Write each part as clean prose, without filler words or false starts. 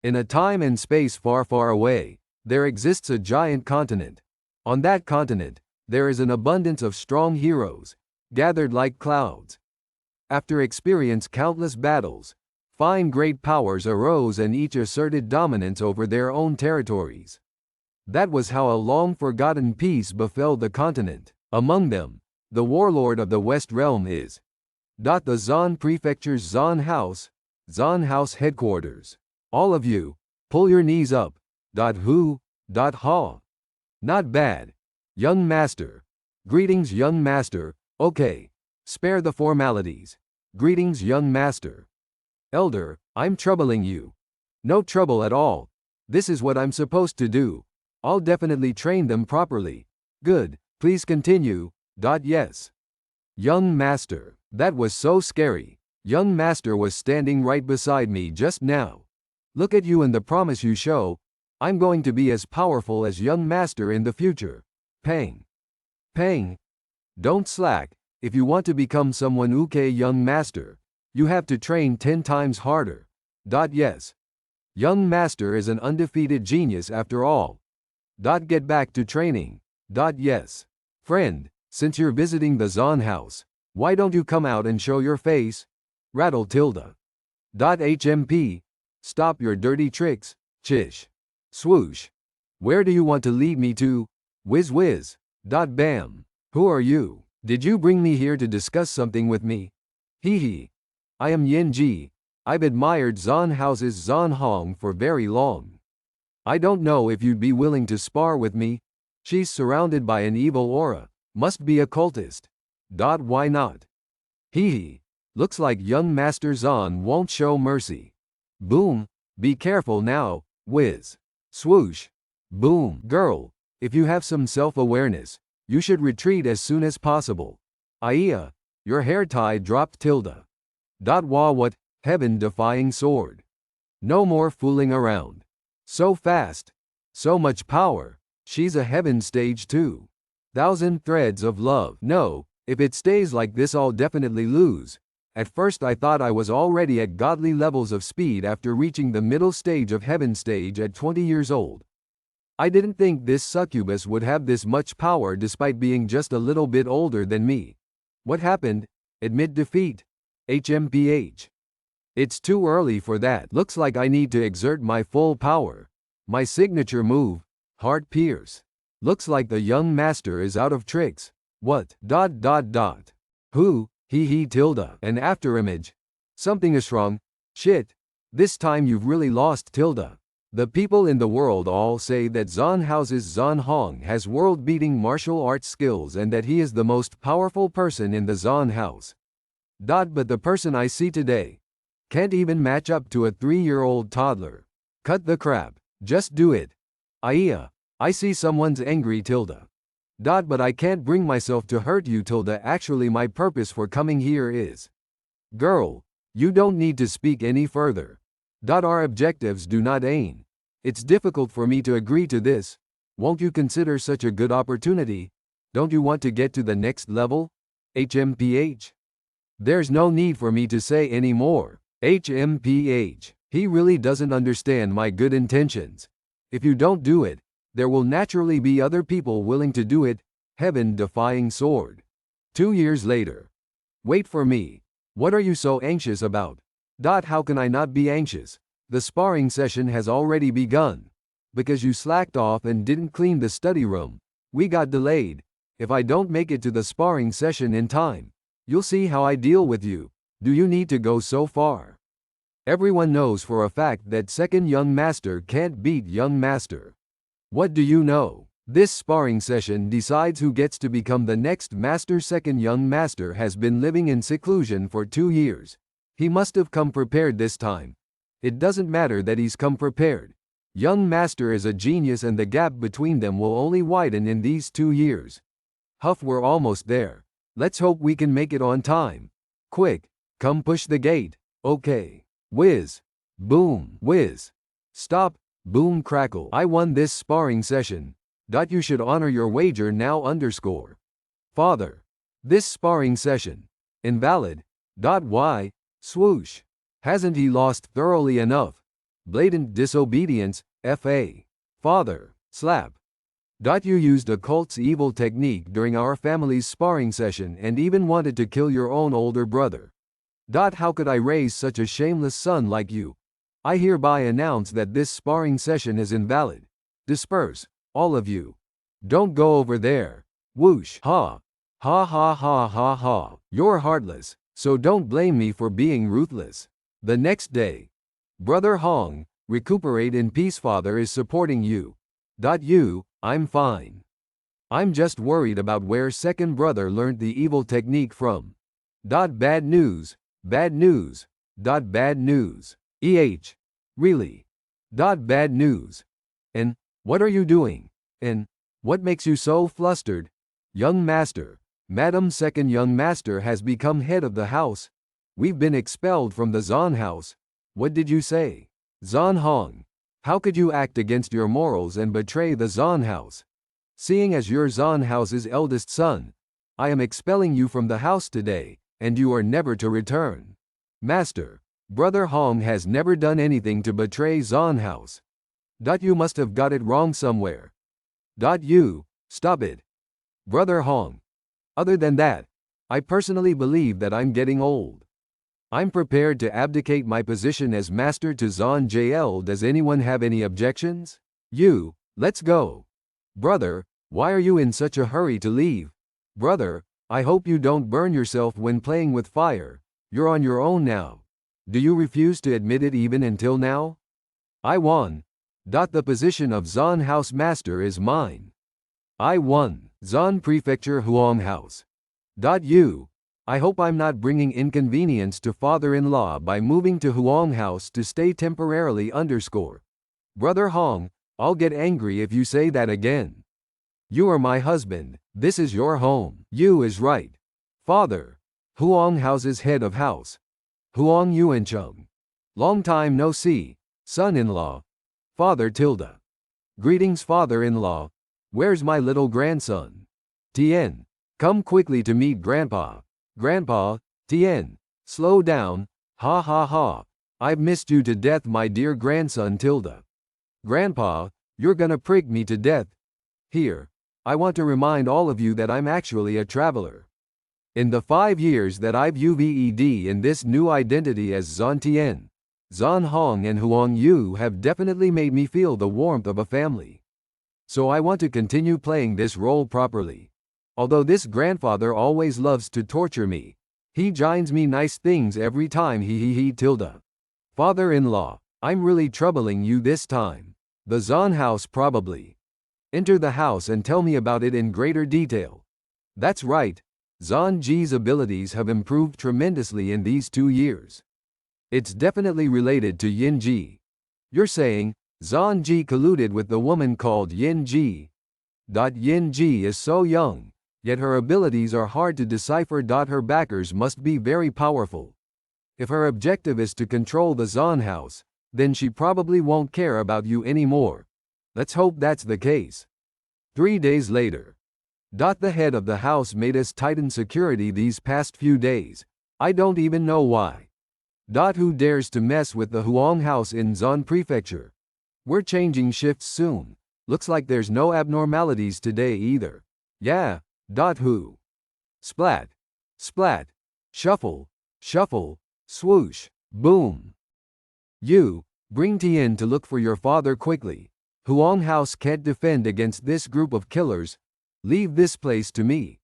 In a time and space far, far away, there exists a giant continent. On that continent, there is an abundance of strong heroes, gathered like clouds. After experience countless battles, 5 great powers arose and each asserted dominance over their own territories. That was how a long-forgotten peace befell the continent. Among them, the warlord of the West Realm is the Zan Prefecture's Zan House headquarters. All of you, pull your knees up. Who? Ha. Not bad. Young Master. Greetings, young Master. Okay. Spare the formalities. Greetings, young Master. Elder, I'm troubling you. No trouble at all. This is what I'm supposed to do. I'll definitely train them properly. Good, please continue. Yes. Young Master, that was so scary. Young Master was standing right beside me just now. Look at you and the promise you show. I'm going to be as powerful as Young Master in the future. Pang. Pang. Don't slack. If you want to become someone Young Master, you have to train 10 times harder. Yes. Young Master is an undefeated genius after all. Get back to training. Yes. Friend, since you're visiting the Zan house, why don't you come out and show your face? Rattle tilde. HMP. Stop your dirty tricks. Chish. Swoosh. Where do you want to lead me to? Whiz whiz. Bam. Who are you? Did you bring me here to discuss something with me? Hee hee. I am ENG. I've admired Zan House's Zan Hong for very long. I don't know if you'd be willing to spar with me. She's surrounded by an evil aura. Must be a cultist. Why not? Hee hee. Looks like young Master Zan won't show mercy. Boom. Be careful now. Whiz. Swoosh. Boom. Girl, if you have some self-awareness, you should retreat as soon as possible. Aiya. Your hair tie dropped tilde. Wah what? Heaven defying sword. No more fooling around. So fast. So much power. She's a heaven stage too. 1,000 threads of love. No, if it stays like this I'll definitely lose. At first I thought I was already at godly levels of speed after reaching the middle stage of heaven stage at 20 years old. I didn't think this succubus would have this much power despite being just a little bit older than me. What happened? Admit defeat. HMPH. It's too early for that. Looks like I need to exert my full power. My signature move, Heart Pierce. Looks like the young master is out of tricks. What? Who? He tilde. An afterimage. Something is wrong. Shit. This time you've really lost tilde. The people in the world all say that Zan House's Zan Hong has world-beating martial arts skills and that he is the most powerful person in the Zan House. But the person I see today can't even match up to a 3-year-old toddler. Cut the crap. Just do it. Aiya. I see someone's angry tilde. But I can't bring myself to hurt you tilde. Actually my purpose for coming here is. Girl, you don't need to speak any further. Our objectives do not aim. It's difficult for me to agree to this. Won't you consider such a good opportunity? Don't you want to get to the next level? HMPH. There's no need for me to say any more. HMPH. He really doesn't understand my good intentions. If you don't do it, there will naturally be other people willing to do it. Heaven defying sword. 2 years later. Wait for me. What are you so anxious about? How can I not be anxious? The sparring session has already begun. Because you slacked off and didn't clean the study room, we got delayed. If I don't make it to the sparring session in time, you'll see how I deal with you. Do you need to go so far? Everyone knows for a fact that second young master can't beat young master. What do you know? This sparring session decides who gets to become the next master. Second young master has been living in seclusion for 2 years. He must have come prepared this time. It doesn't matter that he's come prepared. Young master is a genius and the gap between them will only widen in these 2 years. Huff, we're almost there. Let's hope we can make it on time. Quick, come push the gate. Okay. Whiz. Boom. Whiz. Stop. Boom crackle. I won this sparring session. You should honor your wager now. Father. This sparring session. Invalid. Why? Swoosh. Hasn't he lost thoroughly enough? Blatant disobedience, F.A. Father, slap. You used a cult's evil technique during our family's sparring session and even wanted to kill your own older brother. How could I raise such a shameless son like you? I hereby announce that this sparring session is invalid. Disperse, all of you. Don't go over there. Whoosh, ha. Ha ha ha ha ha. You're heartless, so don't blame me for being ruthless. The next day. Brother Hong, recuperate in peace. Father is supporting you. I'm fine. I'm just worried about where second brother learned the evil technique from. Bad news, bad news. Bad news. Really? Bad news. And, what are you doing? And, what makes you so flustered? Young master, Madam Second young master has become head of the house. We've been expelled from the Zan house. What did you say? Zan Hong. How could you act against your morals and betray the Zan house? Seeing as you're Zan house's eldest son, I am expelling you from the house today, and you are never to return. Master, Brother Hong has never done anything to betray Zan house. You must have got it wrong somewhere. Stop it. Brother Hong. Other than that, I personally believe that I'm getting old. I'm prepared to abdicate my position as master to Zan JL. Does anyone have any objections? Let's go. Brother, why are you in such a hurry to leave? Brother, I hope you don't burn yourself when playing with fire. You're on your own now. Do you refuse to admit it even until now? I won. The position of Zan House Master is mine. I won. Zan Prefecture Huang House. I hope I'm not bringing inconvenience to father-in-law by moving to Huang House to stay temporarily _. Brother Hong, I'll get angry if you say that again. You are my husband, this is your home. You is right. Father. Huang House's head of house. Huang Yuancheng. Long time no see, son-in-law. Father tilde. Greetings father-in-law. Where's my little grandson? Tien. Come quickly to meet grandpa. Grandpa, Tien. Slow down, ha ha ha. I've missed you to death my dear grandson tilde. Grandpa, you're gonna prick me to death. Here. I want to remind all of you that I'm actually a traveler. In the 5 years that I've UVED in this new identity as Zan Tien, Zan Hong and Huang Yu have definitely made me feel the warmth of a family. So I want to continue playing this role properly. Although this grandfather always loves to torture me, he jines me nice things every time he tilde. Father-in-law, I'm really troubling you this time. The Zan house probably. Enter the house and tell me about it in greater detail. That's right. Zan Ji's abilities have improved tremendously in these 2 years. It's definitely related to Yin Ji. You're saying, Zan Ji colluded with the woman called Yin Ji. Yin Ji is so young, yet her abilities are hard to decipher. Her backers must be very powerful. If her objective is to control the Zan house, then she probably won't care about you anymore. Let's hope that's the case. 3 days later. The head of the house made us tighten security these past few days. I don't even know why. Who dares to mess with the Huang house in Zan Prefecture? We're changing shifts soon. Looks like there's no abnormalities today either. Yeah. Who? Splat. Splat. Shuffle. Shuffle. Swoosh. Boom. You, bring Tien to look for your father quickly. Huang house can't defend against this group of killers. Leave this place to me.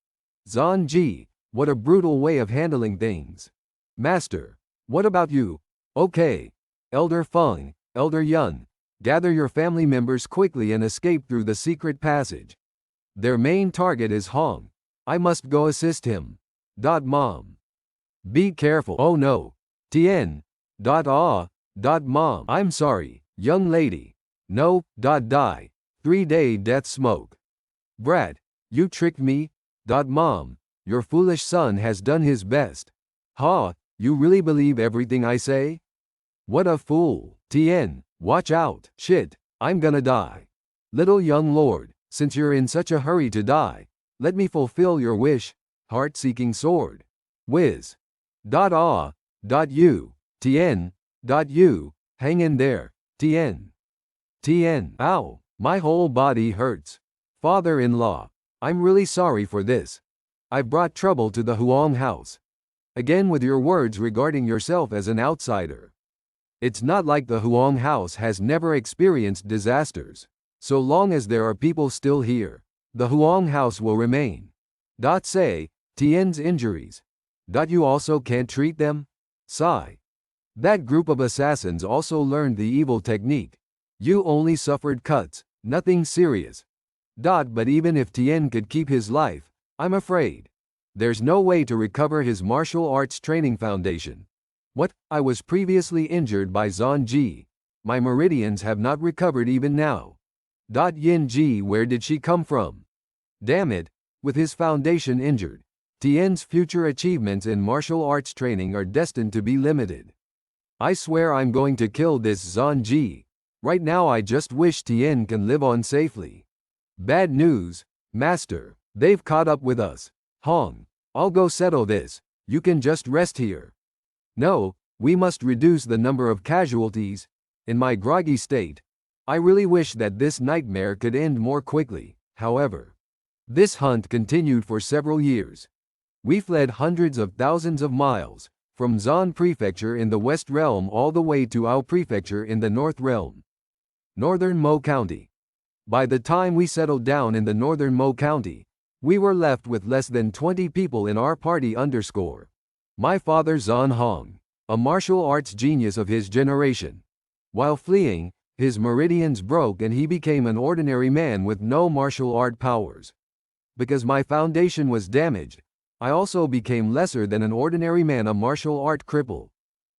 Zan Ji, what a brutal way of handling things. Master, what about you? Okay. Elder Feng, Elder Yun, gather your family members quickly and escape through the secret passage. Their main target is Hong. I must go assist him. Mom. Be careful. Oh no. Tien. Mom. I'm sorry, young lady. No. Die. 3-day death smoke. Brat. You tricked me? Mom, your foolish son has done his best. You really believe everything I say? What a fool. Tien, watch out. Shit, I'm gonna die. Little young lord, since you're in such a hurry to die, let me fulfill your wish. Heart-seeking sword. Whiz. You. Tien. You. Hang in there. Tien. Tien. Ow, my whole body hurts. Father-in-law, I'm really sorry for this. I've brought trouble to the Huang house. Again with your words regarding yourself as an outsider. It's not like the Huang house has never experienced disasters. So long as there are people still here, the Huang house will remain. Say, Tien's injuries. You also can't treat them? Sigh. That group of assassins also learned the evil technique. You only suffered cuts, nothing serious. But even if Tien could keep his life, I'm afraid there's no way to recover his martial arts training foundation. What? I was previously injured by Zanji. My meridians have not recovered even now. Yin Ji, where did she come from? Damn it, with his foundation injured, Tien's future achievements in martial arts training are destined to be limited. I swear I'm going to kill this Zanji. Right now I just wish Tien can live on safely. Bad news, Master. They've caught up with us. Hong, I'll go settle this. You can just rest here. No, we must reduce the number of casualties. In my groggy state, I really wish that this nightmare could end more quickly. However, this hunt continued for several years. We fled hundreds of thousands of miles, from Zan Prefecture in the West Realm all the way to Ao Prefecture in the North Realm. Northern Mo County. By the time we settled down in the Northern Mo County, we were left with less than 20 people in our party. My father Zan Hong, a martial arts genius of his generation. While fleeing, his meridians broke and he became an ordinary man with no martial art powers. Because my foundation was damaged, I also became lesser than an ordinary man, a martial art cripple.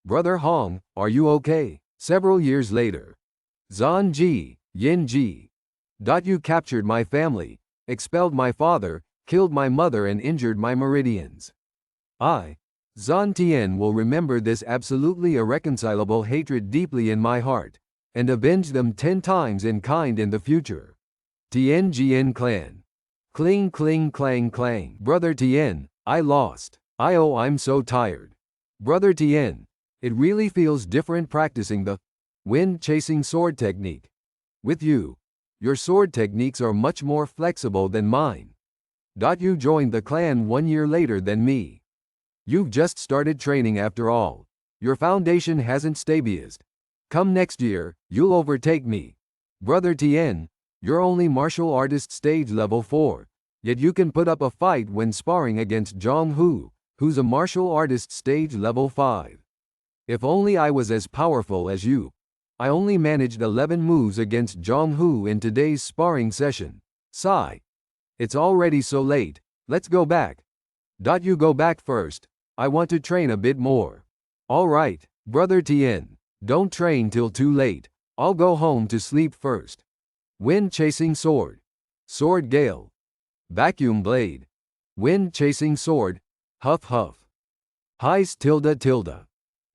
Brother Hong, are you okay? Several years later. Zan Ji, Yin Ji. You captured my family, expelled my father, killed my mother and injured my meridians. I, Zan Tien, will remember this absolutely irreconcilable hatred deeply in my heart, and avenge them 10 times in kind in the future. Tien Jian Clan. Cling cling clang clang. Brother Tien, I lost. I'm so tired. Brother Tien, it really feels different practicing the wind-chasing sword technique. With you, your sword techniques are much more flexible than mine. You joined the clan 1 year later than me. You've just started training after all. Your foundation hasn't stabilized. Come next year, you'll overtake me. Brother Tien, you're only martial artist stage level 4, yet you can put up a fight when sparring against Zhang Hu, who's a martial artist stage level 5. If only I was as powerful as you. I only managed 11 moves against Zhang Hu in today's sparring session. Sigh. It's already so late, let's go back. You go back first. I want to train a bit more. Alright, Brother Tien, don't train till too late. I'll go home to sleep first. Wind-chasing sword. Sword gale. Vacuum blade. Wind-chasing sword. Huff huff. Heist tilde.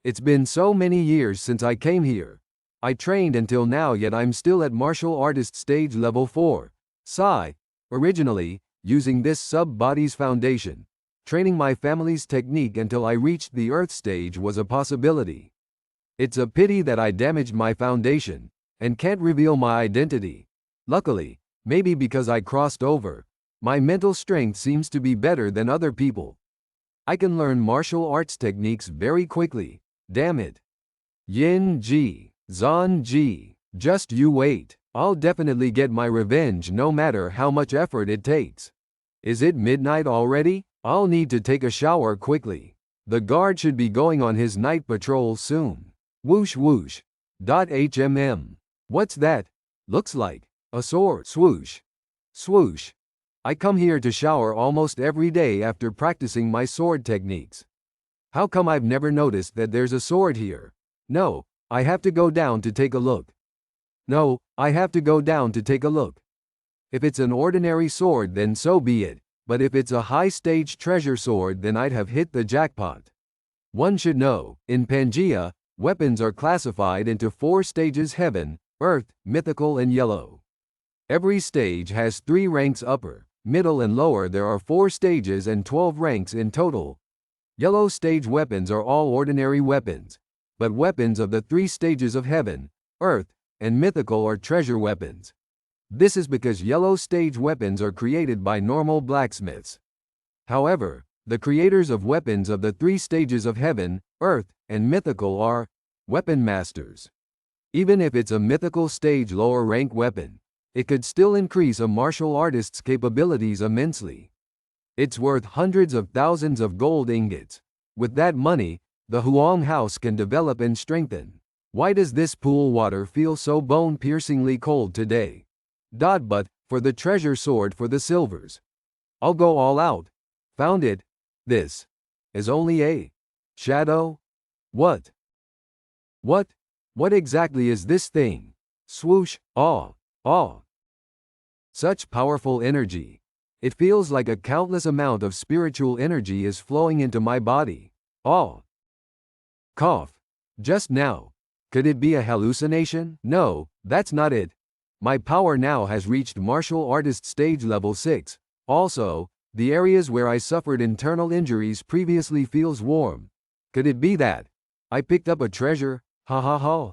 It's been so many years since I came here. I trained until now, yet I'm still at martial artist stage level 4. Sigh. Originally, using this sub-body's foundation, training my family's technique until I reached the earth stage was a possibility. It's a pity that I damaged my foundation, and can't reveal my identity. Luckily, maybe because I crossed over, my mental strength seems to be better than other people. I can learn martial arts techniques very quickly. Damn it. Yin Ji. Zan Ji, just you wait. I'll definitely get my revenge no matter how much effort it takes. Is it midnight already? I'll need to take a shower quickly. The guard should be going on his night patrol soon. Whoosh whoosh. What's that? Looks like a sword. Swoosh. Swoosh. I come here to shower almost every day after practicing my sword techniques. How come I've never noticed that there's a sword here? No, I have to go down to take a look. No, I have to go down to take a look. If it's an ordinary sword, then so be it, but if it's a high-stage treasure sword, then I'd have hit the jackpot. One should know, in Pangea, weapons are classified into 4 stages: heaven, earth, mythical and yellow. Every stage has 3 ranks: upper, middle and lower. There are 4 stages and 12 ranks in total. Yellow stage weapons are all ordinary weapons, but weapons of the 3 stages of heaven, earth, and mythical or treasure weapons. This is because yellow stage weapons are created by normal blacksmiths. However, the creators of weapons of the 3 stages of heaven, earth, and mythical are weapon masters. Even if it's a mythical stage lower rank weapon, it could still increase a martial artist's capabilities immensely. It's worth hundreds of thousands of gold ingots. With that money, the Huang house can develop and strengthen. Why does this pool water feel so bone-piercingly cold today? But, for the treasure sword for the silvers. I'll go all out. Found it. This is only a shadow? What? What exactly is this thing? Swoosh, awe. Such powerful energy. It feels like a countless amount of spiritual energy is flowing into my body. Cough. Just now. Could it be a hallucination? No, that's not it. My power now has reached martial artist stage level 6. Also, the areas where I suffered internal injuries previously feels warm. Could it be that I picked up a treasure? Ha ha ha.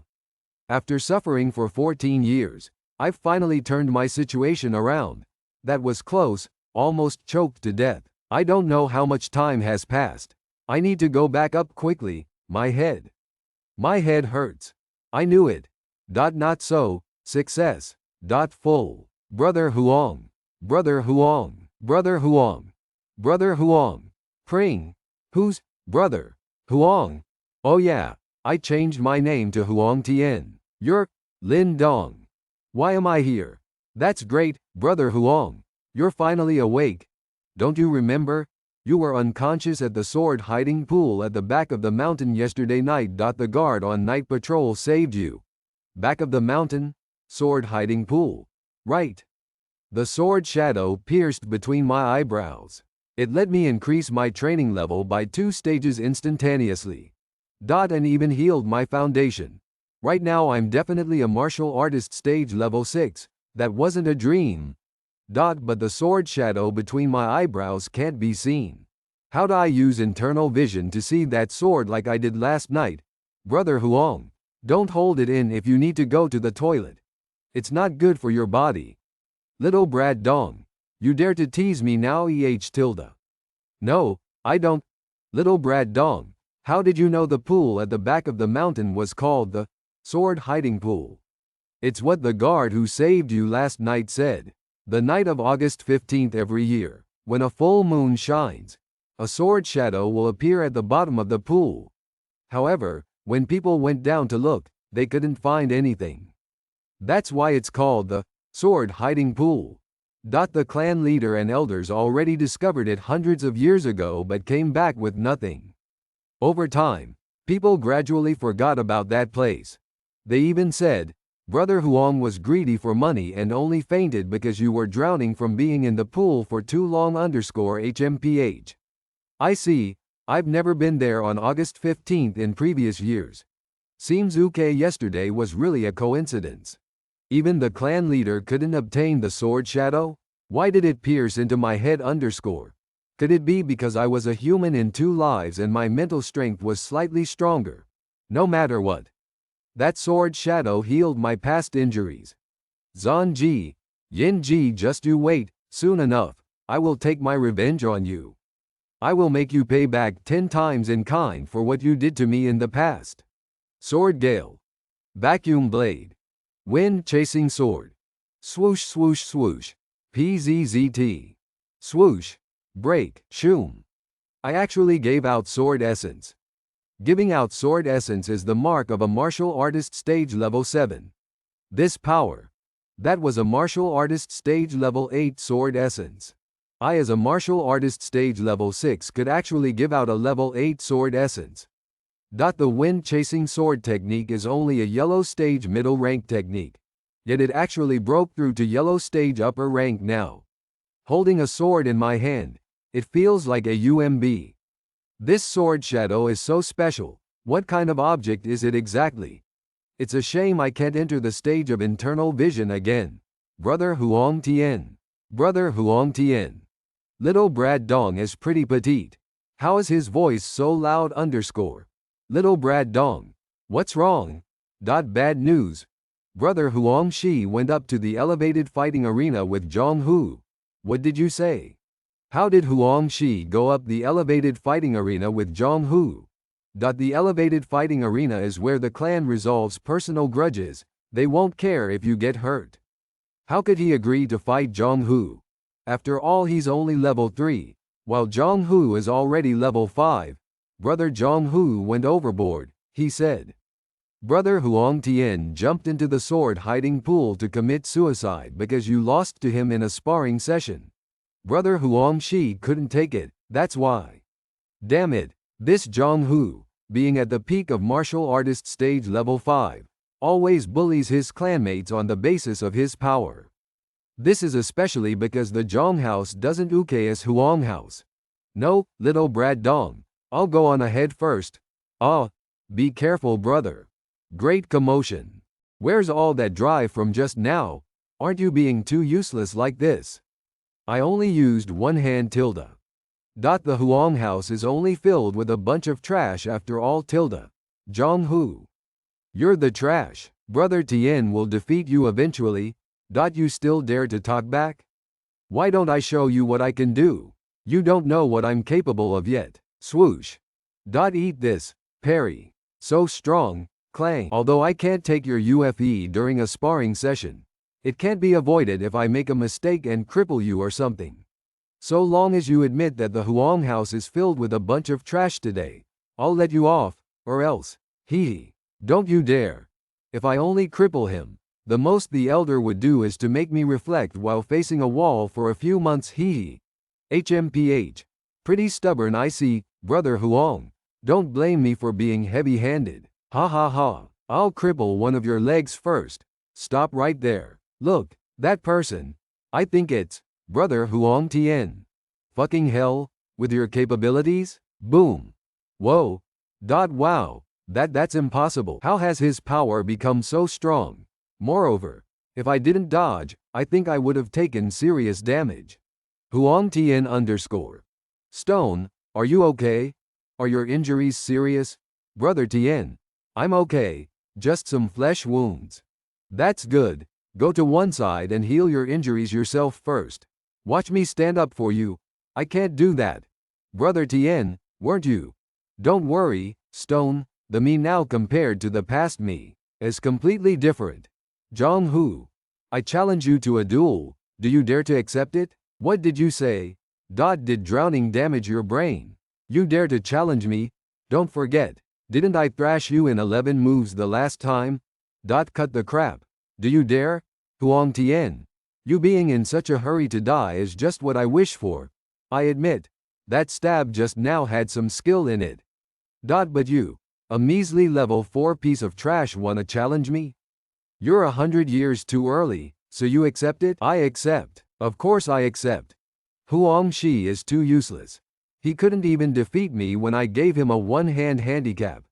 After suffering for 14 years, I've finally turned my situation around. That was close, almost choked to death. I don't know how much time has passed. I need to go back up quickly. My head hurts. I knew it. Not so. Success. Full. Brother Huang. Brother Huang. Brother Huang. Brother Huang. Pring. Who's Brother Huang? Oh yeah, I changed my name to Huang Tian. You're Lin Dong. Why am I here? That's great, Brother Huang. You're finally awake. Don't you remember? You were unconscious at the sword hiding pool at the back of the mountain yesterday night. The guard on night patrol saved you. Back of the mountain? Sword hiding pool. Right. The sword shadow pierced between my eyebrows. It let me increase my training level by 2 stages instantaneously. And even healed my foundation. Right now I'm definitely a martial artist stage level 6. That wasn't a dream. But the sword shadow between my eyebrows can't be seen. How'd I use internal vision to see that sword like I did last night? Brother Huang, don't hold it in if you need to go to the toilet. It's not good for your body. Little Brad Dong, you dare to tease me now? No, I don't. Little Brad Dong, how did you know the pool at the back of the mountain was called the sword hiding pool? It's what the guard who saved you last night said. The night of August 15th every year, when a full moon shines, a sword shadow will appear at the bottom of the pool. However, when people went down to look, they couldn't find anything. That's why it's called the sword hiding pool. The clan leader and elders already discovered it hundreds of years ago but came back with nothing. Over time, people gradually forgot about that place. They even said, Brother Huang was greedy for money and only fainted because you were drowning from being in the pool for too long. HMPH. I see, I've never been there on August 15th in previous years. Seems yesterday was really a coincidence. Even the clan leader couldn't obtain the sword shadow? Why did it pierce into my head? Could it be because I was a human in 2 lives and my mental strength was slightly stronger? No matter what. That sword shadow healed my past injuries. Zanji, Yinji, just you wait, soon enough, I will take my revenge on you. I will make you pay back 10 times in kind for what you did to me in the past. Sword Gale. Vacuum Blade. Wind Chasing Sword. Swoosh swoosh swoosh. PZZT. Swoosh. Break. Shoom. I actually gave out sword essence. Giving out sword essence is the mark of a martial artist stage level 7. This power. That was a martial artist stage level 8 sword essence. I as a martial artist stage level 6 could actually give out a level 8 sword essence. The wind chasing sword technique is only a yellow stage middle rank technique. Yet it actually broke through to yellow stage upper rank now. Holding a sword in my hand, it feels like a UMB. This sword shadow is so special. What kind of object is it exactly? It's a shame I can't enter the stage of internal vision again. Brother Huang Tian. Brother Huang Tian. Little Brad Dong is pretty petite. How is his voice so loud? Little Brad Dong. What's wrong? Bad news. Brother Huang Shi went up to the elevated fighting arena with Zhang Hu. What did you say? How did Huang Shi go up the elevated fighting arena with Zhang Hu? The elevated fighting arena is where the clan resolves personal grudges. They won't care if you get hurt. How could he agree to fight Zhang Hu? After all, he's only level 3, while Zhang Hu is already level 5. Brother Zhang Hu went overboard, he said. Brother Huang Tian jumped into the sword hiding pool to commit suicide because you lost to him in a sparring session. Brother Huang Shi couldn't take it, that's why. Damn it, this Zhang Hu, being at the peak of martial artist stage level 5, always bullies his clanmates on the basis of his power. This is especially because the Zhang house doesn't uke as Huang house. No, little Brad Dong, I'll go on ahead first. Be careful, brother. Great commotion. Where's all that drive from just now? Aren't you being too useless like this? I only used one hand tilde. The Huang house is only filled with a bunch of trash after all tilde. Zhang Hu. You're the trash. Brother Tian will defeat you eventually. You still dare to talk back? Why don't I show you what I can do? You don't know what I'm capable of yet. Swoosh. Eat this. Parry. So strong. Clang. Although I can't take your UFE during a sparring session, it can't be avoided if I make a mistake and cripple you or something. So long as you admit that the Huang house is filled with a bunch of trash today, I'll let you off, or else. Hee. Don't you dare. If I only cripple him, the most the elder would do is to make me reflect while facing a wall for a few months. Hee. HMPH. Pretty stubborn, I see, brother Huang. Don't blame me for being heavy-handed. Ha ha ha. I'll cripple one of your legs first. Stop right there. Look, that person. I think it's brother Huang Tian. Fucking hell, with your capabilities? Boom. Whoa. Wow. That's impossible. How has his power become so strong? Moreover, if I didn't dodge, I think I would have taken serious damage. Huang Tian _ Stone, are you okay? Are your injuries serious? Brother Tian, I'm okay, just some flesh wounds. That's good. Go to one side and heal your injuries yourself first. Watch me stand up for you. I can't do that. Brother Tian, weren't you? Don't worry, Stone, the me now compared to the past me is completely different. Zhang Hu, I challenge you to a duel. Do you dare to accept it? What did you say? Did drowning damage your brain? You dare to challenge me? Don't forget, didn't I thrash you in 11 moves the last time? Cut the crap. Do you dare? Huang Tian, you being in such a hurry to die is just what I wish for. I admit, that stab just now had some skill in it. But you, a measly level 4 piece of trash, wanna challenge me? You're 100 years too early, so you accept it? I accept. Of course I accept. Huang Shi is too useless. He couldn't even defeat me when I gave him a one-hand handicap.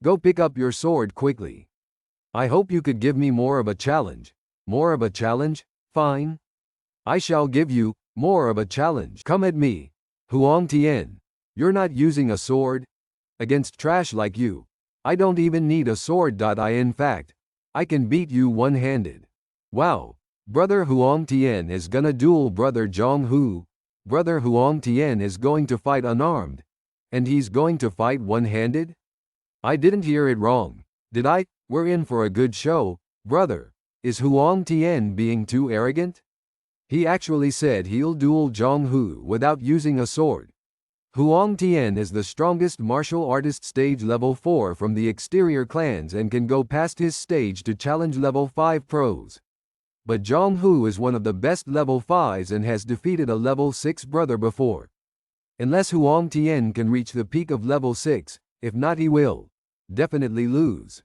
Go pick up your sword quickly. I hope you could give me more of a challenge. More of a challenge? Fine. I shall give you more of a challenge. Come at me. Huang Tian, you're not using a sword? Against trash like you, I don't even need a sword. In fact, I can beat you one-handed. Wow. Brother Huang Tian is gonna duel brother Zhang Hu. Brother Huang Tian is going to fight unarmed. And he's going to fight one-handed? I didn't hear it wrong, did I? We're in for a good show, brother. Is Huang Tian being too arrogant? He actually said he'll duel Zhang Hu without using a sword. Huang Tian is the strongest martial artist stage level 4 from the exterior clans and can go past his stage to challenge level 5 pros. But Zhang Hu is one of the best level 5s and has defeated a level 6 brother before. Unless Huang Tian can reach the peak of level 6, if not he will definitely lose.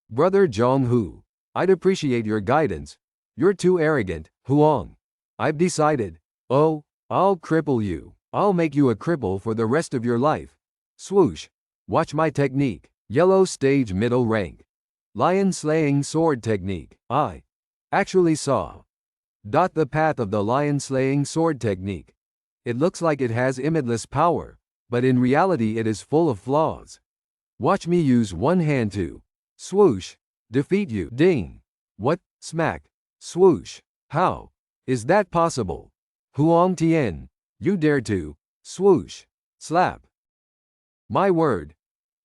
Brother Zhang Hu, I'd appreciate your guidance. You're too arrogant, Huang. I've decided. Oh, I'll cripple you. I'll make you a cripple for the rest of your life. Swoosh. Watch my technique. Yellow stage middle rank. Lion slaying sword technique. I actually saw the path of the lion slaying sword technique. It looks like it has limitless power, but in reality it is full of flaws. Watch me use one hand to swoosh defeat you. Ding. What? Smack. Swoosh. How? Is that possible? Huang Tian, you dare to. Swoosh. Slap. My word.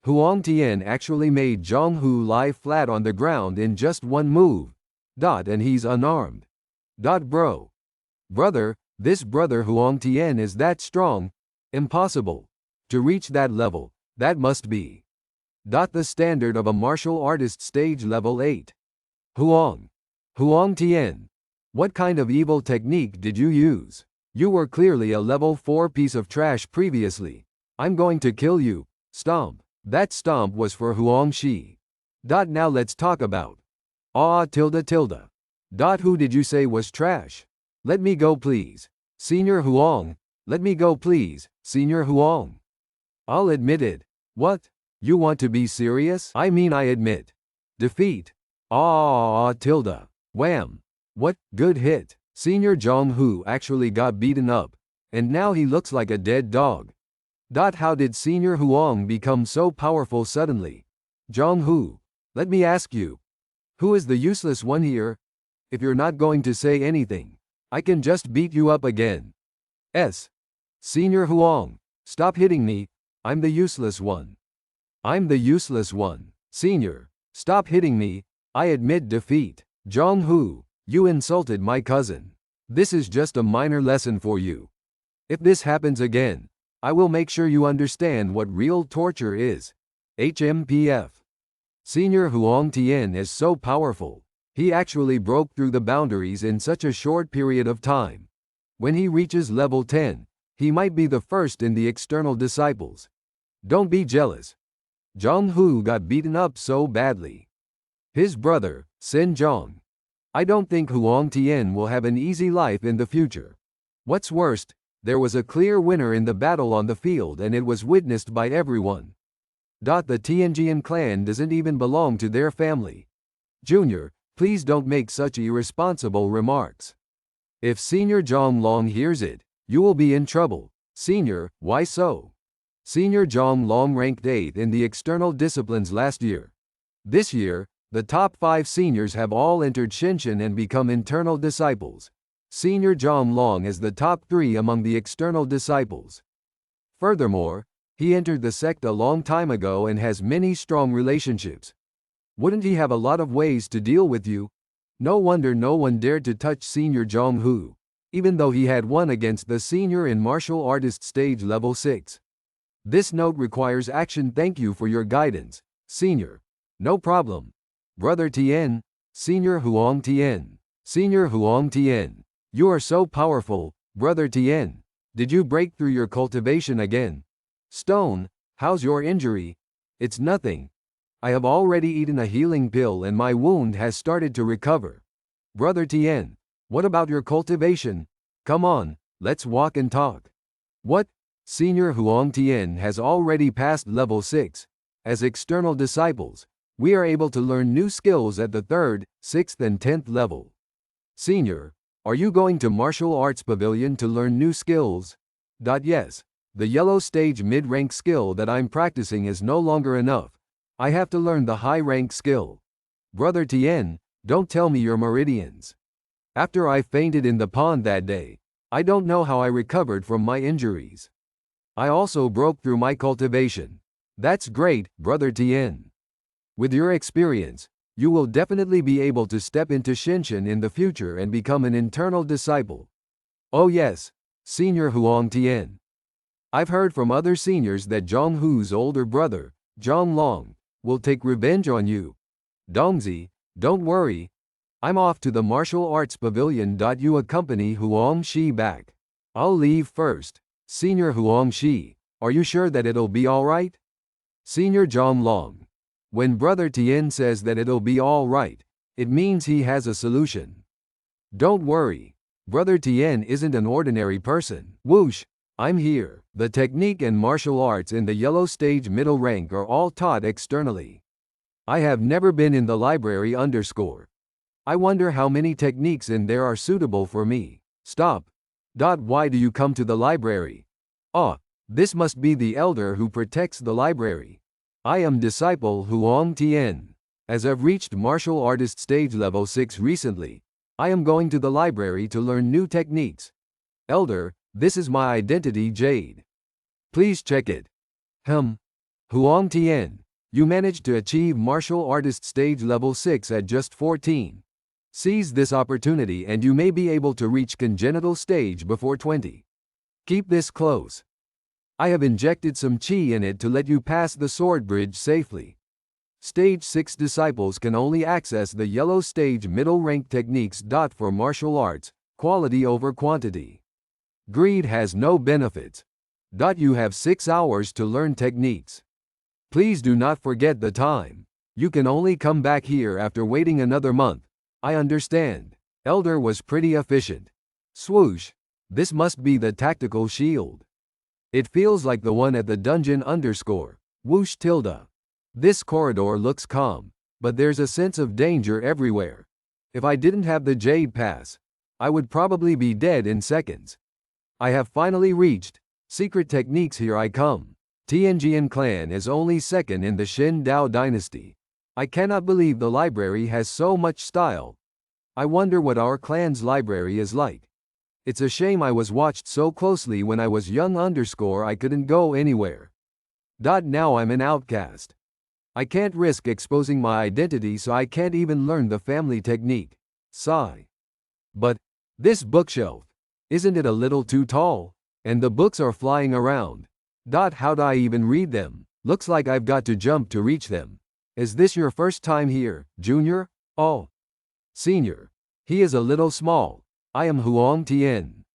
Huang Tian actually made Zhang Hu lie flat on the ground in just one move. And he's unarmed. Bro. Brother, this brother Huang Tian is that strong? Impossible. To reach that level, that must be. The standard of a martial artist stage level 8. Huang Tian. What kind of evil technique did you use? You were clearly a level 4 piece of trash previously. I'm going to kill you. Stomp. That stomp was for Huang Shi. Now let's talk about. Tilde. Who did you say was trash? Let me go please. Senior Huang. Let me go please, Senior Huang. I'll admit it. What? You want to be serious? I mean I admit. Defeat. Tilde. Wham. What? Good hit. Senior Zhang Hu actually got beaten up. And now he looks like a dead dog. How did Senior Huang become so powerful suddenly? Zhang Hu. Let me ask you. Who is the useless one here? If you're not going to say anything, I can just beat you up again. Senior Huang. Stop hitting me. I'm the useless one. I'm the useless one. Senior. Stop hitting me. I admit defeat. Zhang Hu. You insulted my cousin. This is just a minor lesson for you. If this happens again, I will make sure you understand what real torture is. HMPF. Senior Huang Tian is so powerful. He actually broke through the boundaries in such a short period of time. When he reaches level 10, he might be the first in the external disciples. Don't be jealous. Zhang Hu got beaten up so badly. His brother, Sen Zhang. I don't think Huang Tian will have an easy life in the future. What's worst, there was a clear winner in the battle on the field and it was witnessed by everyone. The Tianjian clan doesn't even belong to their family. Junior, please don't make such irresponsible remarks. If Senior Zhang Long hears it, you will be in trouble. Senior, why so? Senior Zhang Long ranked 8th in the external disciplines last year. This year, the top 5 seniors have all entered Shenshin and become internal disciples. Senior Zhang Long is the top 3 among the external disciples. Furthermore, he entered the sect a long time ago and has many strong relationships. Wouldn't he have a lot of ways to deal with you? No wonder no one dared to touch Senior Zhang Hu, even though he had won against the senior in martial artist stage level 6. This note requires action. Thank you for your guidance, Senior. No problem. Brother Tian, Senior Huang Tian. Senior Huang Tian. You are so powerful, Brother Tian. Did you break through your cultivation again? Stone, how's your injury? It's nothing. I have already eaten a healing pill and my wound has started to recover. Brother Tian, what about your cultivation? Come on, let's walk and talk. What? Senior Huang Tian has already passed level 6. As external disciples, we are able to learn new skills at the 3rd, 6th and 10th level. Senior, are you going to martial arts pavilion to learn new skills? Yes. The yellow stage mid-rank skill that I'm practicing is no longer enough. I have to learn the high-rank skill. Brother Tian, don't tell me your meridians. After I fainted in the pond that day, I don't know how I recovered from my injuries. I also broke through my cultivation. That's great, Brother Tian. With your experience, you will definitely be able to step into Shenshin in the future and become an internal disciple. Oh yes, Senior Huang Tian. I've heard from other seniors that Zhang Hu's older brother, Zhang Long, will take revenge on you. Dongzi, don't worry. I'm off to the martial arts pavilion. You accompany Huang Shi back. I'll leave first. Senior Huang Shi, are you sure that it'll be alright? Senior Zhang Long. When Brother Tian says that it'll be alright, it means he has a solution. Don't worry. Brother Tian isn't an ordinary person. Whoosh. I'm here. The technique and martial arts in the yellow stage middle rank are all taught externally. I have never been in the library _ I wonder how many techniques in there are suitable for me. Stop. Why do you come to the library? This must be the elder who protects the library. I am disciple Huang Tian. As I've reached martial artist stage level 6 recently, I am going to the library to learn new techniques. Elder, this is my identity Jade. Please check it. Huang Tian, you managed to achieve martial artist stage level 6 at just 14. Seize this opportunity and you may be able to reach congenital stage before 20. Keep this close. I have injected some chi in it to let you pass the sword bridge safely. Stage 6 disciples can only access the yellow stage middle rank techniques. For martial arts, quality over quantity. Greed has no benefits. You have 6 hours to learn techniques. Please do not forget the time. You can only come back here after waiting another month. I understand. Elder was pretty efficient. Swoosh. This must be the tactical shield. It feels like the one at the dungeon _ whoosh tilde. This corridor looks calm, but there's a sense of danger everywhere. If I didn't have the Jade Pass, I would probably be dead in seconds. I have finally reached secret techniques. Here I come. Tianjian clan is only second in the Shin Dao dynasty. I cannot believe the library has so much style. I wonder what our clan's library is like. It's a shame I was watched so closely when I was young _ I couldn't go anywhere. Now I'm an outcast. I can't risk exposing my identity, so I can't even learn the family technique. Sigh. But this bookshelf, isn't it a little too tall? And the books are flying around. How'd I even read them? Looks like I've got to jump to reach them. Is this your first time here, Junior? Oh. Senior. He is a little small. I am Huang Tian.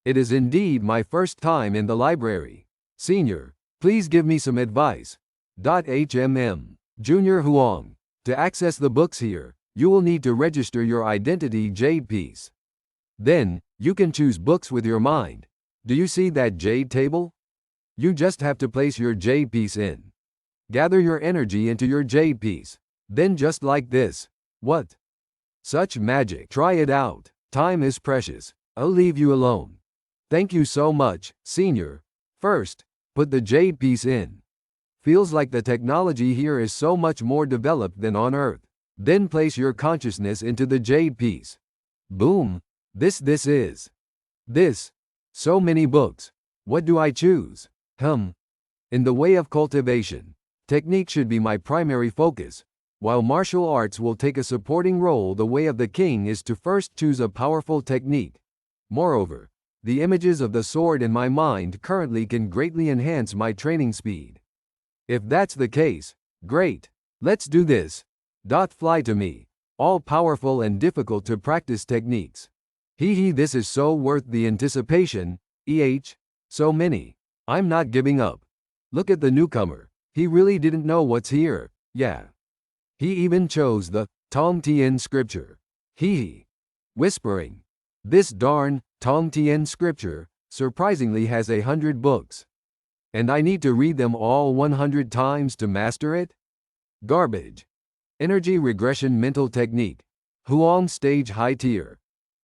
It is indeed my first time in the library. Senior, please give me some advice. Junior Huang. To access the books here, you will need to register your identity Jade piece. Then, you can choose books with your mind. Do you see that Jade table? You just have to place your Jade piece in. Gather your energy into your Jade piece. Then just like this. What? Such magic. Try it out. Time is precious. I'll leave you alone. Thank you so much, Senior. First, put the Jade piece in. Feels like the technology here is so much more developed than on Earth. Then place your consciousness into the Jade piece. Boom. This is. This. So many books. What do I choose? In the way of cultivation, technique should be my primary focus, while martial arts will take a supporting role. The way of the king is to first choose a powerful technique. Moreover, the images of the sword in my mind currently can greatly enhance my training speed. If that's the case, great. Let's do this. Fly to me. All powerful and difficult to practice techniques. This is so worth the anticipation. So many. I'm not giving up. Look at the newcomer. He really didn't know what's here. Yeah. He even chose the Tong Tien scripture. Whispering. This darn Tong Tien scripture surprisingly has 100 books. And I need to read them all 100 times to master it? Garbage. Energy regression mental technique. Huang stage high tier.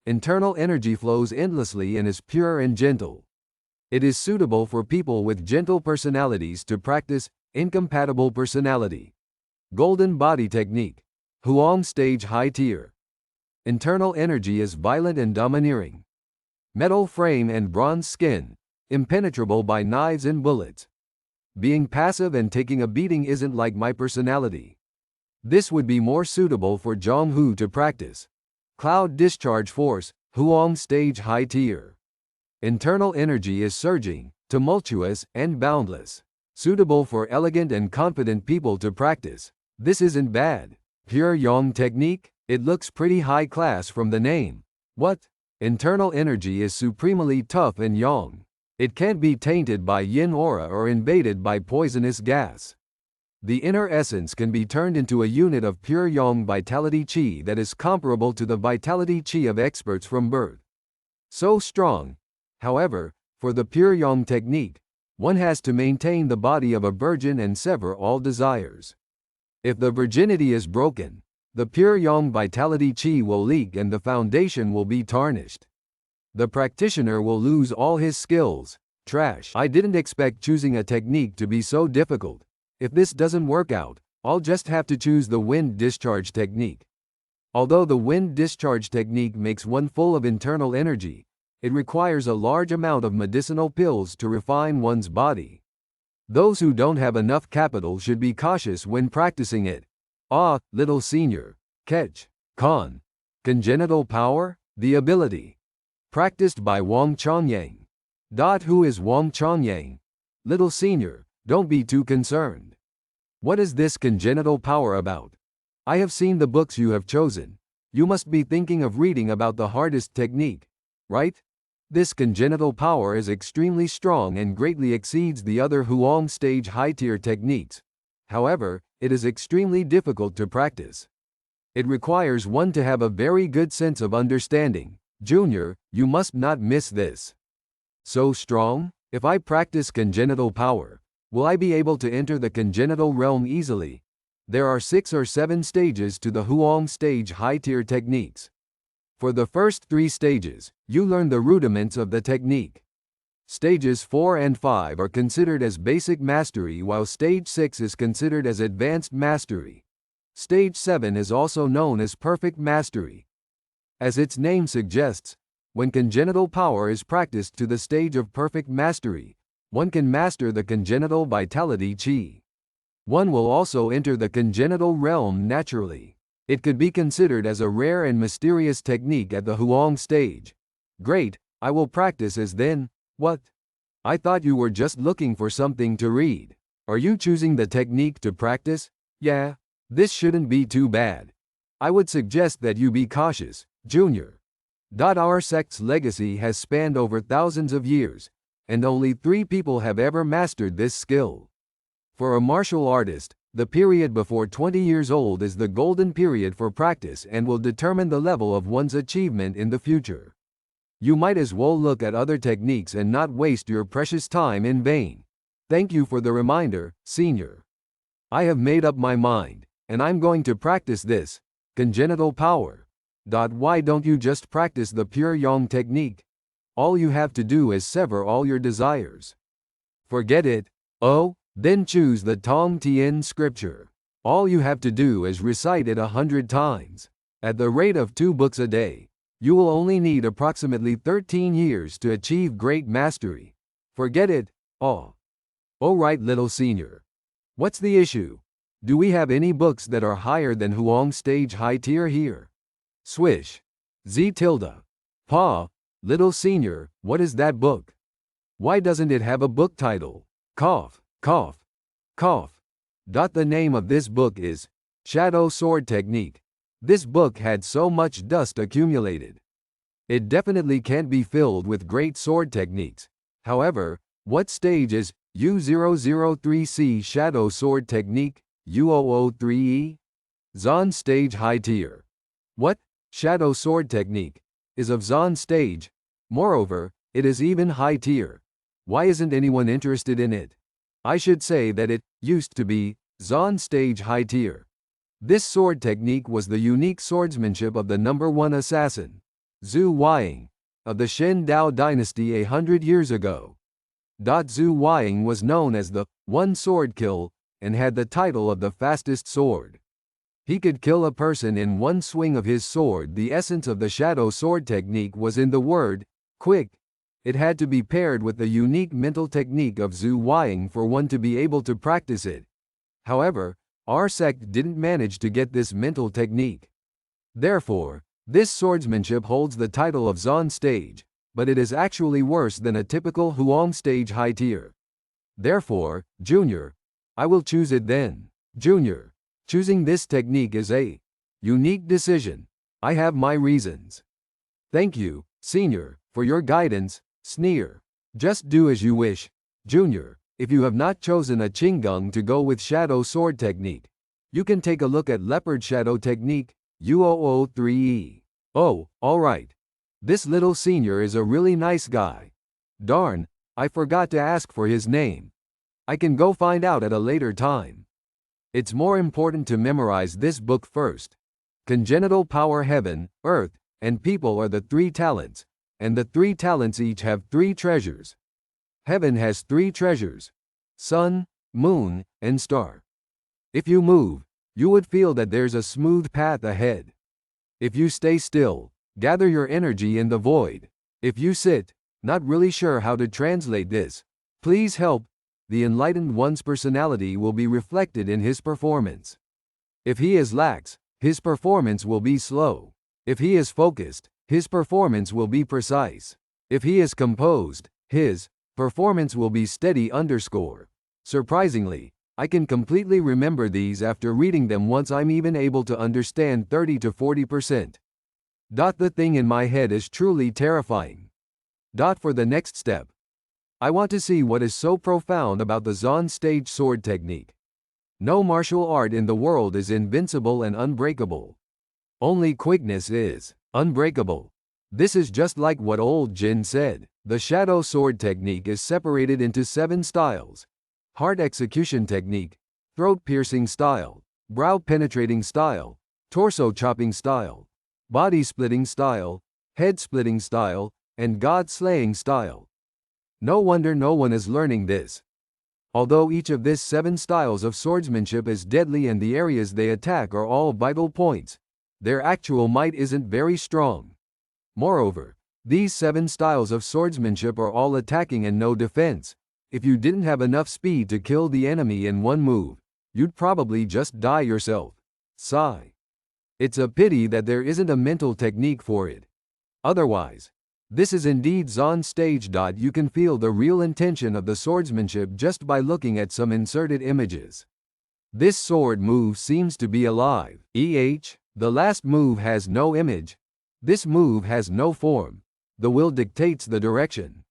Internal energy flows endlessly and is pure and gentle. It is suitable for people with gentle personalities to practice. Incompatible personality. Golden body technique. Huang stage high tier. Internal energy is violent and domineering. Metal frame and bronze skin. Impenetrable by knives and bullets. Being passive and taking a beating isn't like my personality. This would be more suitable for Zhonghu to practice. Cloud discharge force. Huang stage high tier. Internal energy is surging, tumultuous, and boundless. Suitable for elegant and confident people to practice. This isn't bad. Pure Yang technique? It looks pretty high class from the name. What? Internal energy is supremely tough and yang. It can't be tainted by yin aura or invaded by poisonous gas. The inner essence can be turned into a unit of pure yang vitality chi that is comparable to the vitality chi of experts from birth. So strong. However, for the pure yang technique, one has to maintain the body of a virgin and sever all desires. If the virginity is broken, the pure yang vitality chi will leak and the foundation will be tarnished. The practitioner will lose all his skills. Trash. I didn't expect choosing a technique to be so difficult. If this doesn't work out, I'll just have to choose the wind discharge technique. Although the wind discharge technique makes one full of internal energy, it requires a large amount of medicinal pills to refine one's body. Those who don't have enough capital should be cautious when practicing it. Ah, little senior. Catch. Con. Congenital power, the ability. Practiced by Wang Chongyang. Who is Wang Chongyang? Little senior, don't be too concerned. What is this congenital power about? I have seen the books you have chosen. You must be thinking of reading about the hardest technique, right? This congenital power is extremely strong and greatly exceeds the other Huang stage high-tier techniques. However, it is extremely difficult to practice. It requires one to have a very good sense of understanding. Junior, you must not miss this. So strong? If I practice congenital power, will I be able to enter the congenital realm easily? There are 6 or 7 stages to the Huang stage high-tier techniques. For the first 3 stages, you learn the rudiments of the technique. Stages 4 and 5 are considered as basic mastery, while stage 6 is considered as advanced mastery. Stage 7 is also known as perfect mastery. As its name suggests, when congenital power is practiced to the stage of perfect mastery, one can master the congenital vitality chi. One will also enter the congenital realm naturally. It could be considered as a rare and mysterious technique at the Huang stage. Great, I will practice as then. What? I thought you were just looking for something to read. Are you choosing the technique to practice? Yeah. This shouldn't be too bad. I would suggest that you be cautious, Junior. Our sect's legacy has spanned over thousands of years, and only 3 people have ever mastered this skill. For a martial artist, the period before 20 years old is the golden period for practice and will determine the level of one's achievement in the future. You might as well look at other techniques and not waste your precious time in vain. Thank you for the reminder, Senior. I have made up my mind, and I'm going to practice this congenital power. Why don't you just practice the pure yang technique? All you have to do is sever all your desires. Forget it. Oh, then choose the Tong Tien scripture. All you have to do is recite it 100 times. At the rate of 2 books a day, you will only need approximately 13 years to achieve great mastery. Forget it. Oh. Oh right, little senior. What's the issue? Do we have any books that are higher than Huang stage high tier here? Swish. Z tilde. Pa, little senior, what is that book? Why doesn't it have a book title? Cough, cough, cough. The name of this book is Shadow Sword Technique. This book had so much dust accumulated. It definitely can't be filled with great sword techniques. However, what stage is U003C Shadow Sword Technique, U003E? Zon Stage High Tier. What? Shadow Sword Technique is of Zon stage. Moreover, it is even high tier. Why isn't anyone interested in it? I should say that it used to be Zon stage high tier. This sword technique was the unique swordsmanship of the number 1 assassin, Zhu Weiying, of the Shen Dao dynasty 100 years ago. Zhu Weiying was known as the One Sword Kill and had the title of the fastest sword. He could kill a person in one swing of his sword. The essence of the shadow sword technique was in the word quick. It had to be paired with the unique mental technique of Zhu Weiying for one to be able to practice it. However, our sect didn't manage to get this mental technique. Therefore, this swordsmanship holds the title of Zon stage, but it is actually worse than a typical Huang stage high tier. Therefore, Junior, I will choose it then. Junior, choosing this technique is a unique decision. I have my reasons. Thank you, Senior, for your guidance. Sneer. Just do as you wish. Junior, if you have not chosen a Qinggang to go with Shadow Sword Technique, you can take a look at Leopard Shadow Technique, U003E. Oh, alright. This little senior is a really nice guy. Darn, I forgot to ask for his name. I can go find out at a later time. It's more important to memorize this book first. Congenital power, heaven, earth, and people are the 3 talents, and the 3 talents each have 3 treasures. Heaven has 3 treasures: sun, moon, and star. If you move, you would feel that there's a smooth path ahead. If you stay still, gather your energy in the void. If you sit, not really sure how to translate this, please help. The enlightened one's personality will be reflected in his performance. If he is lax, his performance will be slow. If he is focused, his performance will be precise. If he is composed, his performance will be steady. Surprisingly, I can completely remember these after reading them once. I'm even able to understand 30 to 40%. The thing in my head is truly terrifying. For the next step, I want to see what is so profound about the Zon stage sword technique. No martial art in the world is invincible and unbreakable. Only quickness is unbreakable. This is just like what old Jin said. The shadow sword technique is separated into 7 styles. Heart execution technique, throat piercing style, brow penetrating style, torso chopping style, body splitting style, head splitting style, and god slaying style. No wonder no one is learning this. Although each of these 7 styles of swordsmanship is deadly and the areas they attack are all vital points, their actual might isn't very strong. Moreover, these 7 styles of swordsmanship are all attacking and no defense. If you didn't have enough speed to kill the enemy in one move, you'd probably just die yourself. Sigh. It's a pity that there isn't a mental technique for it. Otherwise, this is indeed Zon stage. You can feel the real intention of the swordsmanship just by looking at some inserted images. This sword move seems to be alive. The last move has no image. This move has no form. The will dictates the direction.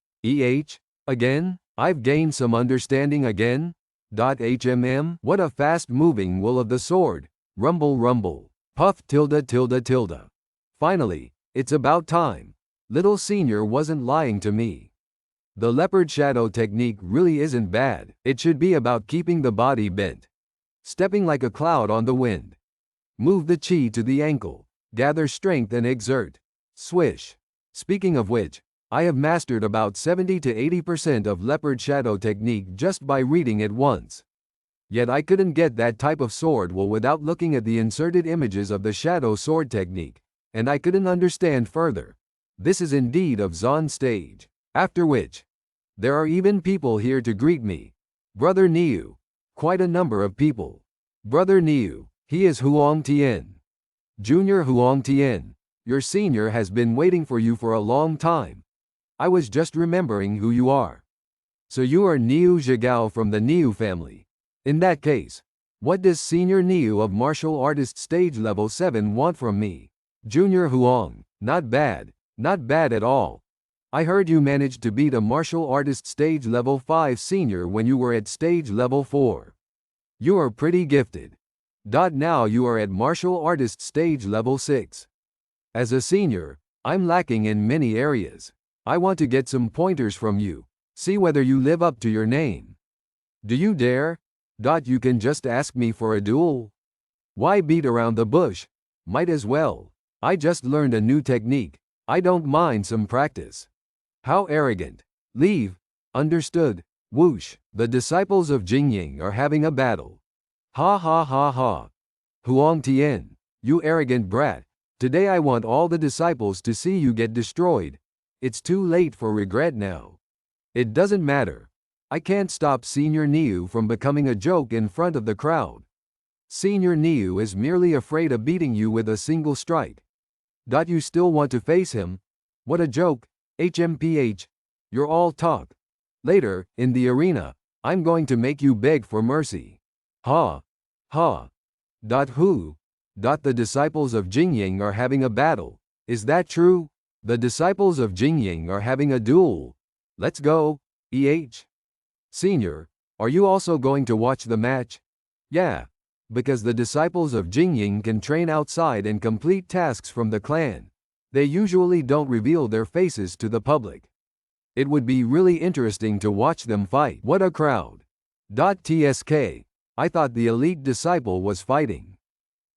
Again? I've gained some understanding again. What a fast-moving will of the sword. Rumble rumble. Puff .. Finally, it's about time. Little Senior wasn't lying to me. The leopard shadow technique really isn't bad. It should be about keeping the body bent. Stepping like a cloud on the wind. Move the chi to the ankle. Gather strength and exert. Swish. Speaking of which, I have mastered about 70 to 80% of leopard shadow technique just by reading it once. Yet I couldn't get that type of sword will without looking at the inserted images of the shadow sword technique, and I couldn't understand further. This is indeed of Zon stage. After which, there are even people here to greet me. Brother Niu. Quite a number of people. Brother Niu, he is Huang Tian. Junior Huang Tian, your senior has been waiting for you for a long time. I was just remembering who you are. So you are Niu Zhigao from the Niu family. In that case, what does Senior Niu of Martial Artist Stage Level 7 want from me? Junior Huang, not bad. Not bad at all. I heard you managed to beat a Martial Artist Stage Level 5 senior when you were at Stage Level 4. You are pretty gifted. Now you are at Martial Artist Stage Level 6. As a senior, I'm lacking in many areas. I want to get some pointers from you. See whether you live up to your name. Do you dare? You can just ask me for a duel. Why beat around the bush? Might as well. I just learned a new technique. I don't mind some practice. How arrogant. Leave. Understood. Whoosh. The disciples of Jingying are having a battle. Ha ha ha ha. Huang Tian, you arrogant brat. Today I want all the disciples to see you get destroyed. It's too late for regret now. It doesn't matter. I can't stop Senior Niu from becoming a joke in front of the crowd. Senior Niu is merely afraid of beating you with a single strike. You still want to face him? What a joke. HMPH. You're all talk. Later, in the arena, I'm going to make you beg for mercy. Ha. Ha. Who? The disciples of Jingying are having a battle. Is that true? The disciples of Jingying are having a duel. Let's go. Senior, are you also going to watch the match? Yeah. Because the disciples of Jingying can train outside and complete tasks from the clan. They usually don't reveal their faces to the public. It would be really interesting to watch them fight. What a crowd. TSK. I thought the elite disciple was fighting.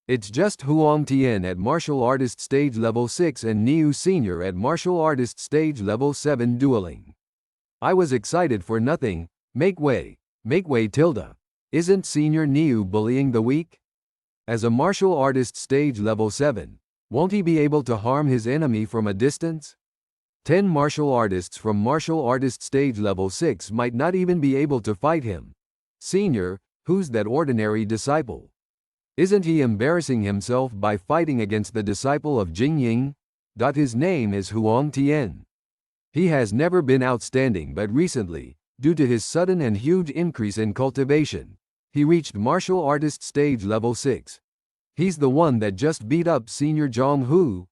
It's just Huang Tian at Martial Artist Stage Level 6 and Niu Senior at Martial Artist Stage Level 7 dueling. I was excited for nothing. Make way. Isn't Senior Niu bullying the weak? As a martial artist stage level 7, won't he be able to harm his enemy from a distance? 10 martial artists from martial artist stage level 6 might not even be able to fight him. Senior, who's that ordinary disciple? Isn't he embarrassing himself by fighting against the disciple of Jingying? His name is Huang Tian. He has never been outstanding, but recently, due to his sudden and huge increase in cultivation, he reached martial artist stage level 6. He's the one that just beat up Senior Zhang Hu.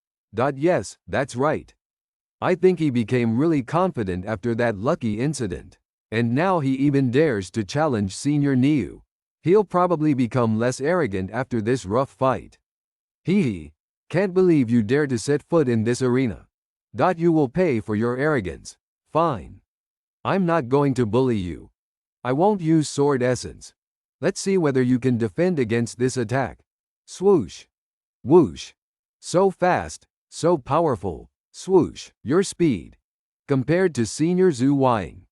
Yes, that's right. I think he became really confident after that lucky incident. And now he even dares to challenge Senior Niu. He'll probably become less arrogant after this rough fight. Hee. Can't believe you dare to set foot in this arena. You will pay for your arrogance. Fine. I'm not going to bully you. I won't use sword essence. Let's see whether you can defend against this attack. Swoosh. Whoosh. So fast, so powerful. Swoosh. Your speed. Compared to Senior Zhu Weiying.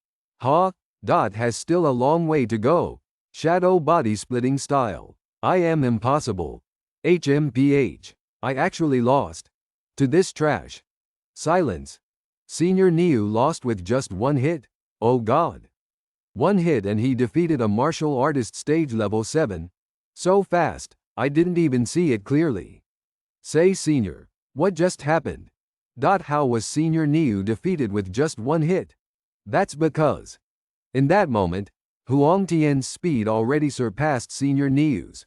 Has still a long way to go. Shadow body splitting style. I am impossible. HMPH. I actually lost. To this trash. Silence. Senior Niu lost with just one hit. Oh god. One hit and he defeated a martial artist stage level 7. So fast, I didn't even see it clearly. Say Senior, what just happened? How was Senior Niu defeated with just one hit? That's because, in that moment, Huang Tian's speed already surpassed Senior Niu's.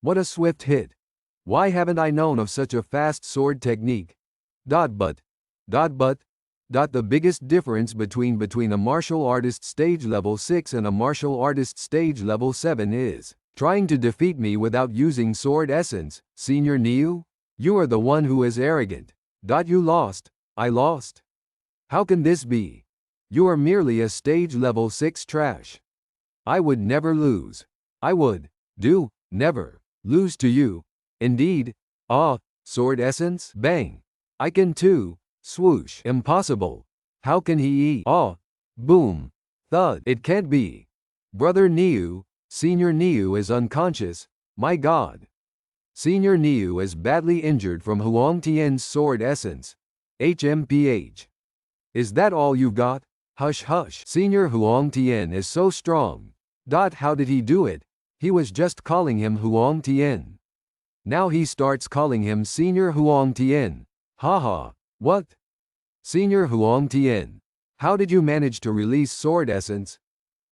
What a swift hit. Why haven't I known of such a fast sword technique? The biggest difference between a martial artist stage level 6 and a martial artist stage level 7 is trying to defeat me without using sword essence. Senior Niu, you are the one who is arrogant. You lost. I lost. How can this be? You are merely a stage level 6 trash. I would never lose. I would never lose to you. Indeed. Sword essence? Bang. I can too. Swoosh. Impossible. How can he eat? Boom. Thud. It can't be. Brother Niu, Senior Niu is unconscious. My god. Senior Niu is badly injured from Huang Tian's sword essence. HMPH. Is that all you've got? Hush hush. Senior Huang Tian is so strong. How did he do it? He was just calling him Huang Tian. Now he starts calling him Senior Huang Tian. Haha. What? Senior Huang Tian. How did you manage to release sword essence?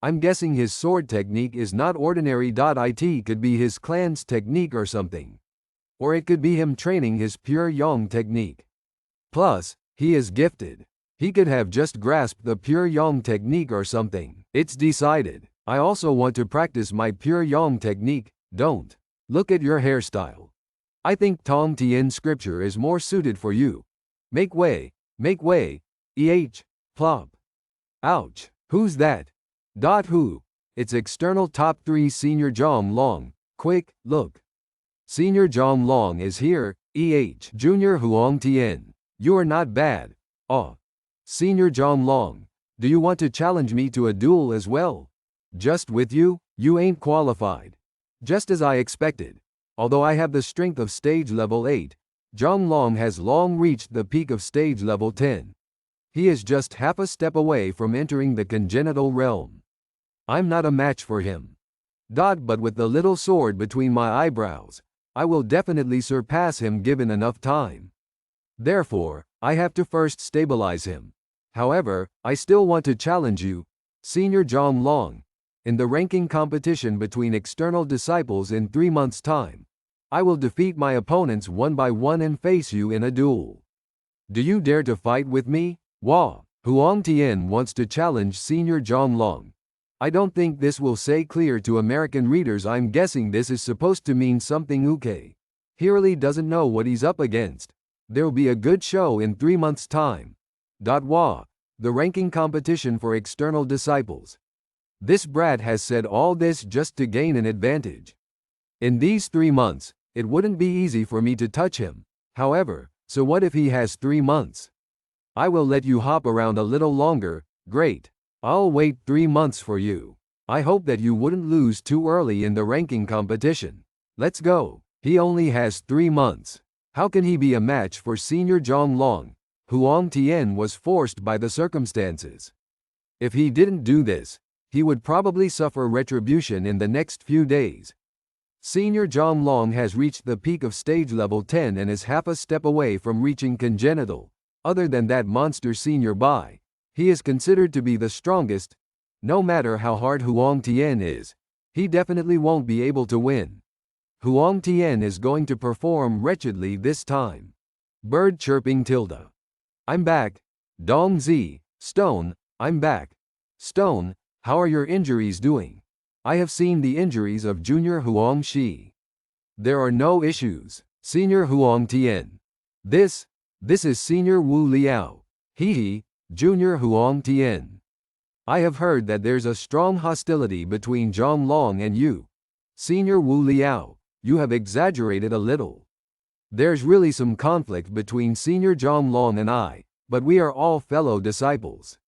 I'm guessing his sword technique is not ordinary. It could be his clan's technique or something. Or it could be him training his pure yang technique. Plus, he is gifted. He could have just grasped the pure yang technique or something. It's decided. I also want to practice my pure yang technique. Don't. Look at your hairstyle. I think Tong Tien scripture is more suited for you. Make way. Make way. Plop. Ouch. Who's that? Who? It's external top 3 Senior Zhang Long. Quick, look. Senior Zhang Long is here. Junior Huang Tian. You are not bad. Senior Zhang Long. Do you want to challenge me to a duel as well? Just with you? You ain't qualified. Just as I expected. Although I have the strength of stage level 8, Zhang Long has long reached the peak of stage level 10. He is just half a step away from entering the congenital realm. I'm not a match for him. But with the little sword between my eyebrows, I will definitely surpass him given enough time. Therefore, I have to first stabilize him. However, I still want to challenge you, Senior Zhang Long, in the ranking competition between external disciples in 3 months' time. I will defeat my opponents one by one and face you in a duel. Do you dare to fight with me? Huang Tian wants to challenge Senior Zhang Long. I don't think this will say clear to American readers. I'm guessing this is supposed to mean something. He really doesn't know what he's up against. There'll be a good show in 3 months' time. The ranking competition for external disciples. This brat has said all this just to gain an advantage. In these 3 months, it wouldn't be easy for me to touch him. However, so what if he has 3 months? I will let you hop around a little longer. Great. I'll wait 3 months for you. I hope that you wouldn't lose too early in the ranking competition. Let's go. He only has 3 months. How can he be a match for Senior Zhonglong? Huang Tian was forced by the circumstances. If he didn't do this, he would probably suffer retribution in the next few days. Senior Zhonglong has reached the peak of stage level 10 and is half a step away from reaching congenital. Other than that monster Senior Bai, he is considered to be the strongest. No matter how hard Huang Tian is, he definitely won't be able to win. Huang Tian is going to perform wretchedly this time. Bird chirping tilde. I'm back. Dong Zi, Stone, I'm back. Stone, how are your injuries doing? I have seen the injuries of Junior Huang Shi. There are no issues. Senior Huang Tian. This is Senior Wu Liao. Hee, Junior Huang Tian. I have heard that there's a strong hostility between Zhonglong and you. Senior Wu Liao, you have exaggerated a little. There's really some conflict between Senior Zhonglong and I, but we are all fellow disciples.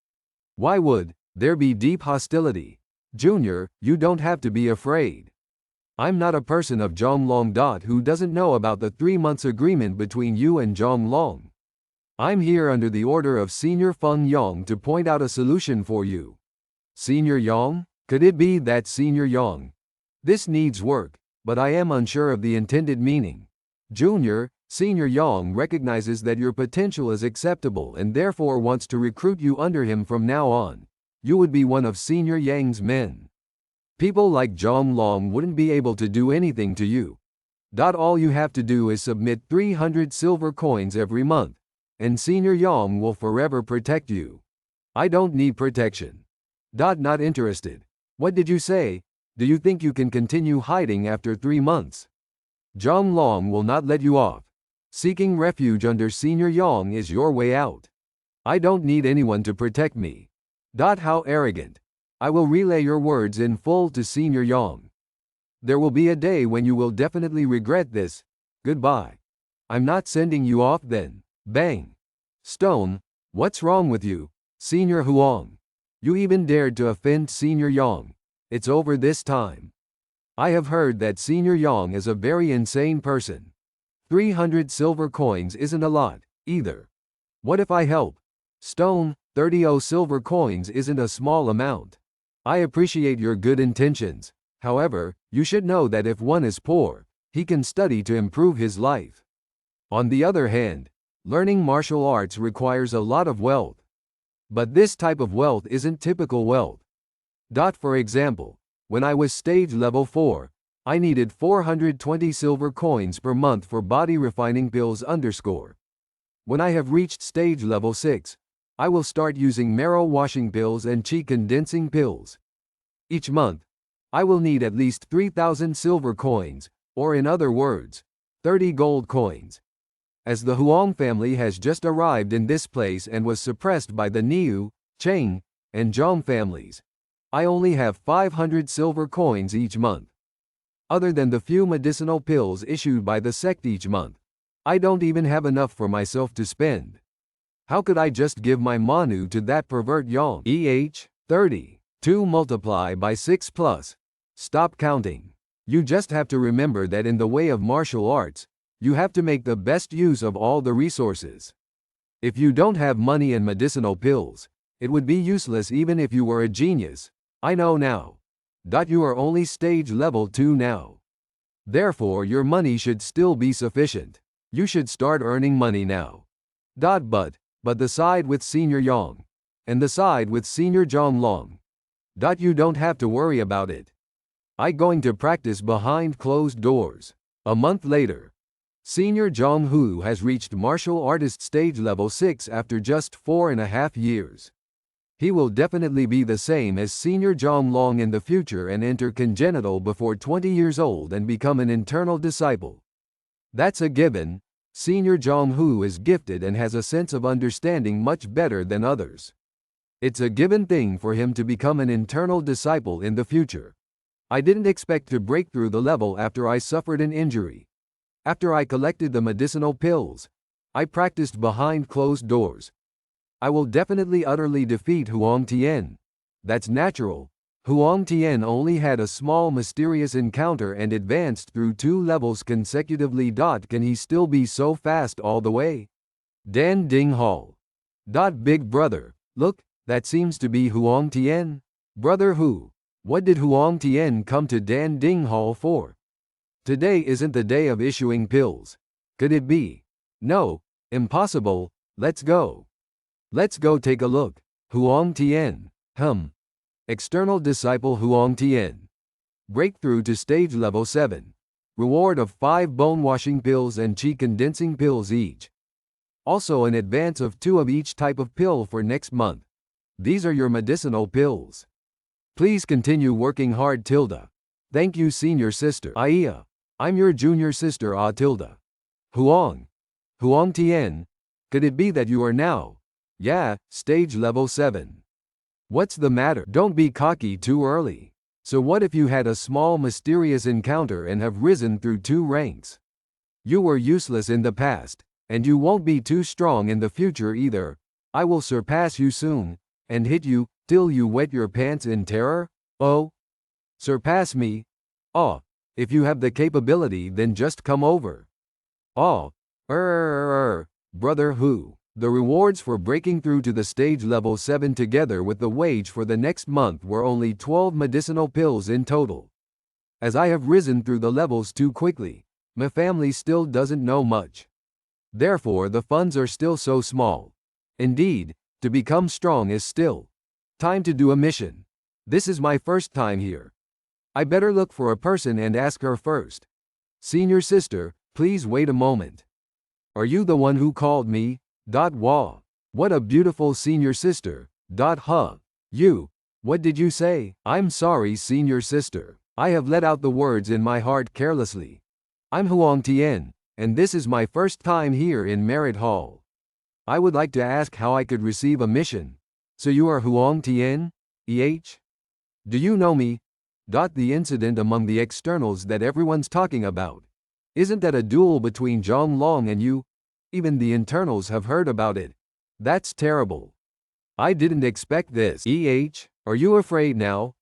Why would there be deep hostility? Junior, you don't have to be afraid. I'm not a person of Zhonglong. Who doesn't know about the 3 months agreement between you and Zhonglong. I'm here under the order of Senior Feng Yang to point out a solution for you. Senior Yang? Could it be that Senior Yang? This needs work, but I am unsure of the intended meaning. Junior, Senior Yang recognizes that your potential is acceptable and therefore wants to recruit you under him from now on. You would be one of Senior Yang's men. People like Zhonglong wouldn't be able to do anything to you. All you have to do is submit 300 silver coins every month, and Senior Yang will forever protect you. I don't need protection. Not interested. What did you say? Do you think you can continue hiding after 3 months? Zhonglong will not let you off. Seeking refuge under Senior Yang is your way out. I don't need anyone to protect me. How arrogant. I will relay your words in full to Senior Yang. There will be a day when you will definitely regret this. Goodbye. I'm not sending you off then. Bang. Stone, what's wrong with you? Senior Huang. You even dared to offend Senior Yang. It's over this time. I have heard that Senior Yang is a very insane person. 300 silver coins isn't a lot, either. What if I help? Stone, 30 silver coins isn't a small amount. I appreciate your good intentions. However, you should know that if one is poor, he can study to improve his life. On the other hand, learning martial arts requires a lot of wealth. But this type of wealth isn't typical wealth. For example, when I was stage level 4, I needed 420 silver coins per month for body refining pills _. When I have reached stage level 6, I will start using marrow washing pills and qi condensing pills. Each month, I will need at least 3,000 silver coins, or in other words, 30 gold coins. As the Huang family has just arrived in this place and was suppressed by the Niu, Cheng, and Zhang families, I only have 500 silver coins each month. Other than the few medicinal pills issued by the sect each month, I don't even have enough for myself to spend. How could I just give my Manu to that pervert Yang? 30. 2 multiply by 6 plus. Stop counting. You just have to remember that in the way of martial arts, you have to make the best use of all the resources. If you don't have money and medicinal pills, it would be useless even if you were a genius. I know now. You are only stage level 2 now. Therefore your money should still be sufficient. You should start earning money now. But the side with Senior Yang, and the side with Senior Zhonglong. You don't have to worry about it. I going to practice behind closed doors. A month later, Senior Zhonghu has reached martial artist stage level 6 after just 4.5 years. He will definitely be the same as Senior Zhonglong in the future and enter congenital before 20 years old and become an internal disciple. That's a given. Senior Zhonghu is gifted and has a sense of understanding much better than others. It's a given thing for him to become an internal disciple in the future. I didn't expect to break through the level after I suffered an injury. After I collected the medicinal pills, I practiced behind closed doors. I will definitely utterly defeat Huang Tian. That's natural. Huang Tian only had a small mysterious encounter and advanced through 2 levels consecutively. Can he still be so fast all the way? Dan Ding Hall. Big brother, look, that seems to be Huang Tian. Brother who? What did Huang Tian come to Dan Ding Hall for? Today isn't the day of issuing pills. Could it be? No, impossible, let's go. Let's go take a look. Huang Tian. External disciple Huang Tian. Breakthrough to stage level 7. Reward of 5 bone washing pills and qi condensing pills each. Also an advance of 2 of each type of pill for next month. These are your medicinal pills. Please continue working hard. Thank you, senior sister. Aya. I'm your junior sister. Huang. Huang Tian. Could it be that you are now? Yeah, stage level 7. What's the matter? Don't be cocky too early. So what if you had a small mysterious encounter and have risen through 2 ranks? You were useless in the past, and you won't be too strong in the future either. I will surpass you soon, and hit you, till you wet your pants in terror? Oh? Surpass me? Oh, if you have the capability then just come over. Oh, brother who? The rewards for breaking through to the stage level 7 together with the wage for the next month were only 12 medicinal pills in total. As I have risen through the levels too quickly, my family still doesn't know much. Therefore the funds are still so small. Indeed, to become strong is still time to do a mission. This is my first time here. I better look for a person and ask her first. Senior sister, please wait a moment. Are you the one who called me? Wah. What a beautiful senior sister. You. What did you say? I'm sorry, senior sister. I have let out the words in my heart carelessly. I'm Huang Tian, and this is my first time here in Merit Hall. I would like to ask how I could receive a mission. So you are Huang Tian? Do you know me? The incident among the externals that everyone's talking about. Isn't that a duel between Zhang Long and you? Even the internals have heard about it. That's terrible. I didn't expect this. Are you afraid now?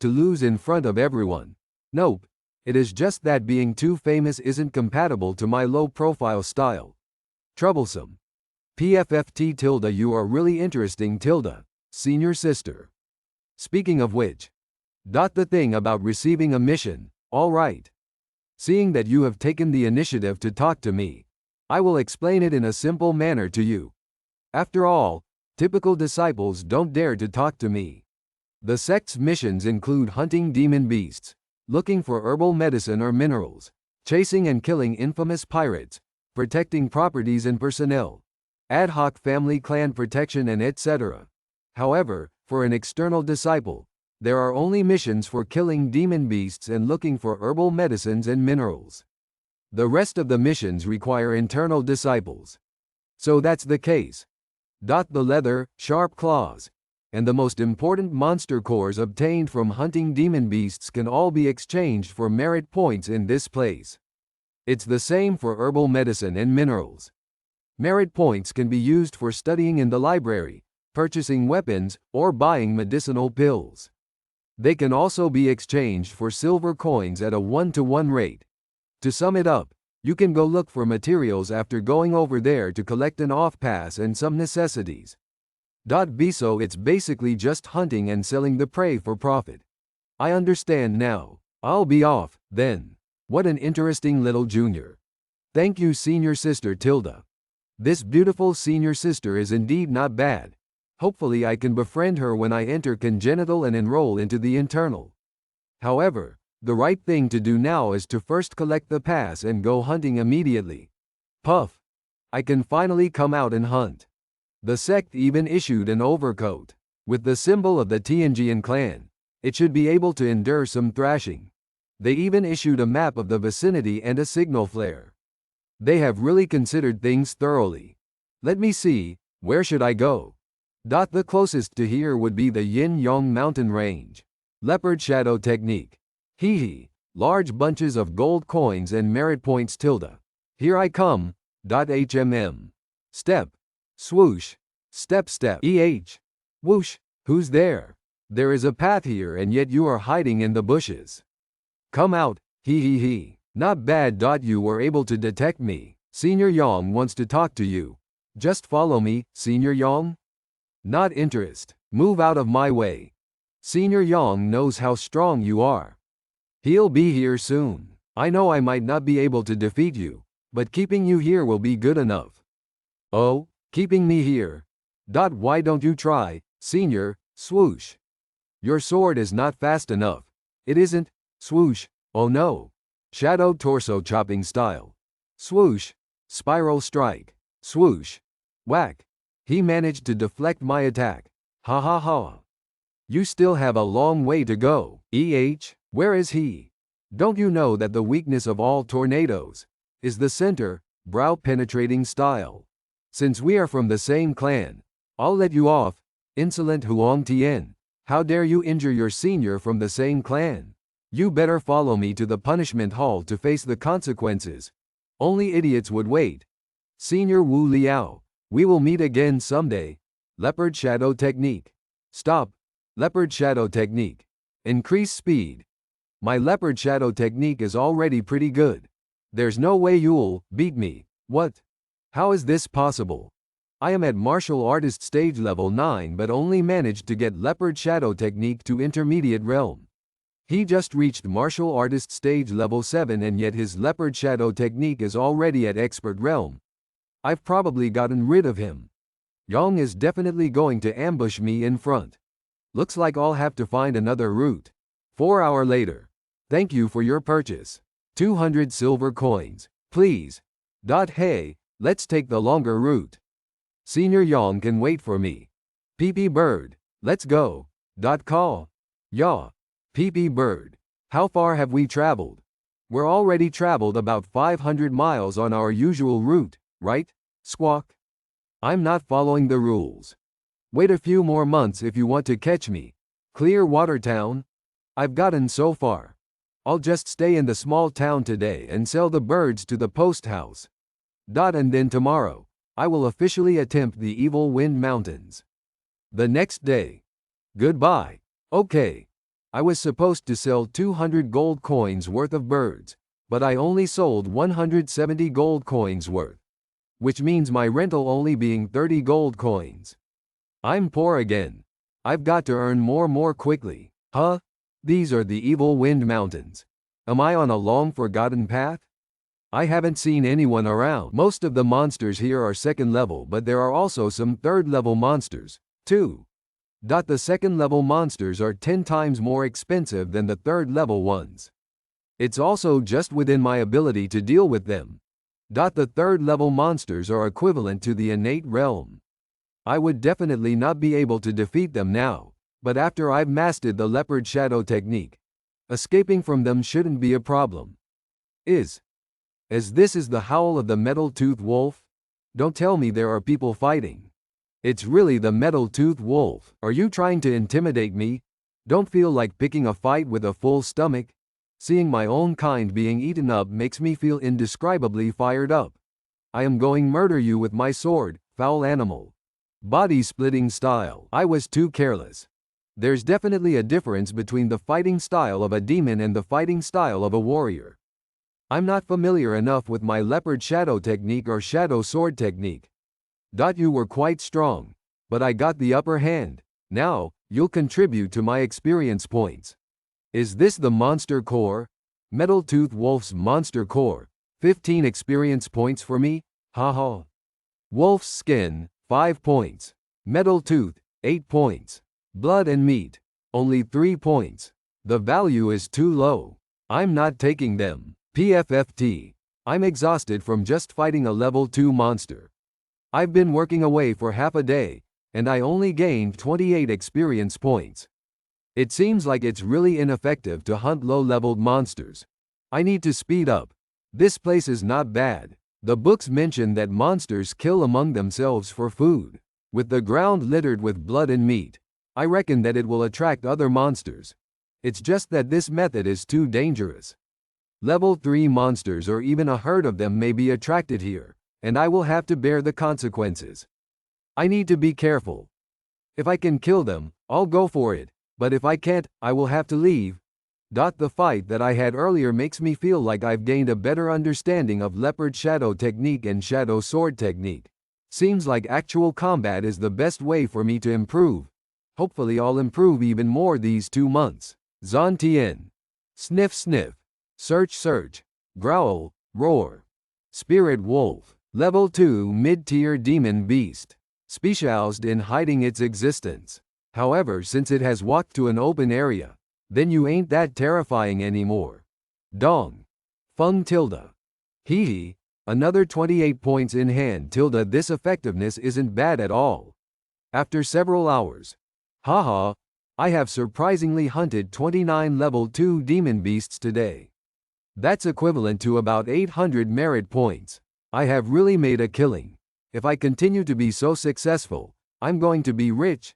To lose in front of everyone? Nope. It is just that being too famous isn't compatible to my low-profile style. Troublesome. PFFT. You are really interesting. Senior sister. Speaking of which. The thing about receiving a mission, all right. Seeing that you have taken the initiative to talk to me, I will explain it in a simple manner to you. After all, typical disciples don't dare to talk to me. The sect's missions include hunting demon beasts, looking for herbal medicine or minerals, chasing and killing infamous pirates, protecting properties and personnel, ad hoc family clan protection and etc. However, for an external disciple, there are only missions for killing demon beasts and looking for herbal medicines and minerals. The rest of the missions require internal disciples. So that's the case. The leather, sharp claws, and the most important monster cores obtained from hunting demon beasts can all be exchanged for merit points in this place. It's the same for herbal medicine and minerals. Merit points can be used for studying in the library, purchasing weapons, or buying medicinal pills. They can also be exchanged for silver coins at a 1-to-1 rate. To sum it up, you can go look for materials after going over there to collect an off-pass and some necessities. So it's basically just hunting and selling the prey for profit. I understand now. I'll be off, then. What an interesting little junior. Thank you, senior sister. This beautiful senior sister is indeed not bad. Hopefully I can befriend her when I enter congenital and enroll into the internal. However, the right thing to do now is to first collect the pass and go hunting immediately. Puff. I can finally come out and hunt. The sect even issued an overcoat with the symbol of the Tianjian clan. It should be able to endure some thrashing. They even issued a map of the vicinity and a signal flare. They have really considered things thoroughly. Let me see, where should I go? The closest to here would be the Yin Yang mountain range. Leopard shadow technique. Large bunches of gold coins and merit points. Here I come. Step. Swoosh. Step. Whoosh. Who's there? There is a path here and yet you are hiding in the bushes. Come out, he. Not bad. You were able to detect me. Senior Yang wants to talk to you. Just follow me, Senior Yang. Not interest. Move out of my way. Senior Yang knows how strong you are. He'll be here soon. I know I might not be able to defeat you, but keeping you here will be good enough. Oh, keeping me here? Why don't you try, Senior? Swoosh. Your sword is not fast enough. It isn't. Swoosh. Oh no. Shadow torso chopping style. Swoosh. Spiral strike. Swoosh. Whack. He managed to deflect my attack. Ha ha ha. You still have a long way to go. Where is he? Don't you know that the weakness of all tornadoes is the center, brow penetrating style? Since we are from the same clan, I'll let you off, insolent Huang Tian. How dare you injure your senior from the same clan? You better follow me to the punishment hall to face the consequences. Only idiots would wait. Senior Wu Liao, we will meet again someday. Leopard Shadow Technique. Stop. Leopard Shadow Technique. Increase speed. My Leopard Shadow Technique is already pretty good. There's no way you'll beat me. What? How is this possible? I am at martial artist stage level 9 but only managed to get Leopard Shadow Technique to intermediate realm. He just reached martial artist stage level 7 and yet his Leopard Shadow Technique is already at expert realm. I've probably gotten rid of him. Yang is definitely going to ambush me in front. Looks like I'll have to find another route. 4 hours later. Thank you for your purchase. 200 silver coins. Please. Hey, let's take the longer route. Senior Yang can wait for me. PP Bird. Let's go. Call. Ya. PP Bird. How far have we traveled? We're already traveled about 500 miles on our usual route, right? Squawk. I'm not following the rules. Wait a few more months if you want to catch me. Clear Water Town. I've gotten so far. I'll just stay in the small town today and sell the birds to the post house. And then tomorrow, I will officially attempt the Evil Wind Mountains. The next day. Goodbye. Okay. I was supposed to sell 200 gold coins worth of birds, but I only sold 170 gold coins worth. Which means my rental only being 30 gold coins. I'm poor again. I've got to earn more quickly. Huh? These are the Evil Wind Mountains. Am I on a long forgotten path? I haven't seen anyone around. Most of the monsters here are second level, but there are also some third level monsters, too. The second level monsters are 10 times more expensive than the third level ones. It's also just within my ability to deal with them. The third level monsters are equivalent to the innate realm. I would definitely not be able to defeat them now, but after I've mastered the Leopard Shadow Technique, escaping from them shouldn't be a problem. As this is the howl of the metal-toothed wolf? Don't tell me there are people fighting. It's really the metal-toothed wolf. Are you trying to intimidate me? Don't feel like picking a fight with a full stomach. Seeing my own kind being eaten up makes me feel indescribably fired up. I am going murder you with my sword, foul animal. Body-splitting style. I was too careless. There's definitely a difference between the fighting style of a demon and the fighting style of a warrior. I'm not familiar enough with my Leopard Shadow Technique or Shadow Sword Technique. You were quite strong, but I got the upper hand. Now, you'll contribute to my experience points. Is this the Monster Core? Metal Tooth Wolf's Monster Core. 15 experience points for me? Haha. Wolf's Skin, 5 points. Metal Tooth, 8 points. Blood and Meat, only 3 points. The value is too low. I'm not taking them. PFFT. I'm exhausted from just fighting a level 2 monster. I've been working away for half a day, and I only gained 28 experience points. It seems like it's really ineffective to hunt low-leveled monsters. I need to speed up. This place is not bad. The books mention that monsters kill among themselves for food. With the ground littered with blood and meat, I reckon that it will attract other monsters. It's just that this method is too dangerous. Level 3 monsters or even a herd of them may be attracted here, and I will have to bear the consequences. I need to be careful. If I can kill them, I'll go for it, But if I can't, I will have to leave. The fight that I had earlier makes me feel like I've gained a better understanding of leopard shadow technique and shadow sword technique. Seems like actual combat is the best way for me to improve. Hopefully I'll improve even more these 2 months. Zan Tien. Sniff sniff. Search search. Growl, roar. Spirit wolf. Level 2 mid-tier demon beast. Specialized in hiding its existence. However, since it has walked to an open area, then you ain't that terrifying anymore. Dong. Fung tilde. Hee hee. Another 28 points in hand tilde. This effectiveness isn't bad at all. After several hours. Haha. I have surprisingly hunted 29 level 2 demon beasts today. That's equivalent to about 800 merit points. I have really made a killing. If I continue to be so successful, I'm going to be rich.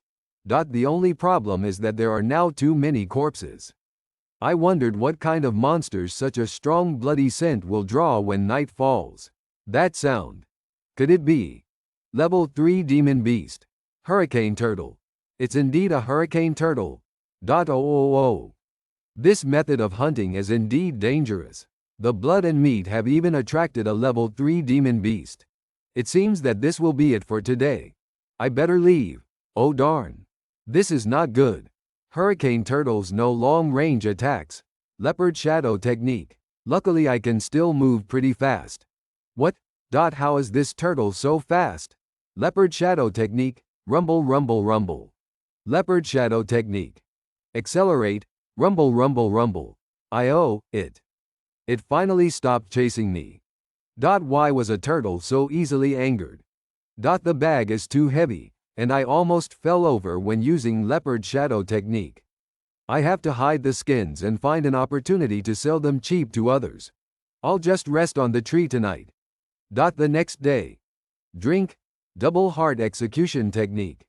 The only problem is that there are now too many corpses. I wondered what kind of monsters such a strong bloody scent will draw when night falls. That sound. Could it be? Level 3 demon beast. Hurricane turtle. It's indeed a hurricane turtle. Oh. This method of hunting is indeed dangerous. The blood and meat have even attracted a level 3 demon beast. It seems that this will be it for today. I better leave. Oh darn. This is not good. Hurricane turtles no long-range attacks. Leopard shadow technique. Luckily I can still move pretty fast. What? How is this turtle so fast? Leopard shadow technique. Rumble rumble rumble. Leopard shadow technique. Accelerate. Rumble rumble rumble. It finally stopped chasing me. Why was a turtle so easily angered? The bag is too heavy, and I almost fell over when using leopard shadow technique. I have to hide the skins and find an opportunity to sell them cheap to others. I'll just rest on the tree tonight. The next day. Drink. Double heart execution technique.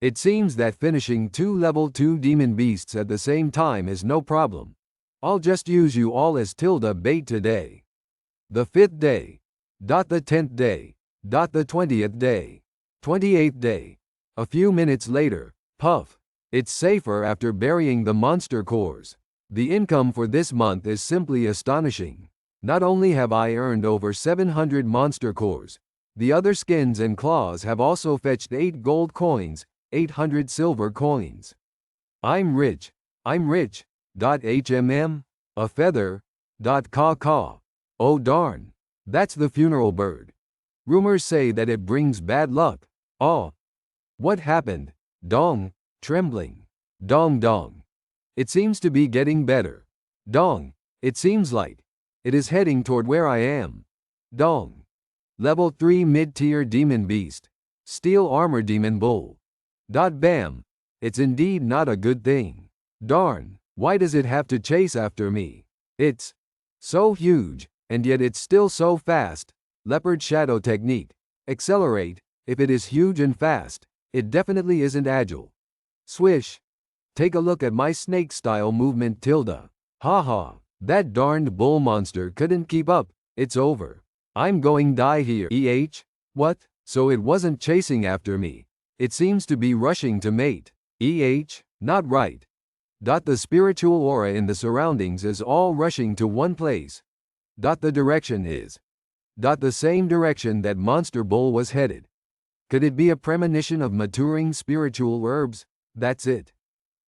It seems that finishing 2 level 2 demon beasts at the same time is no problem. I'll just use you all as tilde bait today. The 5th day. The 10th day. The 20th day. 28th day. A few minutes later. Puff. It's safer after burying the monster cores. The income for this month is simply astonishing. Not only have I earned over 700 monster cores, the other skins and claws have also fetched 8 gold coins, 800 silver coins. I'm rich. HMM. A feather. Caw. Oh darn. That's the funeral bird. Rumors say that it brings bad luck. Oh. What happened? Dong. Trembling. Dong dong. It seems to be getting better. Dong. It seems like. It is heading toward where I am. Dong. Level 3 mid-tier demon beast. Steel armor demon bull. Bam. It's indeed not a good thing. Darn. Why does it have to chase after me? It's so huge, and yet it's still so fast. Leopard shadow technique. Accelerate. If it is huge and fast, it definitely isn't agile. Swish. Take a look at my snake-style movement tilde. Haha. That darned bull monster couldn't keep up. It's over. I'm going die here. What? So it wasn't chasing after me. It seems to be rushing to mate. Not right. The spiritual aura in the surroundings is all rushing to one place. The direction is. The same direction that Monster Bull was headed. Could it be a premonition of maturing spiritual herbs? That's it.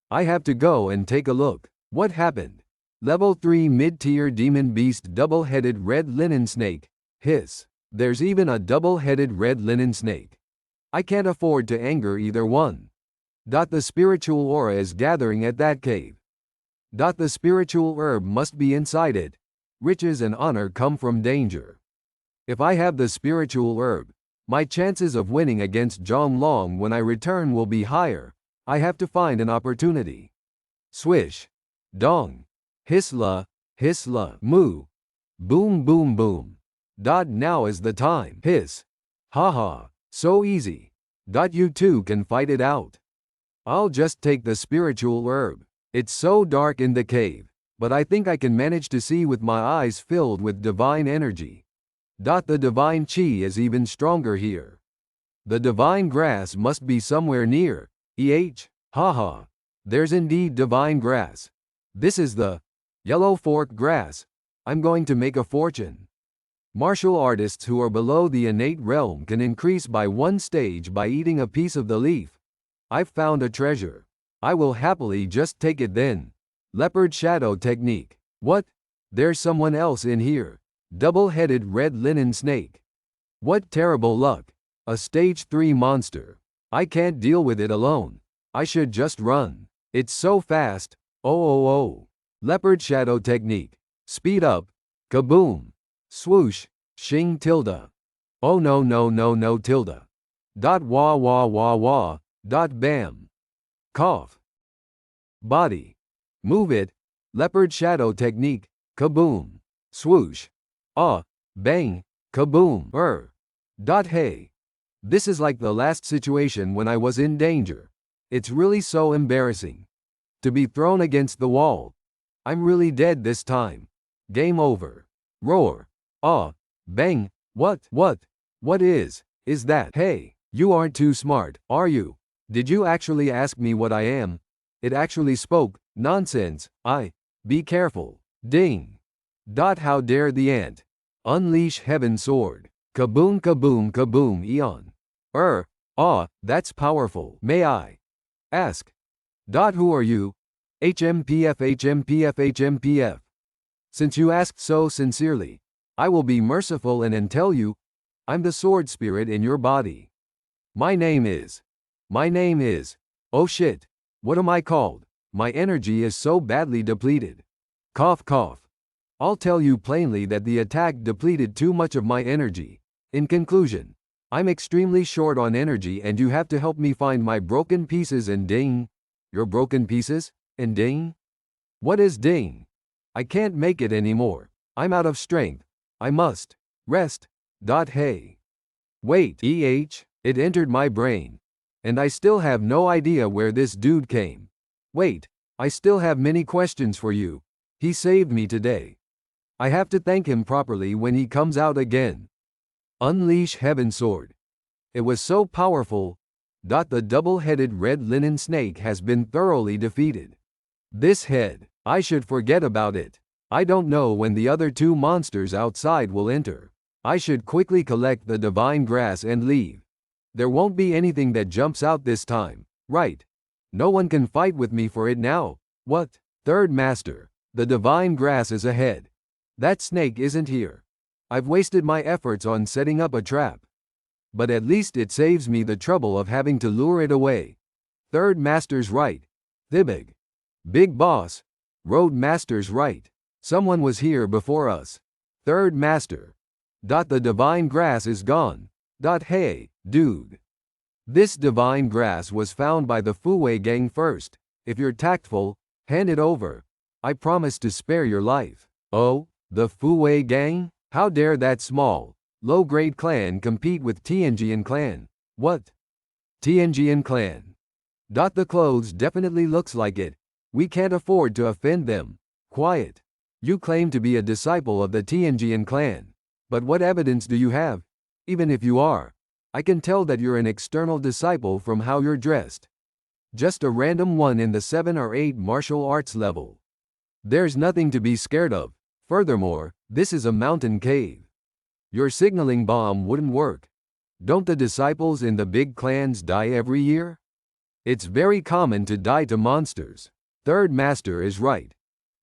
I have to go and take a look. What happened? Level 3 mid-tier demon beast double-headed red linen snake. Hiss. There's even a double-headed red linen snake. I can't afford to anger either one. The spiritual aura is gathering at that cave. The spiritual herb must be inside it. Riches and honor come from danger. If I have the spiritual herb, my chances of winning against Zhonglong when I return will be higher. I have to find an opportunity. Swish. Dong. Hissla. Moo. Boom boom boom. Now is the time. Hiss. Haha. So easy. You two can fight it out. I'll just take the spiritual herb. It's so dark in the cave, but I think I can manage to see with my eyes filled with divine energy. The divine chi is even stronger here. The divine grass must be somewhere near. Haha. There's indeed divine grass. This is the yellow fork grass. I'm going to make a fortune. Martial artists who are below the innate realm can increase by one stage by eating a piece of the leaf. I've found a treasure. I will happily just take it then. Leopard shadow technique. What? There's someone else in here. Double-headed red linen snake. What terrible luck. A stage 3 monster. I can't deal with it alone. I should just run. It's so fast. Oh. Leopard shadow technique. Speed up. Kaboom. Swoosh. Shing tilde. Oh no tilde. Dot wah. Dot bam. Cough. Body. Move it. Leopard shadow technique. Kaboom. Swoosh. Bang. Kaboom. Dot hey. This is like the last situation when I was in danger. It's really so embarrassing. To be thrown against the wall. I'm really dead this time. Game over. Roar. Bang. What is that? Hey, you aren't too smart, are you? Did you actually ask me what I am? It actually spoke. Nonsense. Be careful. Ding. How dare the ant. Unleash heaven sword. Kaboom eon. That's powerful. May I ask? Who are you? HMPF. Since you asked so sincerely, I will be merciful and tell you, I'm the sword spirit in your body. My name is, oh shit, what am I called? My energy is so badly depleted. Cough. I'll tell you plainly that the attack depleted too much of my energy. In conclusion, I'm extremely short on energy and you have to help me find my broken pieces and ding. Your broken pieces? And ding? What is ding? I can't make it anymore. I'm out of strength. I must rest. Hey. Wait, it entered my brain. And I still have no idea where this dude came. Wait, I still have many questions for you. He saved me today. I have to thank him properly when he comes out again. Unleash heaven sword. It was so powerful. The double-headed red linen snake has been thoroughly defeated. This head, I should forget about it. I don't know when the other two monsters outside will enter. I should quickly collect the divine grass and leave. There won't be anything that jumps out this time, right? No one can fight with me for it now. What? Third master, the divine grass is ahead. That snake isn't here. I've wasted my efforts on setting up a trap. But at least it saves me the trouble of having to lure it away. Third master's right. Thibig. Big boss. Road master's right. Someone was here before us. Third master. The divine grass is gone. Hey, dude. This divine grass was found by the Fuwei gang first. If you're tactful, hand it over. I promise to spare your life. Oh, the Fuwei gang? How dare that small, low-grade clan compete with Tianjian clan? What? Tianjian clan. The clothes definitely looks like it. We can't afford to offend them. Quiet. You claim to be a disciple of the Tianjian clan. But what evidence do you have? Even if you are, I can tell that you're an external disciple from how you're dressed. Just a random one in the 7 or 8 martial arts level. There's nothing to be scared of. Furthermore, this is a mountain cave. Your signaling bomb wouldn't work. Don't the disciples in the big clans die every year? It's very common to die to monsters. Third master is right.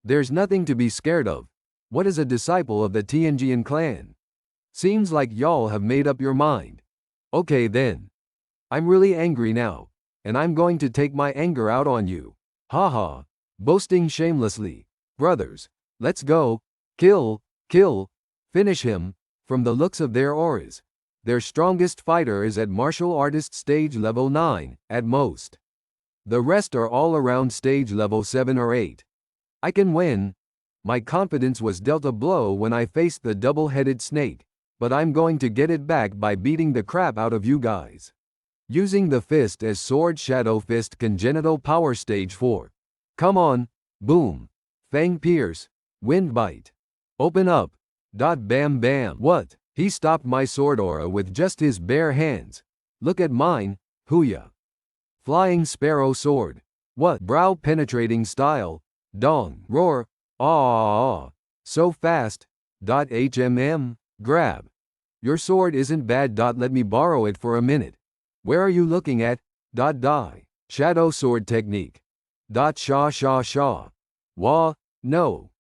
There's nothing to be scared of. What is a disciple of the Tianjian clan? Seems like y'all have made up your mind. Okay then. I'm really angry now, and I'm going to take my anger out on you. Haha. Boasting shamelessly. Brothers, let's go. Kill. Finish him. From the looks of their auras, their strongest fighter is at martial artist stage level 9, at most. The rest are all around stage level 7 or 8. I can win. My confidence was dealt a blow when I faced the double-headed snake, but I'm going to get it back by beating the crap out of you guys. Using the fist as sword, Shadow Fist congenital power stage 4. Come on. Boom. Fang pierce. Wind bite. Open up. Bam. What? He stopped my sword aura with just his bare hands. Look at mine. Hooyah. Flying sparrow sword. What? Brow penetrating style. Dong. Roar. Ah. So fast. Grab. Your sword isn't bad. Let me borrow it for a minute. Where are you looking at? Die. Shadow sword technique. Sha. Wah. No.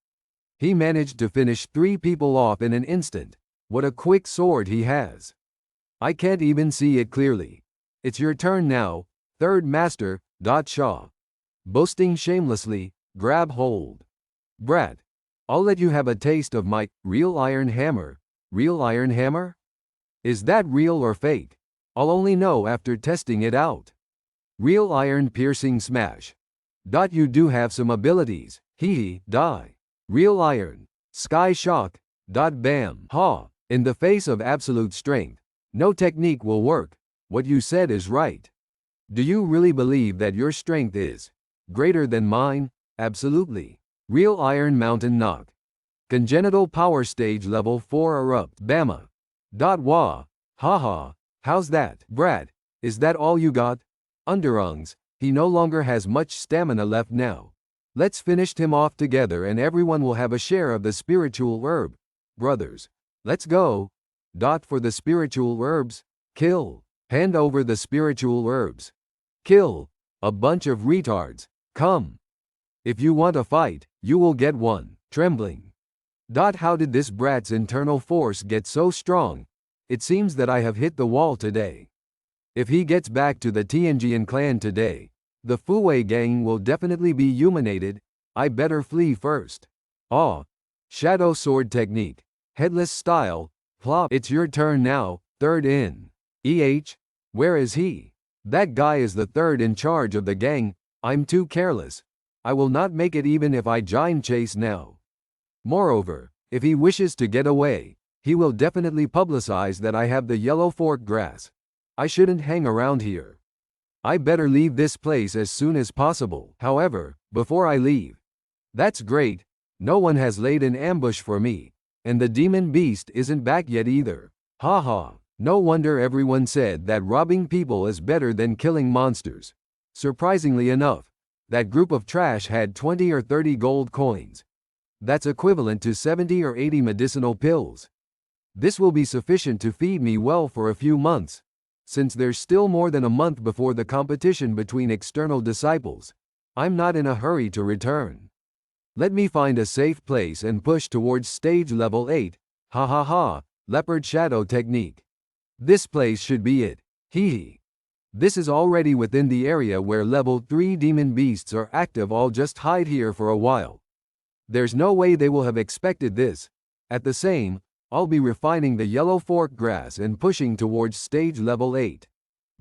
He managed to finish 3 people off in an instant. What a quick sword he has. I can't even see it clearly. It's your turn now, third master. Sha. Boasting shamelessly. Grab hold. Brat. I'll let you have a taste of my real iron hammer. Real iron hammer? Is that real or fake? I'll only know after testing it out. Real iron piercing smash. You do have some abilities. Hee die. Real iron. Sky shock. Bam. Ha. In the face of absolute strength, no technique will work. What you said is right. Do you really believe that your strength is greater than mine? Absolutely. Real iron mountain knock. Congenital power stage level 4 erupt. Bama. Wah. Haha. How's that? Brat. Is that all you got? Underungs. He no longer has much stamina left now. Let's finish him off together and everyone will have a share of the spiritual herb. Brothers. Let's go. For the spiritual herbs. Kill. Hand over the spiritual herbs. Kill. A bunch of retards. Come. If you want a fight, you will get one. Trembling. How did this brat's internal force get so strong? It seems that I have hit the wall today. If he gets back to the Tianjian clan today, the Fuwei gang will definitely be humanated. I better flee first. Shadow sword technique. Headless style. Plop. It's your turn now, third in. Where is he? That guy is the third in charge of the gang. I'm too careless. I will not make it even if I giant chase now. Moreover, if he wishes to get away, he will definitely publicize that I have the yellow fork grass. I shouldn't hang around here. I better leave this place as soon as possible. However, before I leave. That's great. No one has laid an ambush for me. And the demon beast isn't back yet either. Haha. No wonder everyone said that robbing people is better than killing monsters. Surprisingly enough, that group of trash had 20 or 30 gold coins. That's equivalent to 70 or 80 medicinal pills. This will be sufficient to feed me well for a few months. Since there's still more than a month before the competition between external disciples, I'm not in a hurry to return. Let me find a safe place and push towards stage level 8. Leopard shadow technique. This place should be it. Hee. This is already within the area where level 3 demon beasts are active. I'll just hide here for a while. There's no way they will have expected this. At the same, I'll be refining the yellow fork grass and pushing towards stage level 8.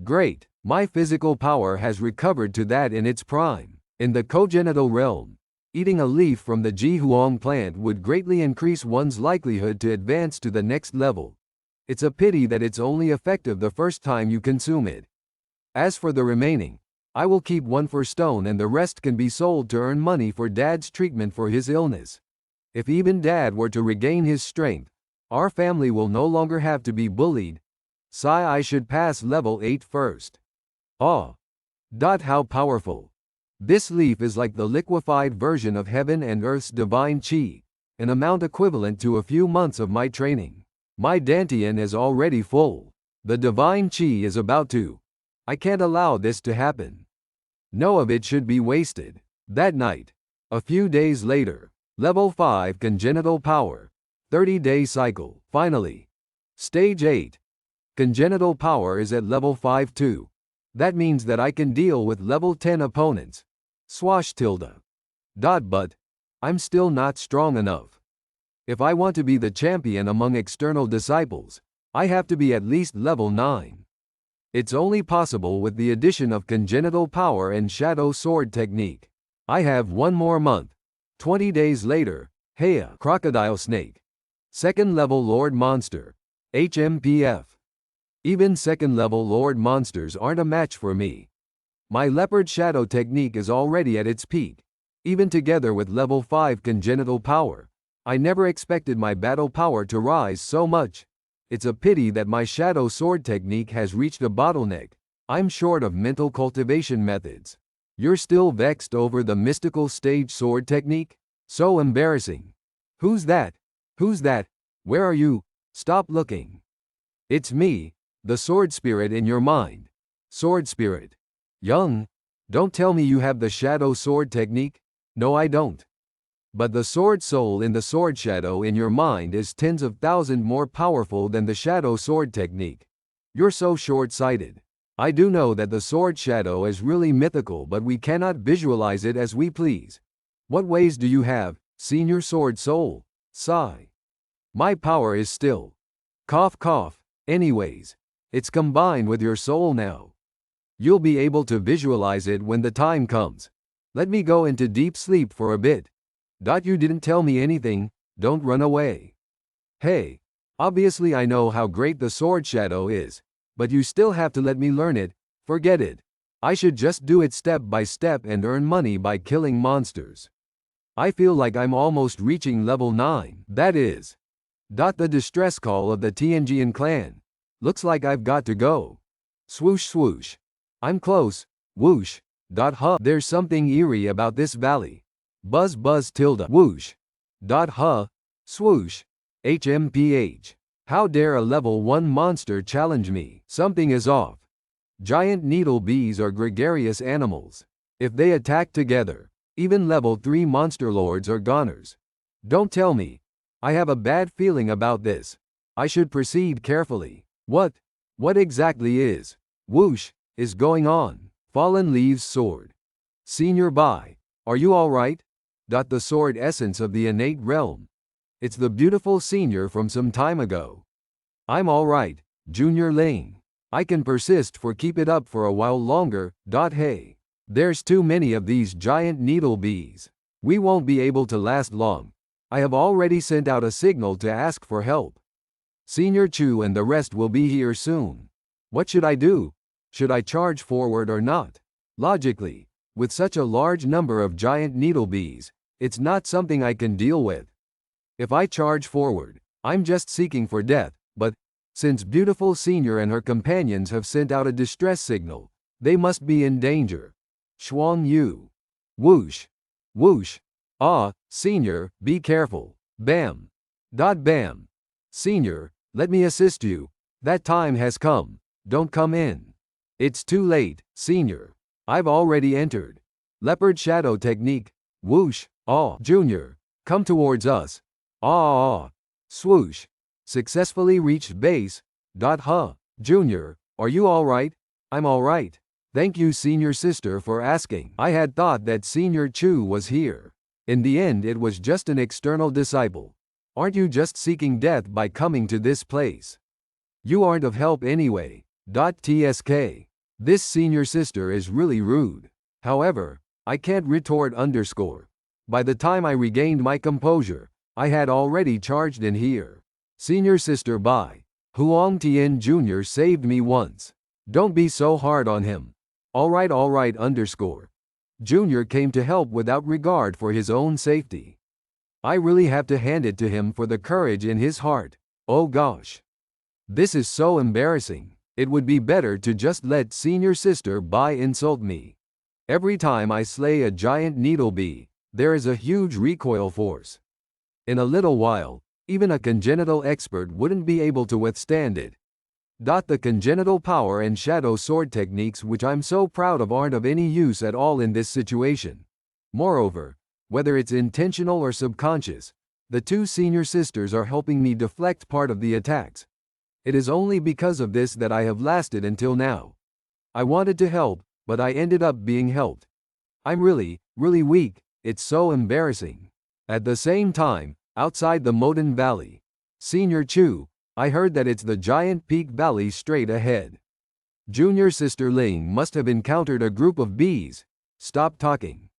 Great, my physical power has recovered to that in its prime. In the congenital realm, eating a leaf from the Jihuang plant would greatly increase one's likelihood to advance to the next level. It's a pity that it's only effective the first time you consume it. As for the remaining, I will keep one for stone and the rest can be sold to earn money for Dad's treatment for his illness. If even Dad were to regain his strength, our family will no longer have to be bullied. I should pass level 8 first. How powerful. This leaf is like the liquefied version of heaven and earth's divine chi, an amount equivalent to a few months of my training. My dantian is already full. The divine chi is about to. I can't allow this to happen. No of it should be wasted. That night. A few days later. Level 5 congenital power. 30-day cycle. Finally. Stage 8. Congenital power is at level 5 too. That means that I can deal with level 10 opponents. Swash tilde. But I'm still not strong enough. If I want to be the champion among external disciples, I have to be at least level 9. It's only possible with the addition of congenital power and shadow sword technique. I have one more month. 20 days later. Heya. Crocodile snake. Second level Lord Monster. HMPF. Even second level Lord Monsters aren't a match for me. My leopard shadow technique is already at its peak. Even together with level 5 congenital power, I never expected my battle power to rise so much. It's a pity that my shadow sword technique has reached a bottleneck. I'm short of mental cultivation methods. You're still vexed over the mystical stage sword technique? So embarrassing. Who's that? Who's that? Where are you? Stop looking. It's me, the sword spirit in your mind. Sword spirit. Young, don't tell me you have the shadow sword technique. No, I don't. But the sword soul in the sword shadow in your mind is tens of thousands more powerful than the shadow sword technique. You're so short-sighted. I do know that the sword shadow is really mythical, but we cannot visualize it as we please. What ways do you have, senior sword soul? Sigh. My power is still. Cough cough. Anyways, it's combined with your soul now. You'll be able to visualize it when the time comes. Let me go into deep sleep for a bit. You didn't tell me anything, don't run away. Hey, obviously I know how great the sword shadow is, but you still have to let me learn it. Forget it. I should just do it step by step and earn money by killing monsters. I feel like I'm almost reaching level 9, that is. The distress call of the Tianjian clan. Looks like I've got to go. Swoosh swoosh. I'm close. Whoosh. There's something eerie about this valley. Buzz buzz tilde. Whoosh. Swoosh. HMPH. How dare a level 1 monster challenge me? Something is off. Giant needle bees are gregarious animals. If they attack together, even level 3 monster lords are goners. Don't tell me. I have a bad feeling about this. I should proceed carefully. What exactly is going on? Fallen Leaves sword. Senior Bai, are you alright? The sword essence of the innate realm. It's the beautiful senior from some time ago. I'm alright, Junior Ling. I can persist for keep it up for a while longer. Hey, there's too many of these giant needle bees. We won't be able to last long. I have already sent out a signal to ask for help. Senior Chu and the rest will be here soon. What should I do? Should I charge forward or not? Logically, with such a large number of giant needle bees, it's not something I can deal with. If I charge forward, I'm just seeking for death, but since beautiful senior and her companions have sent out a distress signal, they must be in danger. Shuang Yu. Whoosh. Whoosh. Ah, senior, be careful. Bam. Bam. Senior, let me assist you. That time has come. Don't come in. It's too late, senior. I've already entered. Leopard shadow technique. Whoosh. Ah, junior, come towards us. Ah. Swoosh. Successfully reached base. Junior, are you alright? I'm alright. Thank you, senior sister, for asking. I had thought that Senior Chu was here. In the end, it was just an external disciple. Aren't you just seeking death by coming to this place? You aren't of help anyway. Tsk. This senior sister is really rude. However, I can't retort underscore. By the time I regained my composure, I had already charged in here. Senior sister Bai. Huang Tian Jr. saved me once. Don't be so hard on him. Alright underscore. Junior came to help without regard for his own safety. I really have to hand it to him for the courage in his heart. Oh gosh. This is so embarrassing. It would be better to just let senior sister Bai insult me. Every time I slay a giant needle bee, there is a huge recoil force. In a little while, even a congenital expert wouldn't be able to withstand it. The congenital power and shadow sword techniques which I'm so proud of aren't of any use at all in this situation. Moreover, whether it's intentional or subconscious, the two senior sisters are helping me deflect part of the attacks. It is only because of this that I have lasted until now. I wanted to help, but I ended up being helped. I'm really weak, it's so embarrassing. At the same time, outside the Moden Valley, Senior Chu, I heard that it's the giant peak valley straight ahead. Junior sister Ling must have encountered a group of bees. Stop talking.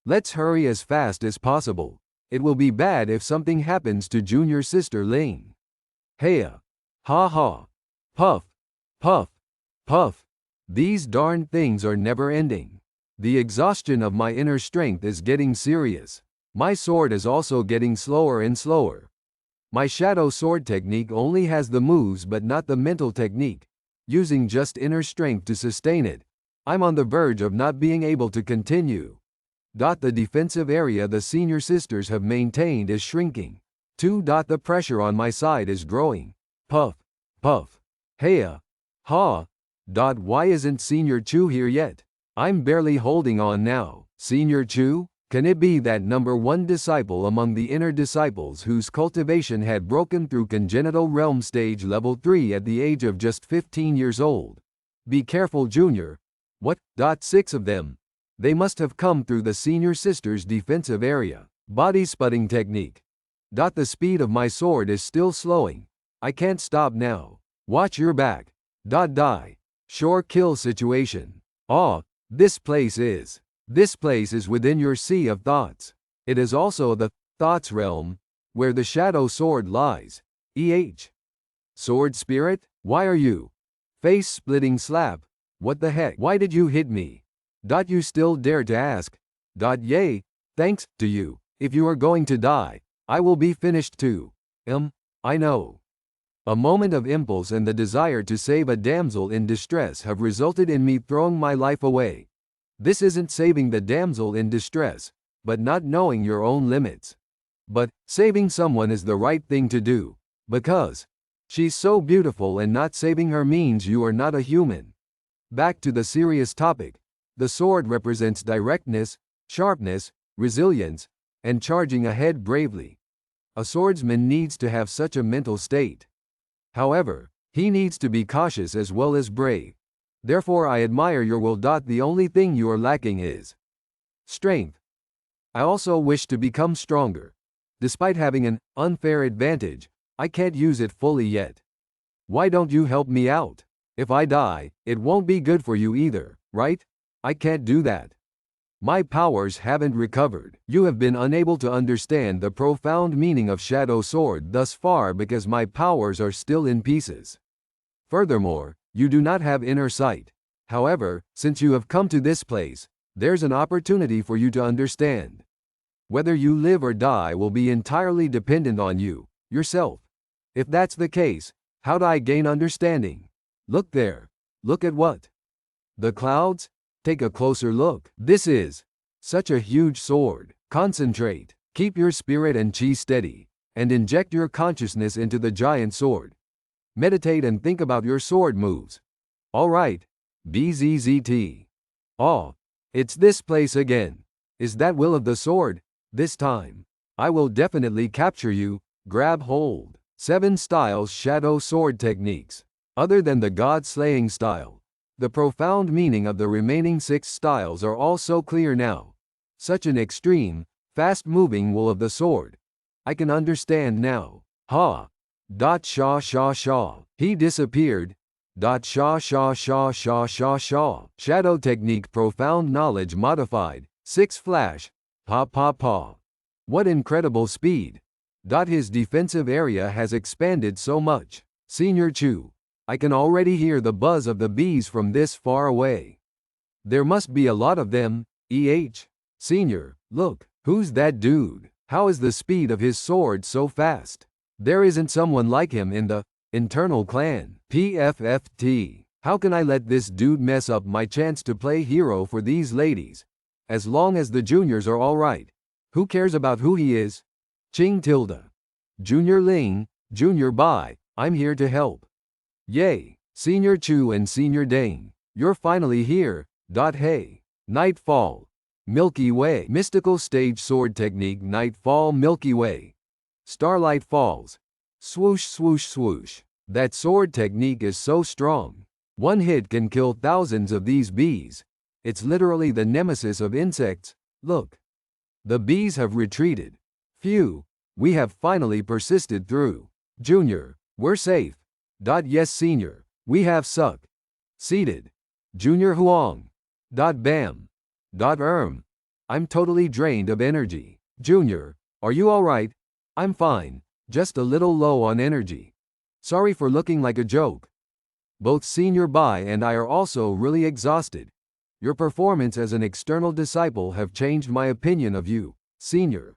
Let's hurry as fast as possible. It will be bad if something happens to junior sister Ling. Heya. Ha ha. Puff. Puff. Puff. These darn things are never ending. The exhaustion of my inner strength is getting serious. My sword is also getting slower and slower. My shadow sword technique only has the moves but not the mental technique, using just inner strength to sustain it. I'm on the verge of not being able to continue. The defensive area the senior sisters have maintained is shrinking. 2. The pressure on my side is growing. Puff. Puff. Heya. Ha. Why isn't Senior Chu here yet? I'm barely holding on now. Senior Chu? Can it be that number one disciple among the inner disciples whose cultivation had broken through congenital realm stage level 3 at the age of just 15 years old? Be careful, Junior. What? 6 of them. They must have come through the senior sister's defensive area. Body sputting technique. The speed of my sword is still slowing. I can't stop now. Watch your back. Die. Sure kill situation. This place is within your sea of thoughts. It is also the thoughts realm, where the shadow sword lies. Sword spirit, why are you? Face splitting slap. What the heck? Why did you hit me? You still dare to ask? Yay, thanks to you. If you are going to die, I will be finished too. I know. A moment of impulse and the desire to save a damsel in distress have resulted in me throwing my life away. This isn't saving the damsel in distress, but not knowing your own limits. But saving someone is the right thing to do, because she's so beautiful, and not saving her means you are not a human. Back to the serious topic. The sword represents directness, sharpness, resilience, and charging ahead bravely. A swordsman needs to have such a mental state. However, he needs to be cautious as well as brave. Therefore I admire your will. The only thing you are lacking is strength. I also wish to become stronger. Despite having an unfair advantage, I can't use it fully yet. Why don't you help me out? If I die, it won't be good for you either, right? I can't do that. My powers haven't recovered. You have been unable to understand the profound meaning of Shadow Sword thus far because my powers are still in pieces. Furthermore, you do not have inner sight. However, since you have come to this place, there's an opportunity for you to understand. Whether you live or die will be entirely dependent on you, yourself. If that's the case, how do I gain understanding? Look there. Look at what? The clouds? Take a closer look. This is such a huge sword. Concentrate. Keep your spirit and chi steady, and inject your consciousness into the giant sword. Meditate and think about your sword moves. All right. BZZT. It's this place again. Is that will of the sword? This time, I will definitely capture you. Grab hold. 7 styles shadow sword techniques. Other than the god-slaying style, the profound meaning of the remaining 6 styles are all so clear now. Such an extreme, fast-moving will of the sword. I can understand now. Sha. He disappeared. Sha. Shadow technique profound knowledge modified. 6 flash. Pa. What incredible speed. His defensive area has expanded so much. Senior Chu. I can already hear the buzz of the bees from this far away. There must be a lot of them. Senior, look, who's that dude? How is the speed of his sword so fast? There isn't someone like him in the internal clan. PFFT. How can I let this dude mess up my chance to play hero for these ladies? As long as the juniors are alright. Who cares about who he is? Ching tilde. Junior Ling, Junior Bai, I'm here to help. Yay, Senior Chu and Senior Dane, you're finally here. Hey, Nightfall, Milky Way, mystical stage sword technique. Nightfall, Milky Way, Starlight Falls, swoosh. That sword technique is so strong. One hit can kill thousands of these bees. It's literally the nemesis of insects. Look, the bees have retreated. Phew, we have finally persisted through. Junior, we're safe. Yes, Senior, we have succeeded. Junior Huang. Bam. I'm totally drained of energy. Junior, are you alright? I'm fine, just a little low on energy. Sorry for looking like a joke. Both Senior Bai and I are also really exhausted. Your performance as an external disciple have changed my opinion of you. Senior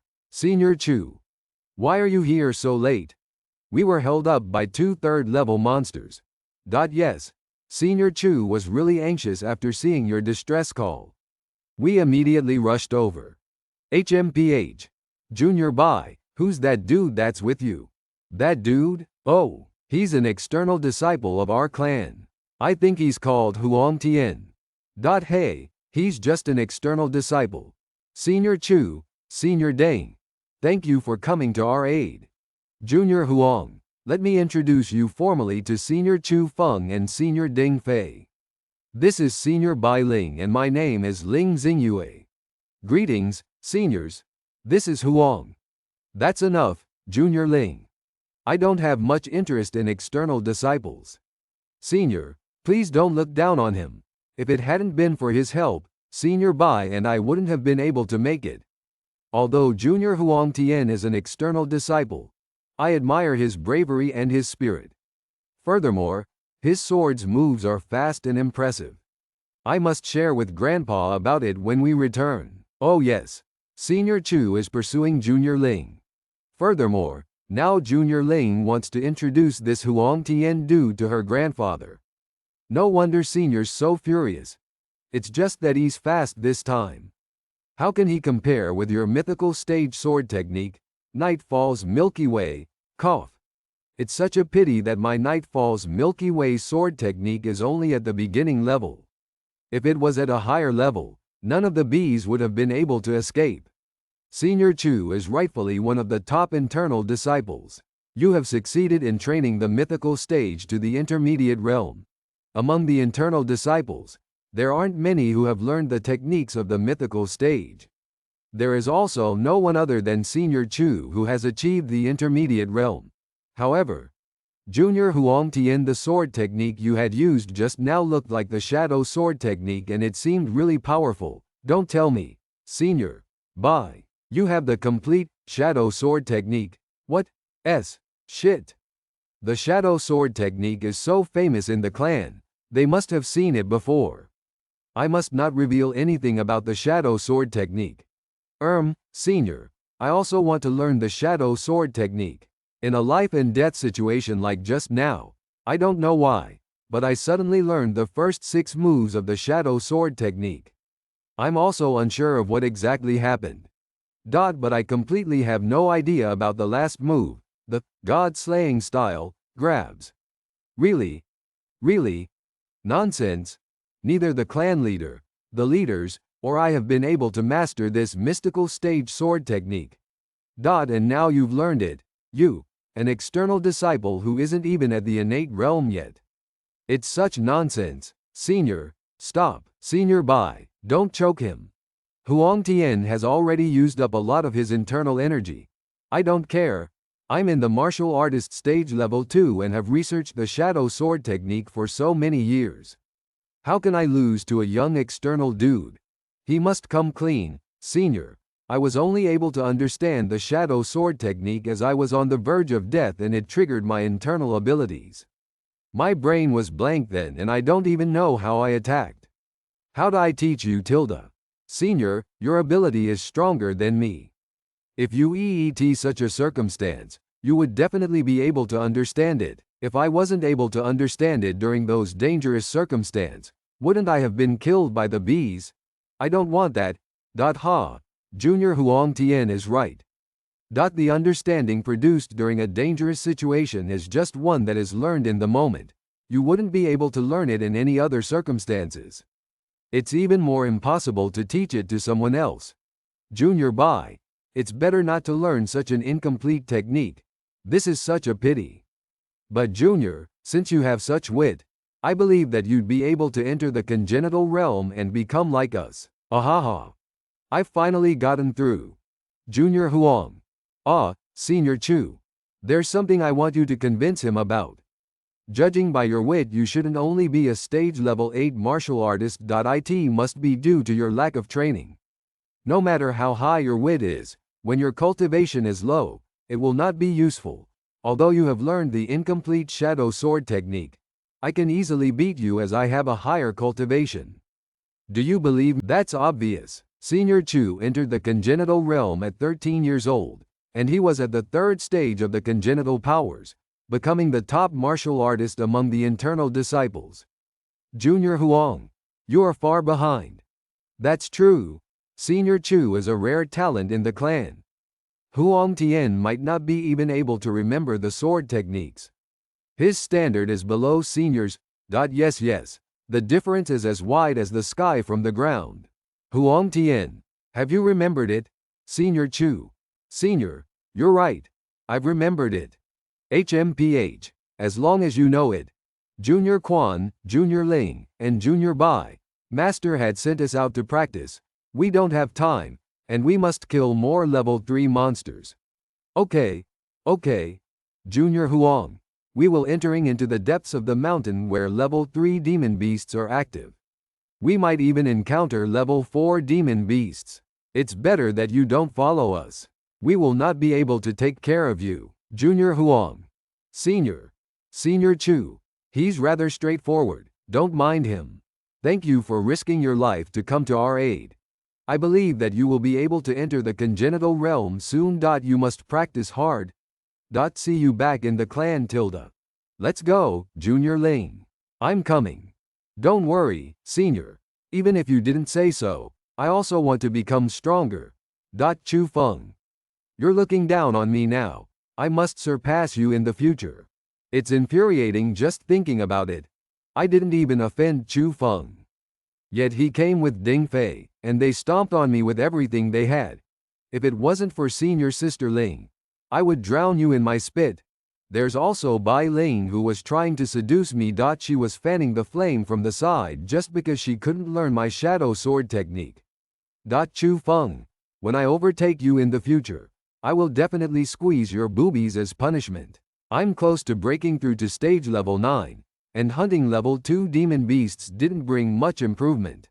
Chu. Why are you here so late? We were held up by 2 third-level monsters. Yes, Senior Chu was really anxious after seeing your distress call. We immediately rushed over. HMPH. Junior Bai, who's that dude that's with you? That dude? Oh, he's an external disciple of our clan. I think he's called Huang Tian. Hey, he's just an external disciple. Senior Chu, Senior Deng. Thank you for coming to our aid. Junior Huang, let me introduce you formally to Senior Chu Feng and Senior Deng Fei. This is Senior Bai Ling and my name is Ling Xingyue. Greetings, seniors. This is Huang. That's enough, Junior Ling. I don't have much interest in external disciples. Senior, please don't look down on him. If it hadn't been for his help, Senior Bai and I wouldn't have been able to make it. Although Junior Huang Tian is an external disciple, I admire his bravery and his spirit. Furthermore, his sword's moves are fast and impressive. I must share with Grandpa about it when we return. Oh yes, Senior Chu is pursuing Junior Ling. Furthermore, now Junior Ling wants to introduce this Huang Tian dude to her grandfather. No wonder Senior's so furious. It's just that he's fast this time. How can he compare with your mythical stage sword technique, Nightfall's Milky Way, cough. It's such a pity that my Nightfall's Milky Way sword technique is only at the beginning level. If it was at a higher level, none of the bees would have been able to escape. Senior Chu is rightfully one of the top internal disciples. You have succeeded in training the mythical stage to the intermediate realm. Among the internal disciples, there aren't many who have learned the techniques of the mythical stage. There is also no one other than Senior Chu who has achieved the intermediate realm. However, Junior Huang Tian, the sword technique you had used just now looked like the shadow sword technique and it seemed really powerful. Don't tell me, Senior Bai, you have the complete shadow sword technique. What? Shit. The shadow sword technique is so famous in the clan, they must have seen it before. I must not reveal anything about the shadow sword technique. Senior, I also want to learn the shadow sword technique. In a life and death situation like just now, I don't know why, but I suddenly learned the first 6 moves of the shadow sword technique. I'm also unsure of what exactly happened. But I completely have no idea about the last move, the God-slaying style, grabs. Really? Nonsense. Neither the clan leader, the leaders, or I have been able to master this mystical stage sword technique. And now you've learned it, you, an external disciple who isn't even at the innate realm yet. It's such nonsense. Senior, stop. Senior Bai, don't choke him. Huang Tian has already used up a lot of his internal energy. I don't care. I'm in the martial artist stage level 2 and have researched the shadow sword technique for so many years. How can I lose to a young external dude? He must come clean. Senior, I was only able to understand the shadow sword technique as I was on the verge of death and it triggered my internal abilities. My brain was blank then and I don't even know how I attacked. How'd I teach you, Tilda? Senior, your ability is stronger than me. If you EET such a circumstance, you would definitely be able to understand it. If I wasn't able to understand it during those dangerous circumstances, wouldn't I have been killed by the bees? I don't want that. Junior Huang Tian is right. The understanding produced during a dangerous situation is just one that is learned in the moment. You wouldn't be able to learn it in any other circumstances. It's even more impossible to teach it to someone else. Junior Bai, it's better not to learn such an incomplete technique. This is such a pity. But Junior, since you have such wit, I believe that you'd be able to enter the congenital realm and become like us. I've finally gotten through. Junior Huang. Senior Chu. There's something I want you to convince him about. Judging by your wit, you shouldn't only be a stage level 8 martial artist. It must be due to your lack of training. No matter how high your wit is, when your cultivation is low, it will not be useful. Although you have learned the incomplete shadow sword technique, I can easily beat you as I have a higher cultivation. Do you believe? That's obvious. Senior Chu entered the congenital realm at 13 years old, and he was at the 3rd stage of the congenital powers, becoming the top martial artist among the internal disciples. Junior Huang, you are far behind. That's true. Senior Chu is a rare talent in the clan. Huang Tian might not be even able to remember the sword techniques. His standard is below seniors. Yes, yes. The difference is as wide as the sky from the ground. Huang Tian, have you remembered it? Senior Chu. Senior, you're right. I've remembered it. HMPH, as long as you know it. Junior Quan, Junior Ling, and Junior Bai. Master had sent us out to practice. We don't have time, and we must kill more level 3 monsters. Okay. Junior Huang, we will entering into the depths of the mountain where level 3 demon beasts are active. We might even encounter level 4 demon beasts. It's better that you don't follow us. We will not be able to take care of you. Junior Huang. Senior Chu. He's rather straightforward. Don't mind him. Thank you for risking your life to come to our aid. I believe that you will be able to enter the congenital realm soon. You must practice hard. See you back in the clan. Let's go, Junior Ling. I'm coming. Don't worry, Senior. Even if you didn't say so, I also want to become stronger. Chu Feng. You're looking down on me now. I must surpass you in the future. It's infuriating just thinking about it. I didn't even offend Chu Feng. Yet he came with Ding Fei, and they stomped on me with everything they had. If it wasn't for Senior Sister Ling, I would drown you in my spit. There's also Bai Ling who was trying to seduce me. She was fanning the flame from the side just because she couldn't learn my shadow sword technique. Chu Feng, when I overtake you in the future, I will definitely squeeze your boobies as punishment. I'm close to breaking through to stage level 9, and hunting level 2 demon beasts didn't bring much improvement.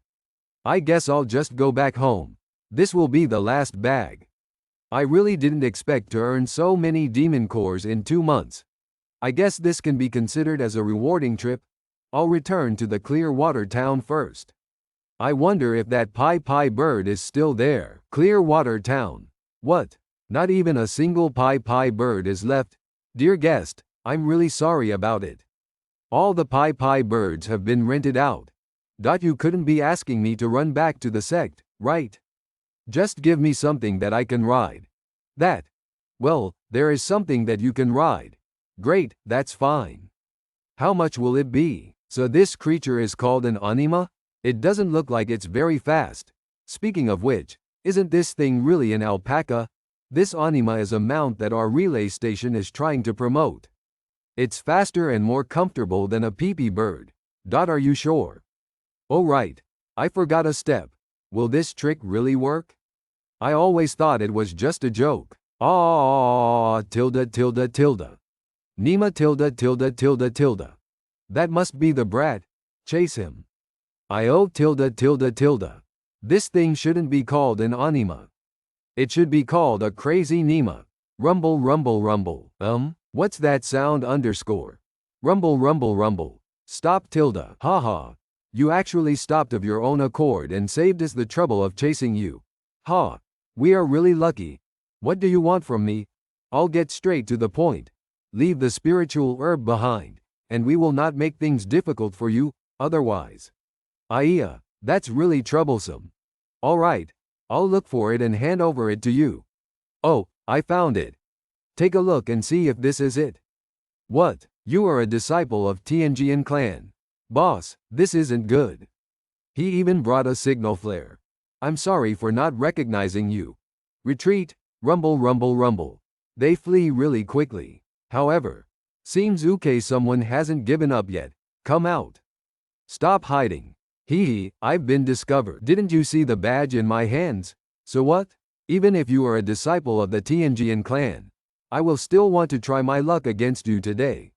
I guess I'll just go back home. This will be the last bag. I really didn't expect to earn so many demon cores in 2 months. I guess this can be considered as a rewarding trip. I'll return to the Clearwater town first. I wonder if that Pai bird is still there. Clearwater town. What? Not even a single Pai bird is left? Dear guest, I'm really sorry about it. All the Pai birds have been rented out. You couldn't be asking me to run back to the sect, right? Just give me something that I can ride. Well, there is something that you can ride. Great, that's fine. How much will it be? So this creature is called an anima? It doesn't look like it's very fast. Speaking of which, isn't this thing really an alpaca? This anima is a mount that our relay station is trying to promote. It's faster and more comfortable than a peepee bird. Are you sure? Oh right, I forgot a step. Will this trick really work? I always thought it was just a joke. Tilde. Nima tilde. That must be the brat. Chase him. Tilde. This thing shouldn't be called an anima. It should be called a crazy Nima. Rumble. What's that sound? Rumble. Stop tilde. Haha. You actually stopped of your own accord and saved us the trouble of chasing you. Ha. We are really lucky. What do you want from me? I'll get straight to the point. Leave the spiritual herb behind, and we will not make things difficult for you, otherwise. Aiya, that's really troublesome. Alright, I'll look for it and hand over it to you. Oh, I found it. Take a look and see if this is it. What? You are a disciple of Tianjian clan. Boss, this isn't good. He even brought a signal flare. I'm sorry for not recognizing you. Retreat, rumble. They flee really quickly. However, seems someone hasn't given up yet. Come out. Stop hiding. I've been discovered. Didn't you see the badge in my hands? So what? Even if you are a disciple of the Tianjian clan, I will still want to try my luck against you today.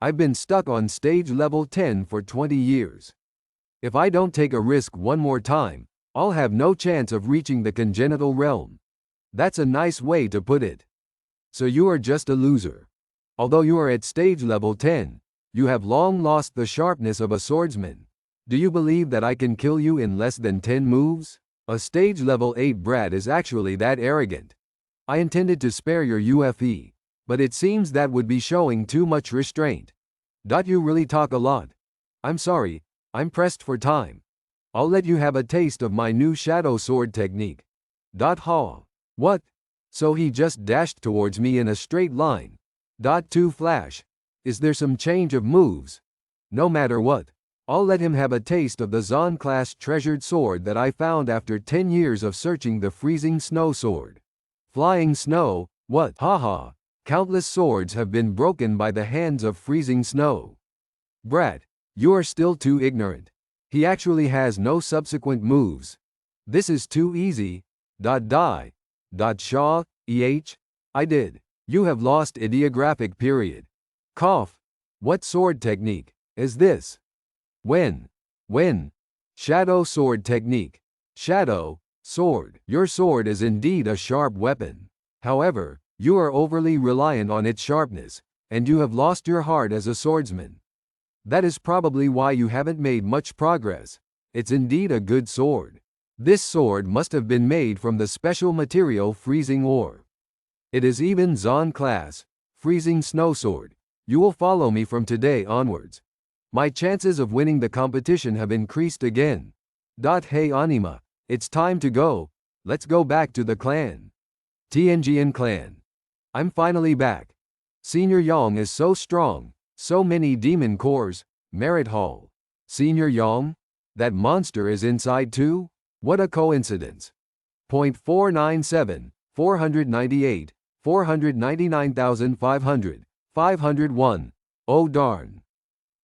I've been stuck on stage level 10 for 20 years. If I don't take a risk one more time, I'll have no chance of reaching the congenital realm. That's a nice way to put it. So you are just a loser. Although you are at stage level 10, you have long lost the sharpness of a swordsman. Do you believe that I can kill you in less than 10 moves? A stage level 8 brat is actually that arrogant. I intended to spare your UFE, but it seems that would be showing too much restraint. You really talk a lot. I'm sorry, I'm pressed for time. I'll let you have a taste of my new shadow sword technique. Ha. What? So he just dashed towards me in a straight line. 2 Flash. Is there some change of moves? No matter what, I'll let him have a taste of the Zon-class treasured sword that I found after 10 years of searching the freezing snow sword. Flying snow, what? Haha. Countless swords have been broken by the hands of freezing snow. Brat, you are still too ignorant. He actually has no subsequent moves. This is too easy. Die. Shaw, I did. You have lost ideographic period. Cough. What sword technique is this? When? Shadow sword technique. Shadow, sword. Your sword is indeed a sharp weapon. However, you are overly reliant on its sharpness, and you have lost your heart as a swordsman. That is probably why you haven't made much progress. It's indeed a good sword. This sword must have been made from the special material freezing ore. It is even Zon class, freezing snow sword. You will follow me from today onwards. My chances of winning the competition have increased again. Hey Anima, it's time to go. Let's go back to the clan. Tianjian clan. I'm finally back. Senior Yang is so strong, so many demon cores, merit hall. Senior Yang? That monster is inside too? What a coincidence. 497, 498, 499,500, 501. Oh darn.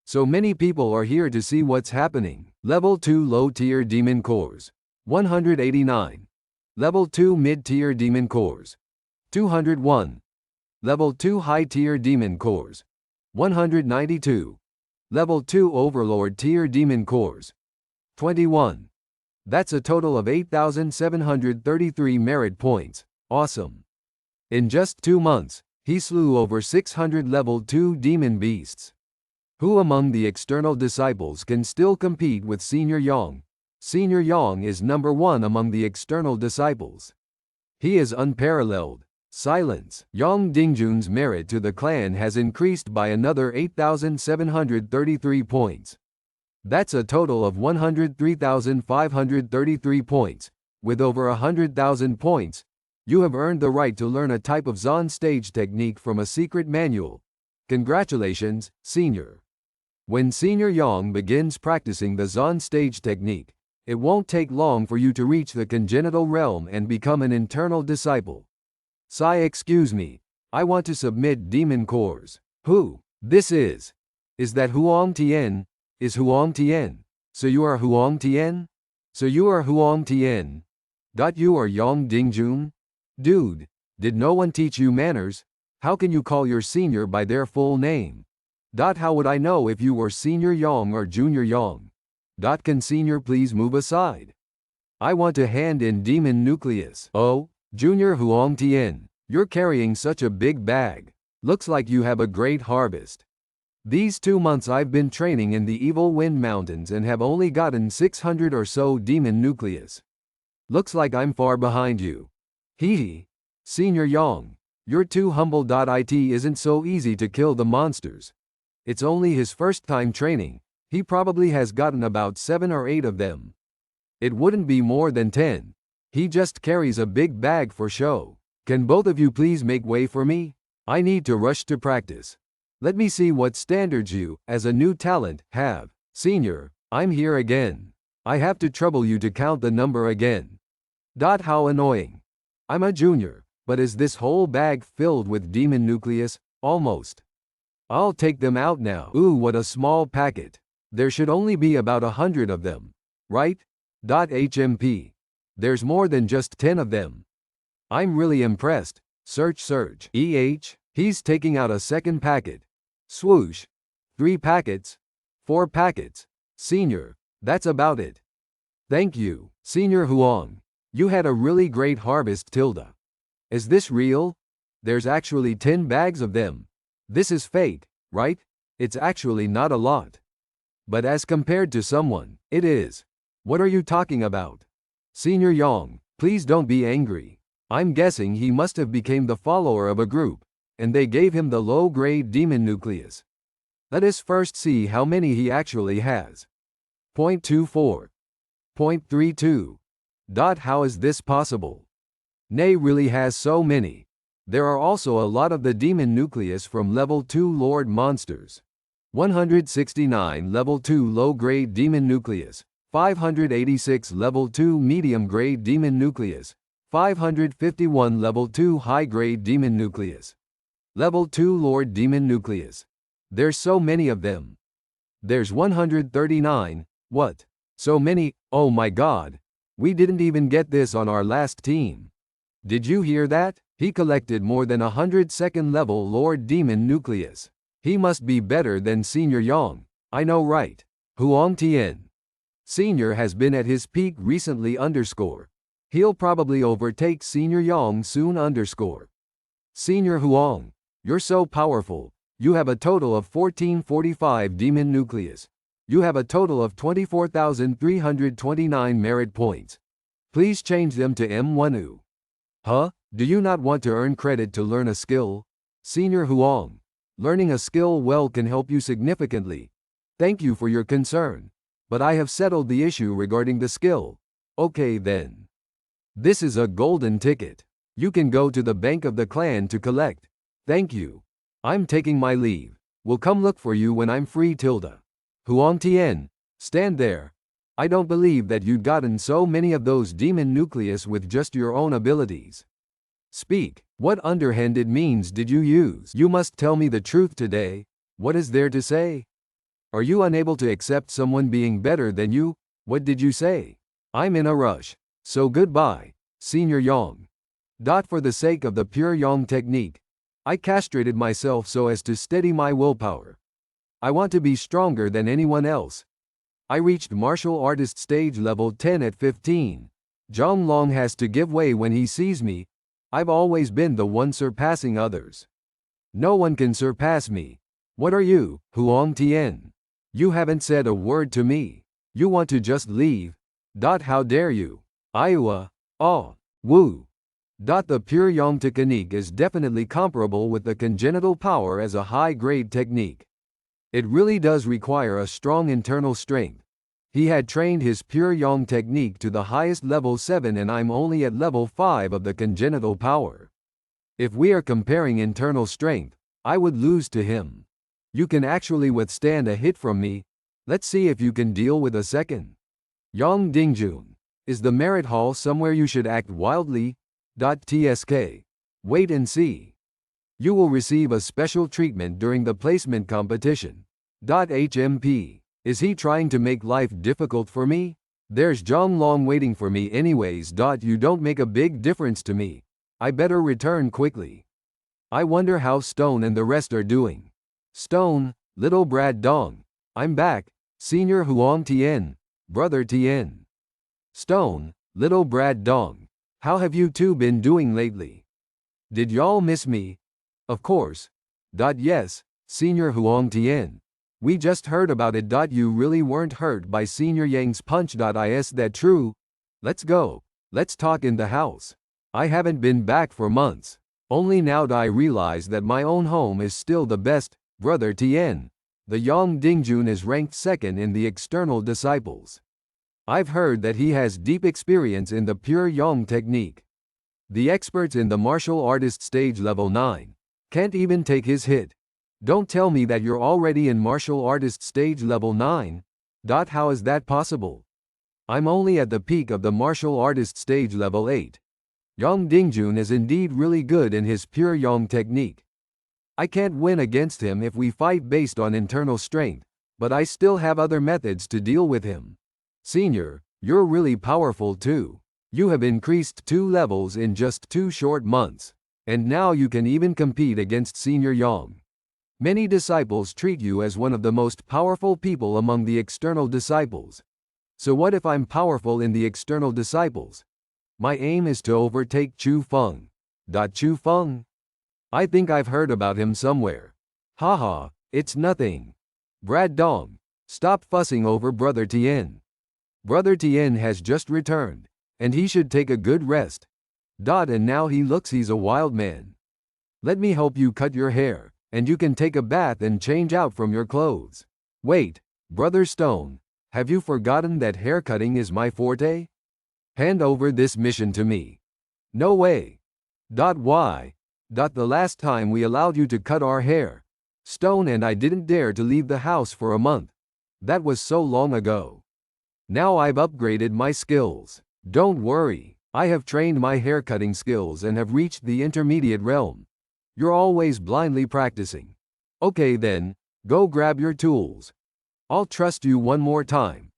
So many people are here to see what's happening. Level 2 low-tier demon cores. 189. Level 2 mid-tier demon cores. 201. Level 2 high-tier demon cores. 192. Level 2 overlord tier demon cores. 21. That's a total of 8,733 merit points. Awesome. In just 2 months, he slew over 600 level 2 demon beasts. Who among the external disciples can still compete with Senior Yang? Senior Yang is number 1 among the external disciples. He is unparalleled. Silence. Yang Dingjun's merit to the clan has increased by another 8,733 points. That's a total of 103,533 points. With over 100,000 points, you have earned the right to learn a type of Zon stage technique from a secret manual. Congratulations, Senior. When Senior Yang begins practicing the Zon stage technique, it won't take long for you to reach the congenital realm and become an internal disciple. Excuse me, I want to submit demon cores. Who? This is that Huang Tian? Is Huang Tian? So you are Huang Tian? You are Yang Dingjun? Dude, did no one teach you manners? How can you call your senior by their full name? How would I know if you were Senior Yang or Junior Yang? Can Senior please move aside? I want to hand in demon nucleus. Oh, Junior Huang Tian, you're carrying such a big bag. Looks like you have a great harvest. These 2 months I've been training in the Evil Wind Mountains and have only gotten 600 or so demon nucleus. Looks like I'm far behind you. Hee. Senior Yang, you're too humble. It isn't so easy to kill the monsters. It's only his first time training. He probably has gotten about 7 or 8 of them. It wouldn't be more than 10. He just carries a big bag for show. Can both of you please make way for me? I need to rush to practice. Let me see what standards you, as a new talent, have. Senior, I'm here again. I have to trouble you to count the number again. How annoying. I'm a junior, but is this whole bag filled with demon nucleus? Almost. I'll take them out now. Ooh, what a small packet. There should only be about 100 of them. Right? HMP. There's more than just 10 of them. I'm really impressed. Search. He's taking out a second packet. Swoosh. 3 packets. 4 packets. Senior, that's about it. Thank you, Senior Huang. You had a really great harvest. Is this real? There's actually 10 bags of them. This is fake, right? It's actually not a lot. But as compared to someone, it is. What are you talking about? Senior Yang, please don't be angry. I'm guessing he must have become the follower of a group, and they gave him the low-grade demon nucleus. Let us first see how many he actually has. .24. .32. How is this possible? Nay really has so many. There are also a lot of the demon nucleus from level 2 Lord monsters. 169 level 2 low-grade demon nucleus, 586 level 2 medium-grade demon nucleus, 551 level 2 high-grade demon nucleus. Level 2 Lord demon nucleus. There's so many of them. There's 139, what? So many, oh my god. We didn't even get this on our last team. Did you hear that? He collected more than 100 second level Lord demon nucleus. He must be better than Senior Yang. I know right. Huang Tian. Senior has been at his peak recently underscore. He'll probably overtake Senior Yang soon underscore. Senior Huang. You're so powerful. You have a total of 1445 demon nucleus. You have a total of 24,329 merit points. Please change them to M1U. Huh? Do you not want to earn credit to learn a skill? Senior Huang. Learning a skill well can help you significantly. Thank you for your concern. But I have settled the issue regarding the skill. Okay then. This is a golden ticket. You can go to the bank of the clan to collect. Thank you. I'm taking my leave. Will come look for you when I'm free. Huang Tian, stand there. I don't believe that you'd gotten so many of those demon nucleus with just your own abilities. Speak. What underhanded means did you use? You must tell me the truth today. What is there to say? Are you unable to accept someone being better than you? What did you say? I'm in a rush. So goodbye, Senior Yang. For the sake of the pure Yang technique, I castrated myself so as to steady my willpower. I want to be stronger than anyone else. I reached martial artist stage level 10 at 15. Zhang Long has to give way when he sees me. I've always been the one surpassing others. No one can surpass me. What are you, Huang Tian? You haven't said a word to me. You want to just leave? How dare you? Iowa. Oh. Woo. The pure Yang technique is definitely comparable with the congenital power as a high-grade technique. It really does require a strong internal strength. He had trained his pure Yang technique to the highest level 7 and I'm only at level 5 of the congenital power. If we are comparing internal strength, I would lose to him. You can actually withstand a hit from me. Let's see if you can deal with a second. Yang Dingjun. Is the merit hall somewhere you should act wildly? TSK. Wait and see. You will receive a special treatment during the placement competition. HMP. Is he trying to make life difficult for me? There's Zhang Long waiting for me anyways. You don't make a big difference to me. I better return quickly. I wonder how Stone and the rest are doing. Stone, little Brad Dong. I'm back, Senior Huang Tian, Brother Tian. Stone, little Brad Dong. How have you two been doing lately? Did y'all miss me? Of course. Yes, Senior Huang Tian. We just heard about it. You really weren't hurt by Senior Yang's punch. Is that true? Let's go. Let's talk in the house. I haven't been back for months. Only now I realize that my own home is still the best, Brother Tian. The Yang Dingjun is ranked second in the external disciples. I've heard that he has deep experience in the pure Yang technique. The experts in the martial artist stage level 9 can't even take his hit. Don't tell me that you're already in martial artist stage level 9. How is that possible? I'm only at the peak of the martial artist stage level 8. Yang Dingjun is indeed really good in his pure Yang technique. I can't win against him if we fight based on internal strength, but I still have other methods to deal with him. Senior, you're really powerful too. You have increased 2 levels in just 2 short months, and now you can even compete against Senior Yang. Many disciples treat you as one of the most powerful people among the external disciples. So what if I'm powerful in the external disciples? My aim is to overtake Chu Feng. Chu Feng? I think I've heard about him somewhere. Haha, it's nothing. Brad Dong, stop fussing over Brother Tien. Brother Tien has just returned, and he should take a good rest. And now he looks he's a wild man. Let me help you cut your hair, and you can take a bath and change out from your clothes. Wait, Brother Stone, Have you forgotten that haircutting is my forte? Hand over this mission to me. No way. Why? The last time we allowed you to cut our hair, Stone and I didn't dare to leave the house for a month. That was so long ago. Now I've upgraded my skills. Don't worry, I have trained my haircutting skills and have reached the intermediate realm. You're always blindly practicing. Okay then, go grab your tools. I'll trust you one more time.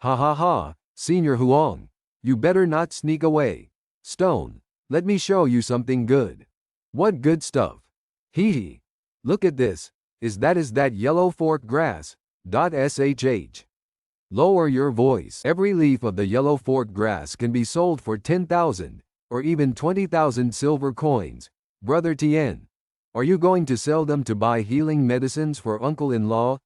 Ha ha ha, Senior Huang, you better not sneak away. Stone, let me show you something good. What good stuff? Hee hee. Look at this. Is that yellow fork grass? SHH. Lower your voice. Every leaf of the yellow fork grass can be sold for 10,000 or even 20,000 silver coins. Brother Tien, are you going to sell them to buy healing medicines for uncle-in-law?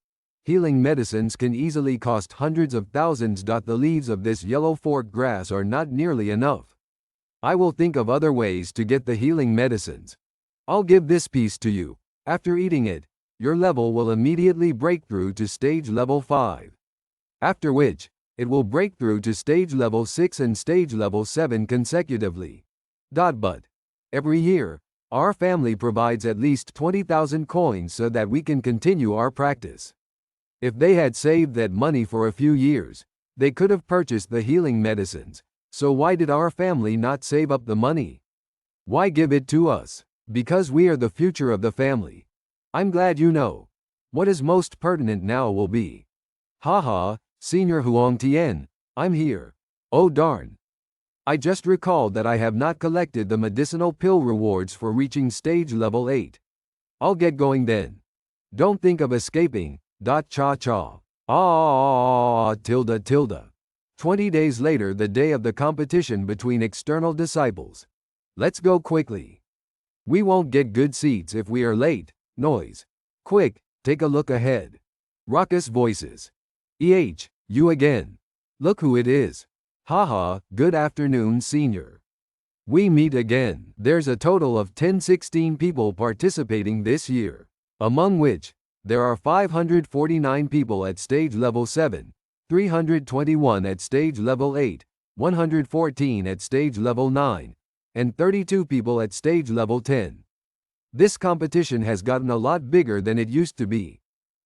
Healing medicines can easily cost hundreds of thousands. The leaves of this yellow fork grass are not nearly enough. I will think of other ways to get the healing medicines. I'll give this piece to you. After eating it, your level will immediately break through to stage level 5. After which, it will break through to stage level 6 and stage level 7 consecutively. But every year, our family provides at least 20,000 coins so that we can continue our practice. If they had saved that money for a few years, they could have purchased the healing medicines. So why did our family not save up the money? Why give it to us? Because we are the future of the family. I'm glad you know. What is most pertinent now will be. Haha, Senior Huang Tien, I'm here. Oh darn. I just recalled that I have not collected the medicinal pill rewards for reaching stage level 8. I'll get going then. Don't think of escaping. Cha cha. Tilde. 20 days later, the day of the competition between external disciples. Let's go quickly. We won't get good seats if we are late. Noise. Quick, take a look ahead. Raucous voices. You again. Look who it is. Haha, good afternoon, Senior. We meet again. There's a total of 16 people participating this year, among which, there are 549 people at stage level 7, 321 at stage level 8, 114 at stage level 9, and 32 people at stage level 10. This competition has gotten a lot bigger than it used to be.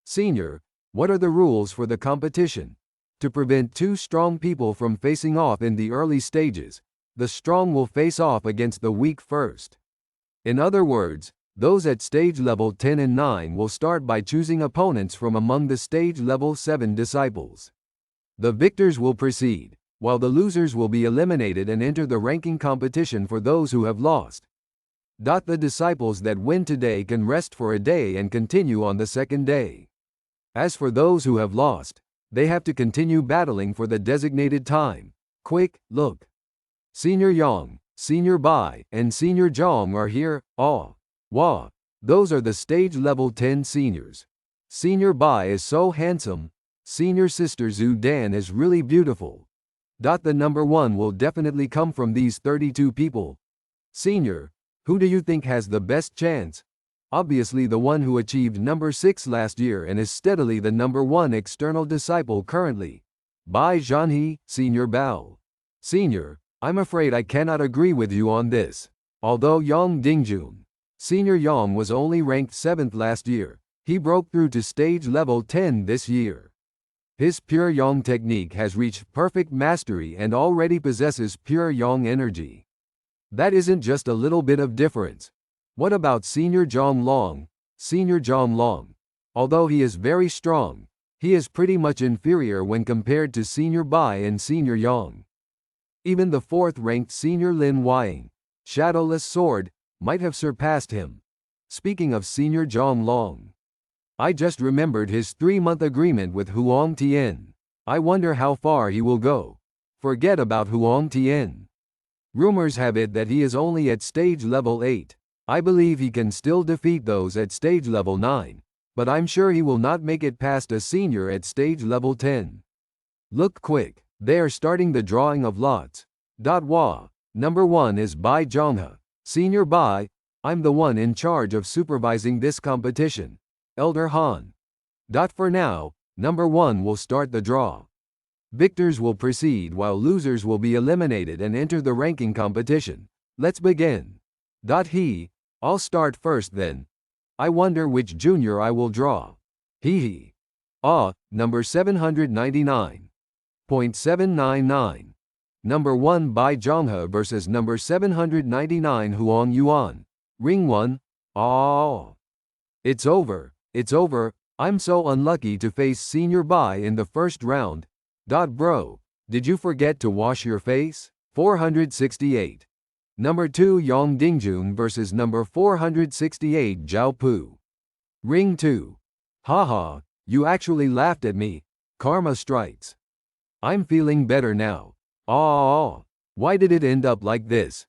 Senior, what are the rules for the competition? To prevent two strong people from facing off in the early stages, the strong will face off against the weak first. In other words, those at stage level 10 and 9 will start by choosing opponents from among the stage level 7 disciples. The victors will proceed, while the losers will be eliminated and enter the ranking competition for those who have lost. The disciples that win today can rest for a day and continue on the second day. As for those who have lost, they have to continue battling for the designated time. Quick, look. Senior Yang, Senior Bai, and Senior Zhong are here. Wow, those are the stage level 10 seniors. Senior Bai is so handsome. Senior Sister Zhu Dan is really beautiful. The number 1 will definitely come from these 32 people. Senior, who do you think has the best chance? Obviously the one who achieved number 6 last year and is steadily the number 1 external disciple currently. Bai Zhanhe, Senior Bao. Senior, I'm afraid I cannot agree with you on this. Although Yang Dingjun, Senior Yang was only ranked 7th last year, he broke through to stage level 10 this year. His pure Yang technique has reached perfect mastery and already possesses pure Yang energy. That isn't just a little bit of difference. What about Senior Zhong Long? Senior Zhong Long, although he is very strong, he is pretty much inferior when compared to Senior Bai and Senior Yang. Even the 4th-ranked Senior Lin Weiying, Shadowless Sword, might have surpassed him. Speaking of Senior Zhong Long, I just remembered his 3-month agreement with Huang Tian. I wonder how far he will go. Forget about Huang Tian. Rumors have it that he is only at stage level 8. I believe he can still defeat those at stage level 9, but I'm sure he will not make it past a senior at stage level 10. Look quick, they are starting the drawing of lots. Number 1 is Bai Zhonghe. Senior Bai, I'm the one in charge of supervising this competition. Elder Han. For now, number 1 will start the draw. Victors will proceed while losers will be eliminated and enter the ranking competition. Let's begin. I'll start first then. I wonder which junior I will draw. Number 799.799. Number 1 Bai Zhonghe versus number 799 Huang Yuan. Ring 1. It's over. I'm so unlucky to face Senior Bai in the first round. Bro, did you forget to wash your face? 468. Number 2 Yang Dingjun versus number 468 Zhao Pu. Ring 2. Haha, you actually laughed at me. Karma strikes. I'm feeling better now. Why did it end up like this?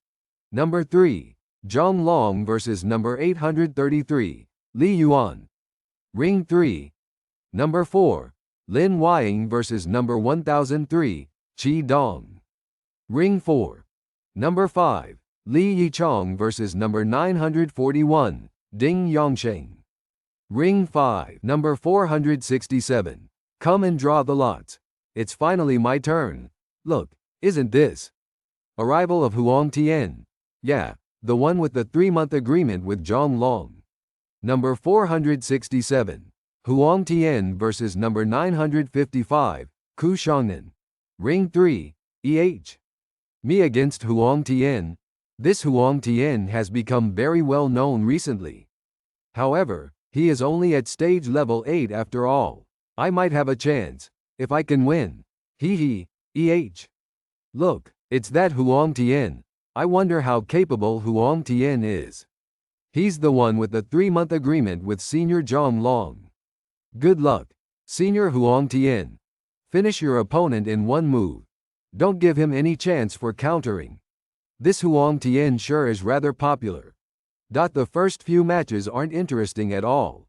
Number 3. Zhang Long versus number 833, Li Yuan. Ring 3. Number 4. Lin Weiying versus number 1003, Qi Dong. Ring 4. Number 5. Li Yichong versus number 941, Ding Yongsheng. Ring 5. Number 467. Come and draw the lots. It's finally my turn. Look, isn't this? Arrival of Huang Tian. Yeah, the one with the 3-month agreement with Zhang Long. Number 467. Huang Tian versus number 955, Ku Shangnan. Ring 3. Me against Huang Tian. This Huang Tian has become very well known recently. However, he is only at stage level 8 after all. I might have a chance, if I can win. Look, it's that Huang Tian. I wonder how capable Huang Tian is. He's the one with the 3-month agreement with Senior Zhang Long. Good luck, Senior Huang Tian. Finish your opponent in one move. Don't give him any chance for countering. This Huang Tian sure is rather popular. The first few matches aren't interesting at all.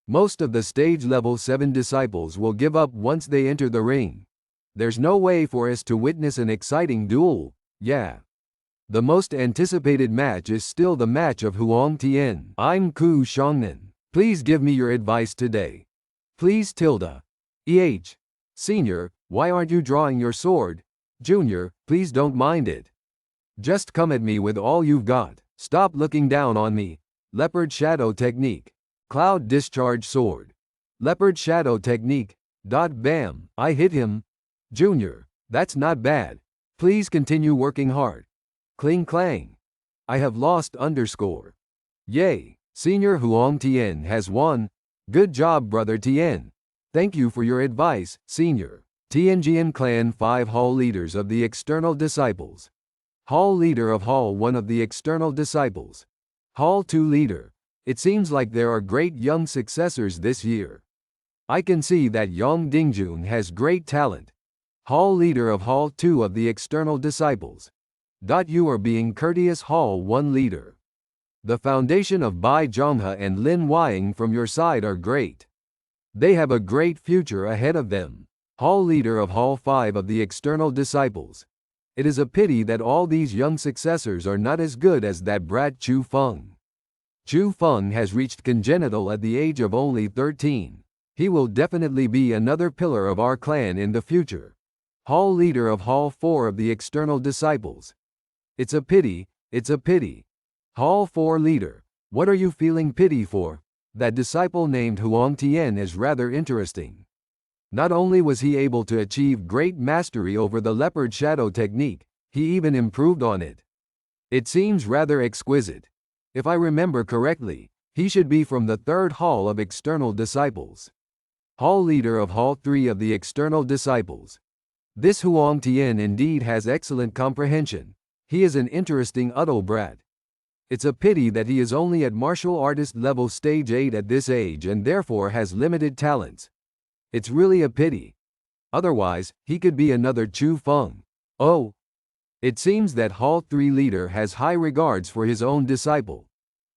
Most of the stage level 7 disciples will give up once they enter the ring. There's no way for us to witness an exciting duel. Yeah. The most anticipated match is still the match of Huang Tian. I'm Ku Shangnan. Please give me your advice today. Please tilde. Senior, why aren't you drawing your sword? Junior, please don't mind it. Just come at me with all you've got. Stop looking down on me. Leopard Shadow Technique. Cloud Discharge Sword. Leopard Shadow Technique. Bam, I hit him. Junior, that's not bad. Please continue working hard. Cling clang. I have lost _. Yay, Senior Huang Tian has won. Good job, brother Tian. Thank you for your advice, Senior. Tianjian Clan 5 Hall Leaders of the External Disciples. Hall Leader of Hall 1 of the External Disciples. Hall 2 Leader. It seems like there are great young successors this year. I can see that Yang Dingjun has great talent. Hall Leader of Hall 2 of the External Disciples. You are being courteous Hall 1 Leader. The foundation of Bai Zhonghe and Lin Weiying from your side are great. They have a great future ahead of them. Hall Leader of Hall 5 of the External Disciples. It is a pity that all these young successors are not as good as that brat Chu Feng. Chu Feng has reached congenital at the age of only 13. He will definitely be another pillar of our clan in the future. Hall Leader of Hall 4 of the External Disciples. It's a pity. Hall 4 Leader, what are you feeling pity for? That disciple named Huang Tian is rather interesting. Not only was he able to achieve great mastery over the Leopard Shadow Technique, he even improved on it. It seems rather exquisite. If I remember correctly, he should be from the 3rd Hall of External Disciples. Hall Leader of Hall 3 of the External Disciples. This Huang Tian indeed has excellent comprehension. He is an interesting udal brat. It's a pity that he is only at martial artist level stage 8 at this age and therefore has limited talents. It's really a pity. Otherwise, he could be another Chu Feng. Oh. It seems that Hall 3 Leader has high regards for his own disciple.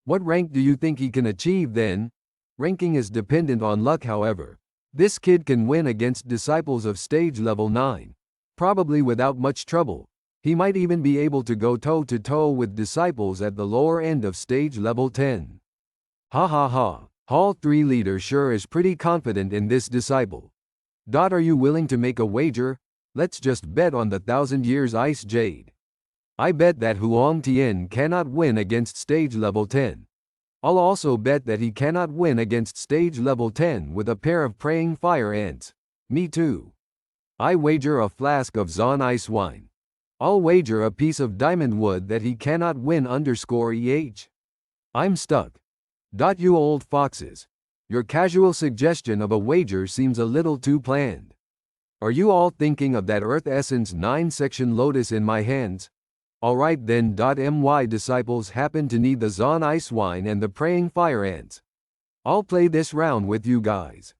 What rank do you think he can achieve then? Ranking is dependent on luck, however. This kid can win against disciples of stage level 9. Probably without much trouble. He might even be able to go toe-to-toe with disciples at the lower end of stage level 10. Hall 3 Leader sure is pretty confident in this disciple. Are you willing to make a wager? Let's just bet on the 1,000 years ice jade. I bet that Huang Tian cannot win against stage level 10. I'll also bet that he cannot win against stage level 10 with a pair of praying fire ants. Me too. I wager a flask of Zon ice wine. I'll wager a piece of diamond wood that he cannot win _EH. I'm stuck. You old foxes. Your casual suggestion of a wager seems a little too planned. Are you all thinking of that Earth Essence 9-section lotus in my hands? Alright then. My disciples happen to need the Zon ice wine and the praying fire ants. I'll play this round with you guys.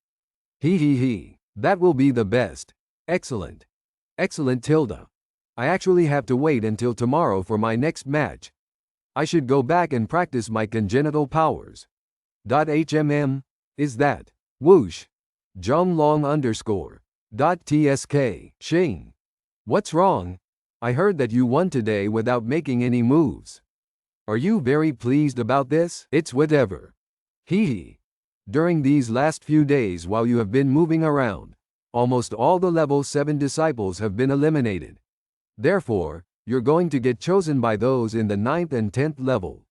He. That will be the best. Excellent. Excellent Tilda. I actually have to wait until tomorrow for my next match. I should go back and practice my congenital powers. Is that? Whoosh. Zhonglong _ .tsk. Xing. What's wrong? I heard that you won today without making any moves. Are you very pleased about this? It's whatever. He. During these last few days while you have been moving around, almost all the level 7 disciples have been eliminated. Therefore, you're going to get chosen by those in the 9th and 10th level.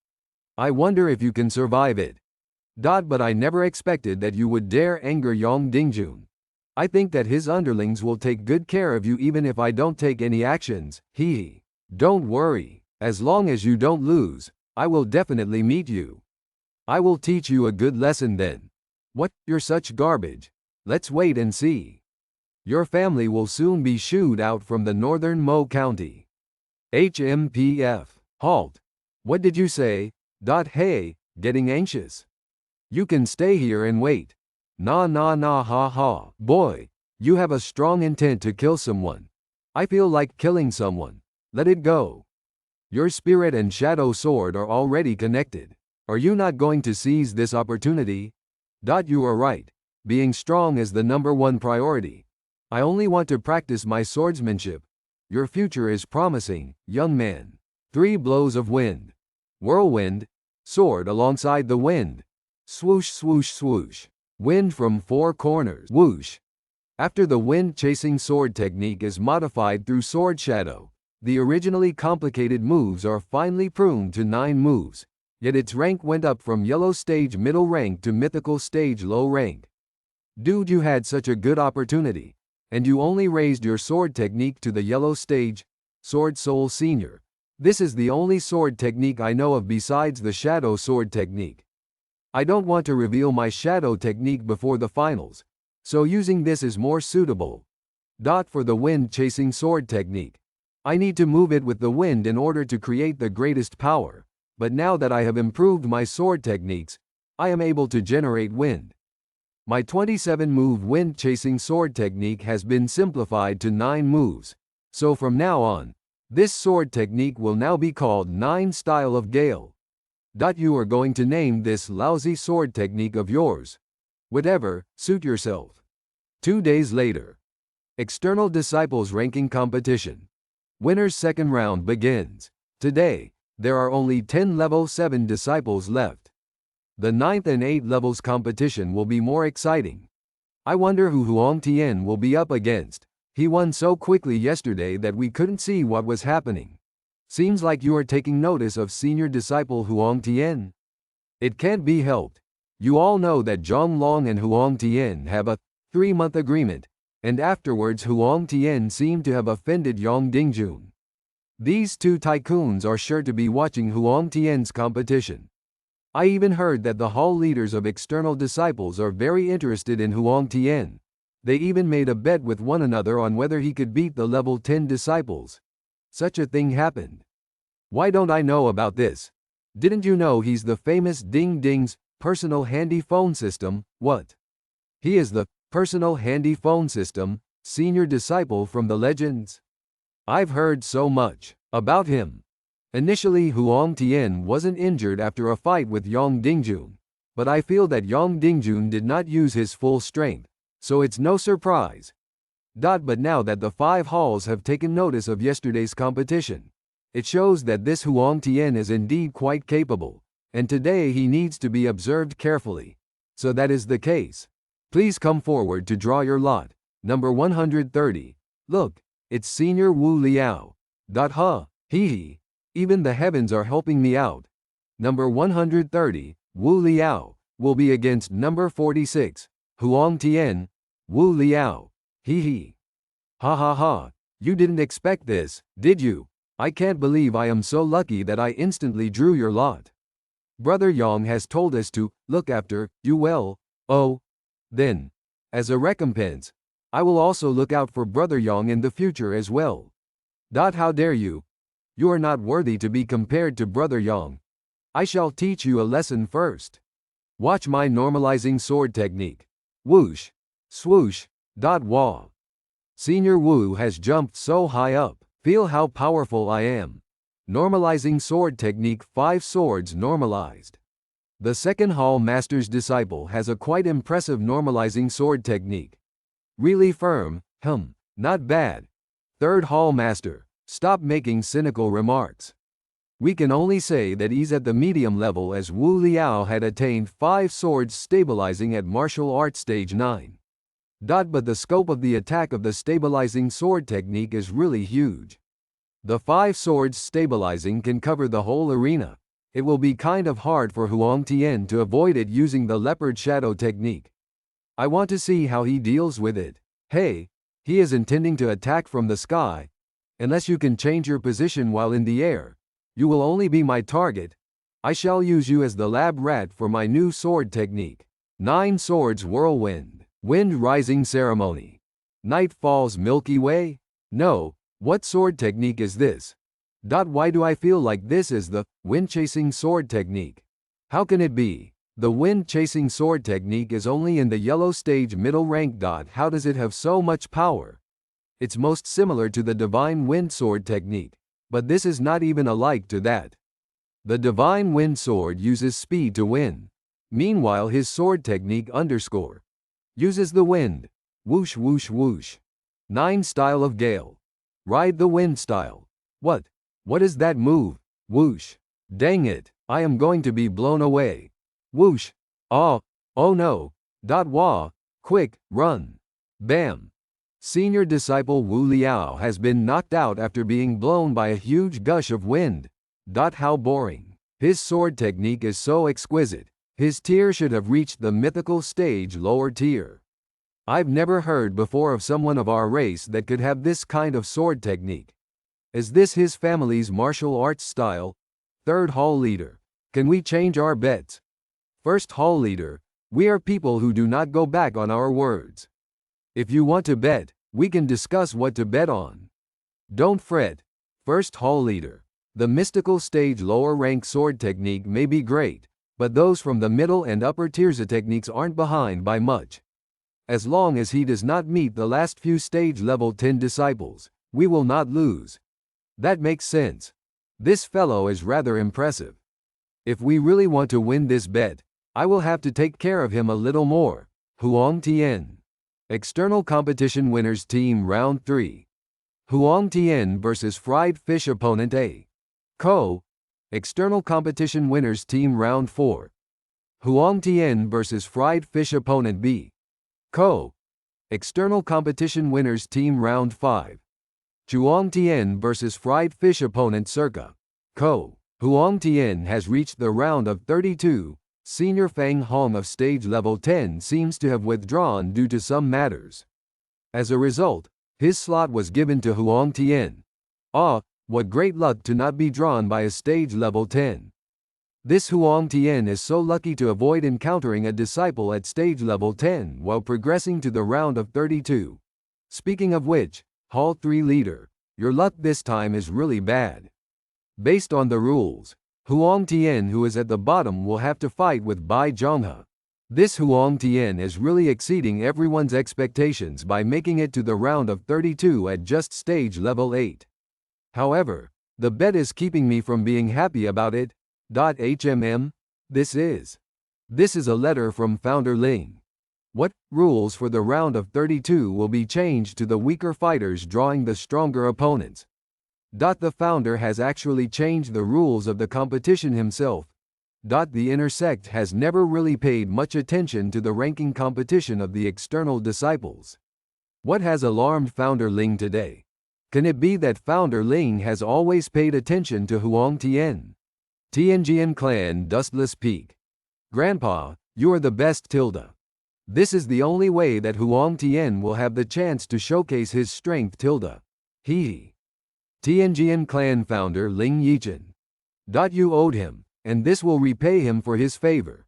I wonder if you can survive it. But I never expected that you would dare anger Yang Dingjun. I think that his underlings will take good care of you even if I don't take any actions. Don't worry. As long as you don't lose, I will definitely meet you. I will teach you a good lesson then. What? You're such garbage. Let's wait and see. Your family will soon be shooed out from the northern Mo County. HMPF. Halt. What did you say? Hey, getting anxious. You can stay here and wait. Nah ha. Boy, you have a strong intent to kill someone. I feel like killing someone. Let it go. Your spirit and shadow sword are already connected. Are you not going to seize this opportunity? You are right. Being strong is the #1 priority. I only want to practice my swordsmanship. Your future is promising, young man. 3 blows of wind. Whirlwind. Sword alongside the wind. Swoosh swoosh swoosh. Wind from 4 corners. Whoosh. After the wind-chasing sword technique is modified through sword shadow, the originally complicated moves are finely pruned to 9 moves, yet its rank went up from yellow stage middle rank to mythical stage low rank. Dude, you had such a good opportunity, and you only raised your sword technique to the yellow stage. Sword Soul Senior. This is the only sword technique I know of besides the shadow sword technique. I don't want to reveal my shadow technique before the finals, so using this is more suitable. For the wind-chasing sword technique, I need to move it with the wind in order to create the greatest power, but now that I have improved my sword techniques, I am able to generate wind. My 27-move wind-chasing sword technique has been simplified to 9 moves, so from now on, this sword technique will now be called 9 Style of Gale. You are going to name this lousy sword technique of yours. Whatever, suit yourself. 2 days later. External Disciples Ranking Competition. Winner's second round begins. Today, there are only 10 level 7 disciples left. The 9th and 8th levels competition will be more exciting. I wonder who Huang Tian will be up against. He won so quickly yesterday that we couldn't see what was happening. Seems like you are taking notice of senior disciple Huang Tian. It can't be helped. You all know that Zhonglong and Huang Tian have a 3-month agreement, and afterwards Huang Tian seemed to have offended Yang Dingjun. These 2 tycoons are sure to be watching Huang Tian's competition. I even heard that the hall leaders of external disciples are very interested in Huang Tian. They even made a bet with one another on whether he could beat the level 10 disciples. Such a thing happened. Why don't I know about this? Didn't you know he's the famous Ding Ding's personal handy phone system? What? He is the personal handy phone system senior disciple from the legends? I've heard so much about him. Initially, Huang Tian wasn't injured after a fight with Yang Dingjun, but I feel that Yang Dingjun did not use his full strength, so it's no surprise. But now that the 5 halls have taken notice of yesterday's competition, it shows that this Huang Tian is indeed quite capable, and today he needs to be observed carefully. So that is the case. Please come forward to draw your lot. Number 130. Look, It's Senior Wu Liao. Huh. Hee. Even the heavens are helping me out. Number 130, Wu Liao, will be against number 46, Huang Tian. Wu Liao. Hee. Ha ha ha. You didn't expect this, did you? I can't believe I am so lucky that I instantly drew your lot. Brother Yang has told us to look after you well. Oh. Then, as a recompense, I will also look out for Brother Yang in the future as well. How dare you? You are not worthy to be compared to Brother Yang. I shall teach you a lesson first. Watch my normalizing sword technique. Whoosh. Swoosh. Wah. Senior Wu has jumped so high up. Feel how powerful I am. Normalizing sword technique, 5 swords normalized. The second Hall Master's disciple has a quite impressive normalizing sword technique. Really firm, not bad. Third Hall Master, stop making cynical remarks. We can only say that he's at the medium level, as Wu Liao had attained 5 swords stabilizing at martial arts stage 9. But the scope of the attack of the stabilizing sword technique is really huge. The 5 swords stabilizing can cover the whole arena. It will be kind of hard for Huang Tian to avoid it using the leopard shadow technique. I want to see how he deals with it. Hey, he is intending to attack from the sky. Unless you can change your position while in the air, you will only be my target. I shall use you as the lab rat for my new sword technique. 9 swords whirlwind. Wind rising ceremony. Night falls Milky Way? No, what sword technique is this? Why do I feel like this is the wind chasing sword technique? How can it be? The wind chasing sword technique is only in the yellow stage middle rank. How does it have so much power? It's most similar to the divine wind sword technique, but this is not even alike to that. The divine wind sword uses speed to win. Meanwhile, his sword technique underscore uses the wind. Whoosh whoosh whoosh. 9 style of gale. Ride the wind style. What is that move? Whoosh. Dang it, I am going to be blown away. Whoosh. Oh no. Wah. Quick, run. Bam. Senior disciple Wu Liao has been knocked out after being blown by a huge gush of wind. How boring. His sword technique is so exquisite. His tier should have reached the mythical stage lower tier. I've never heard before of someone of our race that could have this kind of sword technique. Is this his family's martial arts style? Third Hall Leader. Can we change our bets? First Hall Leader. We are people who do not go back on our words. If you want to bet, we can discuss what to bet on. Don't fret. First Hall Leader. The mystical stage lower rank sword technique may be great, but those from the middle and upper tiers techniques aren't behind by much. As long as he does not meet the last few stage level 10 disciples, we will not lose. That makes sense. This fellow is rather impressive. If we really want to win this bet, I will have to take care of him a little more. Huang Tian. External competition winners team round 3. Huang Tian versus fried fish opponent A. Co. External competition winners team round 4. Huang Tian versus fried fish opponent B. Co. External competition winners team round 5. Huang Tian versus fried fish opponent Circa. Co. Huang Tian has reached the round of 32. Senior Fang Hong of stage level 10 seems to have withdrawn due to some matters. As a result, his slot was given to Huang Tian. What great luck to not be drawn by a stage level 10. This Huang Tian is so lucky to avoid encountering a disciple at stage level 10 while progressing to the round of 32. Speaking of which, Hall 3 Leader, your luck this time is really bad. Based on the rules, Huang Tian, who is at the bottom, will have to fight with Bai Zhonghe. This Huang Tian is really exceeding everyone's expectations by making it to the round of 32 at just stage level 8. However, the bet is keeping me from being happy about it. This is a letter from Founder Ling. What rules for the round of 32 will be changed to the weaker fighters drawing the stronger opponents? The founder has actually changed the rules of the competition himself. The inner sect has never really paid much attention to the ranking competition of the external disciples. What has alarmed Founder Ling today? Can it be that founder Ling has always paid attention to Huang Tian? Tianjian Clan Dustless Peak. Grandpa, you are the best tilde. This is the only way that Huang Tian will have the chance to showcase his strength tilde. Hee. Tianjian Clan founder Ling Yichen. You owed him, and this will repay him for his favor.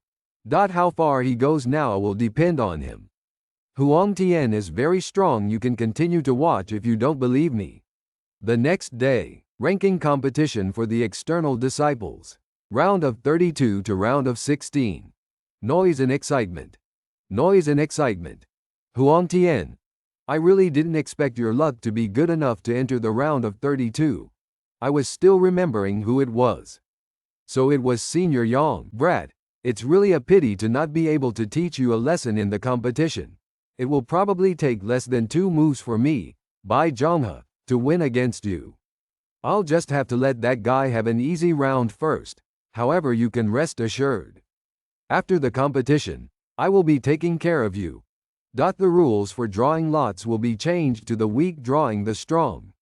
How far he goes now will depend on him. Huang Tian is very strong. You can continue to watch if you don't believe me. The next day, ranking competition for the external disciples. Round of 32 to round of 16. Noise and excitement. Noise and excitement. Huang Tian, I really didn't expect your luck to be good enough to enter the round of 32. I was still remembering who it was. So it was Senior Yang. Brat, it's really a pity to not be able to teach you a lesson in the competition. It will probably take less than 2 moves for me, Bai Zhonghe, to win against you. I'll just have to let that guy have an easy round first. However, you can rest assured. After the competition, I will be taking care of you. The rules for drawing lots will be changed to the weak drawing the strong.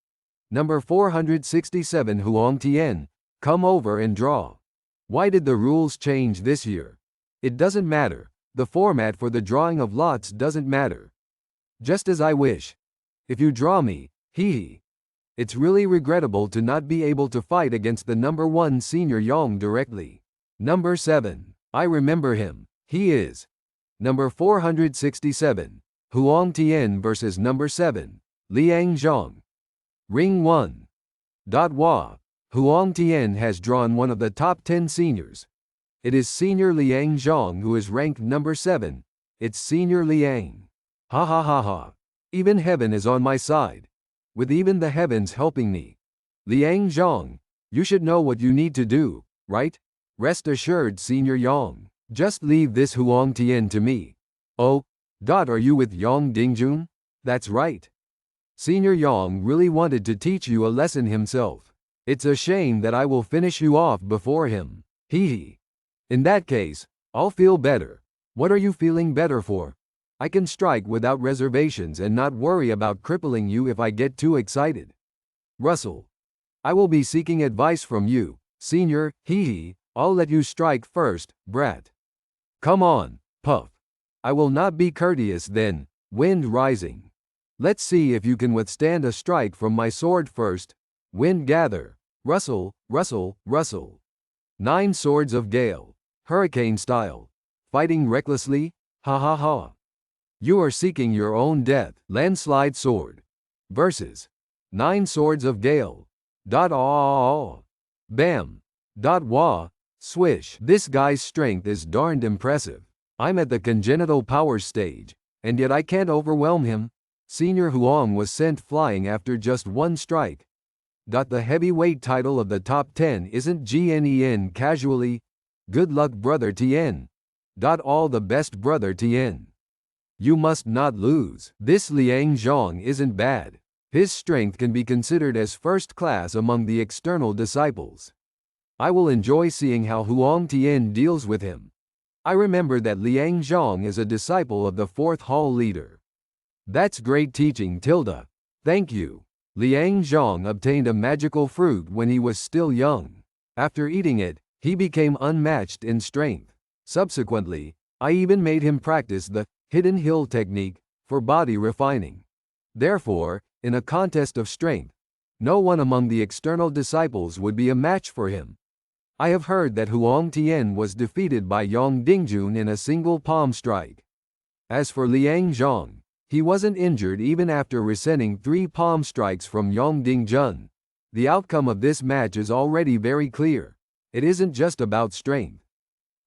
Number 467 Huang Tian, come over and draw. Why did the rules change this year? It doesn't matter. The format for the drawing of lots doesn't matter. Just as I wish. If you draw me, hee. It's really regrettable to not be able to fight against the number 1 Senior Yang directly. Number 7. I remember him. He is. Number 467. Huang Tian versus number 7. Liang Zhang. Ring 1. Huang Tian has drawn one of the top 10 seniors. It is Senior Liang Zhang who is ranked number 7. It's Senior Liang. Ha ha ha ha. Even heaven is on my side. With even the heavens helping me. Liang Zhang, you should know what you need to do, right? Rest assured, Senior Yang. Just leave this Huang Tian to me. Oh, are you with Yang Dingjun? That's right. Senior Yang really wanted to teach you a lesson himself. It's a shame that I will finish you off before him. Hee. In that case, I'll feel better. What are you feeling better for? I can strike without reservations and not worry about crippling you if I get too excited. Russell. I will be seeking advice from you, Senior. Hee. I'll let you strike first, brat. Come on, Puff. I will not be courteous then. Wind rising. Let's see if you can withstand a strike from my sword first. Wind gather. Rustle, rustle, rustle. 9 swords of gale. Hurricane style. Fighting recklessly? Ha ha ha. You are seeking your own death. Landslide sword. Versus. 9 swords of gale. Bam. Wah. Swish. This guy's strength is darned impressive. I'm at the congenital power stage, and yet I can't overwhelm him. Senior Huang was sent flying after just 1 strike. The heavyweight title of the top 10 isn't GNEN casually. Good luck, brother Tien. All the best, brother Tien. You must not lose. This Liang Zhang isn't bad. His strength can be considered as first class among the external disciples. I will enjoy seeing how Huang Tian deals with him. I remember that Liang Zhang is a disciple of the 4th hall leader. That's great teaching, tilde. Thank you. Liang Zhang obtained a magical fruit when he was still young. After eating it, he became unmatched in strength. Subsequently, I even made him practice the hidden hill technique for body refining. Therefore, in a contest of strength, no one among the external disciples would be a match for him. I have heard that Huang Tian was defeated by Yang Dingjun in a single palm strike. As for Liang Zhang, he wasn't injured even after receiving 3 palm strikes from Yang Dingjun. The outcome of this match is already very clear. It isn't just about strength.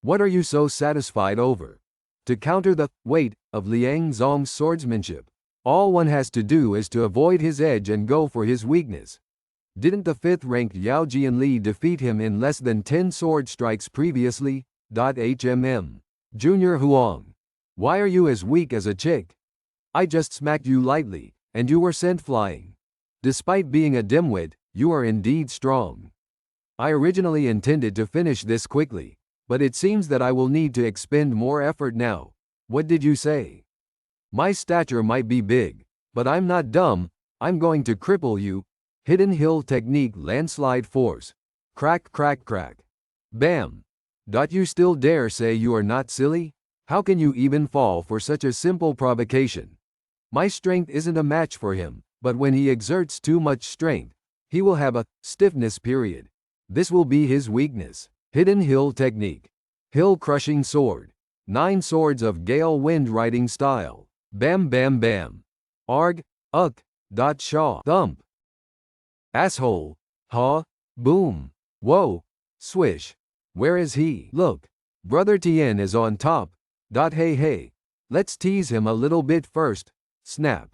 What are you so satisfied over? To counter the weight of Liang Zhang's swordsmanship, all one has to do is to avoid his edge and go for his weakness. Didn't the 5th-ranked Yao Jianli defeat him in less than 10 sword strikes previously? Junior Huang. Why are you as weak as a chick? I just smacked you lightly, and you were sent flying. Despite being a dimwit, you are indeed strong. I originally intended to finish this quickly, but it seems that I will need to expend more effort now. What did you say? My stature might be big, but I'm not dumb. I'm going to cripple you. Hidden hill technique landslide force. Crack crack crack. Bam. You still dare say you are not silly? How can you even fall for such a simple provocation? My strength isn't a match for him, but when he exerts too much strength, he will have a stiffness period. This will be his weakness. Hidden hill technique. Hill crushing sword. 9 swords of gale wind riding style. Bam bam bam. Arg, uck, shaw, thump. Asshole. Ha, boom. Whoa, swish. Where is he? Look. Brother Tien is on top. Hey hey. Let's tease him a little bit first. Snap.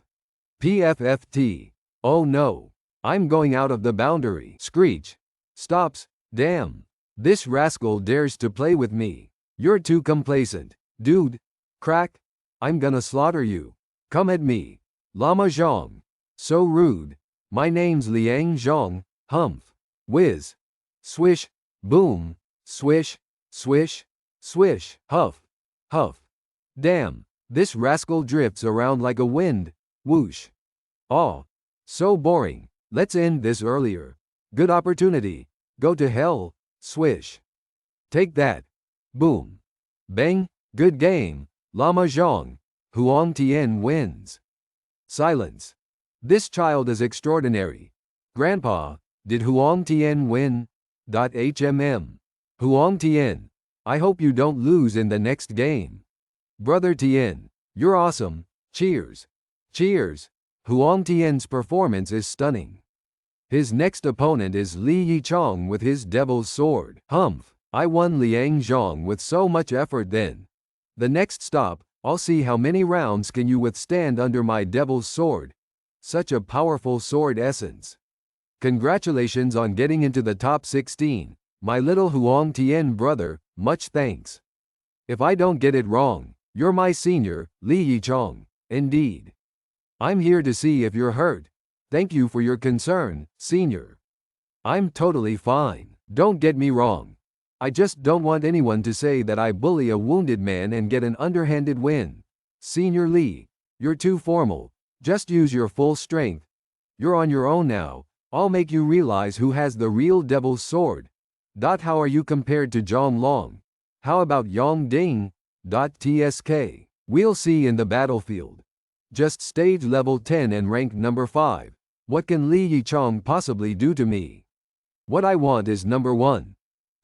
PFFT. Oh no. I'm going out of the boundary. Screech. Stops. Damn. This rascal dares to play with me. You're too complacent. Dude. Crack. I'm gonna slaughter you. Come at me. Lama Zhong. So rude. My name's Liang Zhong. Humph. Whiz. Swish. Boom. Swish. Swish. Swish. Huff. Huff. Damn. This rascal drifts around like a wind. Whoosh. Aw. So boring. Let's end this earlier. Good opportunity. Go to hell. Swish. Take that. Boom. Bang. Good game. Lama Zhong. Huang Tian wins. Silence. This child is extraordinary. Grandpa, did Huang Tian win? Huang Tian, I hope you don't lose in the next game. Brother Tien, you're awesome. Cheers. Cheers. Huang Tian's performance is stunning. His next opponent is Li Yichong with his devil's sword. Humph. I won Liang Zhong with so much effort then. The next stop, I'll see how many rounds can you withstand under my devil's sword. Such a powerful sword essence. Congratulations on getting into the top 16, my little Huang Tian brother, much thanks. If I don't get it wrong, you're my senior, Li Yichong. Indeed. I'm here to see if you're hurt. Thank you for your concern, senior. I'm totally fine. Don't get me wrong. I just don't want anyone to say that I bully a wounded man and get an underhanded win. Senior Li, you're too formal. Just use your full strength. You're on your own now. I'll make you realize who has the real devil's sword. How are you compared to Zhong Long? How about Yong Ding? Tsk. We'll see in the battlefield. Just stage level 10 and rank number 5. What can Li Yichong possibly do to me? What I want is number 1.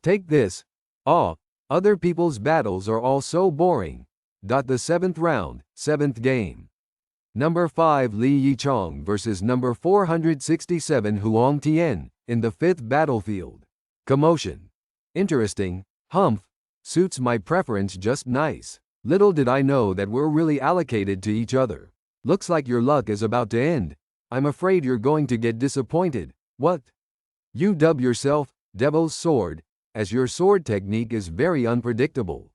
Take this. Other people's battles are all so boring. The 7th round, 7th game. Number 5 Li Yichong versus number 467 Huang Tian, in the 5th battlefield. Commotion. Interesting. Humph. Suits my preference just nice. Little did I know that we're really allocated to each other. Looks like your luck is about to end. I'm afraid you're going to get disappointed. What? You dub yourself, Devil's Sword, as your sword technique is very unpredictable.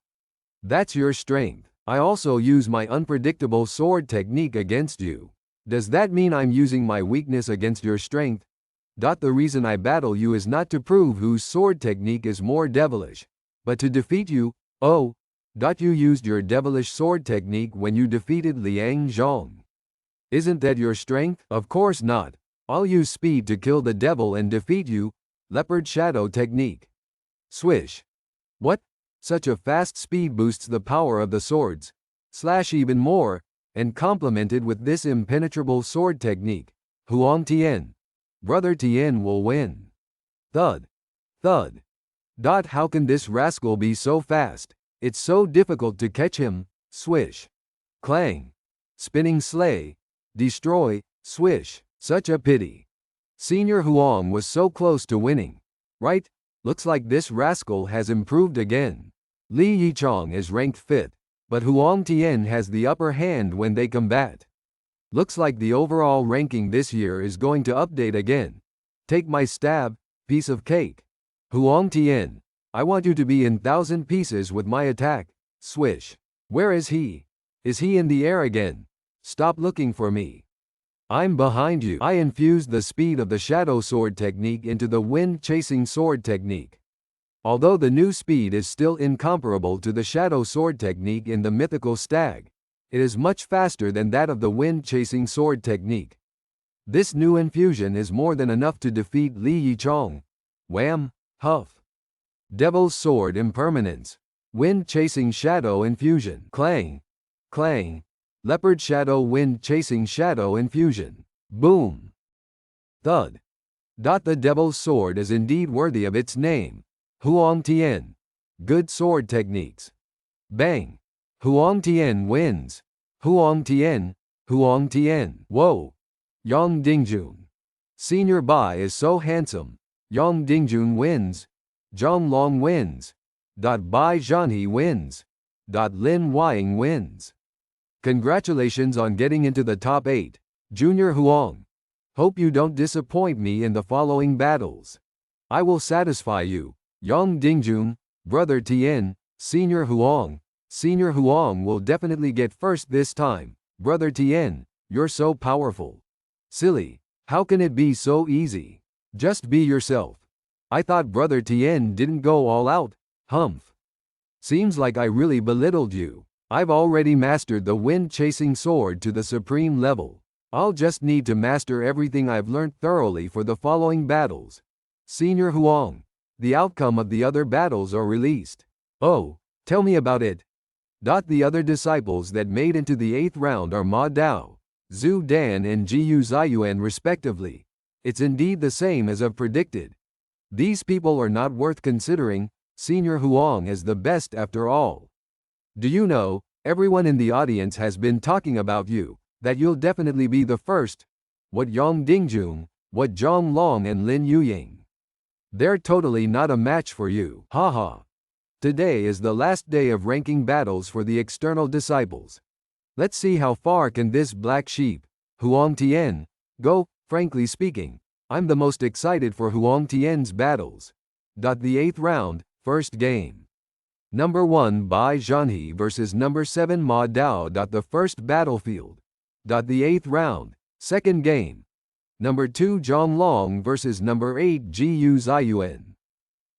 That's your strength. I also use my unpredictable sword technique against you. Does that mean I'm using my weakness against your strength? The reason I battle you is not to prove whose sword technique is more devilish, but to defeat you. You used your devilish sword technique when you defeated Liang Zhong. Isn't that your strength? Of course not. I'll use speed to kill the devil and defeat you. Leopard Shadow technique. Swish. What? Such a fast speed boosts the power of the swords. Slash even more, and complemented with this impenetrable sword technique. Huang Tian. Brother Tien will win. Thud. Thud. How can this rascal be so fast? It's so difficult to catch him. Swish. Clang. Spinning sleigh. Destroy. Swish. Such a pity. Senior Huang was so close to winning. Right? Looks like this rascal has improved again. Li Yichong is ranked 5th, but Huang Tian has the upper hand when they combat. Looks like the overall ranking this year is going to update again. Take my stab, piece of cake. Huang Tian, I want you to be in 1,000 pieces with my attack. Swish. Where is he? Is he in the air again? Stop looking for me. I'm behind you. I infused the speed of the shadow sword technique into the wind-chasing sword technique. Although the new speed is still incomparable to the shadow sword technique in the mythical stag, it is much faster than that of the wind-chasing sword technique. This new infusion is more than enough to defeat Li Yichong. Wham! Huff! Devil's Sword Impermanence. Wind Chasing Shadow Infusion. Clang! Clang! Leopard Shadow Wind Chasing Shadow Infusion. Boom! Thud! The Devil's Sword is indeed worthy of its name. Huang Tian. Good sword techniques. Bang! Huang Tian wins. Huang Tian. Huang Tian. Whoa! Yang Dingjun. Senior Bai is so handsome. Yang Dingjun wins. Zhang Long wins. Bai Zhanhe wins. Lin Weiying wins. Congratulations on getting into the top 8, Junior Huang. Hope you don't disappoint me in the following battles. I will satisfy you. Yang Dingjun, Brother Tian, Senior Huang. Senior Huang will definitely get first this time. Brother Tian, you're so powerful. Silly, how can it be so easy? Just be yourself. I thought Brother Tian didn't go all out. Humph. Seems like I really belittled you. I've already mastered the wind-chasing sword to the supreme level. I'll just need to master everything I've learned thoroughly for the following battles. Senior Huang, the outcome of the other battles are released. Oh, tell me about it. The other disciples that made into the 8th round are Ma Dao, Zhu Dan and Jiyu Ziyuan respectively. It's indeed the same as I've predicted. These people are not worth considering. Senior Huang is the best after all. Do you know, everyone in the audience has been talking about you, that you'll definitely be the first. What Yang Dingjun, what Zhang Long and Lin Yuying. They're totally not a match for you. Haha. Today is the last day of ranking battles for the external disciples. Let's see how far can this black sheep, Huang Tian, go. Frankly speaking, I'm the most excited for Huang Tian's battles. The 8th round, first game. Number 1 Bai Zhanhe versus number 7 Ma Dao. The first battlefield. The 8th round, second game. Number 2 Zhang Long versus number 8 Jiyu Ziyuan.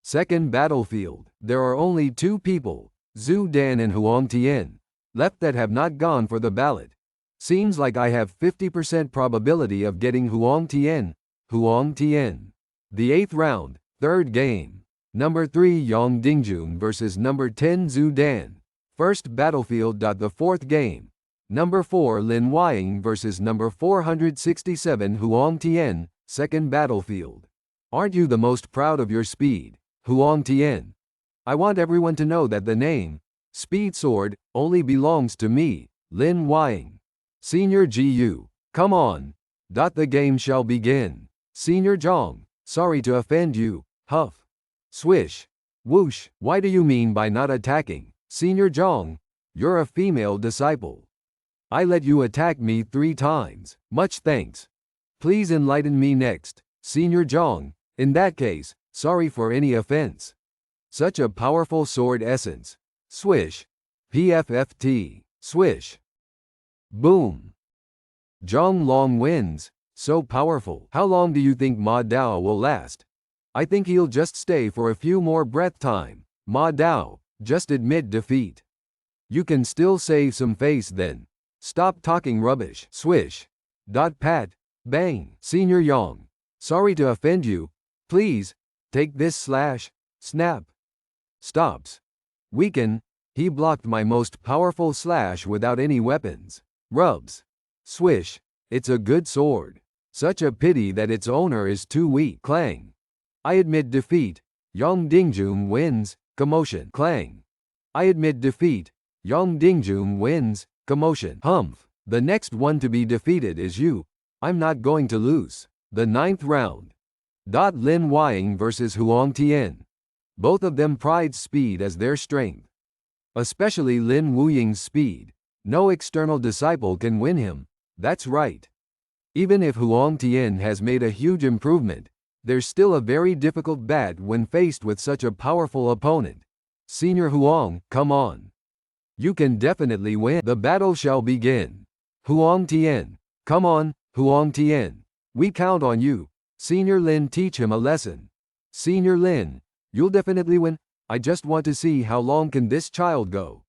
Second battlefield. There are only 2 people, Zhu Dan and Huang Tian, left that have not gone for the ballot. Seems like I have 50% probability of getting Huang Tian. Huang Tian. The 8th round, third game. Number 3 Yang Dingjun versus number 10 Zhu Dan. First battlefield. The 4th game. Number 4 Lin Weiying versus number 467 Huang Tian. Second battlefield. Aren't you the most proud of your speed, Huang Tian? I want everyone to know that the name, Speed Sword, only belongs to me, Lin Weiying. Senior Jiyu, come on. The game shall begin. Senior Zhang, sorry to offend you. Huff. Swish. Whoosh. Why do you mean by not attacking? Senior Zhang, you're a female disciple. I let you attack me 3 times. Much thanks. Please enlighten me next. Senior Zhang, in that case, sorry for any offense. Such a powerful sword essence. Swish. PFFT. Swish. Boom. Zhang Long wins. So powerful. How long do you think Ma Dao will last? I think he'll just stay for a few more breath time. Ma Dao, just admit defeat. You can still save some face then. Stop talking rubbish. Swish. Pat. Bang. Senior Yang, sorry to offend you. Please, take this slash. Snap. Stops. Weaken. He blocked my most powerful slash without any weapons. Rubs. Swish. It's a good sword. Such a pity that its owner is too weak. Clang. I admit defeat. Yang Dingjun wins. Commotion. Clang. I admit defeat. Yang Dingjun wins. Commotion. Humph. The next one to be defeated is you. I'm not going to lose. The 9th round. Lin Weiying versus Huang Tian. Both of them pride speed as their strength. Especially Lin Weiying's speed. No external disciple can win him. That's right. Even if Huang Tian has made a huge improvement, there's still a very difficult bat when faced with such a powerful opponent. Senior Huang, come on. You can definitely win. The battle shall begin. Huang Tian, come on, Huang Tian. We count on you. Senior Lin, teach him a lesson. Senior Lin, you'll definitely win. I just want to see how long can this child go.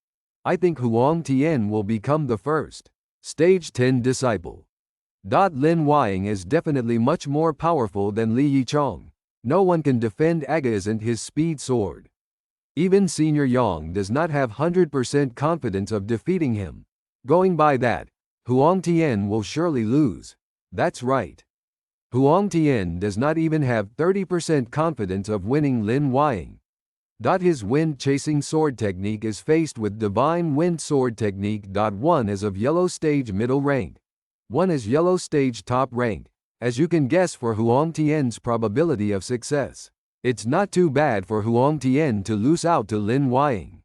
I think Huang Tian will become the first. Stage 10 disciple. Lin Weiying is definitely much more powerful than Li Yichong. No one can defend Aga isn't his speed sword. Even Senior Yang does not have 100% confidence of defeating him. Going by that, Huang Tian will surely lose. That's right. Huang Tian does not even have 30% confidence of winning Lin Weiying. His wind-chasing sword technique is faced with divine wind sword technique. 1 is of yellow stage middle rank. 1 is yellow stage top rank, as you can guess for Huang Tian's probability of success. It's not too bad for Huang Tian to lose out to Lin Weiying.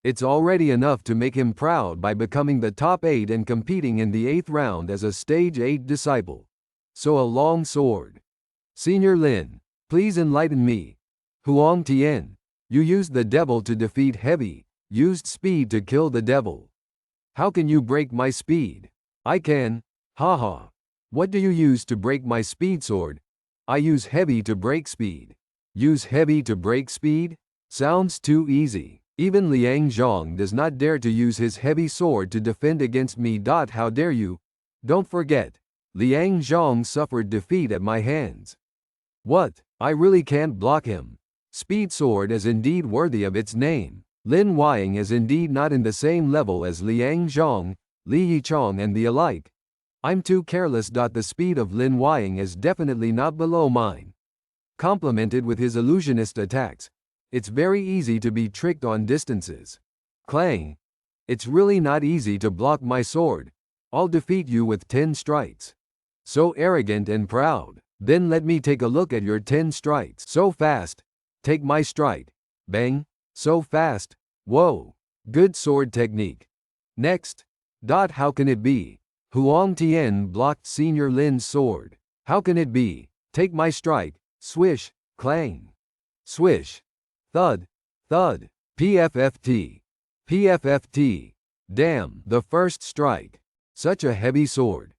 It's already enough to make him proud by becoming the top 8 and competing in the 8th round as a stage 8 disciple. So a long sword. Senior Lin, please enlighten me. Huang Tian, you used the devil to defeat Heavy, used speed to kill the devil. How can you break my speed? I can. Haha. What do you use to break my speed sword? I use Heavy to break speed. Use Heavy to break speed? Sounds too easy. Even Liang Zhong does not dare to use his heavy sword to defend against me. How dare you? Don't forget, Liang Zhong suffered defeat at my hands. What? I really can't block him. Speed sword is indeed worthy of its name. Lin Weiying is indeed not in the same level as Liang Zhong, Li Yichong and the alike. I'm too careless. The speed of Lin Weiying is definitely not below mine. Complemented with his illusionist attacks, it's very easy to be tricked on distances. Clang! It's really not easy to block my sword. I'll defeat you with 10 strikes. So arrogant and proud. Then let me take a look at your 10 strikes. So fast. Take my strike. Bang. So fast. Whoa. Good sword technique. Next. How can it be? Huang Tian blocked Senior Lin's sword. How can it be? Take my strike. Swish, clang. Swish. Thud. Thud. PFFT. PFFT. Damn, the first strike. Such a heavy sword.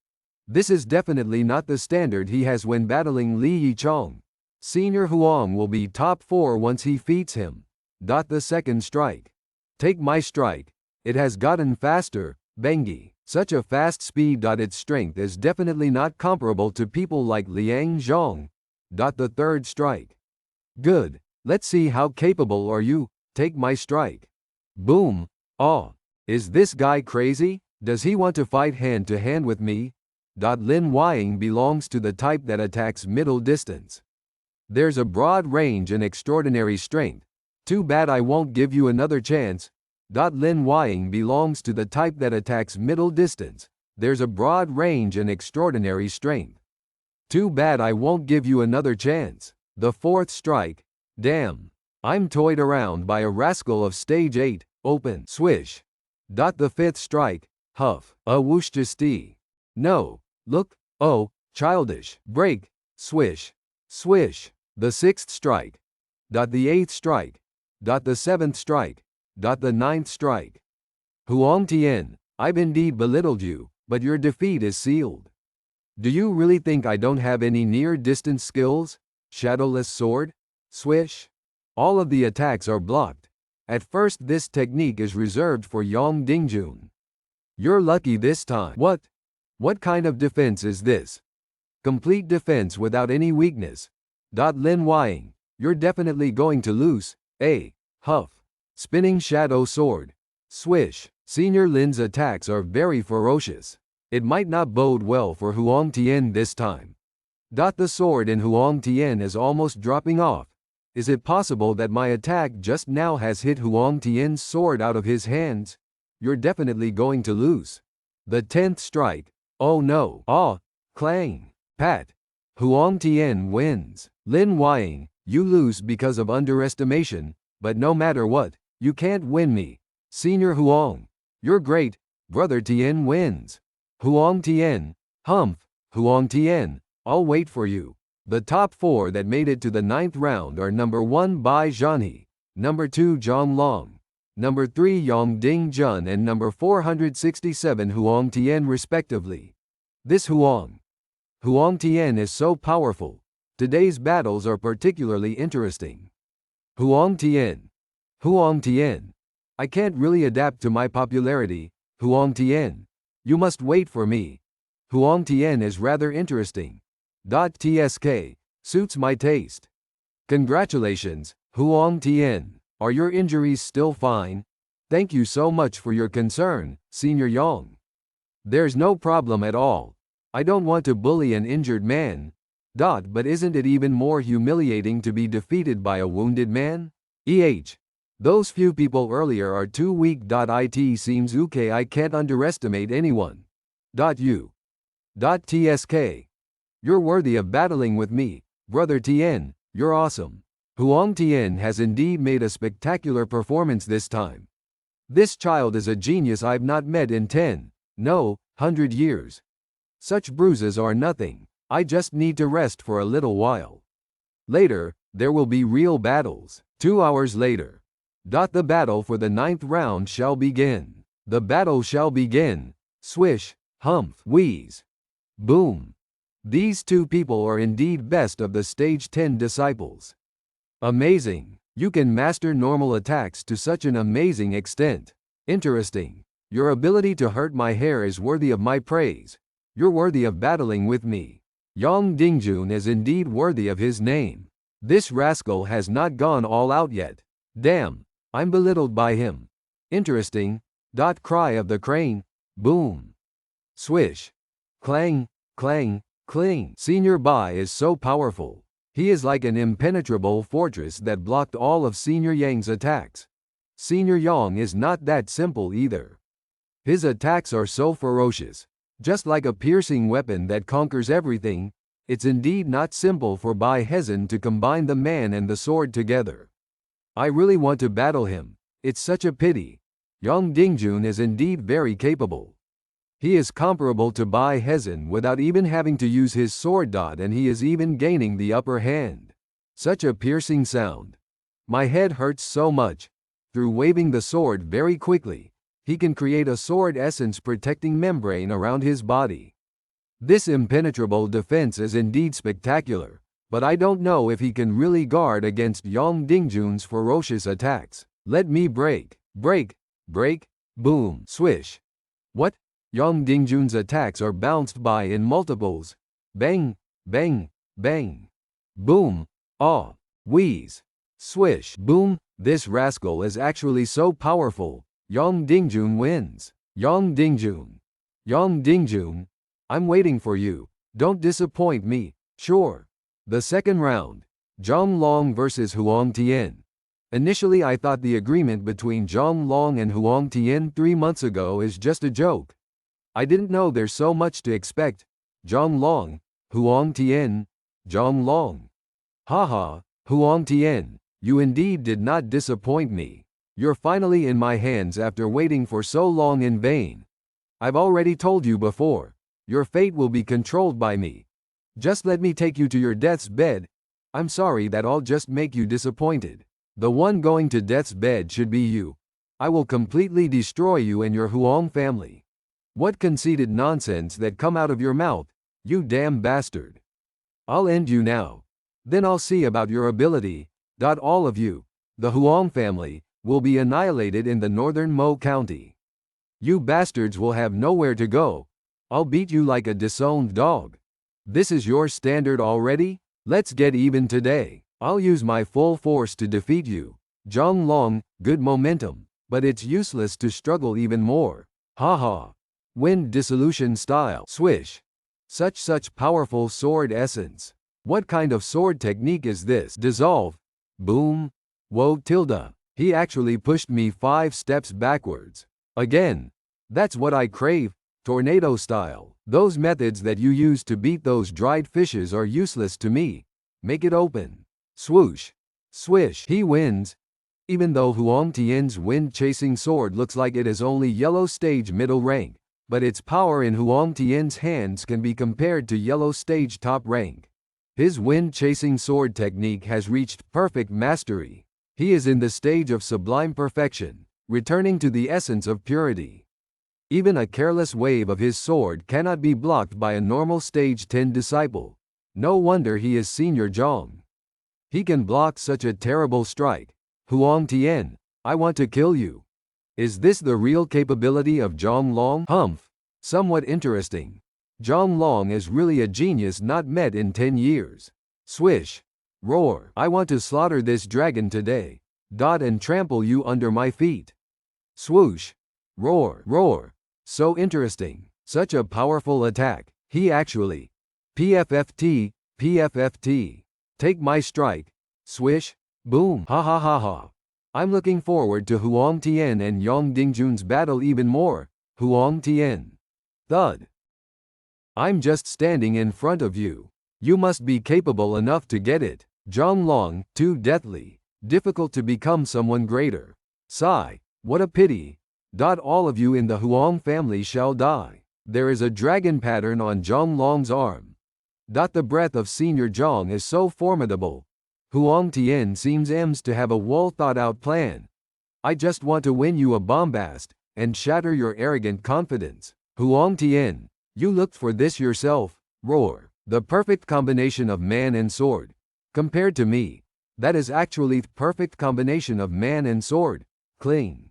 This is definitely not the standard he has when battling Li Yichong. Senior Huang will be top 4 once he defeats him. The second strike. Take my strike. It has gotten faster, Bengi. Such a fast speed. Its strength is definitely not comparable to people like Liang Zhong. The third strike. Good. Let's see how capable are you. Take my strike. Boom. Aw. Is this guy crazy? Does he want to fight hand to hand with me? Lin Weiying belongs to the type that attacks middle distance. There's a broad range and extraordinary strength. Too bad I won't give you another chance. Lin Weiying belongs to the type that attacks middle distance. There's a broad range and extraordinary strength. Too bad I won't give you another chance. The fourth strike. Damn. I'm toyed around by a rascal of stage 8. Open. Swish. The fifth strike. Huff. A whoosh justy. No. Look. Oh. Childish. Break. Swish. Swish. The sixth strike. The eighth strike. The seventh strike. The ninth strike. Huang Tian, I've indeed belittled you, but your defeat is sealed. Do you really think I don't have any near-distance skills? Shadowless sword? Swish? All of the attacks are blocked. At first this technique is reserved for Yang Dingjun. You're lucky this time. What? What kind of defense is this? Complete defense without any weakness. Lin Weiying, you're definitely going to lose. Huff. Spinning shadow sword. Swish. Senior Lin's attacks are very ferocious. It might not bode well for Huang Tian this time. The sword in Huang Tian is almost dropping off. Is it possible that my attack just now has hit Huang Tian's sword out of his hands? You're definitely going to lose. The 10th strike. Oh no. Ah. Clang. Pat. Huang Tian wins. Lin Weiying, you lose because of underestimation, but no matter what, you can't win me. Senior Huang, you're great. Brother Tian wins. Huang Tian. Humph. Huang Tian, I'll wait for you. The top 4 that made it to the 9th round are number 1 Bai Zhanhe, number 2 Zhang Long, number 3 Yang Dingjun and number 467 Huang Tian respectively. This Huang Tian is so powerful. Today's battles are particularly interesting. Huang Tian. I can't really adapt to my popularity. Huang Tian. You must wait for me. Huang Tian is rather interesting. TSK. Suits my taste. Congratulations, Huang Tian. Are your injuries still fine? Thank you so much for your concern, Senior Yang. There's no problem at all. I don't want to bully an injured man. But isn't it even more humiliating to be defeated by a wounded man? Those few people earlier are too weak. It seems okay. I can't underestimate anyone. TSK. You're worthy of battling with me, Brother Tien, you're awesome. Huang Tian has indeed made a spectacular performance this time. This child is a genius I've not met in 100 years. Such bruises are nothing. I just need to rest for a little while. Later, there will be real battles. 2 hours later. The battle for the 9th round shall begin. The battle shall begin. Swish, humph, wheeze. Boom. These two people are indeed best of the stage 10 disciples. Amazing. You can master normal attacks to such an amazing extent. Interesting. Your ability to hurt my hair is worthy of my praise. You're worthy of battling with me. Yang Dingjun is indeed worthy of his name. This rascal has not gone all out yet. Damn, I'm belittled by him. Interesting. Cry of the crane. Boom. Swish. Clang, clang, cling. Senior Bai is so powerful. He is like an impenetrable fortress that blocked all of Senior Yang's attacks. Senior Yang is not that simple either. His attacks are so ferocious. Just like a piercing weapon that conquers everything, it's indeed not simple for Bai Hezin to combine the man and the sword together. I really want to battle him. It's such a pity. Yang Dingjun is indeed very capable. He is comparable to Bai Hezin without even having to use his sword. And he is even gaining the upper hand. Such a piercing sound. My head hurts so much. Through waving the sword very quickly, he can create a sword essence protecting membrane around his body. This impenetrable defense is indeed spectacular, but I don't know if he can really guard against Yang Dingjun's ferocious attacks. Let me break, break, break, boom, swish. What? Yang Dingjun's attacks are bounced by in multiples. Bang, bang, bang. Boom, ah, wheeze, swish, boom. This rascal is actually so powerful. Yang Dingjun wins. Yang Dingjun. Yang Dingjun. I'm waiting for you. Don't disappoint me. Sure. The second round. Zhang Long versus Huang Tian. Initially I thought the agreement between Zhang Long and Huang Tian 3 months ago is just a joke. I didn't know there's so much to expect. Zhang Long, Huang Tian, Zhang Long. Haha, Huang Tian, you indeed did not disappoint me. You're finally in my hands after waiting for so long in vain. I've already told you before, your fate will be controlled by me. Just let me take you to your death's bed. I'm sorry that I'll just make you disappointed. The one going to death's bed should be you. I will completely destroy you and your Huang family. What conceited nonsense that come out of your mouth, you damn bastard. I'll end you now. Then I'll see about your ability. All of you, the Huang family, will be annihilated in the northern Mo County. You bastards will have nowhere to go. I'll beat you like a disowned dog. This is your standard already? Let's get even today. I'll use my full force to defeat you. Zhang Long, good momentum, but it's useless to struggle even more. Haha. Wind dissolution style. Swish. Such powerful sword essence. What kind of sword technique is this? Dissolve. Boom. Whoa tilde. He actually pushed me 5 steps backwards. Again. That's what I crave. Tornado style. Those methods that you use to beat those dried fishes are useless to me. Make it open. Swoosh. Swish. He wins. Even though Huang Tian's wind-chasing sword looks like it is only yellow stage middle rank, but its power in Huang Tian's hands can be compared to yellow stage top rank. His wind-chasing sword technique has reached perfect mastery. He is in the stage of sublime perfection, returning to the essence of purity. Even a careless wave of his sword cannot be blocked by a normal stage 10 disciple. No wonder he is Senior Zhang. He can block such a terrible strike. Huang Tian, I want to kill you. Is this the real capability of Zhang Long? Humph. Somewhat interesting. Long is really a genius not met in 10 years. Swish. Roar. I want to slaughter this dragon today. And trample you under my feet. Swoosh. Roar. Roar. So interesting. Such a powerful attack. He actually. PFFT. PFFT. Take my strike. Swish. Boom. Ha ha ha ha. I'm looking forward to Huang Tian and Yang Dingjun's battle even more. Huang Tian. Thud. I'm just standing in front of you. You must be capable enough to get it. Long, too deathly. Difficult to become someone greater. Sigh. What a pity. All of you in the Huang family shall die. There is a dragon pattern on Long's arm. The breath of Senior Zhang is so formidable. Huang Tian seems to have a well thought out plan. I just want to win you a bombast, and shatter your arrogant confidence. Huang Tian, you looked for this yourself. Roar. The perfect combination of man and sword. Compared to me, that is actually the perfect combination of man and sword. Cling.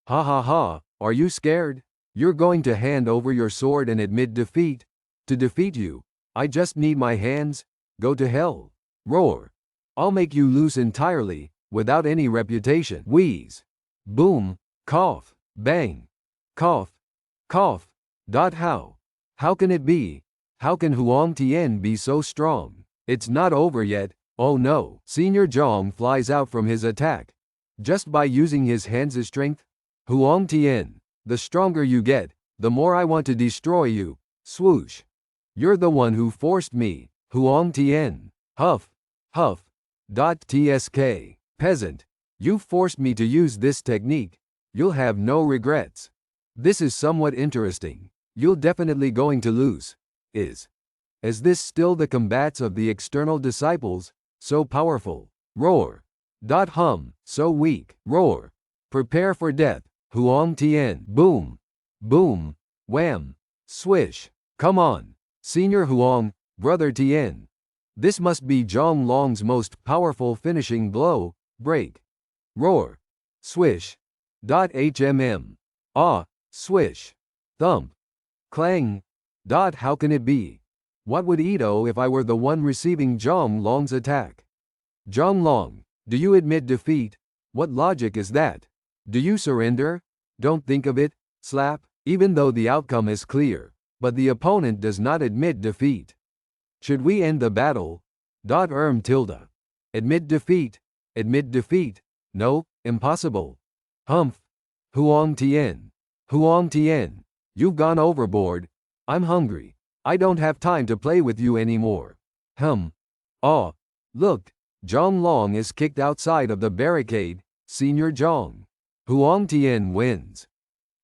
Ha ha ha, are you scared? You're going to hand over your sword and admit defeat? To defeat you, I just need my hands? Go to hell. Roar. I'll make you loose entirely, without any reputation. Wheeze. Boom. Cough. Bang. Cough. Cough. How can it be? How can Huang Tian be so strong? It's not over yet. Oh no. Senior Zhang flies out from his attack. Just by using his hands' strength? Huang Tian, the stronger you get, the more I want to destroy you. Swoosh. You're the one who forced me. Huang Tian. Huff. Huff. Tsk. Peasant. You forced me to use this technique. You'll have no regrets. This is somewhat interesting. You're definitely going to lose. Is this still the combats of the external disciples? So powerful. Roar. Hum. So weak. Roar. Prepare for death. Huang Tian. Boom. Boom. Wham. Swish. Come on. Senior Huang, Brother Tian. This must be Long's most powerful finishing blow. Break. Roar. Swish. Ah. Swish. Thump. Clang. How can it be? What would Ito if I were the one receiving Long's attack? Long, do you admit defeat? What logic is that? Do you surrender? Don't think of it. Slap. Even though the outcome is clear, but the opponent does not admit defeat. Should we end the battle? Tilde. Admit defeat. Admit defeat. No, impossible. Humph. Huang Tian. Huang Tian. You've gone overboard. I'm hungry. I don't have time to play with you anymore. Oh. Look. Long is kicked outside of the barricade. Senior Zhang. Huang Tian wins.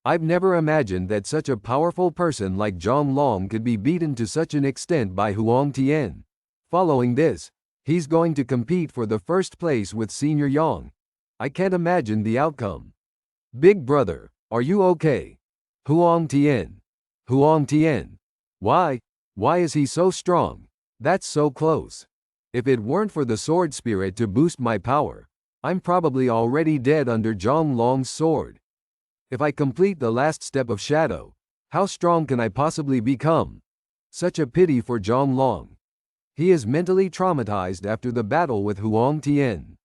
I've never imagined that such a powerful person like Long could be beaten to such an extent by Huang Tian. Following this, he's going to compete for the first place with Senior Yang. I can't imagine the outcome. Big brother, are you okay? Huang Tian. Huang Tian. Why is he so strong? That's so close. If it weren't for the sword spirit to boost my power, I'm probably already dead under Long's sword. If I complete the last step of shadow, how strong can I possibly become? Such a pity for Long. He is mentally traumatized after the battle with Huang Tian.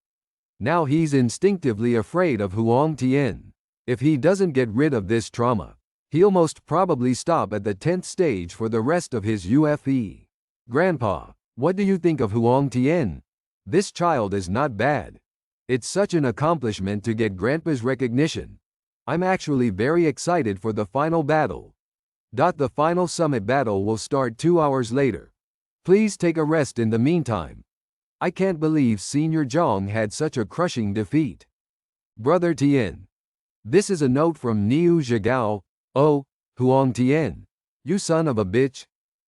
Now he's instinctively afraid of Huang Tian. If he doesn't get rid of this trauma, he'll most probably stop at the 10th stage for the rest of his UFE. Grandpa, what do you think of Huang Tian? This child is not bad. It's such an accomplishment to get Grandpa's recognition. I'm actually very excited for the final battle. The final summit battle will start 2 hours later. Please take a rest in the meantime. I can't believe Senior Zhang had such a crushing defeat. Brother Tian. This is a note from Niu Zhigao. Oh, Huang Tian. You son of a bitch.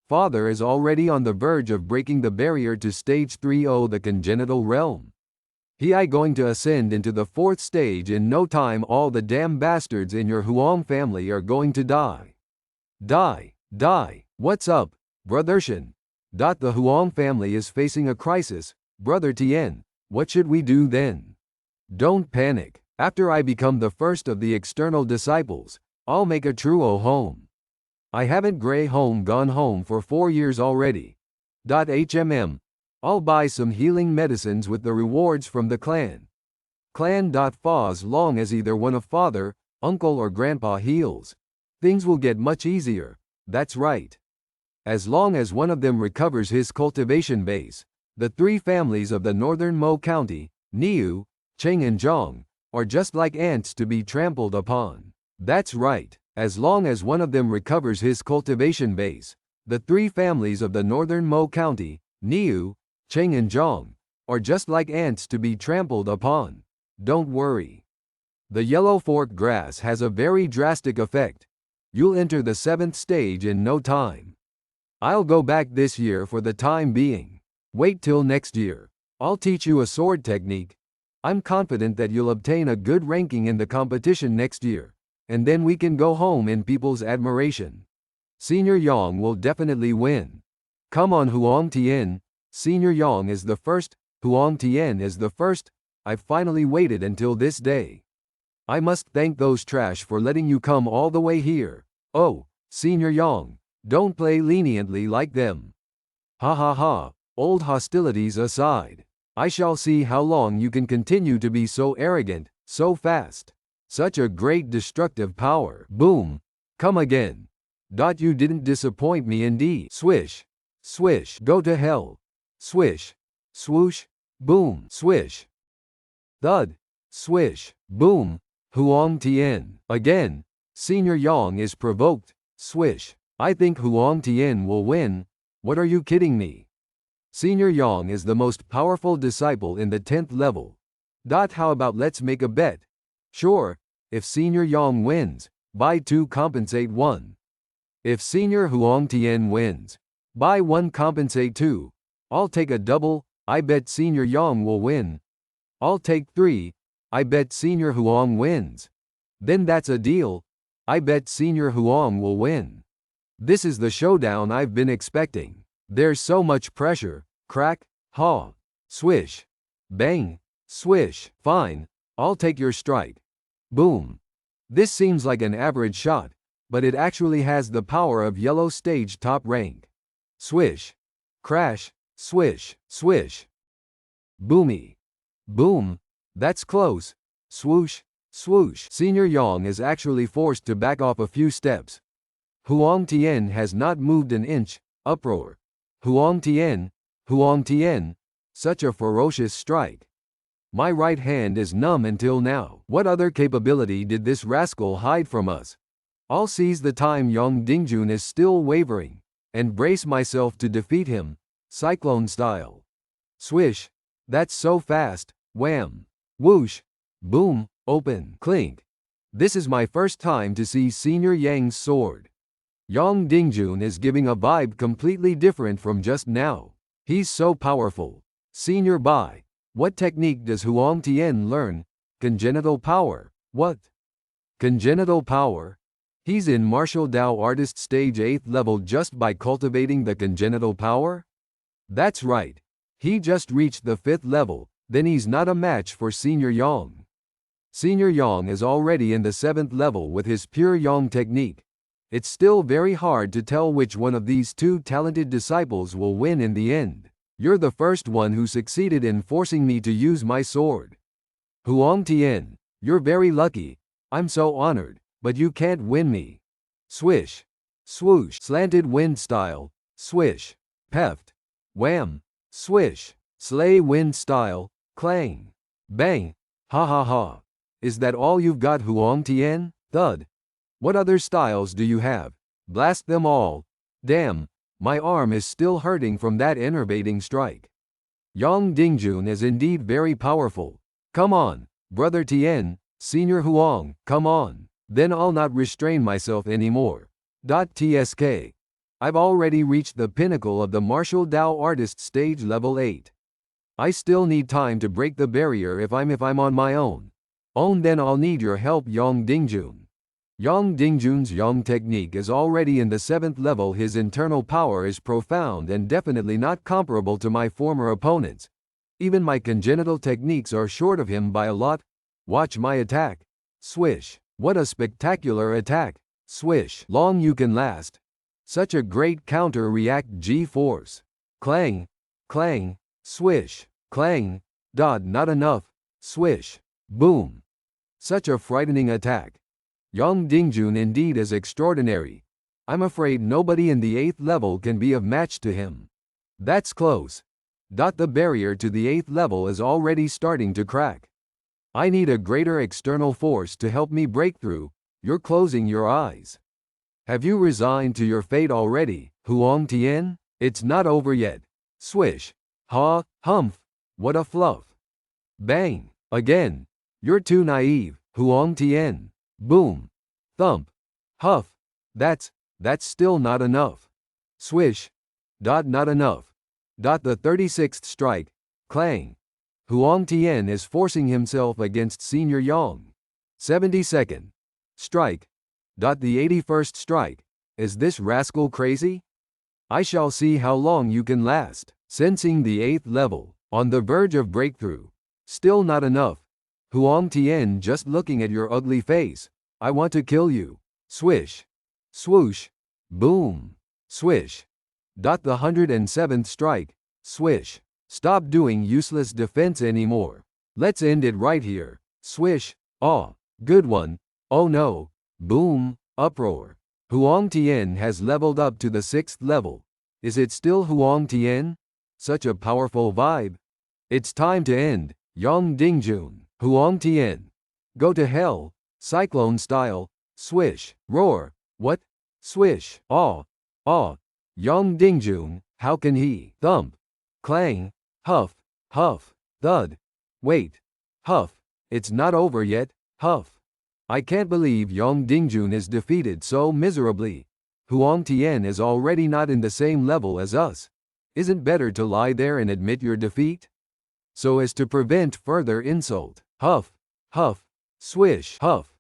Father is already on the verge of breaking the barrier to stage 3 the congenital realm. He going to ascend into the 4th stage in no time. All the damn bastards in your Huang family are going to die. Die. What's up, Brother Shen? The Huang family is facing a crisis, Brother Tian. What should we do then? Don't panic. After I become the first of the external disciples, I'll make a true home. I haven't gone home for 4 years already. I'll buy some healing medicines with the rewards from the clan. Clan. As long as either one of father, uncle or grandpa heals, things will get much easier. That's right. As long as one of them recovers his cultivation base, the 3 families of the northern Mo County, Niu, Cheng and Zhang, are just like ants to be trampled upon. That's right. As long as one of them recovers his cultivation base, the 3 families of the northern Mo County, Niu, Cheng and Zhang, are just like ants to be trampled upon. Don't worry. The yellow fork grass has a very drastic effect. You'll enter the 7th stage in no time. I'll go back this year for the time being. Wait till next year. I'll teach you a sword technique. I'm confident that you'll obtain a good ranking in the competition next year, and then we can go home in people's admiration. Senior Yang will definitely win. Come on, Huang Tian. Senior Yang is the first, Huang Tian is the first. I've finally waited until this day. I must thank those trash for letting you come all the way here. Oh, Senior Yang, don't play leniently like them. Ha ha ha, old hostilities aside, I shall see how long you can continue to be so arrogant, so fast. Such a great destructive power. Boom. Come again. You didn't disappoint me indeed. Swish. Swish. Go to hell. Swish. Swoosh. Boom. Swish. Thud. Swish. Boom. Huang Tian. Again. Senior Yang is provoked. Swish. I think Huang Tian will win. What are you kidding me? Senior Yang is the most powerful disciple in the 10th level. How about let's make a bet? Sure. If Senior Yang wins, buy 2 compensate 1. If Senior Huang Tian wins, buy 1 compensate 2. I'll take a double. I bet Senior Yang will win. I'll take 3. I bet Senior Huang wins. Then that's a deal. I bet Senior Huang will win. This is the showdown I've been expecting. There's so much pressure. Crack. Ha. Swish. Bang. Swish. Fine. I'll take your strike. Boom. This seems like an average shot, but it actually has the power of yellow stage top rank. Swish. Crash. Swish. Swish. Boomy. Boom. That's close. Swoosh. Swoosh. Senior Yang is actually forced to back off a few steps. Huang Tian has not moved an inch. Uproar. Huang Tian. Huang Tian. Such a ferocious strike. My right hand is numb until now. What other capability did this rascal hide from us? I'll seize the time Yang Dingjun is still wavering, and brace myself to defeat him, cyclone style. Swish. That's so fast. Wham. Whoosh. Boom. Open. Clink. This is my first time to see Senior Yang's sword. Yang Dingjun is giving a vibe completely different from just now. He's so powerful. Senior Bai. What technique does Huang Tian learn? Congenital power. What? Congenital power? He's in martial Dao artist stage 8th level just by cultivating the congenital power? That's right. He just reached the 5th level, then he's not a match for Senior Yang. Senior Yang is already in the 7th level with his pure Yang technique. It's still very hard to tell which one of these 2 talented disciples will win in the end. You're the first one who succeeded in forcing me to use my sword. Huang Tian, you're very lucky. I'm so honored, but you can't win me. Swish. Swoosh. Slanted wind style. Swish. Peft. Wham. Swish. Slay wind style. Clang. Bang. Ha ha ha. Is that all you've got, Huang Tian? Thud. What other styles do you have? Blast them all. Damn. My arm is still hurting from that enervating strike. Yang Dingjun is indeed very powerful. Come on, Brother Tian, Senior Huang, come on. Then I'll not restrain myself anymore. Tsk. I've already reached the pinnacle of the martial Dao artist stage level 8. I still need time to break the barrier if I'm on my own. Then I'll need your help, Yang Dingjun. Yang Dingjun's Yang technique is already in the 7th level. His internal power is profound and definitely not comparable to my former opponents. Even my congenital techniques are short of him by a lot. Watch my attack. Swish. What a spectacular attack. Swish. Long you can last. Such a great counter-react G-force. Clang. Clang. Swish. Clang. Dot. Not enough. Swish. Boom. Such a frightening attack. Yang Dingjun indeed is extraordinary. I'm afraid nobody in the 8th level can be of match to him. That's close. The barrier to the 8th level is already starting to crack. I need a greater external force to help me break through. You're closing your eyes. Have you resigned to your fate already, Huang Tian? It's not over yet. Swish. Ha, humph. What a fluff. Bang. Again. You're too naive, Huang Tian. Boom. Thump. Huff. That's still not enough. Swish. Not enough. The 36th strike. Clang. Huang Tian is forcing himself against Senior Yang. 72nd. Strike. The 81st strike. Is this rascal crazy? I shall see how long you can last. Sensing the 8th level. On the verge of breakthrough. Still not enough. Huang Tian, just looking at your ugly face. I want to kill you. Swish. Swoosh. Boom. Swish. The 107th strike. Swish. Stop doing useless defense anymore. Let's end it right here. Swish. Aw. Good one. Oh no. Boom. Uproar. Huang Tian has leveled up to the 6th level. Is it still Huang Tian? Such a powerful vibe. It's time to end. Yang Dingjun. Huang Tian. Go to hell. Cyclone style. Swish. Roar. What? Swish. Aw. Aw. Yang Dingjun. How can he? Thump. Clang. Huff. Huff. Thud. Wait. Huff. It's not over yet. Huff. I can't believe Yang Dingjun is defeated so miserably. Huang Tian is already not in the same level as us. Isn't better to lie there and admit your defeat? So as to prevent further insult. Huff. Huff. Swish. Huff.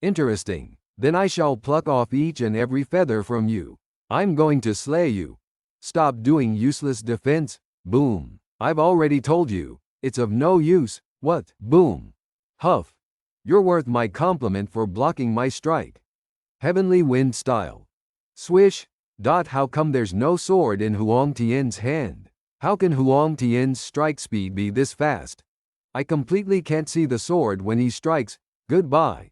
Interesting. Then I shall pluck off each and every feather from you. I'm going to slay you. Stop doing useless defense. Boom. I've already told you. It's of no use. What? Boom. Huff. You're worth my compliment for blocking my strike. Heavenly Wind style. Swish. How come there's no sword in Huang Tian's hand? How can Huang Tian's strike speed be this fast? I completely can't see the sword when he strikes. Goodbye.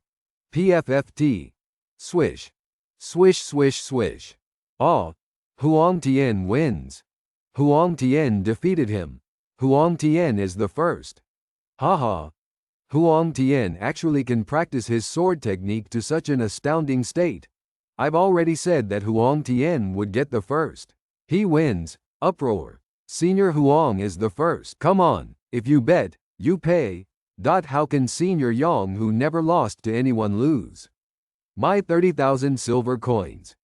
PFFT. Swish. Swish swish swish. Aw. Huang Tian wins. Huang Tian defeated him. Huang Tian is the first. Haha. Huang Tian actually can practice his sword technique to such an astounding state. I've already said that Huang Tian would get the first. He wins. Uproar. Senior Huang is the first. Come on, if you bet, you pay. How can Senior Yang, who never lost to anyone, lose? My 30,000 silver coins.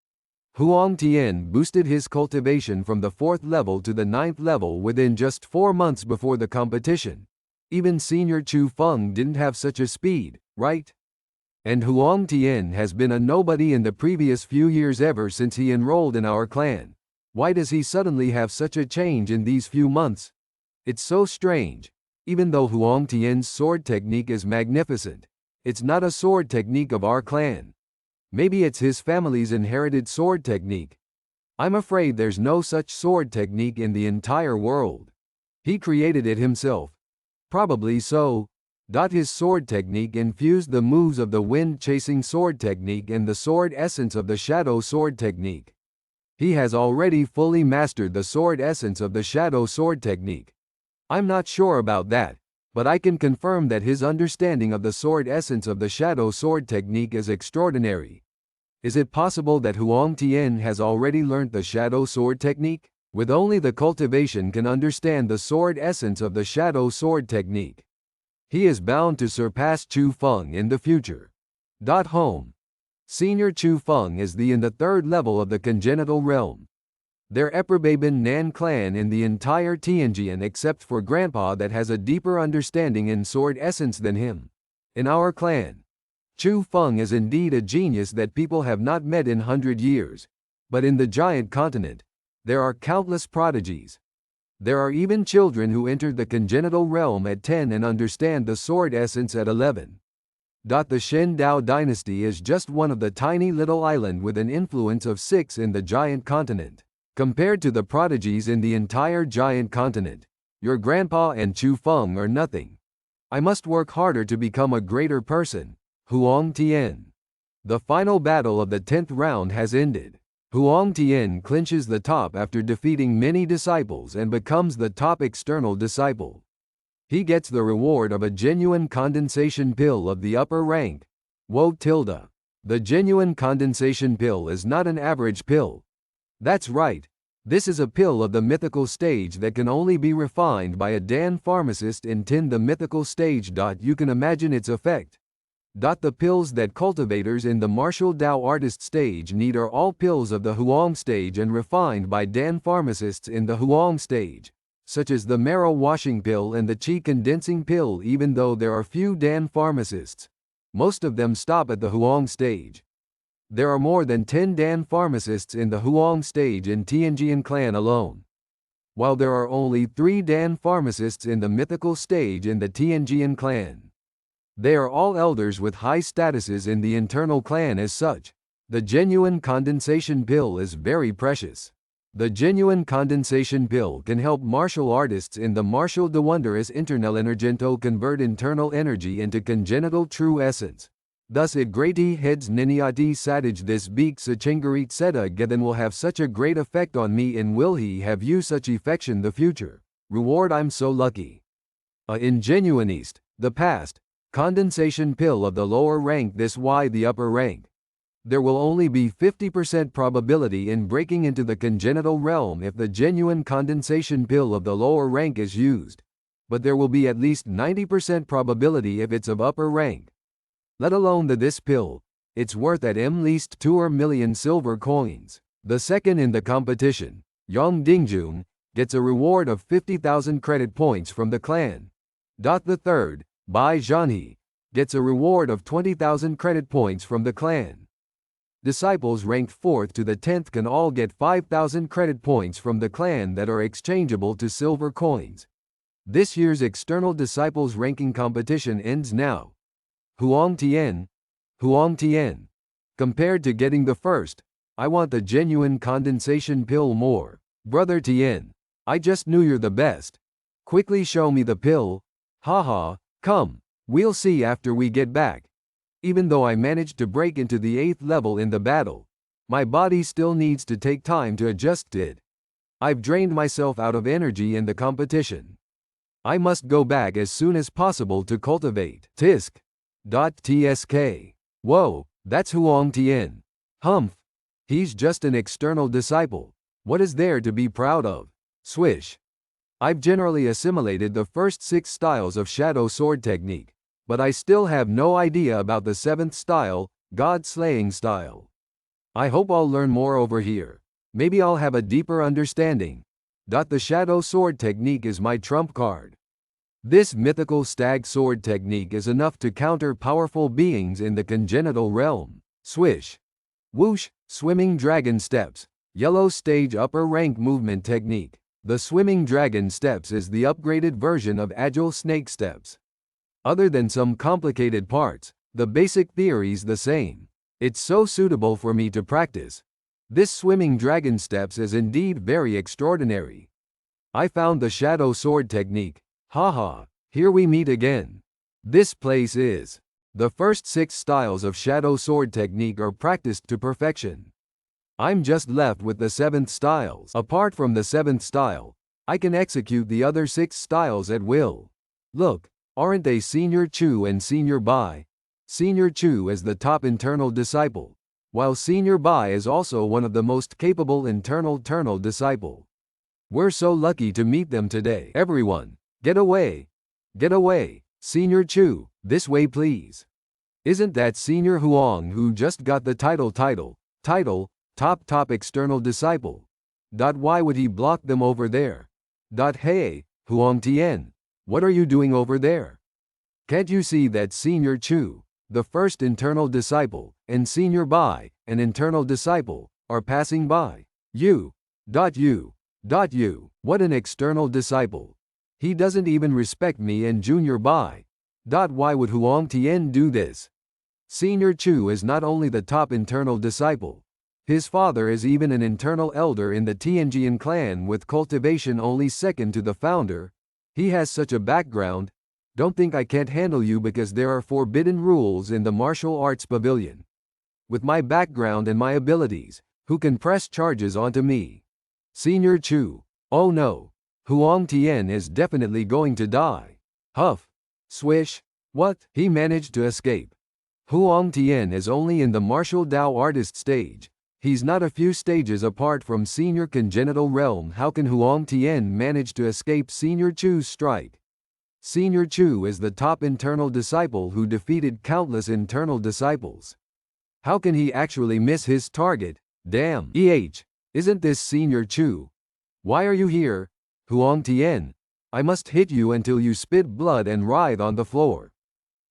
Huang Tian boosted his cultivation from the 4th level to the 9th level within just 4 months before the competition. Even Senior Chu Feng didn't have such a speed, right? And Huang Tian has been a nobody in the previous few years ever since he enrolled in our clan. Why does he suddenly have such a change in these few months? It's so strange. Even though Huang Tian's sword technique is magnificent, it's not a sword technique of our clan. Maybe it's his family's inherited sword technique. I'm afraid there's no such sword technique in the entire world. He created it himself. Probably so. His sword technique infused the moves of the wind-chasing sword technique and the sword essence of the shadow sword technique. He has already fully mastered the sword essence of the shadow sword technique. I'm not sure about that, but I can confirm that his understanding of the sword essence of the shadow sword technique is extraordinary. Is it possible that Huang Tian has already learnt the shadow sword technique? With only the cultivation can understand the sword essence of the shadow sword technique. He is bound to surpass Chu Feng in the future. Home. Senior Chu Feng is in the 3rd level of the congenital realm. They're Eperbaben Nan clan in the entire Tianjian except for Grandpa that has a deeper understanding in sword essence than him. In our clan, Chu Feng is indeed a genius that people have not met in 100 years. But in the giant continent, there are countless prodigies. There are even children who entered the congenital realm at 10 and understand the sword essence at 11. The Shen Dao dynasty is just one of the tiny little island with an influence of 6 in the giant continent. Compared to the prodigies in the entire giant continent, your grandpa and Chu Feng are nothing. I must work harder to become a greater person. Huang Tian. The final battle of the 10th round has ended. Huang Tian clinches the top after defeating many disciples and becomes the top external disciple. He gets the reward of a genuine condensation pill of the upper rank. The genuine condensation pill is not an average pill. That's right. This is a pill of the mythical stage that can only be refined by a Dan pharmacist in the mythical stage. You can imagine its effect. The pills that cultivators in the martial Dao artist stage need are all pills of the Huang stage and refined by Dan pharmacists in the Huang stage, such as the marrow washing pill and the qi condensing pill. Even though there are few Dan pharmacists, most of them stop at the Huang stage. There are more than 10 Dan pharmacists in the Huang stage in Tianjian clan alone, while there are only 3 Dan pharmacists in the mythical stage in the Tianjian clan. They are all elders with high statuses in the internal clan. As such, the genuine condensation pill is very precious. The genuine condensation pill can help martial artists in the martial de wondrous internal energento convert internal energy into congenital true essence. Thus it greati heads niniati sadage this beak sachengarit seta gethen will have such a great effect on me in will he have you such affection the future. Reward I'm so lucky. In genuine East, the past, condensation pill of the lower rank this why the upper rank. There will only be 50% probability in breaking into the congenital realm if the genuine condensation pill of the lower rank is used, but there will be at least 90% probability if it's of upper rank. Let alone this pill, it's worth at least 2 million silver coins. The second in the competition, Yang Dingjun, gets a reward of 50,000 credit points from the clan. The third, Bai Zhanhe, gets a reward of 20,000 credit points from the clan. Disciples ranked 4th to the 10th can all get 5,000 credit points from the clan that are exchangeable to silver coins. This year's external disciples ranking competition ends now. Huang Tian. Compared to getting the first, I want the genuine condensation pill more. Brother Tian, I just knew you're the best. Quickly show me the pill. Haha, come, we'll see after we get back. Even though I managed to break into the 8th level in the battle, my body still needs to take time to adjust to it. I've drained myself out of energy in the competition. I must go back as soon as possible to cultivate. Tsk. Whoa, that's Huang Tian. Humph. He's just an external disciple. What is there to be proud of? Swish. I've generally assimilated the first 6 styles of shadow sword technique, but I still have no idea about the 7th style, God slaying style. I hope I'll learn more over here. Maybe I'll have a deeper understanding. The shadow sword technique is my trump card. This mythical stag sword technique is enough to counter powerful beings in the congenital realm. Swish. Whoosh, swimming dragon steps. Yellow stage upper rank movement technique. The swimming dragon steps is the upgraded version of agile snake steps. Other than some complicated parts, the basic theory's the same. It's so suitable for me to practice. This swimming dragon steps is indeed very extraordinary. I found the shadow sword technique. Haha, here we meet again. This place is. The first 6 styles of shadow sword technique are practiced to perfection. I'm just left with the 7th styles. Apart from the 7th style, I can execute the other 6 styles at will. Look, aren't they Senior Chu and Senior Bai? Senior Chu is the top internal disciple, while Senior Bai is also one of the most capable internal disciple. We're so lucky to meet them today. Everyone, get away! Get away! Senior Chu, this way please. Isn't that Senior Huang who just got the title, top external disciple? Why would he block them over there? Hey, Huang Tian, what are you doing over there? Can't you see that Senior Chu, the first internal disciple, and Senior Bai, an internal disciple, are passing by? You. What an external disciple. He doesn't even respect me and Junior Bai. Why would Huang Tian do this? Senior Chu is not only the top internal disciple. His father is even an internal elder in the Tianjian clan with cultivation only second to the founder. He has such a background. Don't think I can't handle you because there are forbidden rules in the martial arts pavilion. With my background and my abilities, who can press charges onto me? Senior Chu. Oh no. Huang Tian is definitely going to die. Huff. Swish. What? He managed to escape. Huang Tian is only in the martial Dao artist stage. He's not a few stages apart from senior congenital realm. How can Huang Tian manage to escape Senior Chu's strike? Senior Chu is the top internal disciple who defeated countless internal disciples. How can he actually miss his target? Damn. Isn't this Senior Chu? Why are you here? Huang Tian, I must hit you until you spit blood and writhe on the floor.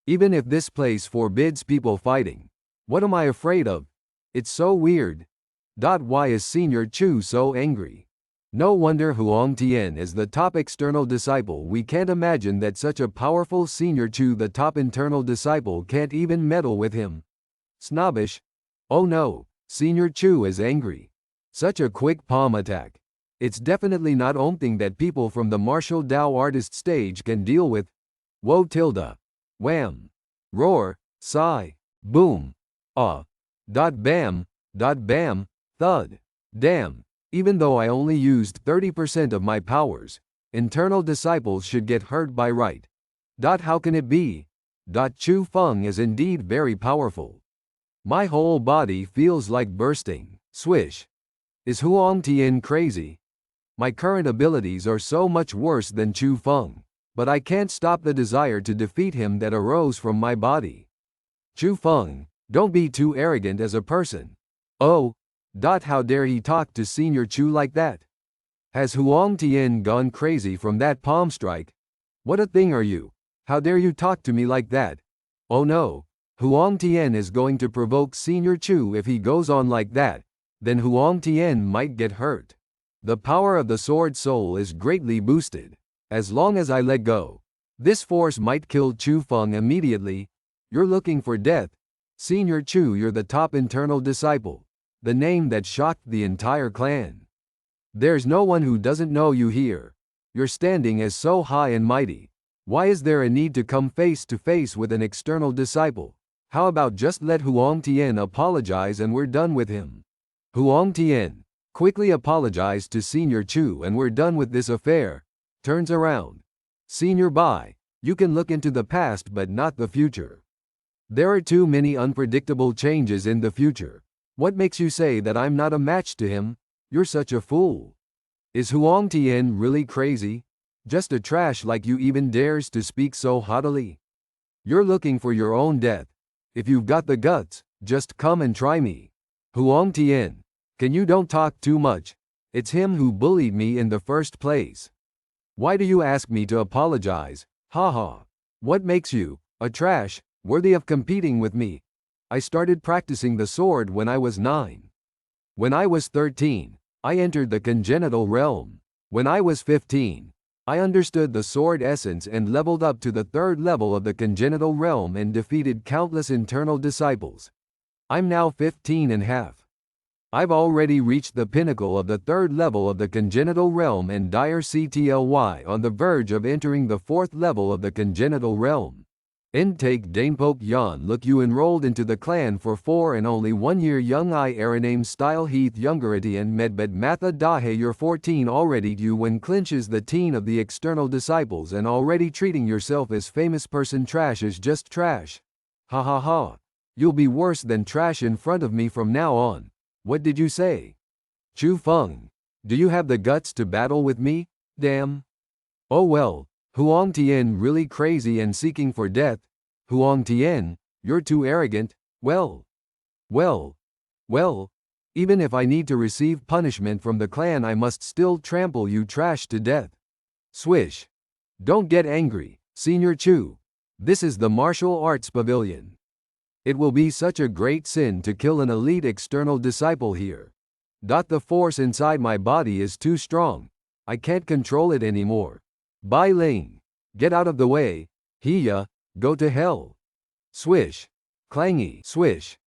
Even if this place forbids people fighting, what am I afraid of? It's so weird. Why is Senior Chu so angry? No wonder Huang Tian is the top external disciple. We can't imagine that such a powerful Senior Chu, the top internal disciple, can't even meddle with him. Snobbish. Oh no, Senior Chu is angry. Such a quick palm attack. It's definitely not something that people from the martial Dao artist stage can deal with. Whoa tilde. Wham. Roar. Sigh. Boom. Bam. Bam. Thud. Damn. Even though I only used 30% of my powers, internal disciples should get hurt by right. How can it be? Chu Feng is indeed very powerful. My whole body feels like bursting. Swish. Is Huang Tian crazy? My current abilities are so much worse than Chu Feng, but I can't stop the desire to defeat him that arose from my body. Chu Feng, don't be too arrogant as a person. Oh. How dare he talk to Senior Chu like that? Has Huang Tian gone crazy from that palm strike? What a thing are you? How dare you talk to me like that? Oh no. Huang Tian is going to provoke Senior Chu. If he goes on like that, then Huang Tian might get hurt. The power of the sword soul is greatly boosted. As long as I let go, this force might kill Chu Feng immediately. You're looking for death. Senior Chu, you're the top internal disciple. The name that shocked the entire clan. There's no one who doesn't know you here. Your standing is so high and mighty. Why is there a need to come face to face with an external disciple? How about just let Huang Tian apologize and we're done with him? Huang Tian, quickly apologize to Senior Chu and we're done with this affair. Turns around. Senior Bai, you can look into the past but not the future. There are too many unpredictable changes in the future. What makes you say that I'm not a match to him? You're such a fool. Is Huang Tian really crazy? Just a trash like you even dares to speak so haughtily? You're looking for your own death. If you've got the guts, just come and try me. Huang Tian, can you don't talk too much? It's him who bullied me in the first place. Why do you ask me to apologize? Haha. What makes you a trash worthy of competing with me? I started practicing the sword when I was 9. When I was 13, I entered the congenital realm. When I was 15, I understood the sword essence and leveled up to the 3rd level of the congenital realm and defeated countless internal disciples. I'm now 15 and a half. I've already reached the pinnacle of the 3rd level of the congenital realm and dire CTLY on the verge of entering the 4th level of the congenital realm. Intake Danepok Yan. Look, you enrolled into the clan for 4 and only 1 year. Young I Araname Style Heath Youngerity and Medbed Matha Dahe. You're 14 already. You when clinches the teen of the external disciples and already treating yourself as famous person. Trash is just trash. Ha ha ha. You'll be worse than trash in front of me from now on. What did you say? Chu Feng, do you have the guts to battle with me? Damn. Oh well. Huang Tian really crazy and seeking for death? Huang Tian, you're too arrogant. Well, even if I need to receive punishment from the clan, I must still trample you trash to death. Swish. Don't get angry, Senior Chu. This is the martial arts pavilion. It will be such a great sin to kill an elite external disciple here. The force inside my body is too strong. I can't control it anymore. Bai Ling, get out of the way. Hiya, go to hell. Swish. Clangy. Swish.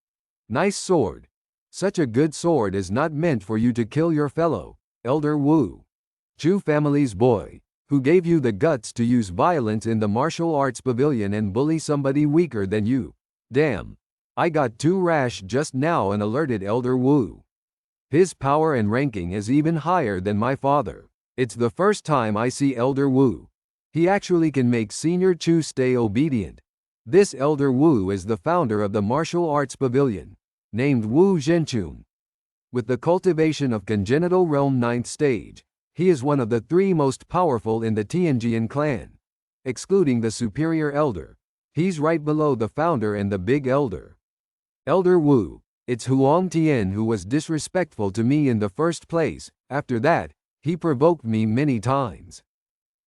Nice sword. Such a good sword is not meant for you to kill your fellow, Elder Wu. Chu family's boy, who gave you the guts to use violence in the martial arts pavilion and bully somebody weaker than you. Damn. I got too rash just now and alerted Elder Wu. His power and ranking is even higher than my father. It's the first time I see Elder Wu. He actually can make Senior Chu stay obedient. This Elder Wu is the founder of the martial arts pavilion, named Wu Zhenchun. With the cultivation of congenital realm 9th stage, he is one of the 3 most powerful in the Tianjian clan. Excluding the superior elder, he's right below the founder and the big elder. Elder Wu, it's Huang Tian who was disrespectful to me in the first place. After that, he provoked me many times.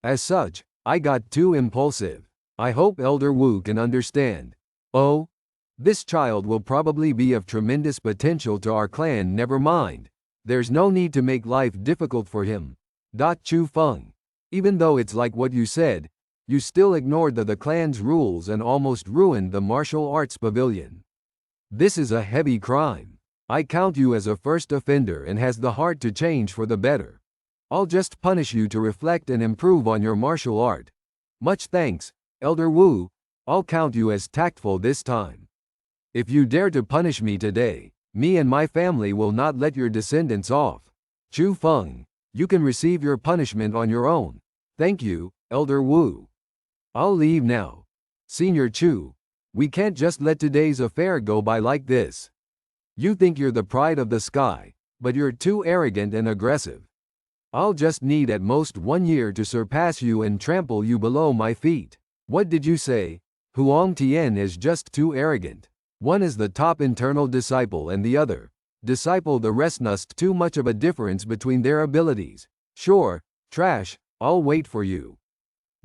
As such, I got too impulsive. I hope Elder Wu can understand. Oh, this child will probably be of tremendous potential to our clan. Never mind. There's no need to make life difficult for him. Chu Feng. Even though it's like what you said, you still ignored the clan's rules and almost ruined the martial arts pavilion. This is a heavy crime. I count you as a first offender and has the heart to change for the better. I'll just punish you to reflect and improve on your martial art. Much thanks, Elder Wu. I'll count you as tactful this time. If you dare to punish me today, me and my family will not let your descendants off. Chu Feng, you can receive your punishment on your own. Thank you, Elder Wu. I'll leave now. Senior Chu, we can't just let today's affair go by like this. You think you're the pride of the sky, but you're too arrogant and aggressive. I'll just need at most 1 year to surpass you and trample you below my feet. What did you say? Huang Tian is just too arrogant. One is the top internal disciple and the other disciple the rest. Not too much of a difference between their abilities. Sure, trash, I'll wait for you.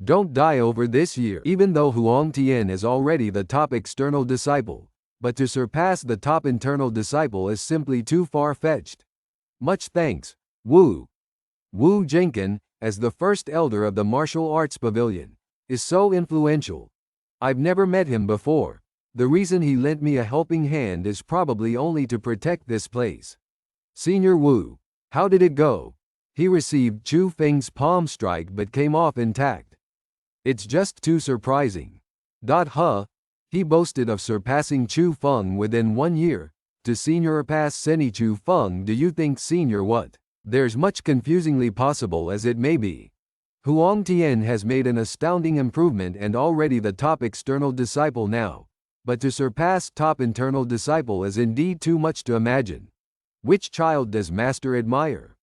Don't die over this year. Even though Huang Tian is already the top external disciple, but to surpass the top internal disciple is simply too far-fetched. Much thanks, Wu. Wu Zhenchen, as the first elder of the martial arts pavilion, is so influential. I've never met him before. The reason he lent me a helping hand is probably only to protect this place. Senior Wu, how did it go? He received Chu Feng's palm strike but came off intact. It's just too surprising. He boasted of surpassing Chu Feng within 1 year. To senior pass Seni Chu Feng, do you think senior what? There's much confusingly possible as it may be. Huang Tian has made an astounding improvement and already the top external disciple now. But to surpass top internal disciple is indeed too much to imagine. Which child does Master admire?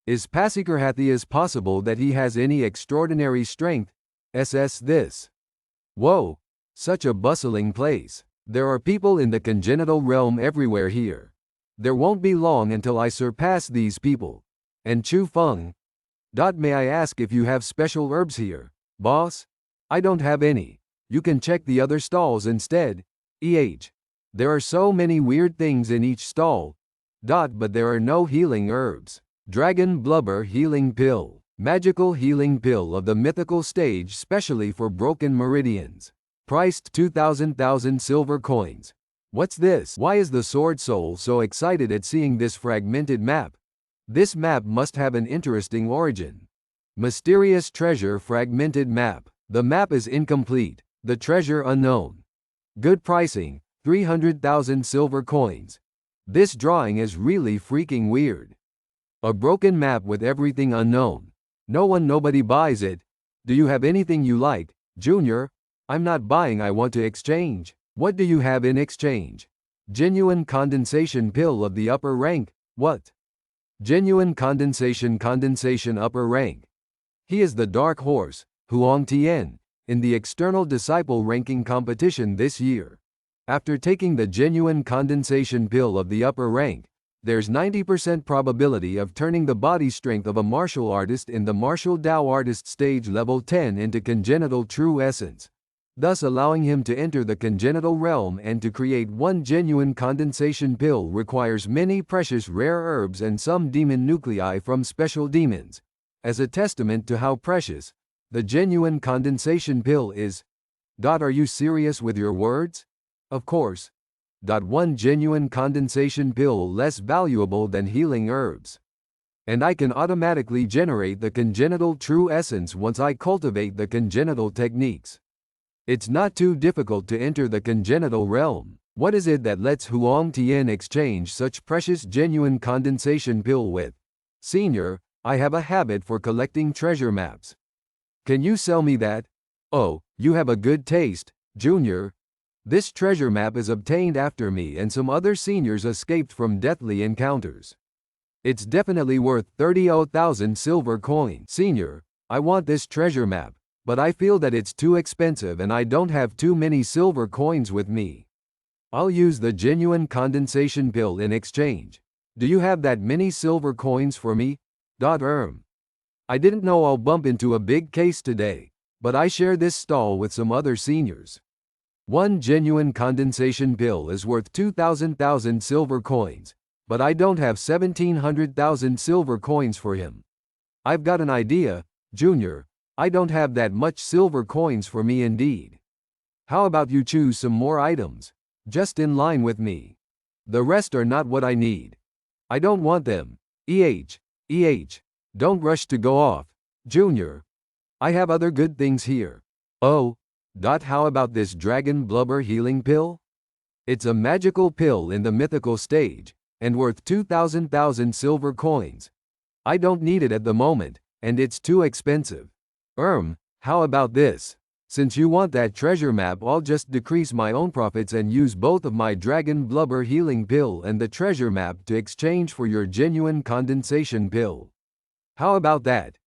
Is Pasikarhathias possible that he has any extraordinary strength? This. Whoa, such a bustling place. There are people in the congenital realm everywhere here. There won't be long until I surpass these people. And Chu Feng? May I ask if you have special herbs here, boss? I don't have any. You can check the other stalls instead. There are so many weird things in each stall. But there are no healing herbs. Dragon Blubber Healing Pill. Magical healing pill of the mythical stage specially for broken meridians. Priced 2,000 silver coins. What's this? Why is the Sword Soul so excited at seeing this fragmented map? This map must have an interesting origin. Mysterious treasure fragmented map. The map is incomplete. The treasure unknown. Good pricing, 300,000 silver coins. This drawing is really freaking weird. A broken map with everything unknown. Nobody buys it. Do you have anything you like, Junior? I'm not buying, I want to exchange. What do you have in exchange? Genuine condensation pill of the upper rank. What? Genuine condensation upper rank. He is the dark horse, Huang Tian, in the external disciple ranking competition this year. After taking the genuine condensation pill of the upper rank, there's 90% probability of turning the body strength of a martial artist in the martial Dao artist stage level 10 into congenital true essence, thus allowing him to enter the congenital realm. And to create one genuine condensation pill requires many precious rare herbs and some demon nuclei from special demons. As a testament to how precious the genuine condensation pill is. Are you serious with your words? Of course. One genuine condensation pill less valuable than healing herbs. And I can automatically generate the congenital true essence once I cultivate the congenital techniques. It's not too difficult to enter the congenital realm. What is it that lets Huang Tian exchange such precious genuine condensation pill with? Senior, I have a habit for collecting treasure maps. Can you sell me that? Oh, you have a good taste, Junior. This treasure map is obtained after me and some other seniors escaped from deathly encounters. It's definitely worth 30,000 silver coins. Senior, I want this treasure map, but I feel that it's too expensive and I don't have too many silver coins with me. I'll use the genuine condensation pill in exchange. Do you have that many silver coins for me? I didn't know I'll bump into a big case today, but I share this stall with some other seniors. One genuine condensation pill is worth 2,000 silver coins, but I don't have 1,700,000 silver coins for him. I've got an idea, Junior. I don't have that much silver coins for me indeed. How about you choose some more items, just in line with me? The rest are not what I need. I don't want them. Don't rush to go off, Junior. I have other good things here. Oh. How about this dragon blubber healing pill? It's a magical pill in the mythical stage, and worth 2,000 silver coins. I don't need it at the moment, and it's too expensive. How about this? Since you want that treasure map, I'll just decrease my own profits and use both of my dragon blubber healing pill and the treasure map to exchange for your genuine condensation pill. How about that?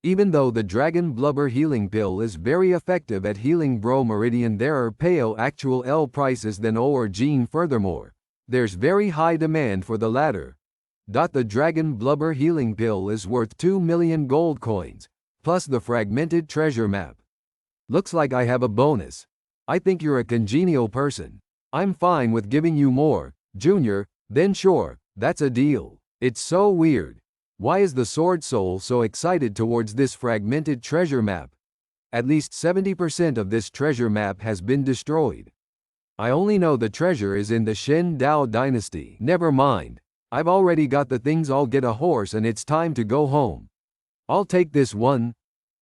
Even though the dragon blubber healing pill is very effective at healing Bro Meridian, there are pale actual L prices than O or Gene. Furthermore, there's very high demand for the latter. The dragon blubber healing pill is worth 2 million gold coins, plus the fragmented treasure map. Looks like I have a bonus. I think you're a congenial person. I'm fine with giving you more, Junior. Then sure, that's a deal. It's so weird. Why is the Sword Soul so excited towards this fragmented treasure map? At least 70% of this treasure map has been destroyed. I only know the treasure is in the Shen Dao dynasty. Never mind. I've already got the things. I'll get a horse and it's time to go home. I'll take this one.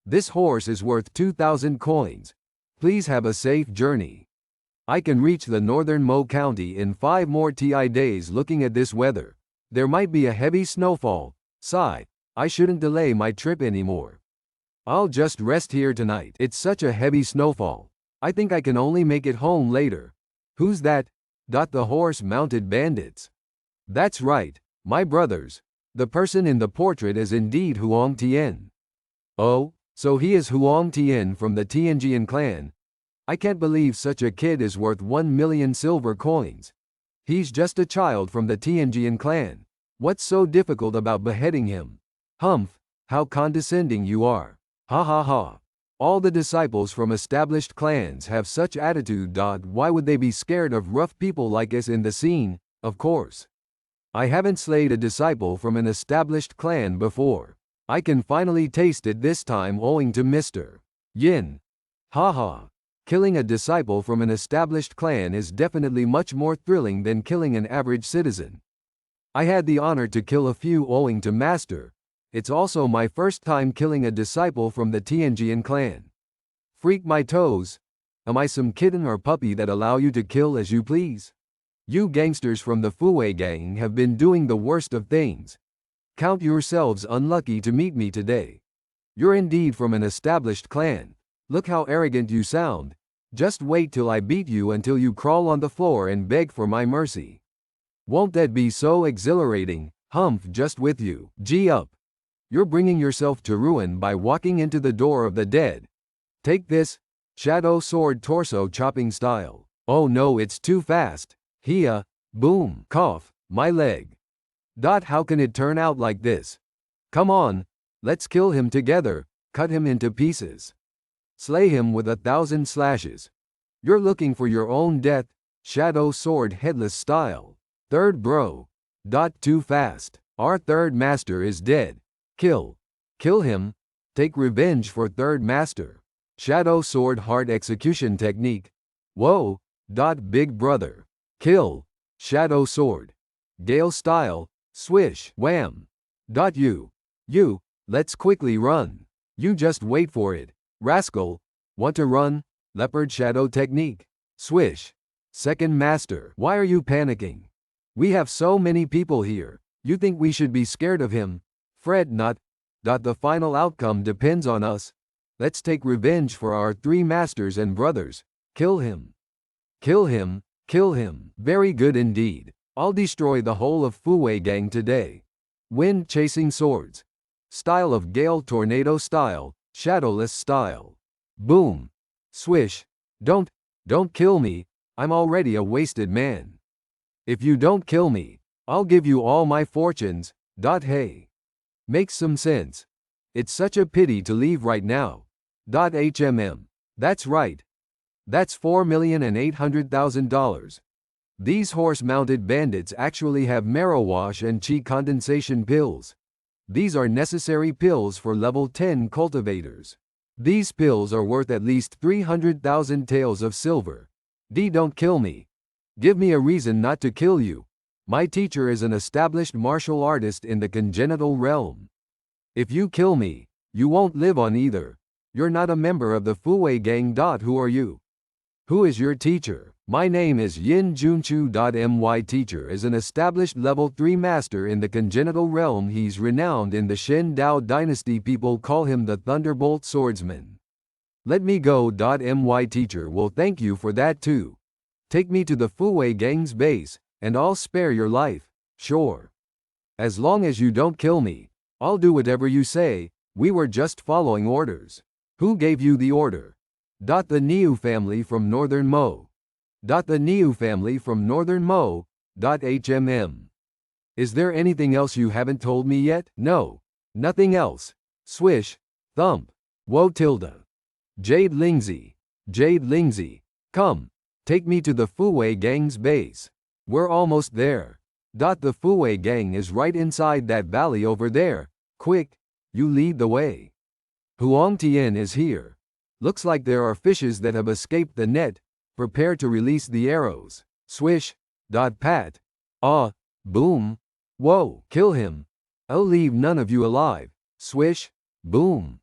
This horse is worth 2,000 coins. Please have a safe journey. I can reach the northern Mo County in 5 more days. Looking at this weather, there might be a heavy snowfall. Sigh, I shouldn't delay my trip anymore. I'll just rest here tonight. It's such a heavy snowfall. I think I can only make it home later. Who's that? The horse-mounted bandits. That's right, my brothers. The person in the portrait is indeed Huang Tian. Oh, so he is Huang Tian from the Tianjian clan. I can't believe such a kid is worth 1 million silver coins. He's just a child from the Tianjian clan. What's so difficult about beheading him? Humph, how condescending you are. Ha ha ha. All the disciples from established clans have such attitude. Why would they be scared of rough people like us in the scene? Of course. I haven't slayed a disciple from an established clan before. I can finally taste it this time owing to Mr. Yin. Ha ha. Killing a disciple from an established clan is definitely much more thrilling than killing an average citizen. I had the honor to kill a few owing to Master. It's also my first time killing a disciple from the Tianjian clan. Freak my toes. Am I some kitten or puppy that allow you to kill as you please? You gangsters from the Fuwei gang have been doing the worst of things. Count yourselves unlucky to meet me today. You're indeed from an established clan. Look how arrogant you sound. Just wait till I beat you until you crawl on the floor and beg for my mercy. Won't that be so exhilarating? Humph, just with you. Gee up. You're bringing yourself to ruin by walking into the door of the dead. Take this. Shadow sword torso chopping style. Oh no, it's too fast. Hia. Boom. Cough. My leg. How can it turn out like this? Come on. Let's kill him together. Cut him into pieces. Slay him with 1,000 slashes. You're looking for your own death. Shadow sword headless style. Third bro. Too fast. Our third master is dead. Kill. Kill him. Take revenge for third master. Shadow sword heart execution technique. Whoa. Big brother. Kill. Shadow sword. Gale style. Swish. Wham. You. Let's quickly run. You just wait for it. Rascal. Want to run? Leopard shadow technique. Swish. Second master. Why are you panicking? We have so many people here. You think we should be scared of him? Fret not. The final outcome depends on us. Let's take revenge for our 3 masters and brothers. Kill him. Kill him. Kill him. Very good indeed. I'll destroy the whole of Fuwei gang today. Wind chasing swords. Style of Gale tornado style. Shadowless style. Boom. Swish. Don't kill me. I'm already a wasted man. If you don't kill me, I'll give you all my fortunes. Hey. Makes some sense. It's such a pity to leave right now. That's right. That's $4,800,000. These horse-mounted bandits actually have marrow wash and chi condensation pills. These are necessary pills for level 10 cultivators. These pills are worth at least 300,000 taels of silver. Don't kill me. Give me a reason not to kill you. My teacher is an established martial artist in the congenital realm. If you kill me, you won't live on either. You're not a member of the Fuwei gang. Who are you? Who is your teacher? My name is Yin Junchu. My teacher is an established level 3 master in the congenital realm. He's renowned in the Shen Dao dynasty. People call him the Thunderbolt Swordsman. Let me go. My teacher will thank you for that too. Take me to the Fuwei gang's base, and I'll spare your life. Sure. As long as you don't kill me, I'll do whatever you say. We were just following orders. Who gave you the order? The Niu family from Northern Mo. The Niu family from Northern Mo. Is there anything else you haven't told me yet? No. Nothing else. Swish. Thump. Woe tilde. Jade Lingzi. Come. Take me to the Fuwei gang's base. We're almost there. The Fuwei gang is right inside that valley over there. Quick. You lead the way. Huang Tian is here. Looks like there are fishes that have escaped the net. Prepare to release the arrows. Swish. Pat. Ah. Boom. Whoa. Kill him. I'll leave none of you alive. Swish. Boom.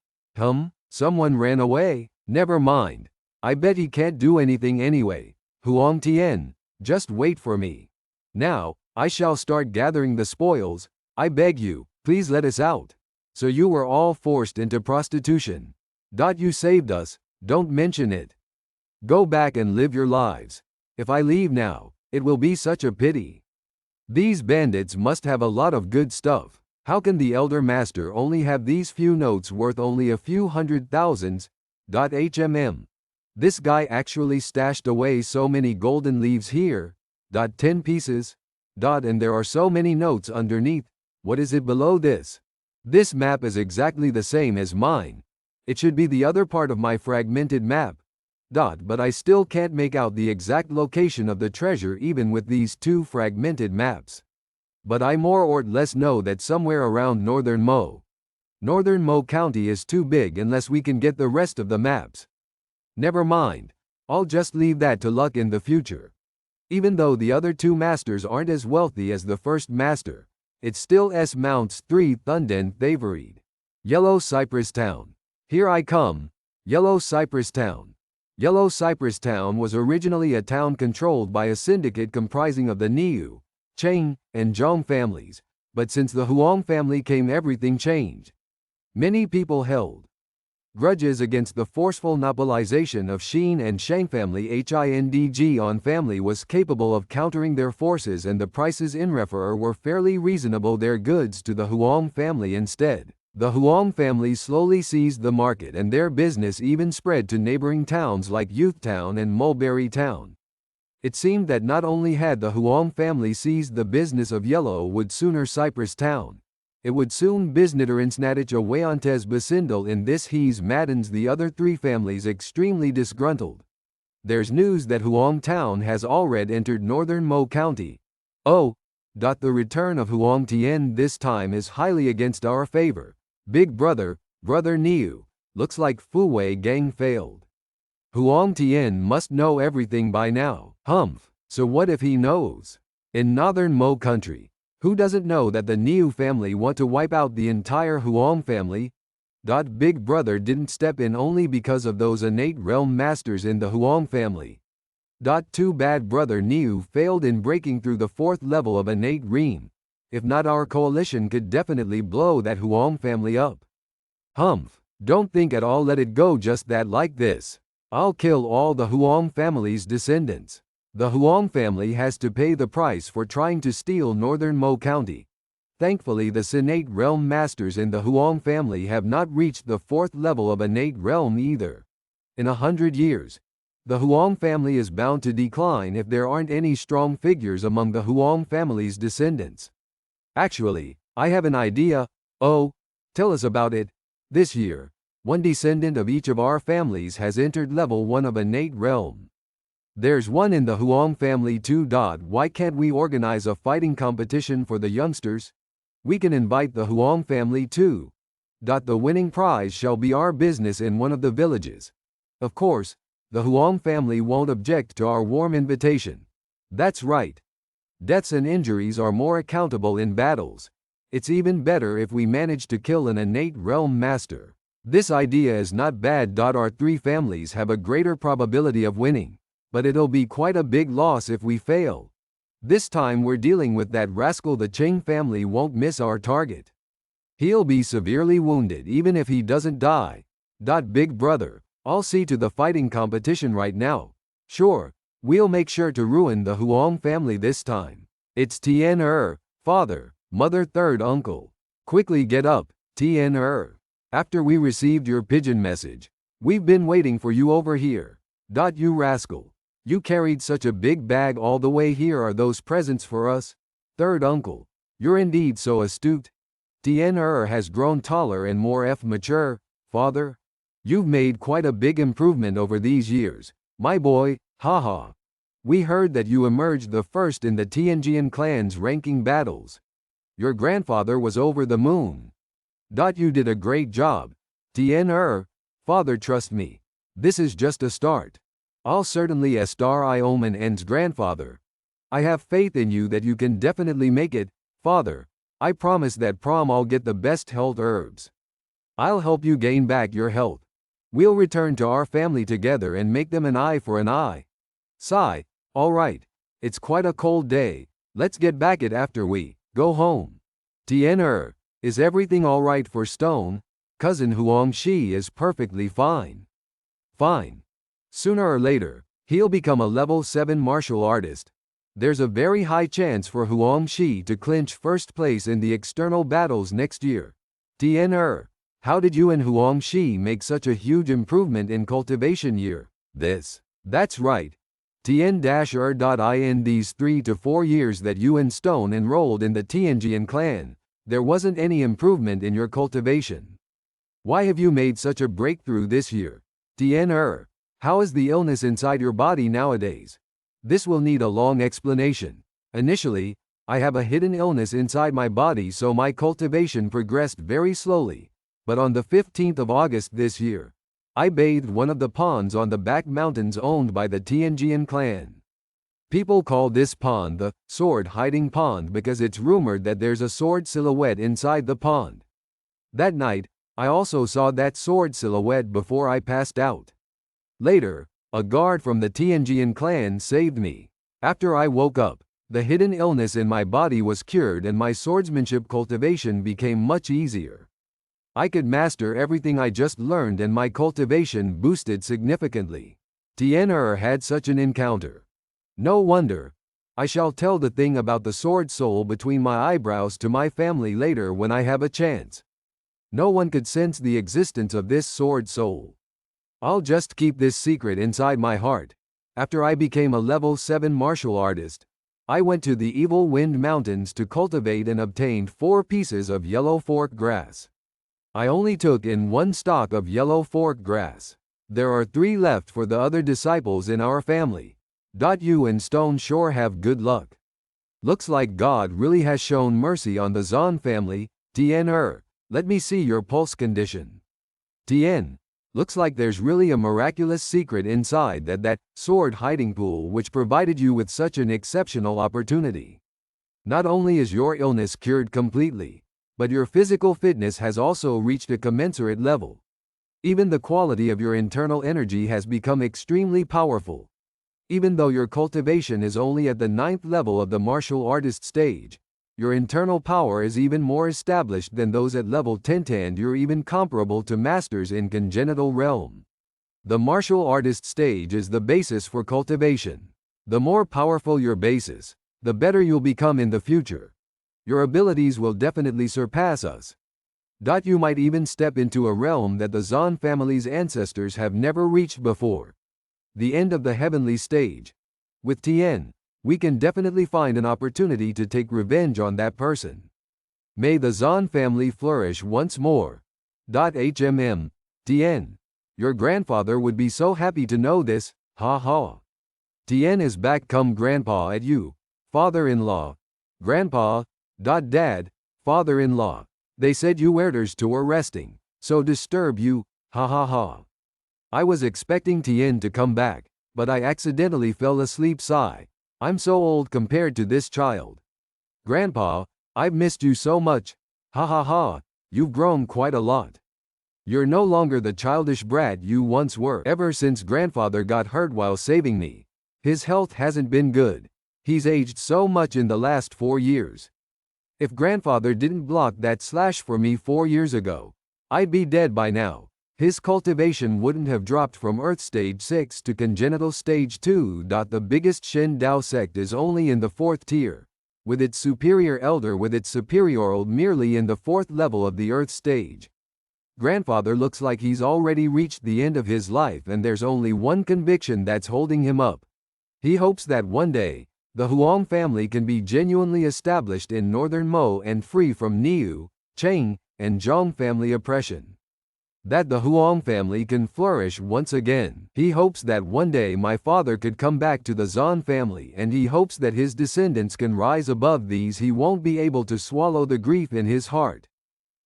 Someone ran away. Never mind. I bet he can't do anything anyway. Huang Tian, just wait for me. Now, I shall start gathering the spoils. I beg you, please let us out. So you were all forced into prostitution. You saved us, don't mention it. Go back and live your lives. If I leave now, it will be such a pity. These bandits must have a lot of good stuff. How can the Elder Master only have these few notes worth only a few hundred thousands? This guy actually stashed away so many golden leaves here. 10 pieces. And there are so many notes underneath. What is it below this? This map is exactly the same as mine. It should be the other part of my fragmented map. But I still can't make out the exact location of the treasure even with these 2 fragmented maps. But I more or less know that somewhere around Northern Mo. Northern Mo County is too big unless we can get the rest of the maps. Never mind. I'll just leave that to luck in the future. Even though the other 2 masters aren't as wealthy as the first master, it still mounts 3 Thunden Favored. Yellow Cypress Town. Here I come. Yellow Cypress Town. Yellow Cypress Town was originally a town controlled by a syndicate comprising of the Niu, Cheng, and Zhong families, but since the Huang family came, everything changed. Many people held grudges against the forceful monopolization of Xin and Shang family. Hindg on family was capable of countering their forces, and the prices in refer were fairly reasonable their goods to the Huang family instead. The Huang family slowly seized the market, and their business even spread to neighboring towns like Youth Town and Mulberry Town. It seemed that not only had the Huang family seized the business of Yellow would sooner Cypress Town, it would soon Biznitterinsnatich Awayantes Basindel. In this he's maddens the other 3 families extremely disgruntled. There's news that Huang Town has already entered Northern Mo County. Oh. The return of Huang Tian this time is highly against our favor. Big brother, Brother Niu, looks like Fuwei gang failed. Huang Tian must know everything by now. Humph. So what if he knows? In northern Mo country, who doesn't know that the Niu family want to wipe out the entire Huang family? Big brother didn't step in only because of those innate realm masters in the Huang family. Too bad brother Niu failed in breaking through the 4th level of innate realm. If not, our coalition could definitely blow that Huang family up. Humph. Don't think at all, let it go just that like this. I'll kill all the Huang family's descendants. The Huang family has to pay the price for trying to steal northern Mo County. Thankfully, the innate realm masters in the Huang family have not reached the 4th level of innate realm either. In 100 years, the Huang family is bound to decline if there aren't any strong figures among the Huang family's descendants. Actually, I have an idea. Oh, tell us about it. This year, one descendant of each of our families has entered level 1 of innate realm. There's one in the Huang family too. Why can't we organize a fighting competition for the youngsters? We can invite the Huang family too. The winning prize shall be our business in one of the villages. Of course, the Huang family won't object to our warm invitation. That's right. Deaths and injuries are more accountable in battles. It's even better if we manage to kill an innate realm master. This idea is not bad. Our 3 families have a greater probability of winning, but it'll be quite a big loss if we fail. This time we're dealing with that rascal. The Cheng family won't miss our target. He'll be severely wounded even if he doesn't die. Big brother, I'll see to the fighting competition right now. Sure, we'll make sure to ruin the Huang family this time. It's Tian father, mother, 3rd uncle. Quickly get up, Tian After we received your pigeon message, we've been waiting for you over here. You rascal. You carried such a big bag all the way here. Are those presents for us? 3rd uncle, you're indeed so astute. Tian has grown taller and more mature. Father, you've made quite a big improvement over these years, my boy. Haha. We heard that you emerged the first in the Tianjian clan's ranking battles. Your grandfather was over the moon. You did a great job. Tian father, trust me. This is just a start. I'll certainly star Ioman N's grandfather. I have faith in you that you can definitely make it, father. I promise that prom I'll get the best health herbs. I'll help you gain back your health. We'll return to our family together and make them an eye for an eye. Sigh, all right. It's quite a cold day. Let's get back it after we go home. Tian is everything all right for Stone? Cousin Huang Shi is perfectly fine. Fine. Sooner or later, he'll become a level 7 martial artist. There's a very high chance for Huang Shi to clinch 1st place in the external battles next year. Tian how did you and Huang Shi make such a huge improvement in cultivation year? That's right. Tian-in these 3 to 4 years that you and Stone enrolled in the Tianjian clan, there wasn't any improvement in your cultivation. Why have you made such a breakthrough this year? Tian how is the illness inside your body nowadays? This will need a long explanation. Initially, I have a hidden illness inside my body, so my cultivation progressed very slowly. But on the 15th of August this year, I bathed one of the ponds on the back mountains owned by the Tianjian clan. People call this pond the sword hiding pond because it's rumored that there's a sword silhouette inside the pond. That night, I also saw that sword silhouette before I passed out. Later, a guard from the Tianjian clan saved me. After I woke up, the hidden illness in my body was cured and my swordsmanship cultivation became much easier. I could master everything I just learned and my cultivation boosted significantly. Tian had such an encounter. No wonder. I shall tell the thing about the sword soul between my eyebrows to my family later when I have a chance. No one could sense the existence of this sword soul. I'll just keep this secret inside my heart. After I became a level 7 martial artist, I went to the Evil Wind Mountains to cultivate and obtained 4 pieces of yellow fork grass. I only took in 1 stalk of yellow fork grass. There are 3 left for the other disciples in our family. You and Stone sure have good luck. Looks like God really has shown mercy on the Zan family. Tian let me see your pulse condition. Tian, Looks like there's really a miraculous secret inside that sword hiding pool which provided you with such an exceptional opportunity. Not only is your illness cured completely, but your physical fitness has also reached a commensurate level. Even the quality of your internal energy has become extremely powerful. Even though your cultivation is only at the 9th level of the martial artist stage, your internal power is even more established than those at level 10 and you're even comparable to masters in congenital realm. The martial artist stage is the basis for cultivation. The more powerful your basis, the better you'll become in the future. Your abilities will definitely surpass us. You might even step into a realm that the Zan family's ancestors have never reached before. The end of the heavenly stage. With Tien, we can definitely find an opportunity to take revenge on that person. May the Zan family flourish once more. Tien. Your grandfather would be so happy to know this, ha ha. Tien is back, come grandpa at you, father-in-law. Grandpa. Dad, father-in-law. They said you elders two were resting, so disturb you, ha ha ha. I was expecting Tien to come back, but I accidentally fell asleep. Sigh. I'm so old compared to this child. Grandpa, I've missed you so much, ha ha ha, you've grown quite a lot. You're no longer the childish brat you once were. Ever since grandfather got hurt while saving me, his health hasn't been good. He's aged so much in the last 4 years. If grandfather didn't block that slash for me 4 years ago, I'd be dead by now. His cultivation wouldn't have dropped from Earth Stage 6 to Congenital Stage 2. The biggest Shen Dao sect is only in the 4th tier, with its superior elder with its superior merely in the 4th level of the Earth Stage. Grandfather looks like he's already reached the end of his life and there's only one conviction that's holding him up. He hopes that one day, the Huang family can be genuinely established in northern Mo and free from Niu, Cheng, and Zhang family oppression. That the Huang family can flourish once again. He hopes that one day my father could come back to the Zan family and he hopes that his descendants can rise above these. He won't be able to swallow the grief in his heart.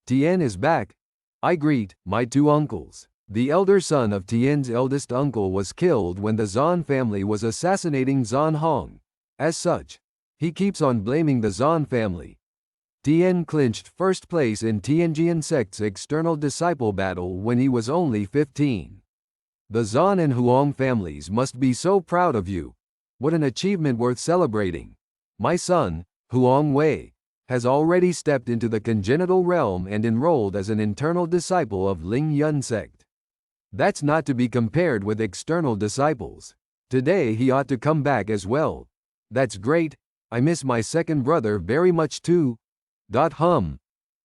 Tien is back. I greet my 2 uncles. The elder son of Tien's eldest uncle was killed when the Zan family was assassinating Zan Hong. As such, he keeps on blaming the Zan family. Tien clinched first place in Tianjian sect's external disciple battle when he was only 15. The Zan and Huang families must be so proud of you. What an achievement worth celebrating. My son, Huang Wei, has already stepped into the congenital realm and enrolled as an internal disciple of Ling Yun sect. That's not to be compared with external disciples. Today he ought to come back as well. That's great. I miss my second brother very much too.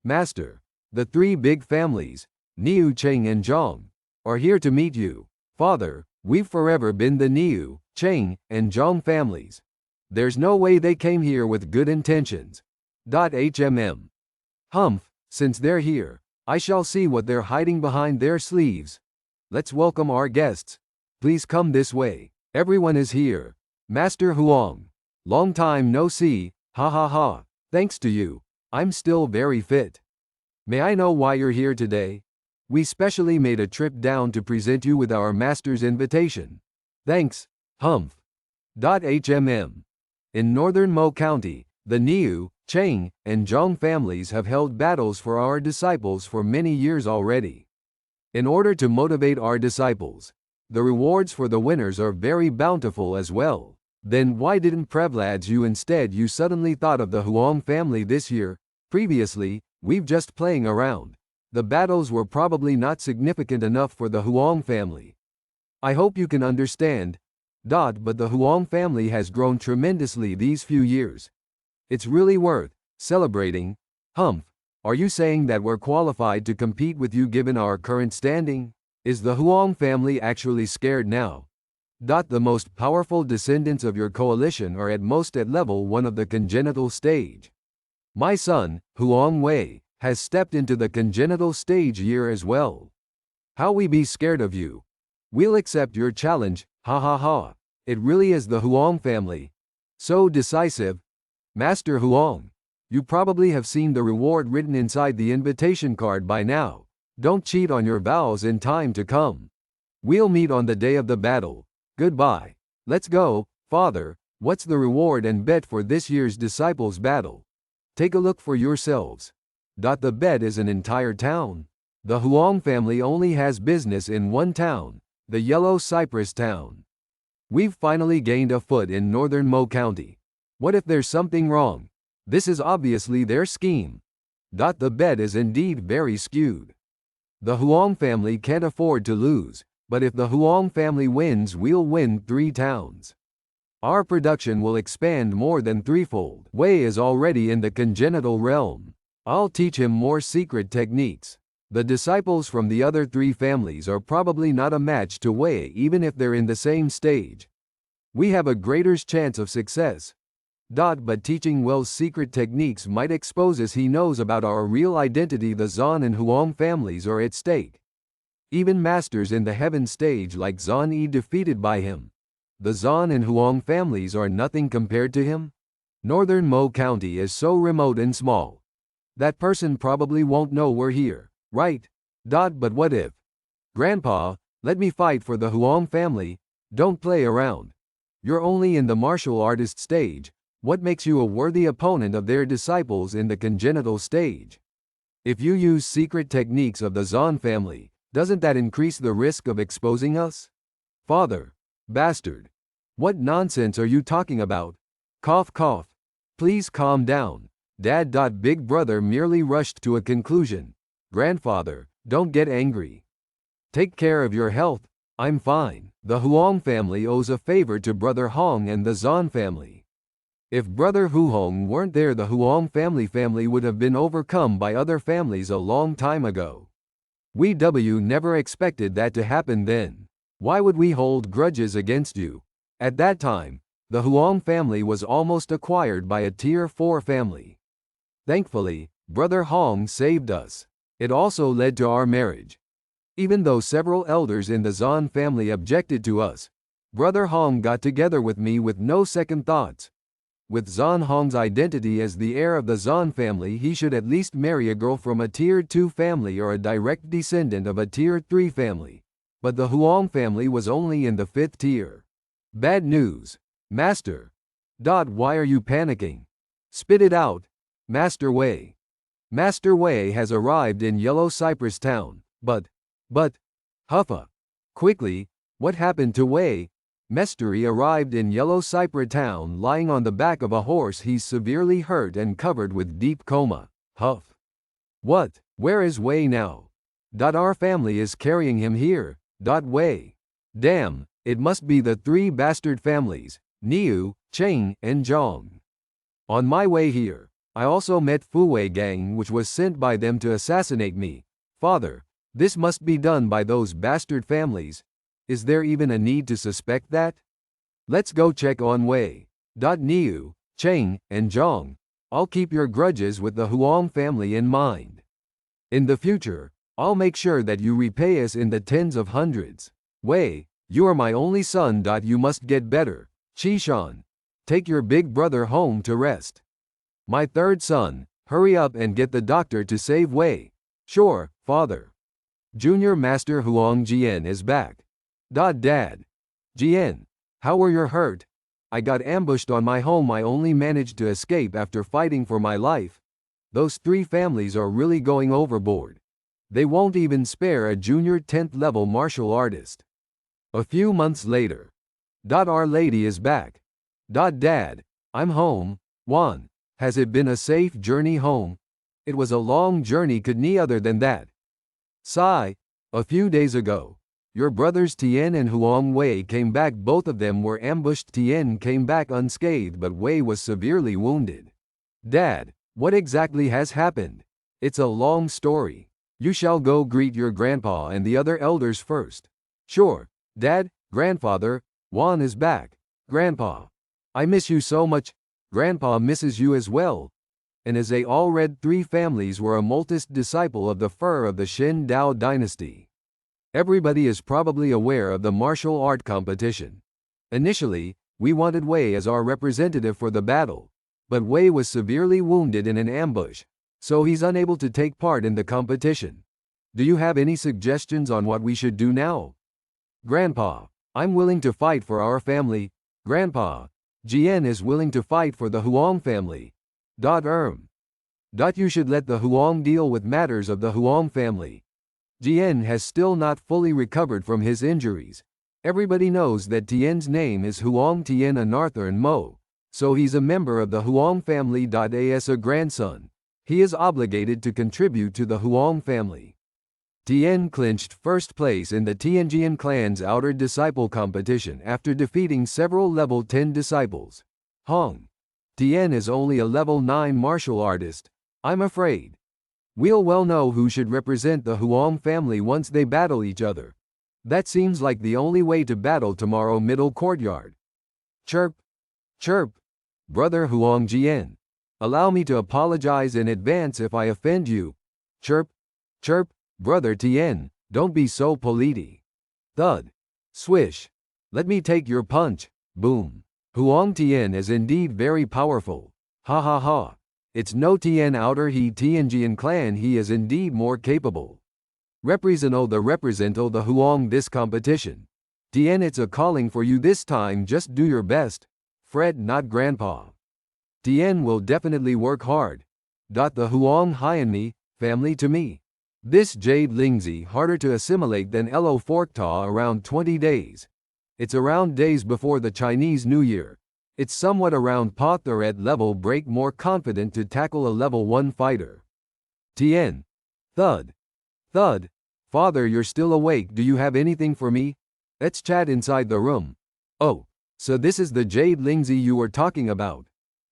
Master, the 3 big families, Niu, Cheng and Zhang, are here to meet you. Father, we've forever been the Niu, Cheng, and Zhang families. There's no way they came here with good intentions. Since they're here, I shall see what they're hiding behind their sleeves. Let's welcome our guests. Please come this way. Everyone is here. Master Huang. Long time no see, ha ha ha. Thanks to you, I'm still very fit. May I know why you're here today? We specially made a trip down to present you with our master's invitation. Thanks, Humph. In northern Mo County, the Niu, Cheng, and Zhang families have held battles for our disciples for many years already. In order to motivate our disciples, the rewards for the winners are very bountiful as well. Then why didn't Prevlads you suddenly thought of the Huang family this year? Previously, we've just playing around. The battles were probably not significant enough for the Huang family. I hope you can understand. But the Huang family has grown tremendously these few years. It's really worth celebrating. Humph, are you saying that we're qualified to compete with you given our current standing? Is the Huang family actually scared now? The most powerful descendants of your coalition are at most at level 1 of the congenital stage. My son, Huang Wei, has stepped into the congenital stage year as well. How we be scared of you? We'll accept your challenge, ha ha ha. It really is the Huang family. So decisive. Master Huang, you probably have seen the reward written inside the invitation card by now. Don't cheat on your vows in time to come. We'll meet on the day of the battle. Goodbye. Let's go, father. What's the reward and bet for this year's disciples' battle? Take a look for yourselves. The bet is an entire town. The Huang family only has business in one town, the Yellow Cypress town. We've finally gained a foot in northern Mo County. What if there's something wrong? This is obviously their scheme. The bet is indeed very skewed. The Huang family can't afford to lose, but if the Huang family wins, we'll win 3 towns. Our production will expand more than threefold. Wei is already in the congenital realm. I'll teach him more secret techniques. The disciples from the other 3 families are probably not a match to Wei even if they're in the same stage. We have a greater chance of success. But teaching Wel's secret techniques might expose us. He knows about our real identity. The Zan and Huang families are at stake. Even masters in the heaven stage like Zan Yi defeated by him. The Zan and Huang families are nothing compared to him. Northern Mo County is so remote and small. That person probably won't know we're here, right? But what if? Grandpa, let me fight for the Huang family. Don't play around. You're only in the martial artist stage. What makes you a worthy opponent of their disciples in the congenital stage? If you use secret techniques of the Zan family, doesn't that increase the risk of exposing us? Father. Bastard. What nonsense are you talking about? Cough cough. Please calm down. Dad. Big brother merely rushed to a conclusion. Grandfather, don't get angry. Take care of your health. I'm fine. The Huang family owes a favor to brother Hong and the Zan family. If brother Hu Hong weren't there, the Huang family would have been overcome by other families a long time ago. We never expected that to happen then. Why would we hold grudges against you? At that time, the Huang family was almost acquired by a Tier 4 family. Thankfully, brother Hong saved us. It also led to our marriage. Even though several elders in the Zan family objected to us, brother Hong got together with me with no second thoughts. With Zan Hong's identity as the heir of the Zan family, he should at least marry a girl from a Tier 2 family or a direct descendant of a Tier 3 family. But the Huang family was only in the 5th tier. Bad news. Master. Why are you panicking? Spit it out. Master Wei. Master Wei has arrived in Yellow Cypress Town. But. Huffa. Quickly, what happened to Wei? Mestery arrived in Yellow Cypress Town lying on the back of a horse. He's severely hurt and covered with deep coma. Huff. What? Where is Wei now? Our family is carrying him here. Wei. Damn, it must be the 3 bastard families, Niu, Cheng, and Zhang. On my way here, I also met Fu Wei gang which was sent by them to assassinate me. Father, this must be done by those bastard families. Is there even a need to suspect that? Let's go check on Wei. Niu, Cheng, and Zhang. I'll keep your grudges with the Huang family in mind. In the future, I'll make sure that you repay us in the tens of hundreds. Wei, you are my only son. You must get better. Qishan, take your big brother home to rest. My 3rd son, hurry up and get the doctor to save Wei. Sure, father. Junior Master Huang Jian is back. Dad. Jian, how were you hurt? I got ambushed on my home. I only managed to escape after fighting for my life. Those 3 families are really going overboard. They won't even spare a junior 10th level martial artist. A few months later. Our lady is back. Dad, I'm home. Wan, has it been a safe journey home? It was a long journey. Could nie other than that. Sigh, a few days ago. Your brothers Tian and Huang Wei came back. Both of them were ambushed. Tian came back unscathed, but Wei was severely wounded. Dad, what exactly has happened? It's a long story. You shall go greet your grandpa and the other elders first. Sure, Dad. Grandfather, Wan is back. Grandpa, I miss you so much. Grandpa misses you as well. And as they all read, 3 families were a multist disciple of the fur of the Shen Dao dynasty. Everybody is probably aware of the martial art competition. Initially, we wanted Wei as our representative for the battle, but Wei was severely wounded in an ambush, so he's unable to take part in the competition. Do you have any suggestions on what we should do now? Grandpa, I'm willing to fight for our family. Grandpa, Jian is willing to fight for the Huang family. You should let the Huang deal with matters of the Huang family. Jian has still not fully recovered from his injuries. Everybody knows that Tian's name is Huang Tian Anarthur Mo, so he's a member of the Huang family. As a grandson, he is obligated to contribute to the Huang family. Tian clinched first place in the Tianjian clan's outer disciple competition after defeating several level 10 disciples. Hong. Tian is only a level 9 martial artist. I'm afraid. We'll well know who should represent the Huang family once they battle each other. That seems like the only way to battle tomorrow. Middle courtyard. Chirp. Chirp. Brother Huang Jian. Allow me to apologize in advance if I offend you. Chirp. Chirp. Brother Tian, don't be so polite. Thud. Swish. Let me take your punch. Boom. Huang Tian is indeed very powerful. Ha ha ha. It's no Tian outer he Tianjian clan, he is indeed more capable. Represento the Huang this competition. Tian, it's a calling for you this time, just do your best. Fred, not grandpa. Tian will definitely work hard. The Huang Haiyan me, family to me. This Jade Lingzi harder to assimilate than Elo Forkta around 20 days. It's around days before the Chinese New Year. It's somewhat around Pother at level break, more confident to tackle a level 1 fighter. Tian. Thud. Thud. Father, you're still awake, do you have anything for me? Let's chat inside the room. Oh, so this is the Jade Lingzi you were talking about.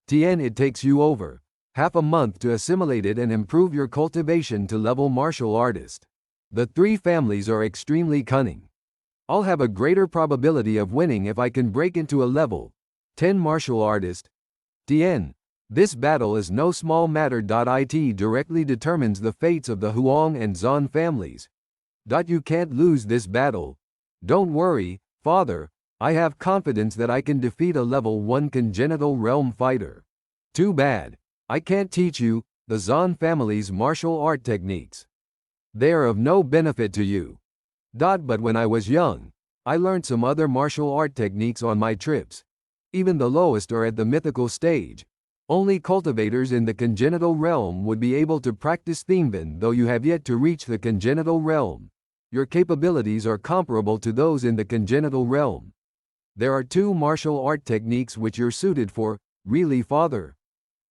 Tian, it takes you over half a month to assimilate it and improve your cultivation to level martial artist. The 3 families are extremely cunning. I'll have a greater probability of winning if I can break into a level 10 martial artist. Tian, this battle is no small matter. It directly determines the fates of the Huang and Zan families. You can't lose this battle. Don't worry, father, I have confidence that I can defeat a level 1 congenital realm fighter. Too bad. I can't teach you the Zan family's martial art techniques. They are of no benefit to you. But when I was young, I learned some other martial art techniques on my trips. Even the lowest are at the mythical stage. Only cultivators in the congenital realm would be able to practice Themeban, though you have yet to reach the congenital realm. Your capabilities are comparable to those in the congenital realm. There are 2 martial art techniques which you're suited for, really, father.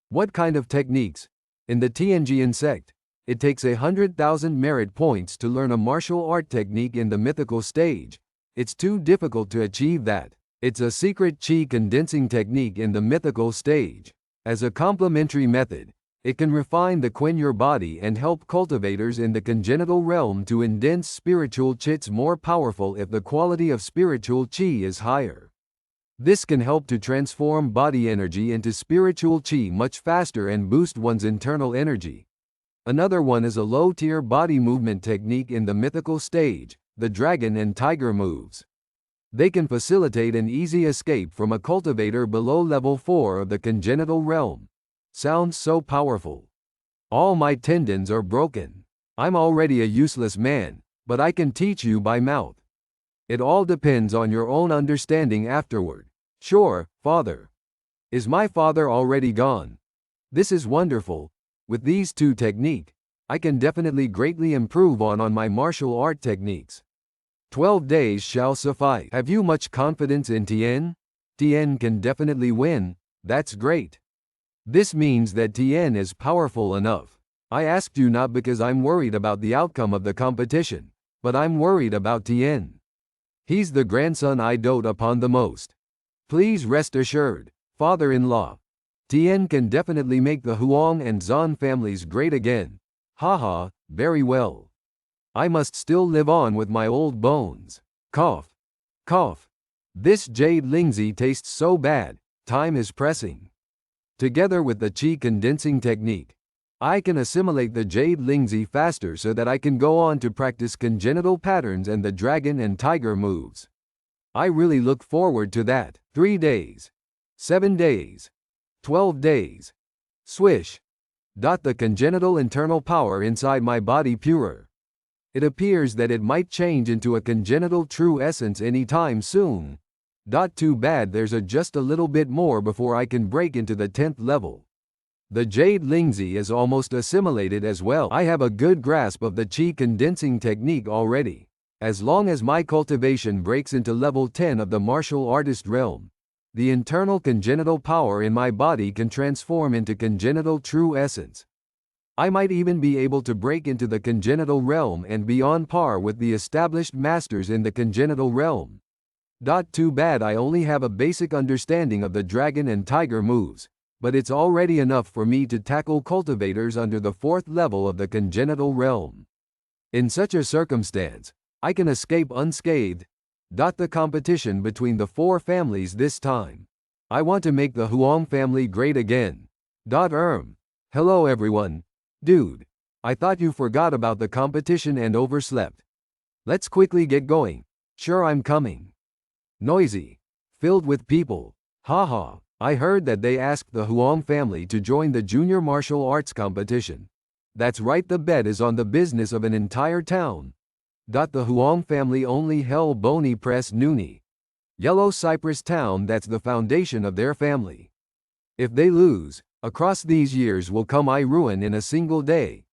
What kind of techniques? In the Tianjian sect, it takes 100,000 merit points to learn a martial art technique in the mythical stage. It's too difficult to achieve that. It's a secret qi condensing technique in the mythical stage. As a complementary method, it can refine the qin your body and help cultivators in the congenital realm to indense spiritual qits more powerful if the quality of spiritual qi is higher. This can help to transform body energy into spiritual qi much faster and boost one's internal energy. Another one is a low-tier body movement technique in the mythical stage, the dragon and tiger moves. They can facilitate an easy escape from a cultivator below level 4 of the congenital realm. Sounds so powerful. All my tendons are broken. I'm already a useless man, but I can teach you by mouth. It all depends on your own understanding afterward. Sure, father. Is my father already gone? This is wonderful. With these 2 techniques, I can definitely greatly improve on my martial art techniques. 12 days shall suffice. Have you much confidence in Tian? Tian can definitely win. That's great. This means that Tian is powerful enough. I asked you not because I'm worried about the outcome of the competition, but I'm worried about Tian. He's the grandson I dote upon the most. Please rest assured, father-in-law. Tian can definitely make the Huang and Zan families great again. Haha, very well. I must still live on with my old bones. Cough. Cough. This Jade Lingzi tastes so bad, time is pressing. Together with the qi condensing technique, I can assimilate the Jade Lingzi faster so that I can go on to practice congenital patterns and the dragon and tiger moves. I really look forward to that. 3 days. 7 days. 12 days. Swish. The congenital internal power inside my body purer. It appears that it might change into a congenital true essence anytime soon. Too bad there's just a little bit more before I can break into the 10th level. The Jade Lingzi is almost assimilated as well. I have a good grasp of the Qi condensing technique already. As long as my cultivation breaks into level 10 of the martial artist realm, the internal congenital power in my body can transform into congenital true essence. I might even be able to break into the congenital realm and be on par with the established masters in the congenital realm. Too bad I only have a basic understanding of the dragon and tiger moves, but it's already enough for me to tackle cultivators under the 4th level of the congenital realm. In such a circumstance, I can escape unscathed. The competition between the 4 families this time. I want to make the Huang family great again. Hello everyone. Dude, I thought you forgot about the competition and overslept. Let's quickly get going. Sure, I'm coming. Noisy. Filled with people. Haha, I heard that they asked the Huang family to join the junior martial arts competition. That's right, the bet is on the business of an entire town. The Huang family only hell bony press noonie. Yellow Cypress town, that's the foundation of their family. If they lose, across these years will come I ruin in a single day.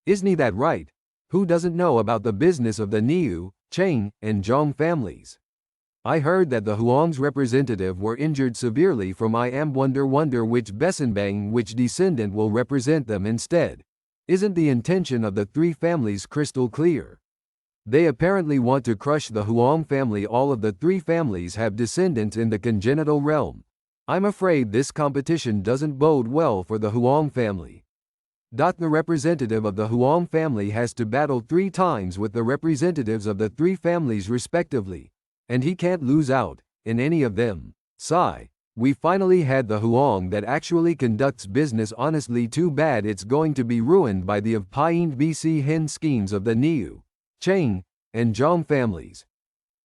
Isn't that right? Who doesn't know about the business of the Niu, Cheng, and Zhong families? I heard that the Huang's representative were injured severely from I am wonder which Besenbang which descendant will represent them instead. Isn't the intention of the 3 families crystal clear? They apparently want to crush the Huang family. All of the 3 families have descendants in the congenital realm. I'm afraid this competition doesn't bode well for the Huang family. The representative of the Huang family has to battle 3 times with the representatives of the 3 families respectively, and he can't lose out in any of them. Sigh. We finally had the Huang that actually conducts business honestly. Too bad it's going to be ruined by the of Pying BC hen schemes of the Niu, Cheng, and Zhong families.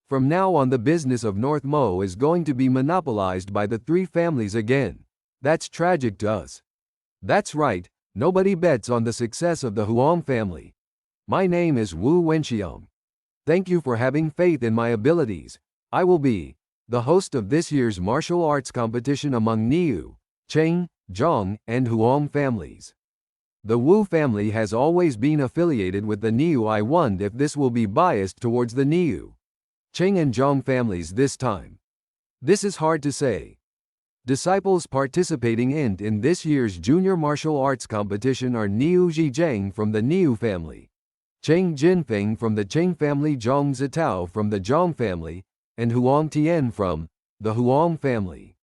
From now on the business of North Mo is going to be monopolized by the 3 families again. That's tragic to us. That's right, nobody bets on the success of the Huang family. My name is Wu Wenxiang. Thank you for having faith in my abilities. I will be the host of this year's martial arts competition among Niu, Cheng, Zhong, and Huang families. The Wu family has always been affiliated with the Niu. I wonder if this will be biased towards the Niu, Cheng, and Zhong families this time. This is hard to say. Disciples participating in this year's junior martial arts competition are Niu Zhizheng from the Niu family, Cheng Jinfeng from the Cheng family, Zhong Zitao from the Zhong family, and Huang Tian from the Huang family.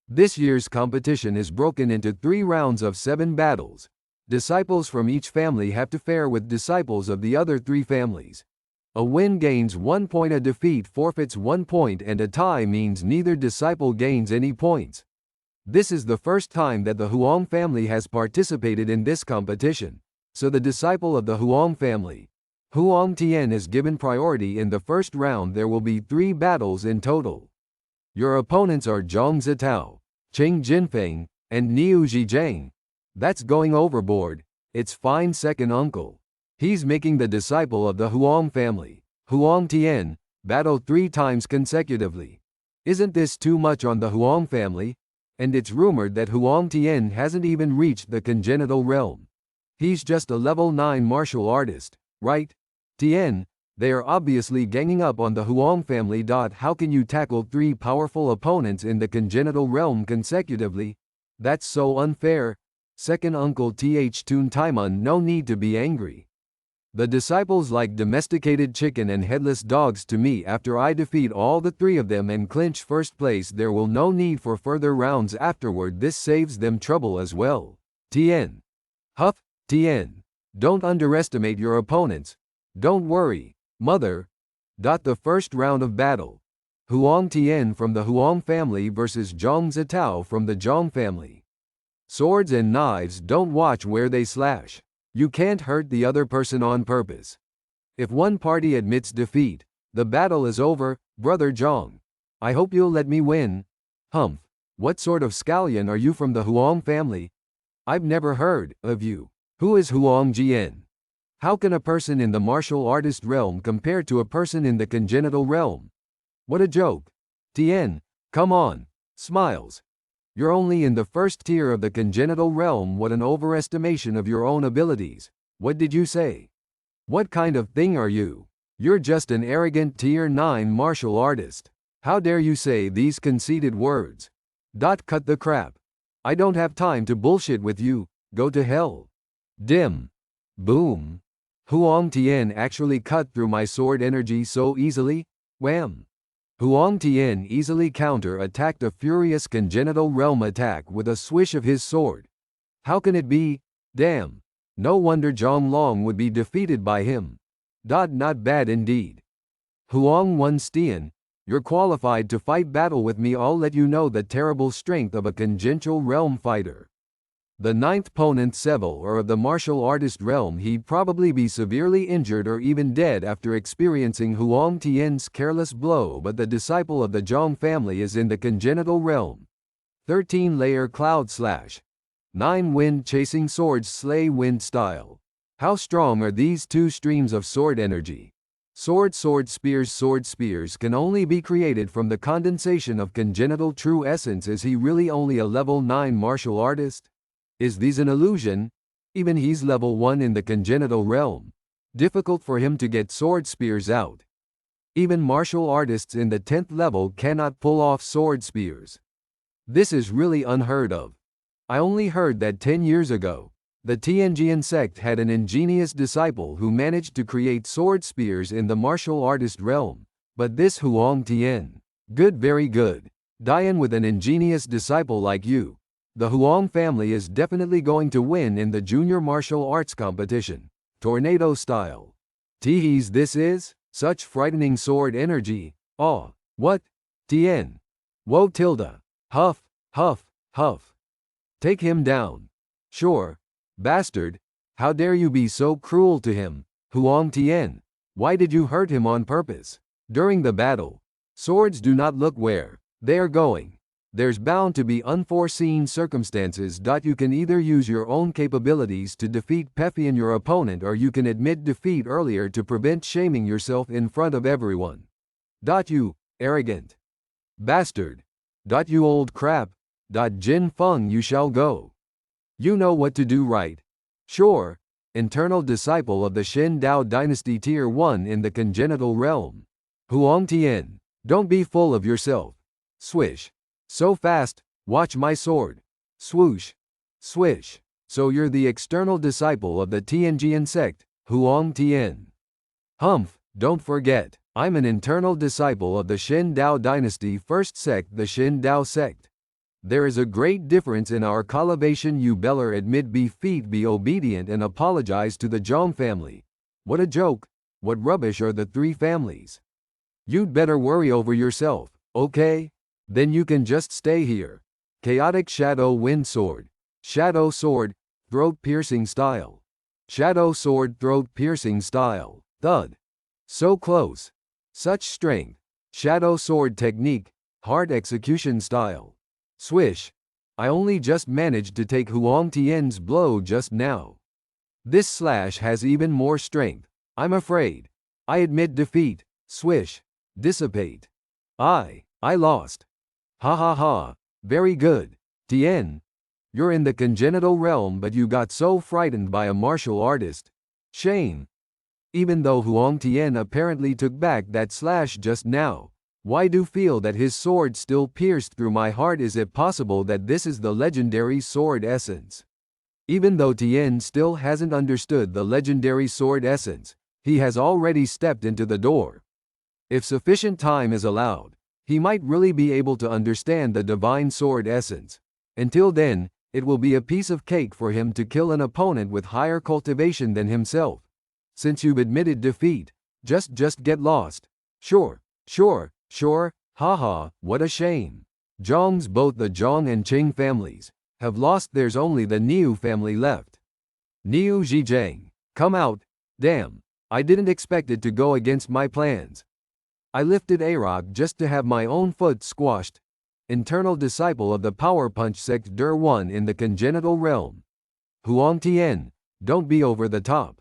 This year's competition is broken into 3 rounds of 7 battles. Disciples from each family have to fare with disciples of the other 3 families. A win gains 1 point, a defeat forfeits 1 point, and a tie means neither disciple gains any points. This is the first time that the Huang family has participated in this competition, so the disciple of the Huang family, Huang Tian, is given priority in the first round. There will be 3 battles in total. Your opponents are Zhong Zitao, Cheng Jinfeng, and Niu Zhizheng. That's going overboard. It's fine, second uncle. He's making the disciple of the Huang family, Huang Tian, battle 3 times consecutively. Isn't this too much on the Huang family? And it's rumored that Huang Tian hasn't even reached the congenital realm. He's just a level 9 martial artist, right? Tian, they are obviously ganging up on the Huang family. How can you tackle 3 powerful opponents in the congenital realm consecutively? That's so unfair. Second uncle Tun Taimun, no need to be angry. The disciples like domesticated chicken and headless dogs to me. After I defeat all the 3 of them and clinch first place, there will no need for further rounds afterward. This saves them trouble as well. Tian. Huff, Tian. Don't underestimate your opponents. Don't worry, mother. The first round of battle. Huang Tian from the Huang family versus Zhong Zitao from the Zhong family. Swords and knives, don't watch where they slash. You can't hurt the other person on purpose. If one party admits defeat, the battle is over. Brother Zhong, I hope you'll let me win. Humph, what sort of scallion are you? From the Huang family? I've never heard of you. Who is Huang Jian? How can a person in the martial artist realm compare to a person in the congenital realm? What a joke. Tien, come on. Smiles. You're only in the first tier of the congenital realm. What an overestimation of your own abilities. What did you say? What kind of thing are you? You're just an arrogant tier 9 martial artist. How dare you say these conceited words? Cut the crap. I don't have time to bullshit with you. Go to hell. Dim. Boom. Huang Tian actually cut through my sword energy so easily? Wham. Huang Tian easily counter-attacked a furious congenital realm attack with a swish of his sword. How can it be? Damn. No wonder Zhang Long would be defeated by him. Not bad indeed. Huang Tian, you're qualified to fight battle with me. I'll let you know the terrible strength of a congenital realm fighter. The ninth opponent Seville or of the martial artist realm, he'd probably be severely injured or even dead after experiencing Huang Tian's careless blow, but the disciple of the Zhang family is in the congenital realm. 13-layer cloud slash. 9 wind chasing swords slay wind style. How strong are these two streams of sword energy? Sword spears can only be created from the condensation of congenital true essence. Is he really only a level 9 martial artist? Is these an illusion? Even he's level 1 in the congenital realm. Difficult for him to get sword spears out. Even martial artists in the 10th level cannot pull off sword spears. This is really unheard of. I only heard that 10 years ago, the Tianjian sect had an ingenious disciple who managed to create sword spears in the martial artist realm. But this Huang Tian. Good, very good. Dian, with an ingenious disciple like you, the Huang family is definitely going to win in the junior martial arts competition. Tornado style. Teehees, this is such frightening sword energy. Aw, what? Tien. Whoa tilde. Huff, huff, huff. Take him down. Sure. Bastard. How dare you be so cruel to him, Huang Tian? Why did you hurt him on purpose? During the battle, swords do not look where they are going. There's bound to be unforeseen circumstances. You can either use your own capabilities to defeat Peffian your opponent, or you can admit defeat earlier to prevent shaming yourself in front of everyone. You arrogant bastard. You old crap. Jin Feng, you shall go. You know what to do, right? Sure. Internal disciple of the Shen Dao dynasty tier 1 in the congenital realm. Huang Tian, don't be full of yourself. Swish. So fast, watch my sword. Swoosh. Swish. So you're the external disciple of the Tianjian sect, Huang Tian. Humph, don't forget, I'm an internal disciple of the Shen Dao dynasty first sect, the Shen Dao sect. There is a great difference in our collaboration. You better admit defeat, be obedient, and apologize to the Zhang family. What a joke. What rubbish are the three families? You'd better worry over yourself, okay? Then you can just stay here. Chaotic Shadow Wind Sword. Shadow Sword, Throat Piercing Style. Shadow Sword, Throat Piercing Style. Thud. So close. Such strength. Shadow Sword Technique, Hard Execution Style. Swish. I only just managed to take Huang Tian's blow just now. This slash has even more strength. I'm afraid. I admit defeat. Swish. Dissipate. I lost. Ha ha ha. Very good. Tien. You're in the congenital realm, but you got so frightened by a martial artist. Shame. Even though Huang Tian apparently took back that slash just now, why do feel that his sword still pierced through my heart? Is it possible that this is the legendary sword essence? Even though Tien still hasn't understood the legendary sword essence, he has already stepped into the door. If sufficient time is allowed, he might really be able to understand the divine sword essence. Until then, it will be a piece of cake for him to kill an opponent with higher cultivation than himself. Since you've admitted defeat, just get lost. Sure, haha, what a shame. Zhang's, both the Zhang and Qing families, have lost. There's only the Niu family left. Niu Zhejiang, come out. Damn, I didn't expect it to go against my plans. I lifted Arok just to have my own foot squashed. Internal disciple of the Power Punch sect Der 1 in the congenital realm. Huang Tian, don't be over the top.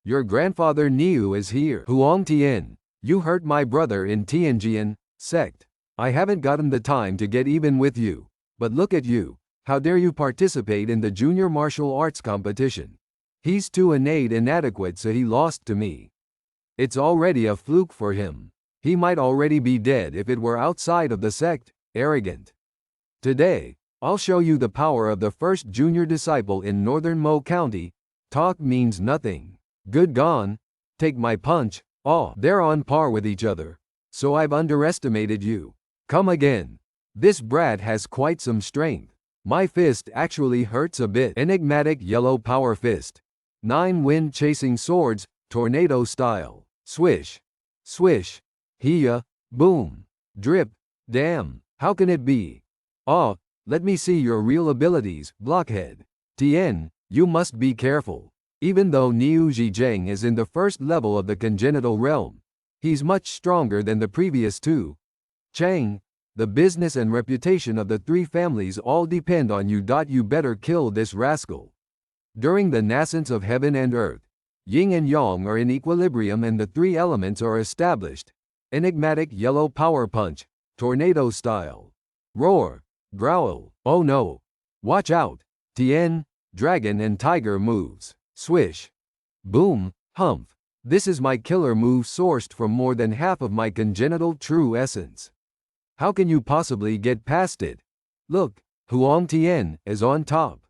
Your grandfather Niu is here. Huang Tian, you hurt my brother in Tianjian sect. I haven't gotten the time to get even with you. But look at you. How dare you participate in the junior martial arts competition? He's too inadequate, so he lost to me. It's already a fluke for him. He might already be dead if it were outside of the sect. Arrogant. Today, I'll show you the power of the first junior disciple in Northern Mo County. Talk means nothing. Good gone. Take my punch. Oh, they're on par with each other. So I've underestimated you. Come again. This brat has quite some strength. My fist actually hurts a bit. Enigmatic yellow power fist. 9 wind chasing swords, tornado style. Swish. Swish. Hiya. Boom. Drip. Damn. How can it be? Oh, let me see your real abilities, blockhead. Tien, you must be careful. Even though Niu Zhizheng is in the first level of the congenital realm, he's much stronger than the previous two. Chang, the business and reputation of the 3 families all depend on you. You better kill this rascal. During the nascence of heaven and earth, yin and yang are in equilibrium and the 3 elements are established. Enigmatic yellow power punch, tornado style. Roar, growl, oh no. Watch out. Tien, dragon and tiger moves. Swish. Boom, humph. This is my killer move sourced from more than half of my congenital true essence. How can you possibly get past it? Look, Huang Tian is on top.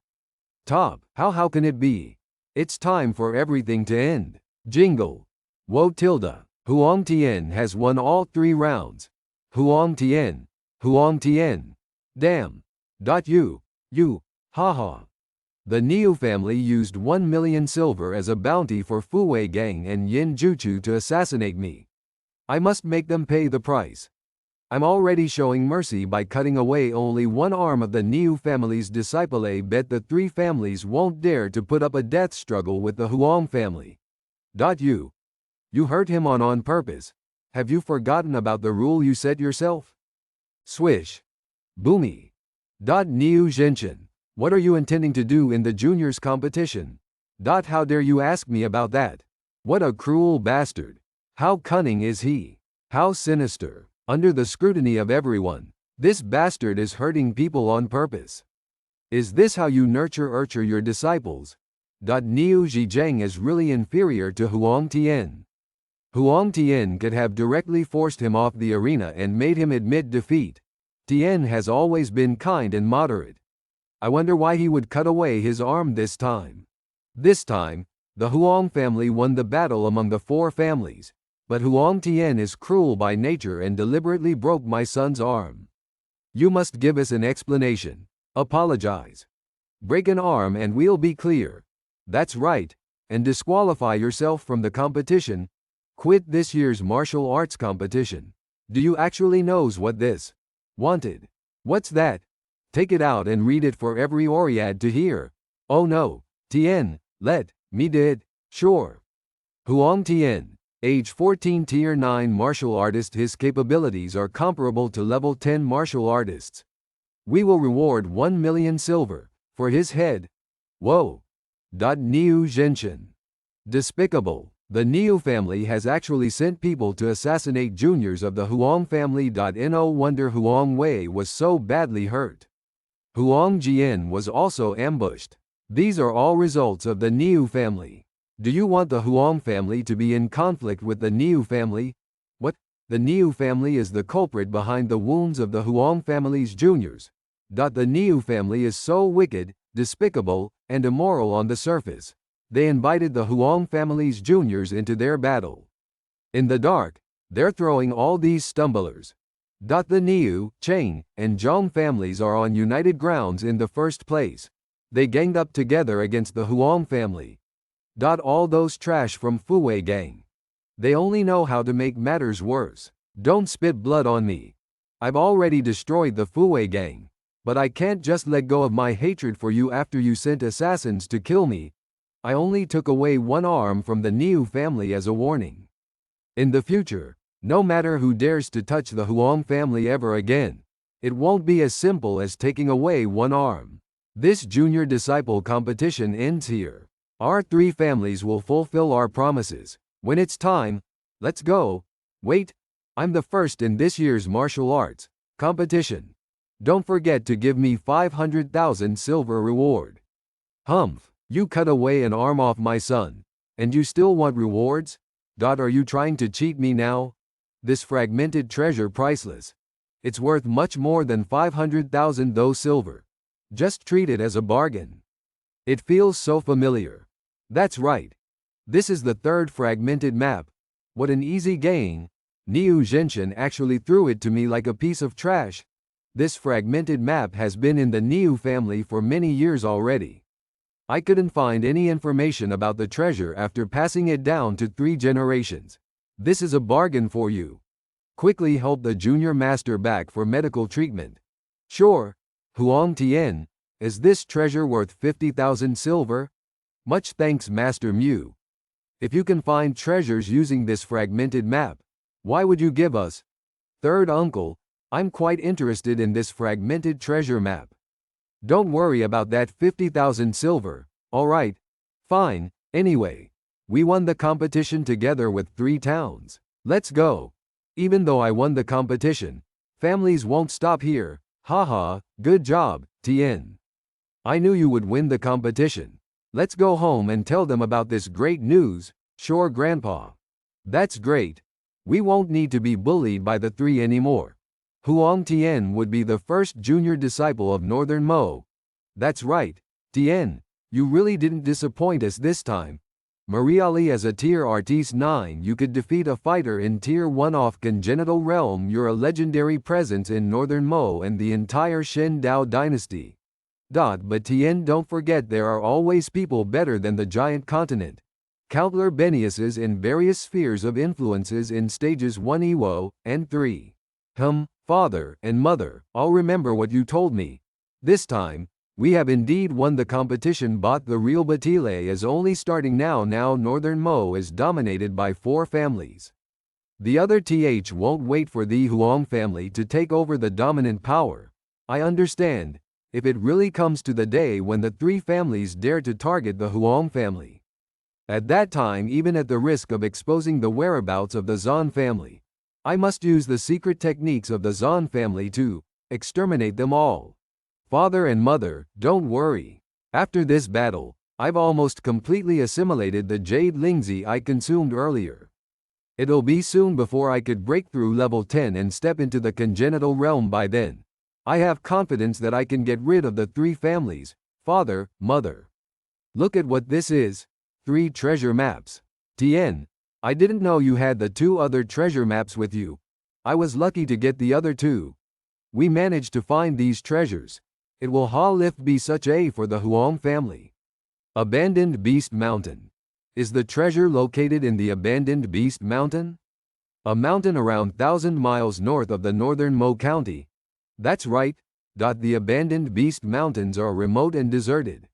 Top, how can it be? It's time for everything to end. Jingle. Woe tilde. Huang Tian has won all 3 rounds. Huang Tian. Huang Tian. Damn. You, haha. The Niu family used 1 million silver as a bounty for Fuwei Gang and Yin Juchu to assassinate me. I must make them pay the price. I'm already showing mercy by cutting away only 1 arm of the Niu family's disciple. I bet the 3 families won't dare to put up a death struggle with the Huang family. You hurt him on purpose. Have you forgotten about the rule you set yourself? Swish. Boomy. Niu Zhenshin. What are you intending to do in the juniors competition? How dare you ask me about that? What a cruel bastard. How cunning is he? How sinister. Under the scrutiny of everyone, this bastard is hurting people on purpose. Is this how you nurture your disciples? Niu Zhizheng is really inferior to Huang Tian. Huang Tian could have directly forced him off the arena and made him admit defeat. Tian has always been kind and moderate. I wonder why he would cut away his arm this time. This time, the Huang family won the battle among the 4 families, but Huang Tian is cruel by nature and deliberately broke my son's arm. You must give us an explanation. Apologize. Break an arm and we'll be clear. That's right, and disqualify yourself from the competition. Quit this year's martial arts competition. Do you actually knows what this? Wanted. What's that? Take it out and read it for every Oread to hear. Oh no, Tien, let me did. Sure. Huang Tian, age 14, tier 9 martial artist. His capabilities are comparable to level 10 martial artists. We will reward 1 million silver for his head. Whoa. Niu Zhenshin. Despicable. The Niu family has actually sent people to assassinate juniors of the Huang family. No wonder Huang Wei was so badly hurt. Huang Jian was also ambushed. These are all results of the Niu family. Do you want the Huang family to be in conflict with the Niu family? What? The Niu family is the culprit behind the wounds of the Huang family's juniors. The Niu family is so wicked, despicable, and immoral on the surface. They invited the Huang family's juniors into their battle. In the dark, they're throwing all these stumblers. The Niu, Cheng, and Zhang families are on united grounds in the first place. They ganged up together against the Huang family. All those trash from Fuwei Gang. They only know how to make matters worse. Don't spit blood on me. I've already destroyed the Fuwei Gang, but I can't just let go of my hatred for you after you sent assassins to kill me. I only took away 1 arm from the Niu family as a warning. In the future, no matter who dares to touch the Huang family ever again, it won't be as simple as taking away 1 arm. This junior disciple competition ends here. Our three families will fulfill our promises. When it's time, let's go. Wait, I'm the first in this year's martial arts competition. Don't forget to give me 500,000 silver reward. Humph, you cut away an arm off my son. And you still want rewards? Are you trying to cheat me now? This fragmented treasure priceless. It's worth much more than 500,000 though silver. Just treat it as a bargain. It feels so familiar. That's right. This is the third fragmented map. What an easy gain. Niu Zhenshin actually threw it to me like a piece of trash. This fragmented map has been in the Niu family for many years already. I couldn't find any information about the treasure after passing it down to 3 generations. This is a bargain for you. Quickly help the junior master back for medical treatment. Sure. Huang Tian, is this treasure worth 50,000 silver? Much thanks, Master Mu. If you can find treasures using this fragmented map, why would you give us? Third uncle, I'm quite interested in this fragmented treasure map. Don't worry about that 50,000 silver, alright? Fine, anyway. We won the competition together with 3 towns. Let's go. Even though I won the competition, families won't stop here. Haha, good job, Tien. I knew you would win the competition. Let's go home and tell them about this great news. Sure, Grandpa. That's great. We won't need to be bullied by the 3 anymore. Huang Tian would be the first junior disciple of Northern Mo. That's right, Tian. You really didn't disappoint us this time. Mariali, as a tier artiste 9, you could defeat a fighter in tier 1 off Congenital Realm. You're a legendary presence in Northern Mo and the entire Shen Dao dynasty. But Tien, don't forget there are always people better than the giant continent. Countless Beniuses in various spheres of influences in stages 1 Ewo and 3. Father and mother, I'll remember what you told me. This time, we have indeed won the competition, but the real battle is only starting now. Northern Mo is dominated by 4 families. The other th won't wait for the Huang family to take over the dominant power. I understand, if it really comes to the day when the 3 families dare to target the Huang family. At that time, even at the risk of exposing the whereabouts of the Zan family, I must use the secret techniques of the Zan family to exterminate them all. Father and mother, don't worry. After this battle, I've almost completely assimilated the Jade Lingzi I consumed earlier. It'll be soon before I could break through level 10 and step into the Congenital Realm. By then, I have confidence that I can get rid of the 3 families, father, mother. Look at what this is. 3 treasure maps. Tien, I didn't know you had the 2 other treasure maps with you. I was lucky to get the other 2. We managed to find these treasures. It will be such a for the Huang family. Abandoned Beast Mountain. Is the treasure located in the Abandoned Beast Mountain? A mountain around 1,000 miles north of the northern Mo County. That's right. The Abandoned Beast Mountains are remote and deserted.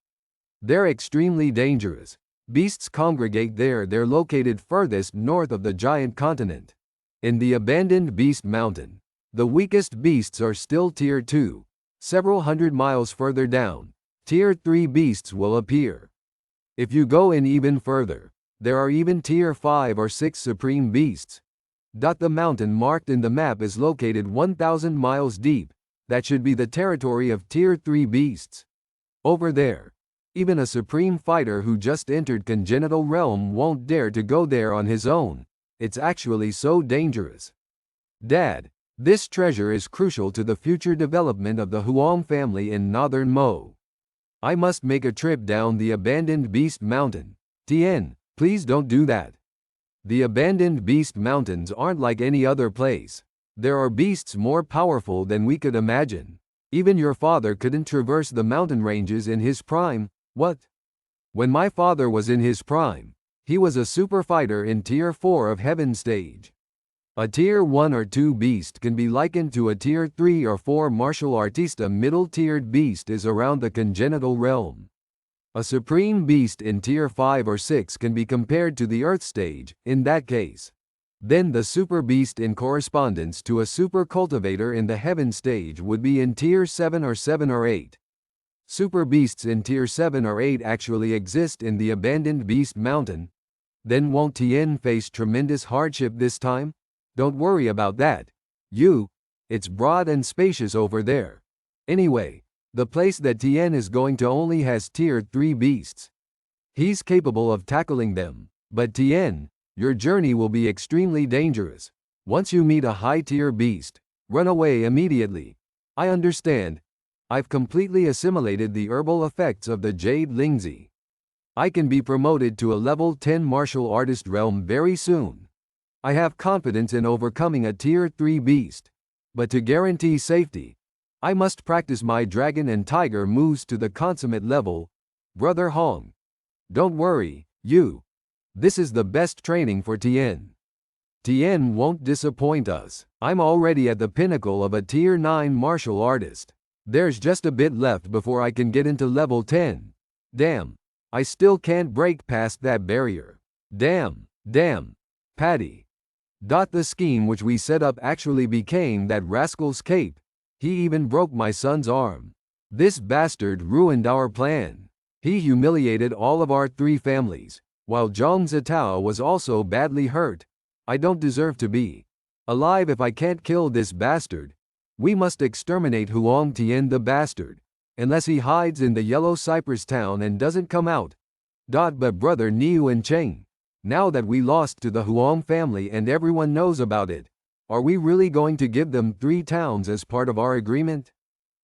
They're extremely dangerous. Beasts congregate there. They're located furthest north of the giant continent. In the Abandoned Beast Mountain, the weakest beasts are still tier 2. Several hundred miles further down, tier 3 beasts will appear. If you go in even further, there are even tier 5 or 6 supreme beasts. The mountain marked in the map is located 1,000 miles deep. That should be the territory of tier 3 beasts. Over there, even a supreme fighter who just entered Congenital Realm won't dare to go there on his own. It's actually so dangerous. Dad, this treasure is crucial to the future development of the Huang family in Northern Mo. I must make a trip down the Abandoned Beast Mountain. Tien, please don't do that. The Abandoned Beast Mountains aren't like any other place. There are beasts more powerful than we could imagine. Even your father couldn't traverse the mountain ranges in his prime. What? When my father was in his prime, he was a super fighter in tier 4 of Heaven stage. A tier 1 or 2 beast can be likened to a tier 3 or 4 martial artiste. A middle-tiered beast is around the Congenital Realm. A supreme beast in tier 5 or 6 can be compared to the Earth stage, in that case. Then the super beast in correspondence to a super cultivator in the Heaven stage would be in tier 7 or 8. Super beasts in tier 7 or 8 actually exist in the abandoned beast mountain. Then won't Tien face tremendous hardship this time? Don't worry about that. It's broad and spacious over there. Anyway, the place that Tien is going to only has tier 3 beasts. He's capable of tackling them, but Tien, your journey will be extremely dangerous. Once you meet a high-tier beast, run away immediately. I understand. I've completely assimilated the herbal effects of the Jade Lingzi. I can be promoted to a level 10 martial artist realm very soon. I have confidence in overcoming a tier 3 beast. But to guarantee safety, I must practice my dragon and tiger moves to the consummate level. Brother Hong. Don't worry, This is the best training for Tien. Tien won't disappoint us. I'm already at the pinnacle of a tier 9 martial artist. There's just a bit left before I can get into level 10. Damn. I still can't break past that barrier. Damn. Patty. The scheme which we set up actually became that rascal's cape. He even broke my son's arm. This bastard ruined our plan. He humiliated all of our 3 families, while Zhang Zitao was also badly hurt. I don't deserve to be alive if I can't kill this bastard. We must exterminate Huang Tian the bastard, unless he hides in the Yellow Cypress town and doesn't come out. But brother Niu and Cheng, now that we lost to the Huang family and everyone knows about it, are we really going to give them 3 towns as part of our agreement?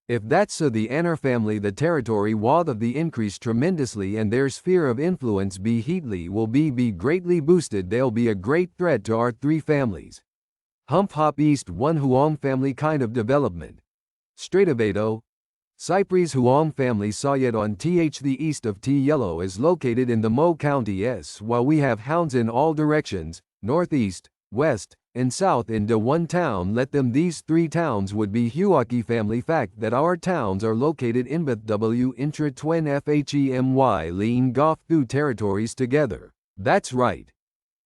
If that's so, the Anner family, the territory wath of the increase tremendously and their sphere of influence will be greatly boosted. They'll be a great threat to our 3 families. Humph Hop East 1 Huang family kind of development. Stratovato. Cypress Huang family Sayat on th the east of T Yellow is located in the Mo County S, while we have hounds in all directions, northeast, west, and south in the 1 town. Let them these 3 towns would be Huaki family. Fact that our towns are located in both W intra twin FHEMY lean Goff Thu territories together. That's right.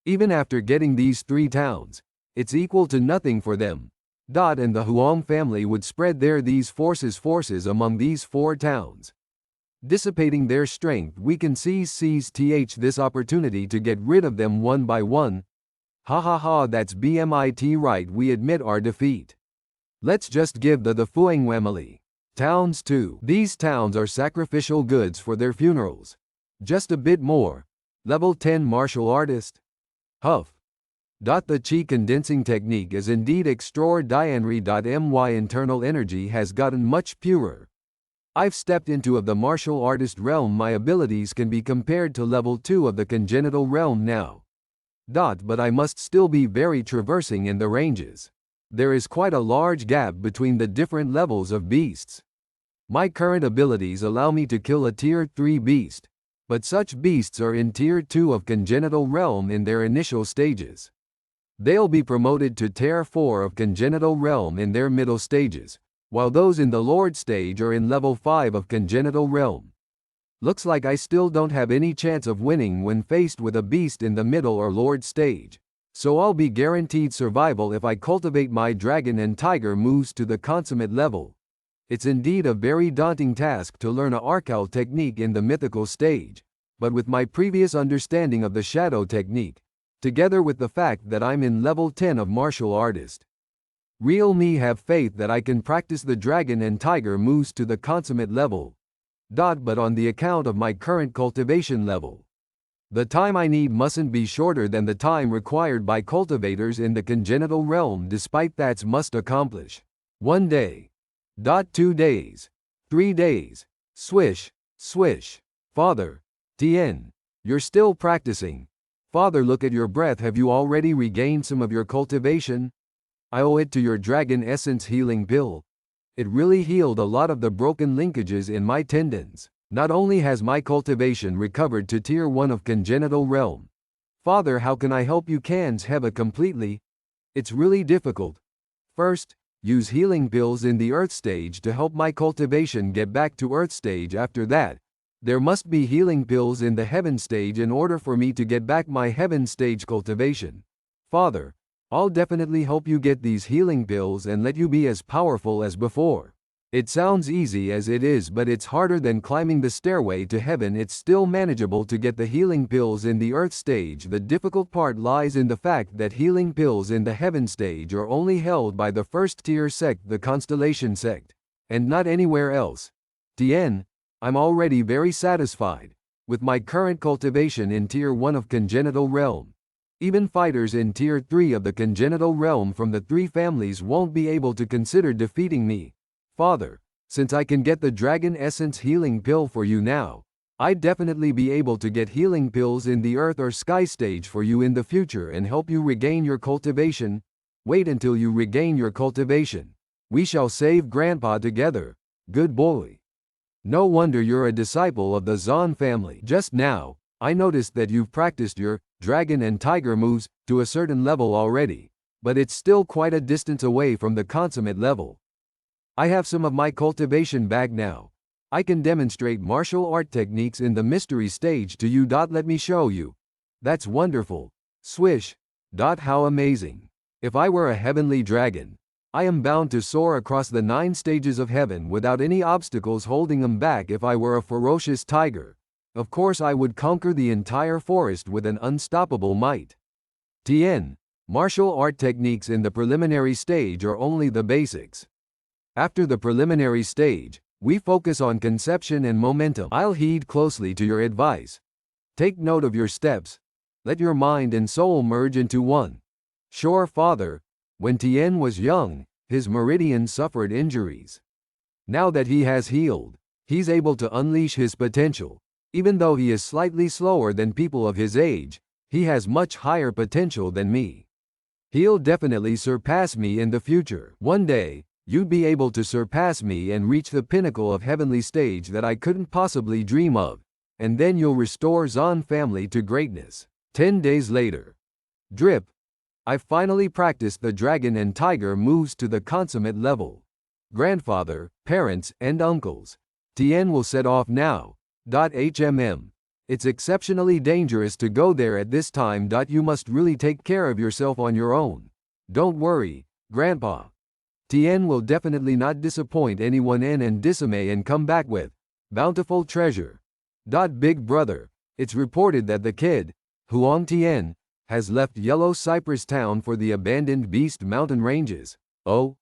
Even after getting these 3 towns, it's equal to nothing for them. And the Huang family would spread these forces among these 4 towns. Dissipating their strength, we can seize this opportunity to get rid of them one by one. That's BMIT right, we admit our defeat. Let's just give the Fuang family towns too. These towns are sacrificial goods for their funerals. Just a bit more. Level 10 martial artist. Huff. The chi condensing technique is indeed extraordinary. My internal energy has gotten much purer. I've stepped into the martial artist realm. My abilities can be compared to level 2 of the congenital realm now. But I must still be very traversing in the ranges. There is quite a large gap between the different levels of beasts. My current abilities allow me to kill a tier 3 beast, but such beasts are in tier 2 of congenital realm in their initial stages. They'll be promoted to tier 4 of congenital realm in their middle stages, while those in the Lord stage are in level 5 of congenital realm. Looks like I still don't have any chance of winning when faced with a beast in the middle or Lord stage, so I'll be guaranteed survival if I cultivate my dragon and tiger moves to the consummate level. It's indeed a very daunting task to learn a Arcal technique in the mythical stage, but with my previous understanding of the shadow technique, together with the fact that I'm in level 10 of martial artist, real me have faith that I can practice the dragon and tiger moves to the consummate level. But on the account of my current cultivation level, the time I need mustn't be shorter than the time required by cultivators in the congenital realm. Despite that, must accomplish 1 day. 2 days. 3 days. Swish, swish. Father, Tien, you're still practicing. Father, look at your breath. Have you already regained some of your cultivation? I owe it to your dragon essence healing pill. It really healed a lot of the broken linkages in my tendons. Not only has my cultivation recovered to tier 1 of congenital realm. Father, how can I help you? Can't have it completely. It's really difficult. First, use healing pills in the earth stage to help my cultivation get back to earth stage. After that, there must be healing pills in the heaven stage in order for me to get back my heaven stage cultivation. Father, I'll definitely help you get these healing pills and let you be as powerful as before. It sounds easy as it is, but it's harder than climbing the stairway to heaven. It's still manageable to get the healing pills in the earth stage. The difficult part lies in the fact that healing pills in the heaven stage are only held by the first tier sect, the constellation sect, and not anywhere else. Tien, I'm already very satisfied with my current cultivation in tier 1 of congenital realm. Even fighters in tier 3 of the congenital realm from the 3 families won't be able to consider defeating me. Father, since I can get the Dragon Essence healing pill for you now, I'd definitely be able to get healing pills in the Earth or Sky stage for you in the future and help you regain your cultivation. Wait until you regain your cultivation. We shall save Grandpa together. Good boy. No wonder you're a disciple of the Zon family. Just now, I noticed that you've practiced your dragon and tiger moves to a certain level already, but it's still quite a distance away from the consummate level. I have some of my cultivation back now. I can demonstrate martial art techniques in the mystery stage to you. Let me show you. That's wonderful. Swish. How amazing. If I were a heavenly dragon, I am bound to soar across the 9 stages of heaven without any obstacles holding them back. If I were a ferocious tiger, of course I would conquer the entire forest with an unstoppable might. Tien, martial art techniques in the preliminary stage are only the basics. After the preliminary stage, we focus on conception and momentum. I'll heed closely to your advice. Take note of your steps. Let your mind and soul merge into one. Sure, Father. When Tien was young, his meridian suffered injuries. Now that he has healed, he's able to unleash his potential. Even though he is slightly slower than people of his age, he has much higher potential than me. He'll definitely surpass me in the future. One day, you'd be able to surpass me and reach the pinnacle of heavenly stage that I couldn't possibly dream of, and then you'll restore Zon family to greatness. 10 days later. Drip. I've finally practiced the dragon and tiger moves to the consummate level. Grandfather, parents, and uncles. Tien will set off now. It's exceptionally dangerous to go there at this time. You must really take care of yourself on your own. Don't worry, Grandpa. Tien will definitely not disappoint anyone and dismay and come back with bountiful treasure. Big brother, it's reported that the kid, Huang Tien, has left Yellow Cypress Town for the abandoned Beast Mountain Ranges. Oh?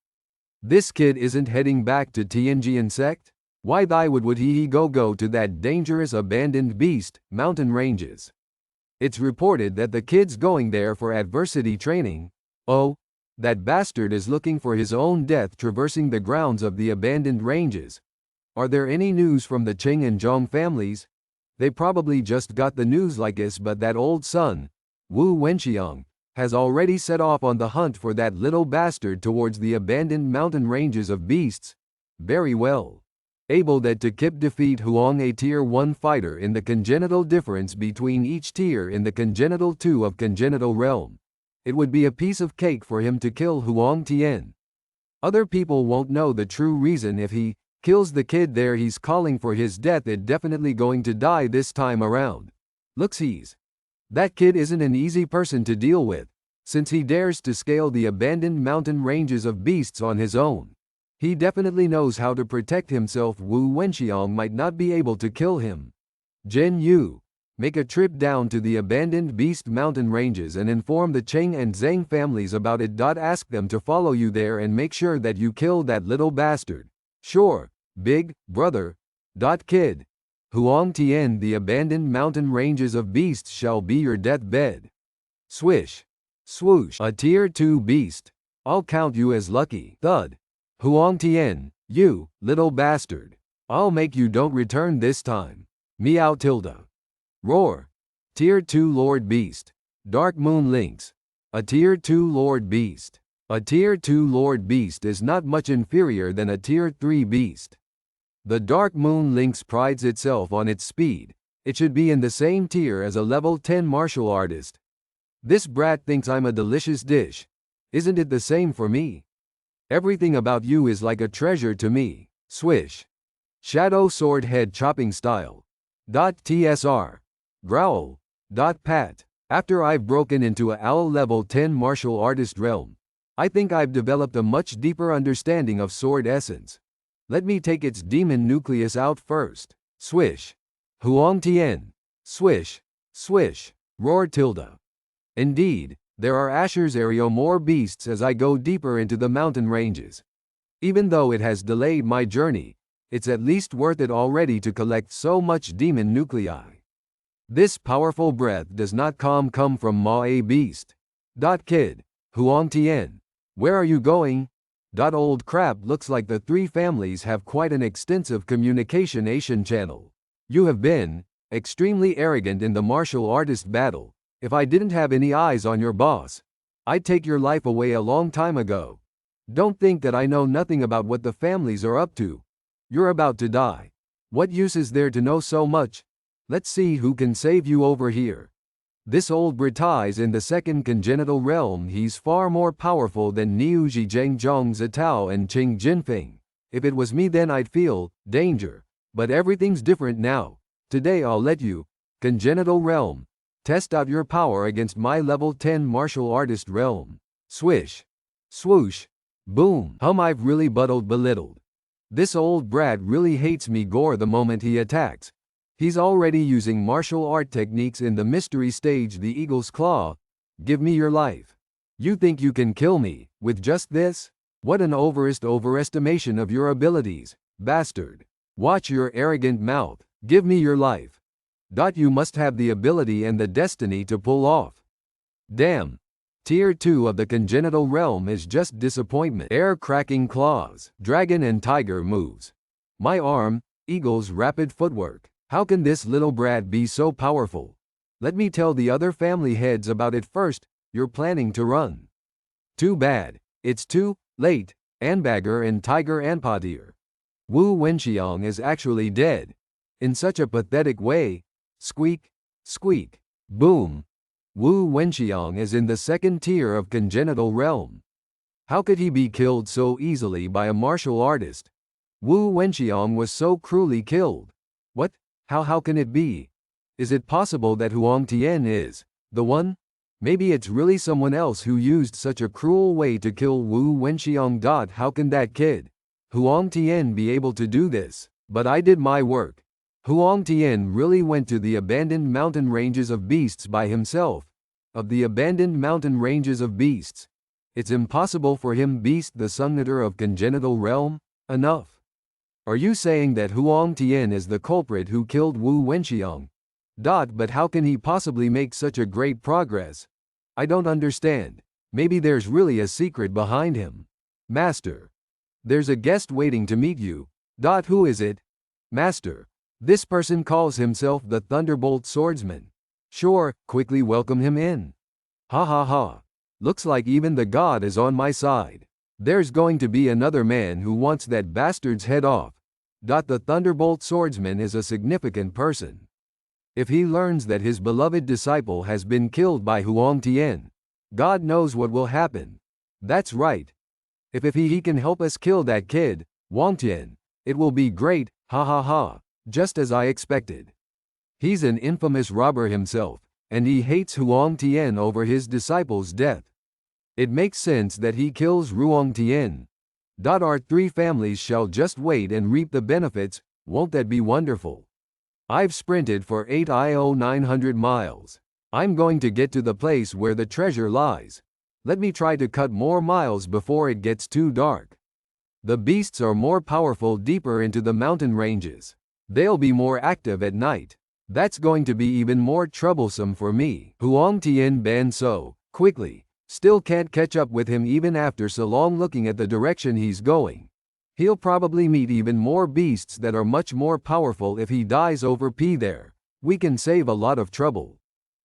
This kid isn't heading back to Tianjian sect? Why would he go to that dangerous abandoned Beast Mountain Ranges? It's reported that the kid's going there for adversity training. Oh? That bastard is looking for his own death traversing the grounds of the abandoned ranges. Are there any news from the Cheng and Zhong families? They probably just got the news like us, but that old son, Wu Wenxiang, has already set off on the hunt for that little bastard towards the abandoned mountain ranges of beasts. Very well. Able that to defeat Huang, a tier 1 fighter in the congenital difference between each tier in the congenital 2 of congenital realm. It would be a piece of cake for him to kill Huang Tien. Other people won't know the true reason if he kills the kid there. He's calling for his death. It definitely going to die this time around. Looksies. That kid isn't an easy person to deal with, since he dares to scale the abandoned mountain ranges of beasts on his own. He definitely knows how to protect himself. Wu Wenxiang might not be able to kill him. Zhen Yu. Make a trip down to the abandoned Beast Mountain Ranges and inform the Cheng and Zhang families about it. Ask them to follow you there and make sure that you kill that little bastard. Sure, big brother. Kid. Huang Tien, the abandoned mountain ranges of beasts shall be your deathbed. Swish. Swoosh. A tier 2 beast. I'll count you as lucky. Thud. Huang Tien, you, little bastard. I'll make you don't return this time. Meow tilde. Roar. Tier 2 Lord Beast. Dark Moon Lynx. A Tier 2 Lord Beast. A Tier 2 Lord Beast is not much inferior than a Tier 3 Beast. The Dark Moon Lynx prides itself on its speed. It should be in the same tier as a level 10 martial artist. This brat thinks I'm a delicious dish. Isn't it the same for me? Everything about you is like a treasure to me. Swish. Shadow Sword Head Chopping Style. TSR. Growl. Pat. After I've broken into a owl level 10 martial artist realm, I think I've developed a much deeper understanding of sword essence. Let me take its demon nucleus out first. Swish. Huang Tian. Swish. Swish. Roar tilde. Indeed, there are Asher's area more beasts as I go deeper into the mountain ranges. Even though it has delayed my journey, it's at least worth it already to collect so much demon nuclei. This powerful breath does not come from Ma a beast. Kid. Huang Tian. Where are you going? Old crap, looks like the three families have quite an extensive communication Asian channel. You have been extremely arrogant in the martial artist battle. If I didn't have any eyes on your boss, I'd take your life away a long time ago. Don't think that I know nothing about what the families are up to. You're about to die. What use is there to know so much? Let's see who can save you over here. This old Britai in the second congenital realm. He's far more powerful than Niu Zhengzhong Zitao and Qing Jinfeng. If it was me, then I'd feel danger. But everything's different now. Today I'll let you, congenital realm, test out your power against my level 10 martial artist realm. Swish. Swoosh. Boom. I've really belittled. This old brat really hates me gore the moment he attacks. He's already using martial art techniques in the mystery stage, the eagle's claw. Give me your life. You think you can kill me with just this? What an overestimation of your abilities, bastard. Watch your arrogant mouth. Give me your life. You must have the ability and the destiny to pull off. Damn. Tier 2 of the congenital realm is just disappointment. Air-cracking claws, dragon and tiger moves. My arm, eagle's rapid footwork. How can this little brat be so powerful? Let me tell the other family heads about it first. You're planning to run. Too bad. It's too late. Anbagger and Tiger Anpadir. Wu Wenxiang is actually dead. In such a pathetic way. Squeak. Squeak. Boom. Wu Wenxiang is in the second tier of congenital realm. How could he be killed so easily by a martial artist? Wu Wenxiang was so cruelly killed. What? How can it be? Is it possible that Huang Tian is the one? Maybe it's really someone else who used such a cruel way to kill Wu Wenxiang. How can that kid, Huang Tian, be able to do this? But I did my work. Huang Tian really went to the abandoned mountain ranges of beasts by himself. Of the abandoned mountain ranges of beasts, it's impossible for him, beast the summoner of congenital realm. Enough. Are you saying that Huang Tian is the culprit who killed Wu Wenxiang? But how can he possibly make such a great progress? I don't understand. Maybe there's really a secret behind him. Master. There's a guest waiting to meet you. Who is it? Master. This person calls himself the Thunderbolt Swordsman. Sure, quickly welcome him in. Ha ha ha. Looks like even the god is on my side. There's going to be another man who wants that bastard's head off. The Thunderbolt Swordsman is a significant person. If he learns that his beloved disciple has been killed by Huang Tian, God knows what will happen. That's right. If he can help us kill that kid, Huang Tian, it will be great. Ha ha ha. Just as I expected. He's an infamous robber himself, and he hates Huang Tian over his disciple's death. It makes sense that he kills Huang Tian. Our three families shall just wait and reap the benefits. Won't that be wonderful? I've sprinted for 900 miles. I'm going to get to the place where the treasure lies. Let me try to cut more miles before it gets too dark. The beasts are more powerful deeper into the mountain ranges. They'll be more active at night. That's going to be even more troublesome for me. Huang Tian ban so quickly. Still can't catch up with him even after so long. Looking at the direction he's going, he'll probably meet even more beasts that are much more powerful. If he dies over there, we can save a lot of trouble.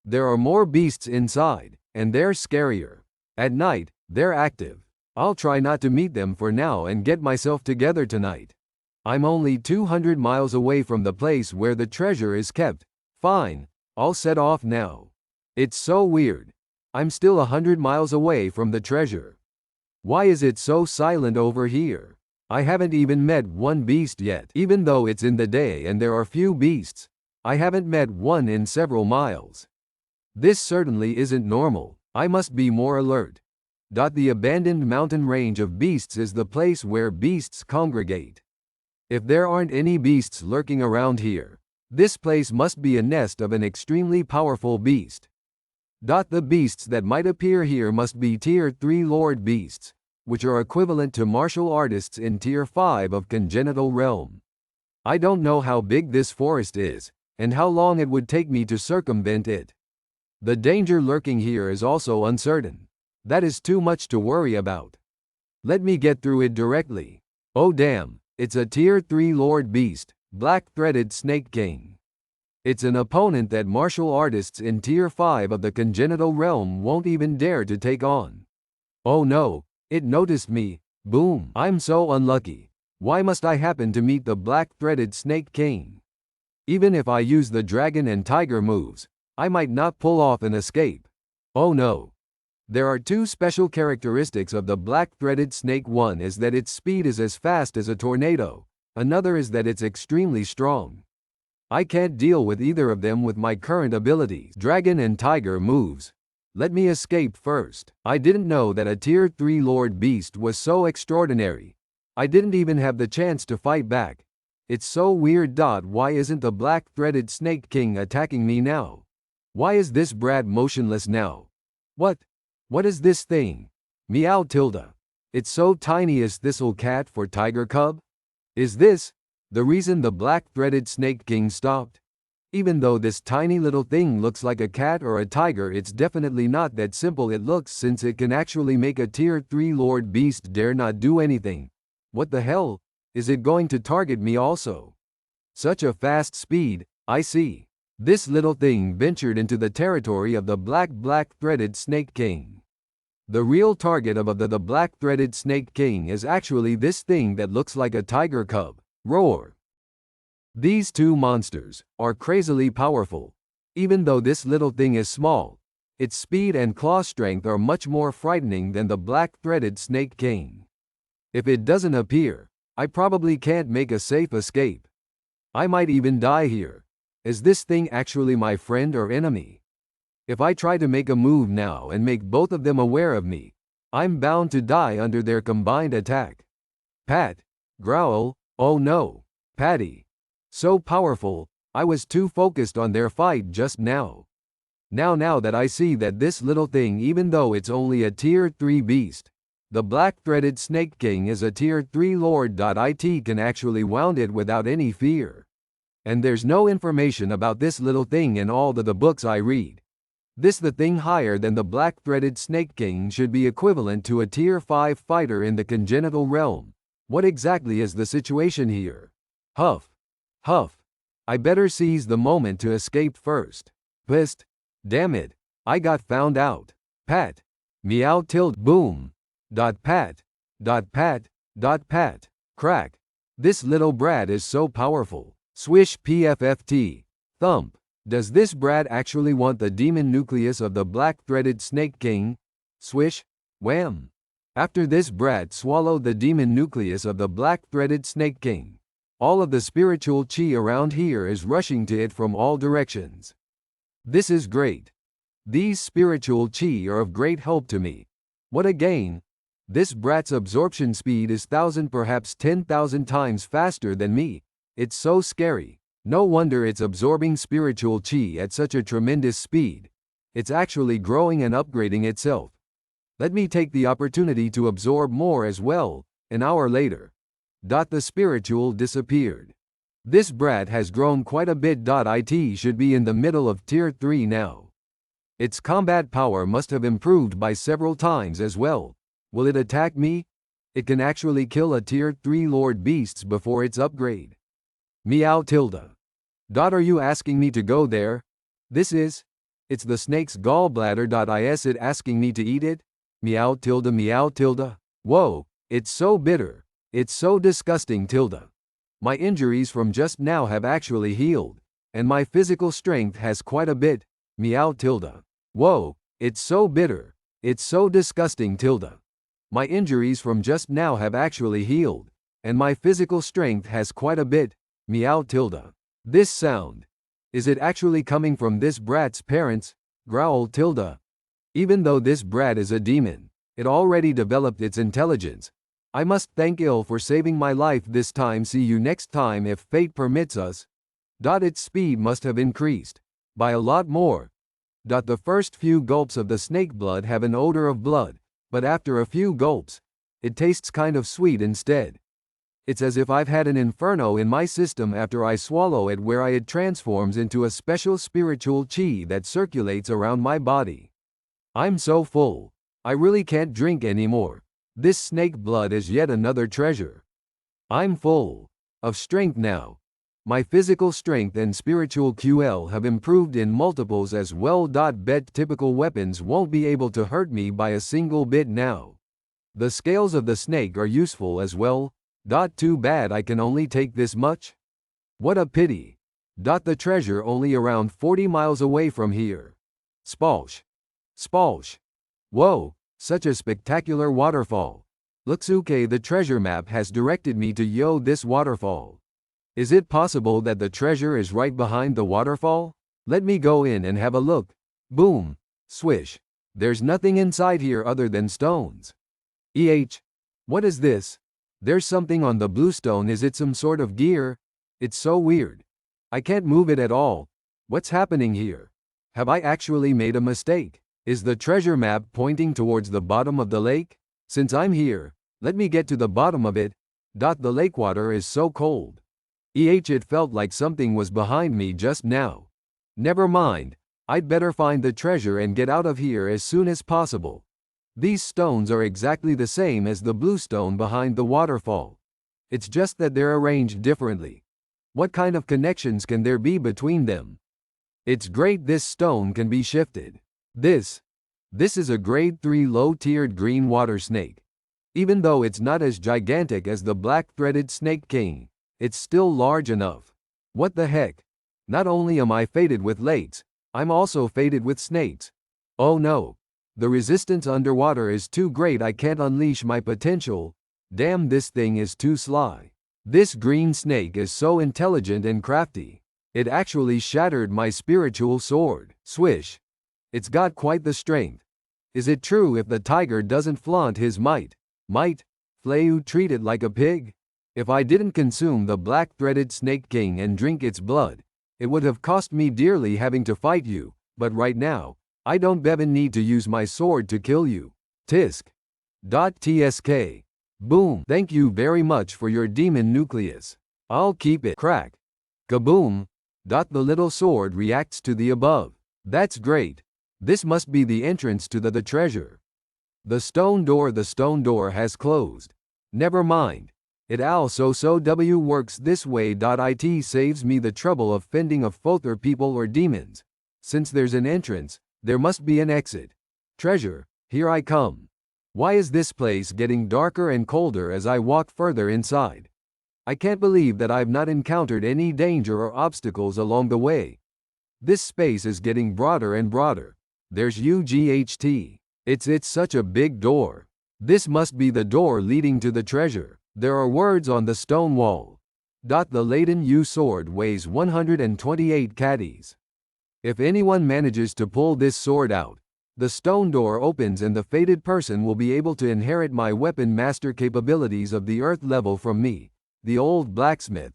There are more beasts inside, and they're scarier. At night, they're active. I'll try not to meet them for now and get myself together tonight. I'm only 200 miles away from the place where the treasure is kept. Fine, I'll set off now. It's so weird. I'm still 100 miles away from the treasure. Why is it so silent over here? I haven't even met one beast yet. Even though it's in the day and there are few beasts, I haven't met one in several miles. This certainly isn't normal. I must be more alert. The abandoned mountain range of beasts is the place where beasts congregate. If there aren't any beasts lurking around here, this place must be a nest of an extremely powerful beast. The beasts that might appear here must be Tier 3 Lord beasts, which are equivalent to martial artists in Tier 5 of Congenital Realm. I don't know how big this forest is, and how long it would take me to circumvent it. The danger lurking here is also uncertain. That is too much to worry about. Let me get through it directly. Oh damn, it's a Tier 3 Lord beast, Black-Threaded Snake King. It's an opponent that martial artists in Tier 5 of the Congenital Realm won't even dare to take on. Oh no, it noticed me. Boom. I'm so unlucky. Why must I happen to meet the Black-Threaded Snake King? Even if I use the dragon and tiger moves, I might not pull off an escape. Oh no. There are two special characteristics of the Black-Threaded Snake. One is that its speed is as fast as a tornado. Another is that it's extremely strong. I can't deal with either of them with my current abilities. Dragon and tiger moves. Let me escape first. I didn't know that a Tier 3 Lord Beast was so extraordinary. I didn't even have the chance to fight back. It's so weird. Why isn't the Black-Threaded Snake King attacking me now? Why is this brat motionless now? What is this thing? Meow tilde. It's so tiny. Is thistle cat for tiger cub? Is this the reason the Black-Threaded Snake King stopped? Even though this tiny little thing looks like a cat or a tiger, it's definitely not that simple it looks, since it can actually make a Tier 3 Lord Beast dare not do anything. What the hell? Is it going to target me also? Such a fast speed, I see. This little thing ventured into the territory of the Black-Threaded Snake King. The real target of the Black-Threaded Snake King is actually this thing that looks like a tiger cub. Roar. These two monsters are crazily powerful. Even though this little thing is small, its speed and claw strength are much more frightening than the Black-Threaded Snake King. If it doesn't appear, I probably can't make a safe escape. I might even die here. Is this thing actually my friend or enemy? If I try to make a move now and make both of them aware of me, I'm bound to die under their combined attack. Pat. Growl. Oh no. Patty. So powerful, I was too focused on their fight just now. Now that I see that this little thing, even though it's only a Tier 3 beast, the Black-Threaded Snake King is a Tier 3 Lord. It can actually wound it without any fear. And there's no information about this little thing in all the books I read. The thing higher than the Black-Threaded Snake King should be equivalent to a Tier 5 fighter in the Congenital Realm. What exactly is the situation here? Huff. Huff. I better seize the moment to escape first. Pissed. Damn it. I got found out. Pat. Meow tilde. Boom. Pat. Pat. Crack. This little brat is so powerful. Swish. PFFT. Thump. Does this brat actually want the demon nucleus of the Black-Threaded Snake King? Swish. Wham. After this brat swallowed the demon nucleus of the Black-Threaded Snake King, all of the spiritual chi around here is rushing to it from all directions. This is great. These spiritual chi are of great help to me. What a gain. This brat's absorption speed is 1,000, perhaps 10,000 times faster than me. It's so scary. No wonder it's absorbing spiritual chi at such a tremendous speed. It's actually growing and upgrading itself. Let me take the opportunity to absorb more as well. An hour later. The spiritual disappeared. This brat has grown quite a bit. It should be in the middle of Tier 3 now. Its combat power must have improved by several times as well. Will it attack me? It can actually kill a Tier 3 Lord Beasts before its upgrade. Meow tilde. Are you asking me to go there? It's the snake's gallbladder. Is it asking me to eat it? Meow tilde. Meow tilde. Whoa, it's so bitter. It's so disgusting. My injuries from just now have actually healed, and my physical strength has quite a bit. Meow tilde. Whoa, it's so bitter. It's so disgusting. My injuries from just now have actually healed, and my physical strength has quite a bit. Meow tilde. This sound. Is it actually coming from this brat's parents? Growl tilde. Even though this brat is a demon, it already developed its intelligence. I must thank Il for saving my life this time. See you next time if fate permits us. Its speed must have increased by a lot more. The first few gulps of the snake blood have an odor of blood, but after a few gulps, it tastes kind of sweet instead. It's as if I've had an inferno in my system after I swallow it, where it transforms into a special spiritual chi that circulates around my body. I'm so full. I really can't drink anymore. This snake blood is yet another treasure. I'm full of strength now. My physical strength and spiritual QL have improved in multiples as well. Bet typical weapons won't be able to hurt me by a single bit now. The scales of the snake are useful as well. Too bad I can only take this much. What a pity. The treasure only around 40 miles away from here. Spalsh. Spalsh. Whoa, such a spectacular waterfall. Looks-okay, the treasure map has directed me to this waterfall. Is it possible that the treasure is right behind the waterfall? Let me go in and have a look. Boom. Swish. There's nothing inside here other than stones. What is this? There's something on the blue stone. Is it some sort of gear? It's so weird. I can't move it at all. What's happening here? Have I actually made a mistake? Is the treasure map pointing towards the bottom of the lake? Since I'm here, let me get to the bottom of it. The lake water is so cold. It felt like something was behind me just now. Never mind. I'd better find the treasure and get out of here as soon as possible. These stones are exactly the same as the blue stone behind the waterfall. It's just that they're arranged differently. What kind of connections can there be between them? It's great this stone can be shifted. This is a grade 3 low-tiered green water snake. Even though it's not as gigantic as the black-threaded snake king, it's still large enough. What the heck? Not only am I fated with lakes, I'm also fated with snakes. Oh no. The resistance underwater is too great. I can't unleash my potential. Damn, this thing is too sly. This green snake is so intelligent and crafty. It actually shattered my spiritual sword. Swish. It's got quite the strength. Is it true if the tiger doesn't flaunt his might? Flayu treat it like a pig? If I didn't consume the black-threaded snake king and drink its blood, it would have cost me dearly having to fight you, but right now, I don't even need to use my sword to kill you. Tisk. Tsk. Boom. Thank you very much for your demon nucleus. I'll keep it. Crack. Kaboom. The little sword reacts to the above. That's great. This must be the entrance to the treasure. The stone door has closed. Never mind. It also works this way. It saves me the trouble of fending off other people or demons. Since there's an entrance, there must be an exit. Treasure, here I come. Why is this place getting darker and colder as I walk further inside? I can't believe that I've not encountered any danger or obstacles along the way. This space is getting broader and broader. There's UGHT. It's such a big door. This must be the door leading to the treasure. There are words on the stone wall. The laden U sword weighs 128 caddies. If anyone manages to pull this sword out, the stone door opens and the fated person will be able to inherit my weapon master capabilities of the earth level from me, the old blacksmith.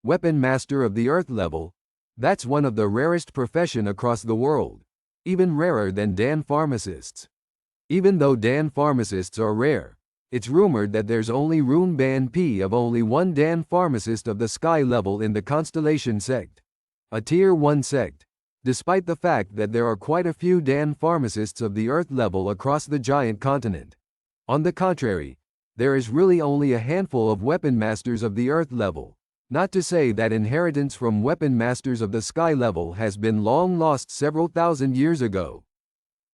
Weapon master of the earth level? That's one of the rarest profession across the world. Even rarer than Dan pharmacists. Even though Dan pharmacists are rare, it's rumored that there's only Rune Ban P of only one Dan pharmacist of the sky level in the constellation sect. A tier 1 sect. Despite the fact that there are quite a few Dan pharmacists of the earth level across the giant continent. On the contrary, there is really only a handful of weapon masters of the earth level. Not to say that inheritance from weapon masters of the sky level has been long lost several thousand years ago.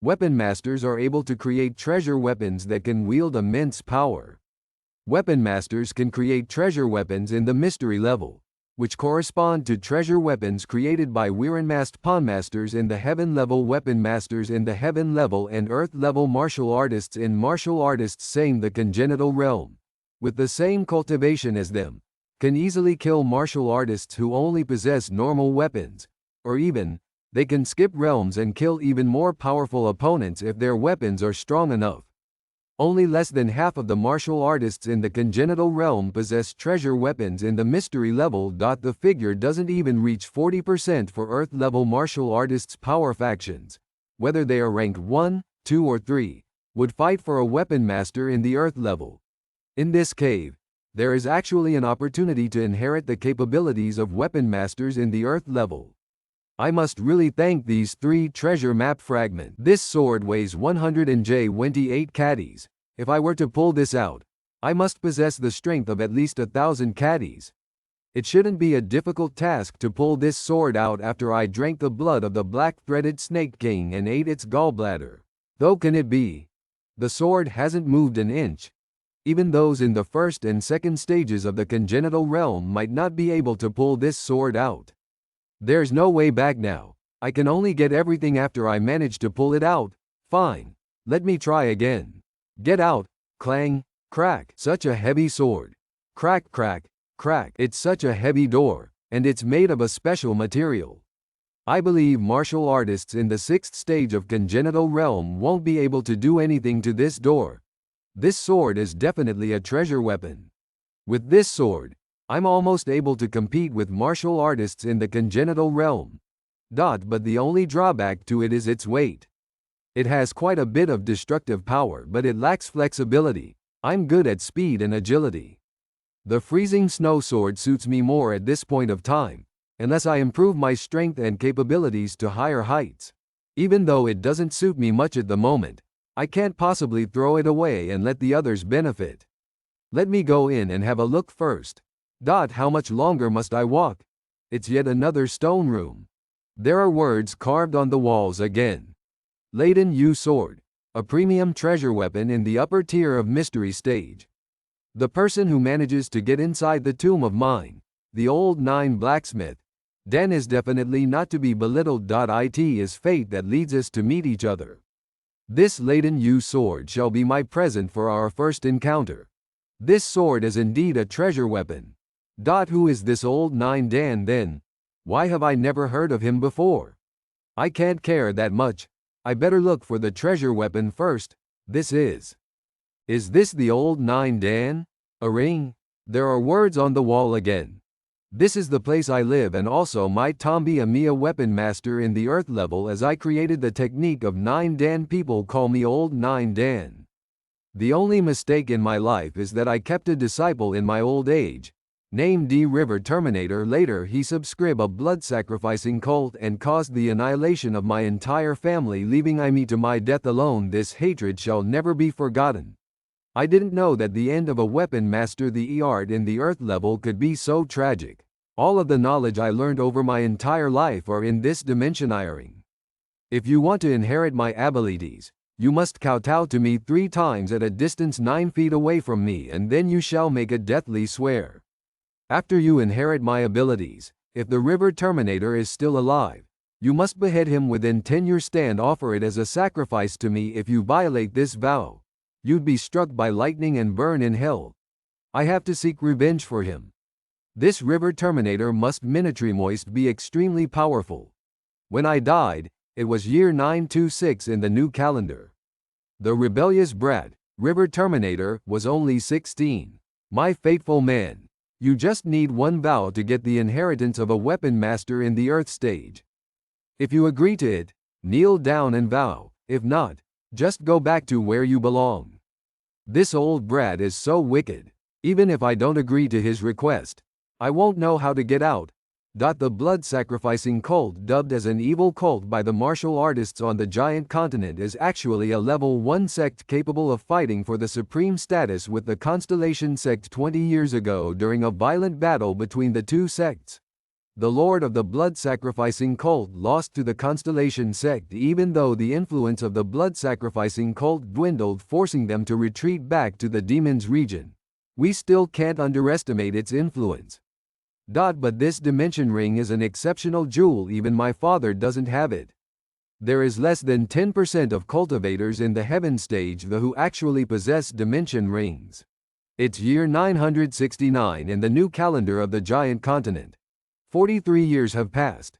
Weapon masters are able to create treasure weapons that can wield immense power. Weapon masters can create treasure weapons in the mystery level, which correspond to treasure weapons created by Weirenmast Pawnmasters in the heaven level, weapon masters in the heaven level, and earth level martial artists in martial artists same the congenital realm. With the same cultivation as them, can easily kill martial artists who only possess normal weapons, or even, they can skip realms and kill even more powerful opponents if their weapons are strong enough. Only less than half of the martial artists in the congenital realm possess treasure weapons in the mystery level. The figure doesn't even reach 40% for Earth-level martial artists. Power factions, whether they are ranked 1, 2 or 3, would fight for a weapon master in the Earth level. In this cave, there is actually an opportunity to inherit the capabilities of weapon masters in the Earth level. I must really thank these 3 treasure map fragments. This sword weighs 128 caddies. If I were to pull this out, I must possess the strength of at least 1,000 caddies. It shouldn't be a difficult task to pull this sword out after I drank the blood of the black-threaded snake king and ate its gallbladder. Though can it be? The sword hasn't moved an inch. Even those in the first and second stages of the congenital realm might not be able to pull this sword out. There's no way back now. I can only get everything after I manage to pull it out. Fine. Let me try again. Get out. Clang. Crack. Such a heavy sword. Crack, crack, crack. It's such a heavy door, and it's made of a special material. I believe martial artists in the 6th stage of congenital realm won't be able to do anything to this door. This sword is definitely a treasure weapon. With this sword, I'm almost able to compete with martial artists in the congenital realm. But the only drawback to it is its weight. It has quite a bit of destructive power, but it lacks flexibility. I'm good at speed and agility. The freezing snow sword suits me more at this point of time, unless I improve my strength and capabilities to higher heights. Even though it doesn't suit me much at the moment, I can't possibly throw it away and let the others benefit. Let me go in and have a look first. How much longer must I walk? It's yet another stone room. There are words carved on the walls again. Laden Yu Sword, a premium treasure weapon in the upper tier of mystery stage. The person who manages to get inside the tomb of mine, the old 9 blacksmith, Dan, is definitely not to be belittled. It is fate that leads us to meet each other. This Laden Yu Sword shall be my present for our first encounter. This sword is indeed a treasure weapon. Who is this old 9 Dan then? Why have I never heard of him before? I can't care that much. I better look for the treasure weapon first. Is this the old 9 Dan? A ring? There are words on the wall again. This is the place I live and also my Tombi Amiya weapon master in the Earth level, as I created the technique of 9 Dan. People call me old 9 Dan. The only mistake in my life is that I kept a disciple in my old age, named D. River Terminator. Later he subscribed a blood-sacrificing cult and caused the annihilation of my entire family, leaving me to my death alone. This hatred shall never be forgotten. I didn't know that the end of a weapon master, the art in the Earth level, could be so tragic. All of the knowledge I learned over my entire life are in this dimensioning. If you want to inherit my abilities, you must kowtow to me 3 times at a distance 9 feet away from me, and then you shall make a deathly swear. After you inherit my abilities, if the River Terminator is still alive, you must behead him within 10 your stand. Offer it as a sacrifice to me. If you violate this vow, you'd be struck by lightning and burn in hell. I have to seek revenge for him. This River Terminator must moist be extremely powerful. When I died, it was year 926 in the new calendar. The rebellious brat, River Terminator, was only 16. My faithful man. You just need 1 vow to get the inheritance of a weapon master in the Earth stage. If you agree to it, kneel down and vow. If not, just go back to where you belong. This old brat is so wicked. Even if I don't agree to his request, I won't know how to get out. The blood-sacrificing cult, dubbed as an evil cult by the martial artists on the giant continent, is actually a level 1 sect capable of fighting for the supreme status with the Constellation sect 20 years ago during a violent battle between the 2 sects. The lord of the blood-sacrificing cult lost to the Constellation sect, even though the influence of the blood-sacrificing cult dwindled, forcing them to retreat back to the Demon's region. We still can't underestimate its influence. But this dimension ring is an exceptional jewel. Even my father doesn't have it. There is less than 10% of cultivators in the heaven stage who actually possess dimension rings. It's year 969 in the new calendar of the giant continent. 43 years have passed.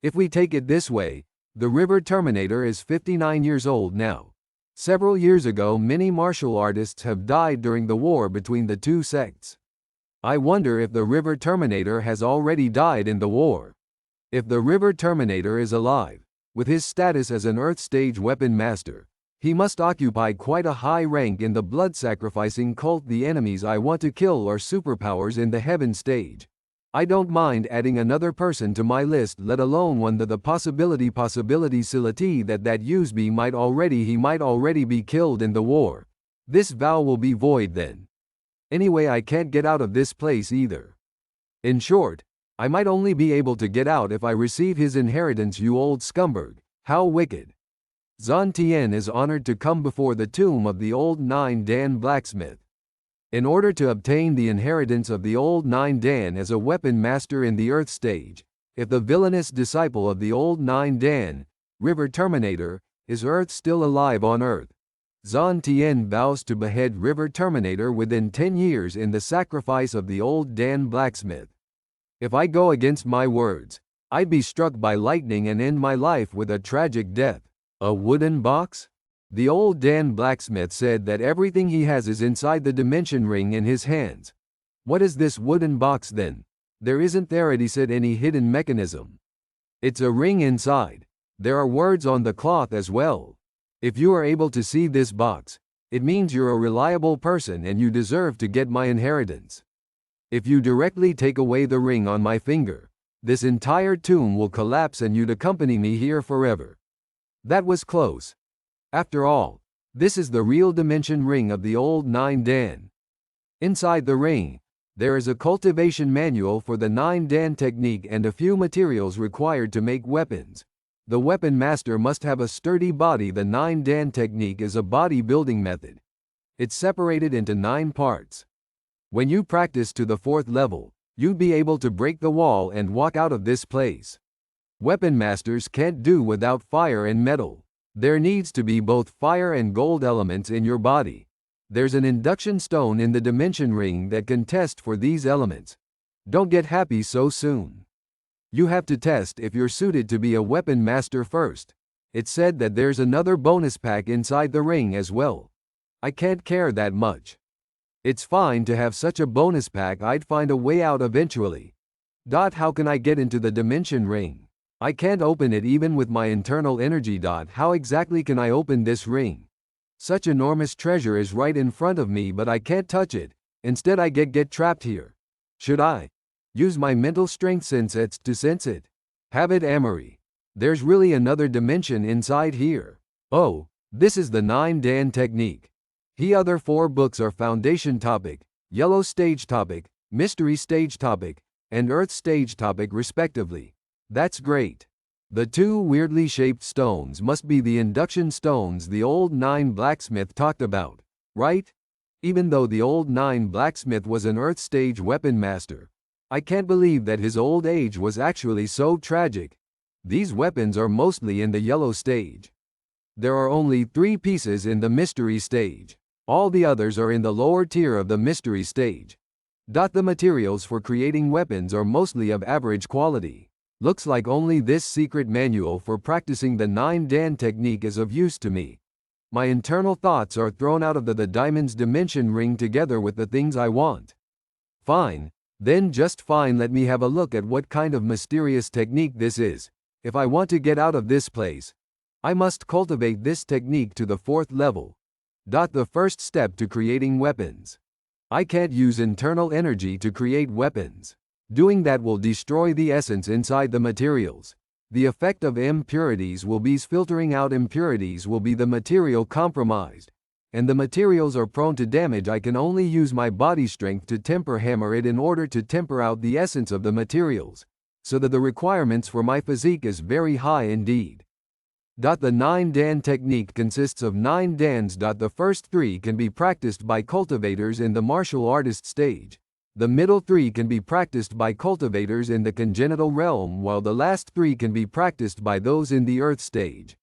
If we take it this way, the River Terminator is 59 years old now. Several years ago, many martial artists have died during the war between the two sects. I wonder if the River Terminator has already died in the war. If the River Terminator is alive, with his status as an Earth Stage weapon master, he must occupy quite a high rank in the blood-sacrificing cult. The enemies I want to kill are superpowers in the Heaven Stage. I don't mind adding another person to my list, let alone one that the possibility sility that use he might already be killed in the war. This vow will be void then. Anyway, I can't get out of this place either. In short, I might only be able to get out if I receive his inheritance. You old scumbag, how wicked. Zhan Tian is honored to come before the tomb of the old Nine Dan blacksmith. In order to obtain the inheritance of the old Nine Dan as a weapon master in the Earth Stage, if the villainous disciple of the old Nine Dan, River Terminator, is Earth still alive on Earth, Zhan Tian vows to behead River Terminator within 10 years in the sacrifice of the old Dan blacksmith. If I go against my words, I'd be struck by lightning and end my life with a tragic death. A wooden box? The old Dan blacksmith said that everything he has is inside the dimension ring in his hands. What is this wooden box then? There isn't there, he said, any hidden mechanism. It's a ring inside. There are words on the cloth as well. If you are able to see this box, it means you're a reliable person and you deserve to get my inheritance. If you directly take away the ring on my finger, this entire tomb will collapse and you'd accompany me here forever. That was close. After all, this is the real dimension ring of the old Nine Dan. Inside the ring, there is a cultivation manual for the Nine Dan technique and a few materials required to make weapons. The weapon master must have a sturdy body. The Nine Dan technique is a body building method. It's separated into 9 parts. When you practice to the 4th level, you'd be able to break the wall and walk out of this place. Weapon masters can't do without fire and metal. There needs to be both fire and gold elements in your body. There's an induction stone in the dimension ring that can test for these elements. Don't get happy so soon. You have to test if you're suited to be a weapon master first. It's said that there's another bonus pack inside the ring as well. I can't care that much. It's fine to have such a bonus pack. I'd find a way out eventually. How can I get into the dimension ring? I can't open it even with my internal energy. How exactly can I open this ring? Such enormous treasure is right in front of me, but I can't touch it. Instead I get trapped here. Should I use my mental strength sensets to sense it? Have it, Amory. There's really another dimension inside here. Oh, this is the 9 Dan technique. The other 4 books are Foundation Topic, Yellow Stage Topic, Mystery Stage Topic, and Earth Stage Topic respectively. That's great. The 2 weirdly shaped stones must be the induction stones the old Nine blacksmith talked about, right? Even though the old Nine blacksmith was an Earth Stage weapon master, I can't believe that his old age was actually so tragic. These weapons are mostly in the Yellow Stage. There are only 3 pieces in the Mystery Stage. All the others are in the lower tier of the Mystery Stage. The materials for creating weapons are mostly of average quality. Looks like only this secret manual for practicing the 9 Dan technique is of use to me. My internal thoughts are thrown out of the diamond's dimension ring together with the things I want. Fine, then just fine, let me have a look at what kind of mysterious technique this is. If I want to get out of this place, I must cultivate this technique to the 4th level. The first step to creating weapons. I can't use internal energy to create weapons. Doing that will destroy the essence inside the materials. The effect of impurities will be filtering out impurities will be the material compromised. And the materials are prone to damage. I can only use my body strength to temper hammer it in order to temper out the essence of the materials, so that the requirements for my physique is very high indeed. The 9 Dan technique consists of 9 Dans. The first 3 can be practiced by cultivators in the martial artist stage. The middle 3 can be practiced by cultivators in the congenital realm, while the last 3 can be practiced by those in the Earth stage.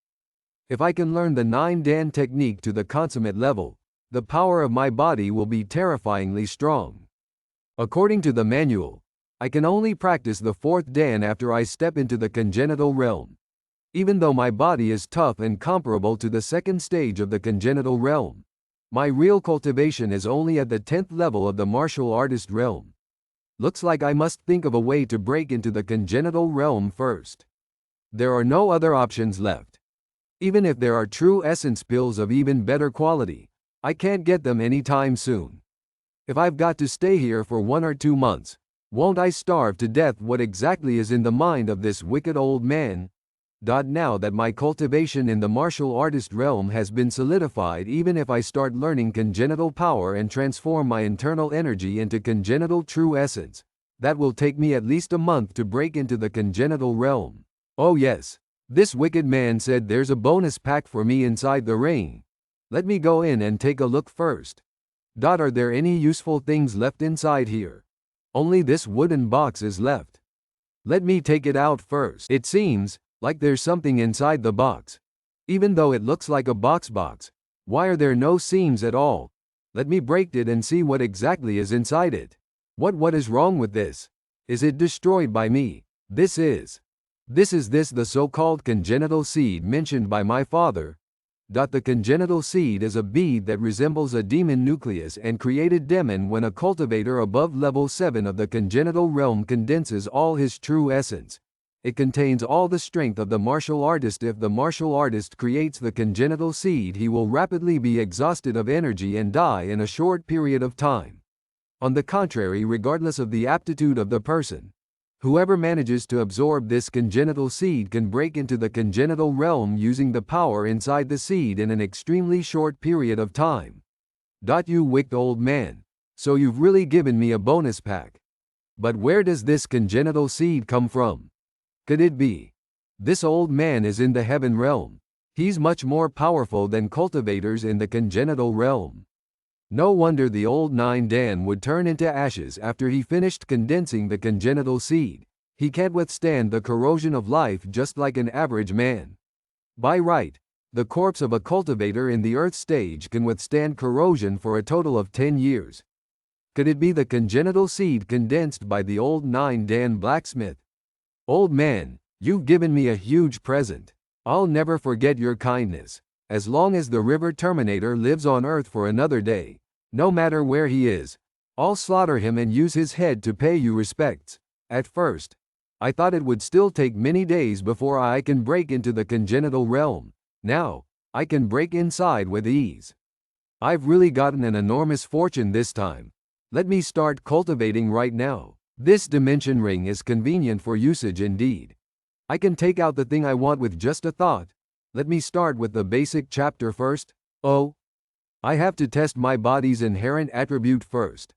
If I can learn the 9 Dan technique to the consummate level, the power of my body will be terrifyingly strong. According to the manual, I can only practice the 4th Dan after I step into the congenital realm. Even though my body is tough and comparable to the second stage of the congenital realm, my real cultivation is only at the 10th level of the martial artist realm. Looks like I must think of a way to break into the congenital realm first. There are no other options left. Even if there are true essence pills of even better quality, I can't get them anytime soon. If I've got to stay here for 1 or 2 months, won't I starve to death? What exactly is in the mind of this wicked old man? Now that my cultivation in the martial artist realm has been solidified, even if I start learning congenital power and transform my internal energy into congenital true essence, that will take me at least a month to break into the congenital realm. Oh yes, this wicked man said there's a bonus pack for me inside the ring. Let me go in and take a look first. Are there any useful things left inside here? Only this wooden box is left. Let me take it out first. It seems like there's something inside the box. Even though it looks like a box, why are there no seams at all? Let me break it and see what exactly is inside it. What is wrong with this? Is it destroyed by me? This is the so-called congenital seed mentioned by my father. The congenital seed is a bead that resembles a demon nucleus and created demon when a cultivator above level 7 of the congenital realm condenses all his true essence. It contains all the strength of the martial artist. If the martial artist creates the congenital seed, he will rapidly be exhausted of energy and die in a short period of time. On the contrary, regardless of the aptitude of the person, whoever manages to absorb this congenital seed can break into the congenital realm using the power inside the seed in an extremely short period of time. You wicked old man, so you've really given me a bonus pack. But where does this congenital seed come from? Could it be this old man is in the heaven realm? He's much more powerful than cultivators in the congenital realm. No wonder the old 9 Dan would turn into ashes after he finished condensing the congenital seed. He can't withstand the corrosion of life just like an average man. By right, the corpse of a cultivator in the earth stage can withstand corrosion for a total of 10 years. Could it be the congenital seed condensed by the old 9 Dan blacksmith? Old man, you've given me a huge present. I'll never forget your kindness. As long as the River Terminator lives on Earth for another day, no matter where he is, I'll slaughter him and use his head to pay you respects. At first, I thought it would still take many days before I can break into the congenital realm. Now, I can break inside with ease. I've really gotten an enormous fortune this time. Let me start cultivating right now. This dimension ring is convenient for usage indeed. I can take out the thing I want with just a thought. Let me start with the basic chapter first. Oh, I have to test my body's inherent attribute first.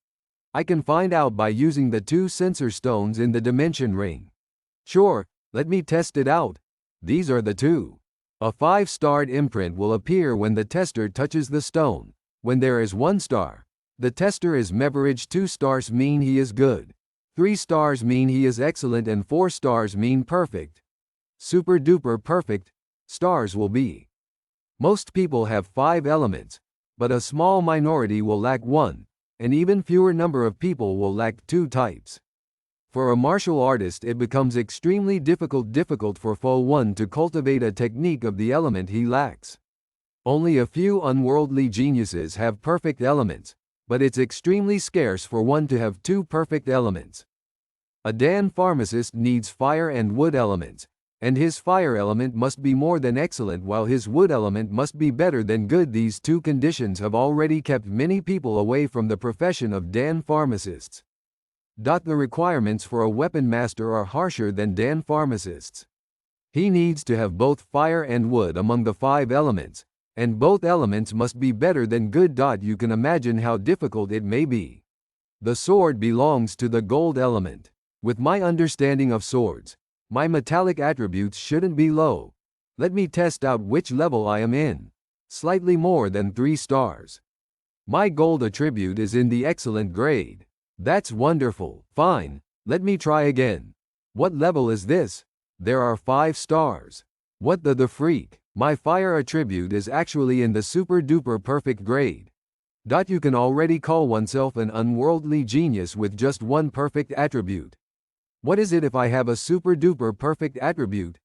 I can find out by using the 2 sensor stones in the dimension ring. Sure, let me test it out. These are the 2. A 5-starred imprint will appear when the tester touches the stone. When there is 1 star, the tester is meverage. 2 stars mean he is good. 3 stars mean he is excellent and 4 stars mean perfect. Super duper perfect stars will be. Most people have 5 elements, but a small minority will lack 1, and even fewer number of people will lack 2 types. For a martial artist it becomes extremely difficult for one to cultivate a technique of the element he lacks. Only a few unworldly geniuses have perfect elements, but it's extremely scarce for one to have 2 perfect elements. A Dan pharmacist needs fire and wood elements, and his fire element must be more than excellent while his wood element must be better than good. These 2 conditions have already kept many people away from the profession of Dan pharmacists. The requirements for a weapon master are harsher than Dan pharmacists. He needs to have both fire and wood among the 5 elements, and both elements must be better than good. You can imagine how difficult it may be. The sword belongs to the gold element. With my understanding of swords, my metallic attributes shouldn't be low. Let me test out which level I am in. Slightly more than 3 stars. My gold attribute is in the excellent grade. That's wonderful. Fine, let me try again. What level is this? There are 5 stars. What the freak? My fire attribute is actually in the super duper perfect grade. You can already call oneself an unworldly genius with just 1 perfect attribute. What is it if I have a super duper perfect attribute?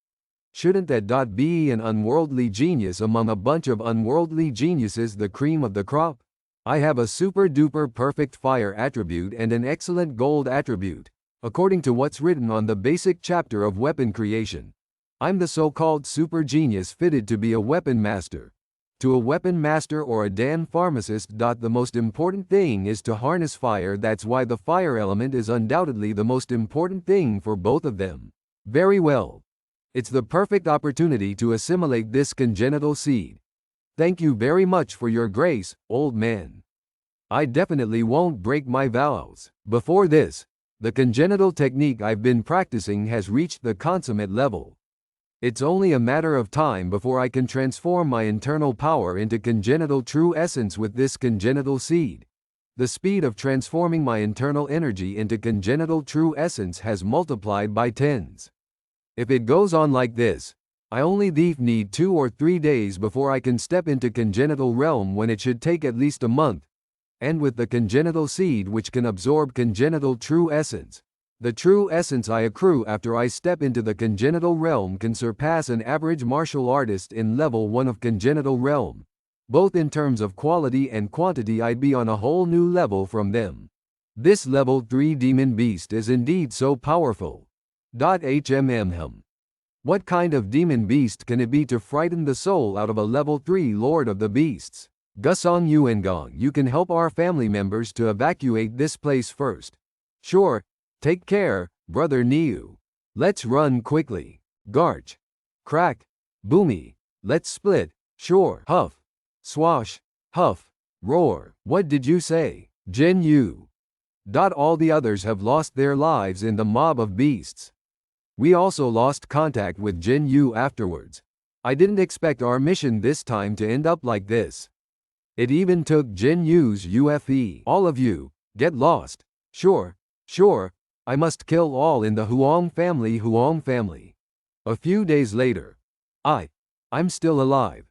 Shouldn't that be an unworldly genius among a bunch of unworldly geniuses, the cream of the crop? I have a super duper perfect fire attribute and an excellent gold attribute, according to what's written on the basic chapter of weapon creation. I'm the so-called super genius fitted to be a weapon master. To a weapon master or a Dan pharmacist, the most important thing is to harness fire. That's why the fire element is undoubtedly the most important thing for both of them. Very well. It's the perfect opportunity to assimilate this congenital seed. Thank you very much for your grace, old man. I definitely won't break my vows. Before this, the congenital technique I've been practicing has reached the consummate level. It's only a matter of time before I can transform my internal power into congenital true essence with this congenital seed. The speed of transforming my internal energy into congenital true essence has multiplied by tens. If it goes on like this, I only need 2 or 3 days before I can step into congenital realm, when it should take at least a month. And with the congenital seed which can absorb congenital true essence, the true essence I accrue after I step into the congenital realm can surpass an average martial artist in level 1 of congenital realm. Both in terms of quality and quantity, I'd be on a whole new level from them. This level 3 demon beast is indeed so powerful. What kind of demon beast can it be to frighten the soul out of a level 3 Lord of the Beasts? Gusong Yuengong, you can help our family members to evacuate this place first. Sure. Take care, Brother Niu. Let's run quickly. Garch. Crack. Boomy. Let's split. Sure. Huff. Swash. Huff. Roar. What did you say? Jin Yu. All the others have lost their lives in the mob of beasts. We also lost contact with Jin Yu afterwards. I didn't expect our mission this time to end up like this. It even took Jin Yu's UFE. All of you, get lost. Sure. I must kill all in the Huang family. A few days later. I'm still alive.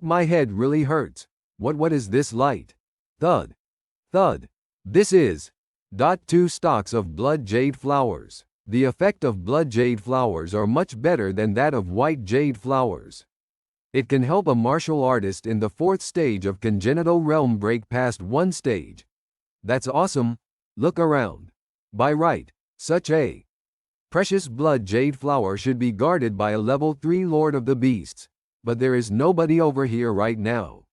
My head really hurts. What is this light? Thud. This is 2 stalks of blood jade flowers. The effect of blood jade flowers are much better than that of white jade flowers. It can help a martial artist in the 4th stage of congenital realm break past 1 stage. That's awesome. Look around. By right, such a precious blood jade flower should be guarded by a level 3 Lord of the Beasts, but there is nobody over here right now.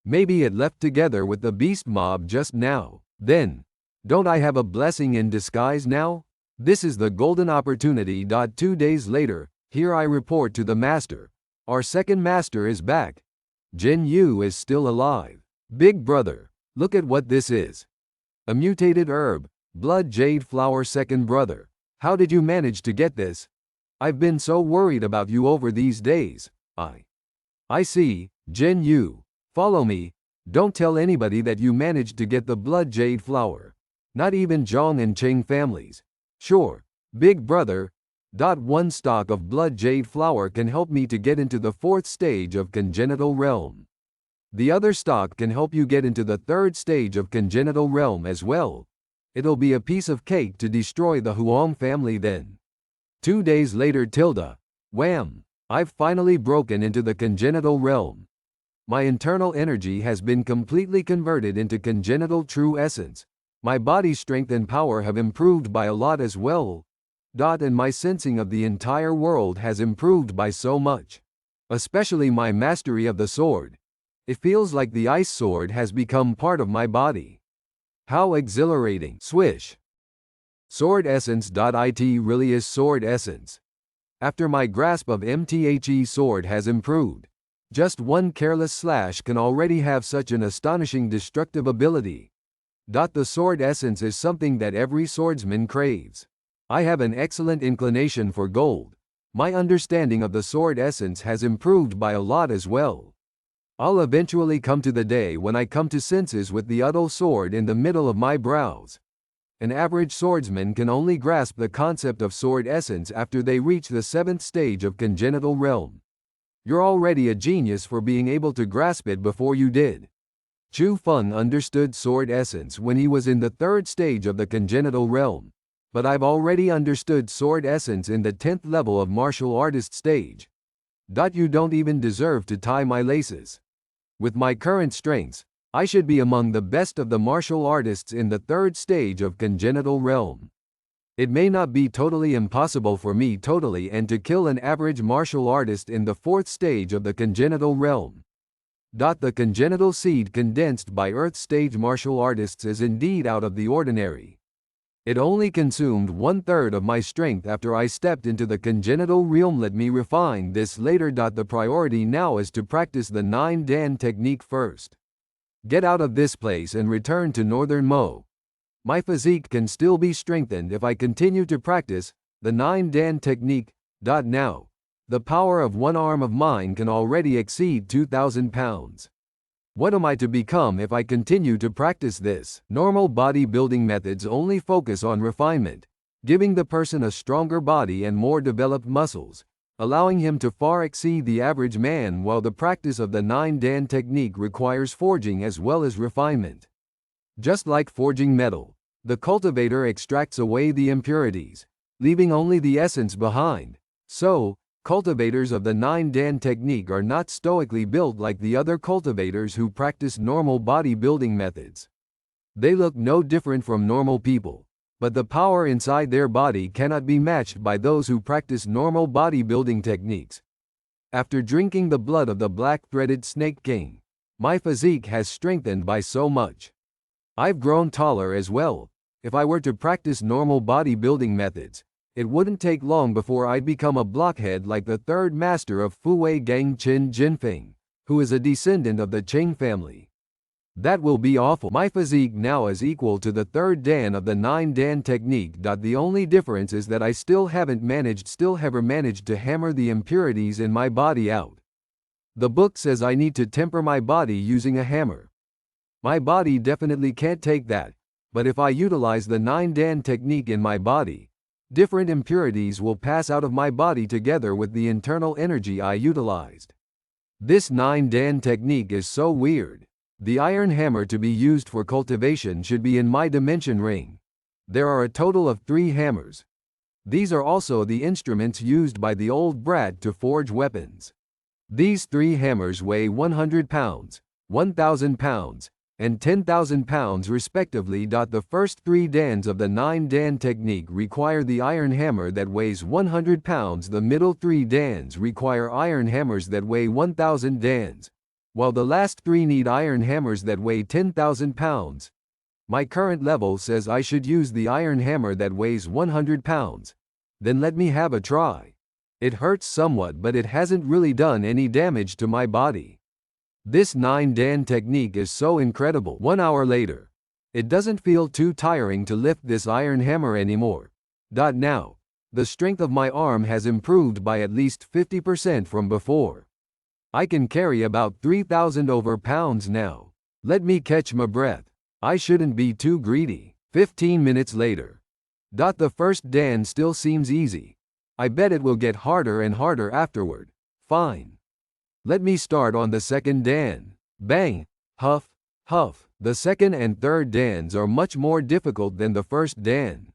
Maybe it left together with the beast mob just now. Then, don't I have a blessing in disguise now? This is the golden opportunity. 2 days later, here I report to the master. Our second master is back. Jin Yu is still alive. Big brother, look at what this is. A mutated herb. Blood jade flower. Second brother, how did you manage to get this? I've been so worried about you over these days. I see, Jin Yu. Follow me. Don't tell anybody that you managed to get the blood jade flower. Not even Zhong and Cheng families. Sure, big brother. 1 stalk of blood jade flower can help me to get into the 4th stage of congenital realm. The other stalk can help you get into the 3rd stage of congenital realm as well. It'll be a piece of cake to destroy the Huang family then. 2 days later. Wham! I've finally broken into the congenital realm. My internal energy has been completely converted into congenital true essence. My body strength and power have improved by a lot as well. And my sensing of the entire world has improved by so much. Especially my mastery of the sword. It feels like the ice sword has become part of my body. How exhilarating. Swish. Sword essence. It really is sword essence. After my grasp of MTHE sword has improved. Just 1 careless slash can already have such an astonishing destructive ability. The sword essence is something that every swordsman craves. I have an excellent inclination for gold. My understanding of the sword essence has improved by a lot as well. I'll eventually come to the day when I come to senses with the Udal sword in the middle of my brows. An average swordsman can only grasp the concept of sword essence after they reach the 7th stage of congenital realm. You're already a genius for being able to grasp it before you did. Chu Feng understood sword essence when he was in the 3rd stage of the congenital realm, but I've already understood sword essence in the 10th level of martial artist stage. You don't even deserve to tie my laces. With my current strengths, I should be among the best of the martial artists in the third stage of congenital realm. It may not be totally impossible for me and to kill an average martial artist in the fourth stage of the congenital realm. The congenital seed condensed by earth stage martial artists is indeed out of the ordinary. It only consumed 1/3 of my strength after I stepped into the congenital realm. Let me refine this later. The priority now is to practice the 9 Dan technique first. Get out of this place and return to Northern Mo. My physique can still be strengthened if I continue to practice the 9 Dan technique. Now, the power of one arm of mine can already exceed 2,000 pounds. What am I to become if I continue to practice this? Normal bodybuilding methods only focus on refinement, giving the person a stronger body and more developed muscles, allowing him to far exceed the average man, while the practice of the 9 Dan technique requires forging as well as refinement. Just like forging metal, the cultivator extracts away the impurities, leaving only the essence behind. So, cultivators of the 9 Dan technique are not stoically built like the other cultivators who practice normal bodybuilding methods. They look no different from normal people, but the power inside their body cannot be matched by those who practice normal bodybuilding techniques. After drinking the blood of the black-threaded snake king, my physique has strengthened by so much. I've grown taller as well. If I were to practice normal bodybuilding methods, it wouldn't take long before I'd become a blockhead like the third master of Fuwei Gang Qin Jinfeng, who is a descendant of the Cheng family. That will be awful. My physique now is equal to the third Dan of the 9 Dan technique. The only difference is that I still haven't managed to hammer the impurities in my body out. The book says I need to temper my body using a hammer. My body definitely can't take that, but if I utilize the 9 Dan technique in my body, different impurities will pass out of my body together with the internal energy I utilized. This 9 Dan technique is so weird. The iron hammer to be used for cultivation should be in my dimension ring. There are a total of 3 hammers. These are also the instruments used by the old brat to forge weapons. These 3 hammers weigh 100 pounds, 1,000 pounds, and 10,000 pounds respectively. The first 3 dans of the 9 Dan technique require the iron hammer that weighs 100 pounds. The middle 3 dans require iron hammers that weigh 1,000 dans, while the last 3 need iron hammers that weigh 10,000 pounds. My current level says I should use the iron hammer that weighs 100 pounds. Then let me have a try. It hurts somewhat, but it hasn't really done any damage to my body. This 9 Dan technique is so incredible. 1 hour later, it doesn't feel too tiring to lift this iron hammer anymore. Now, the strength of my arm has improved by at least 50% from before. I can carry about 3,000 over pounds now. Let me catch my breath. I shouldn't be too greedy. 15 minutes later. The first Dan still seems easy. I bet it will get harder and harder afterward. Fine. Let me start on the second Dan. Bang, huff, huff. The second and third dans are much more difficult than the first Dan.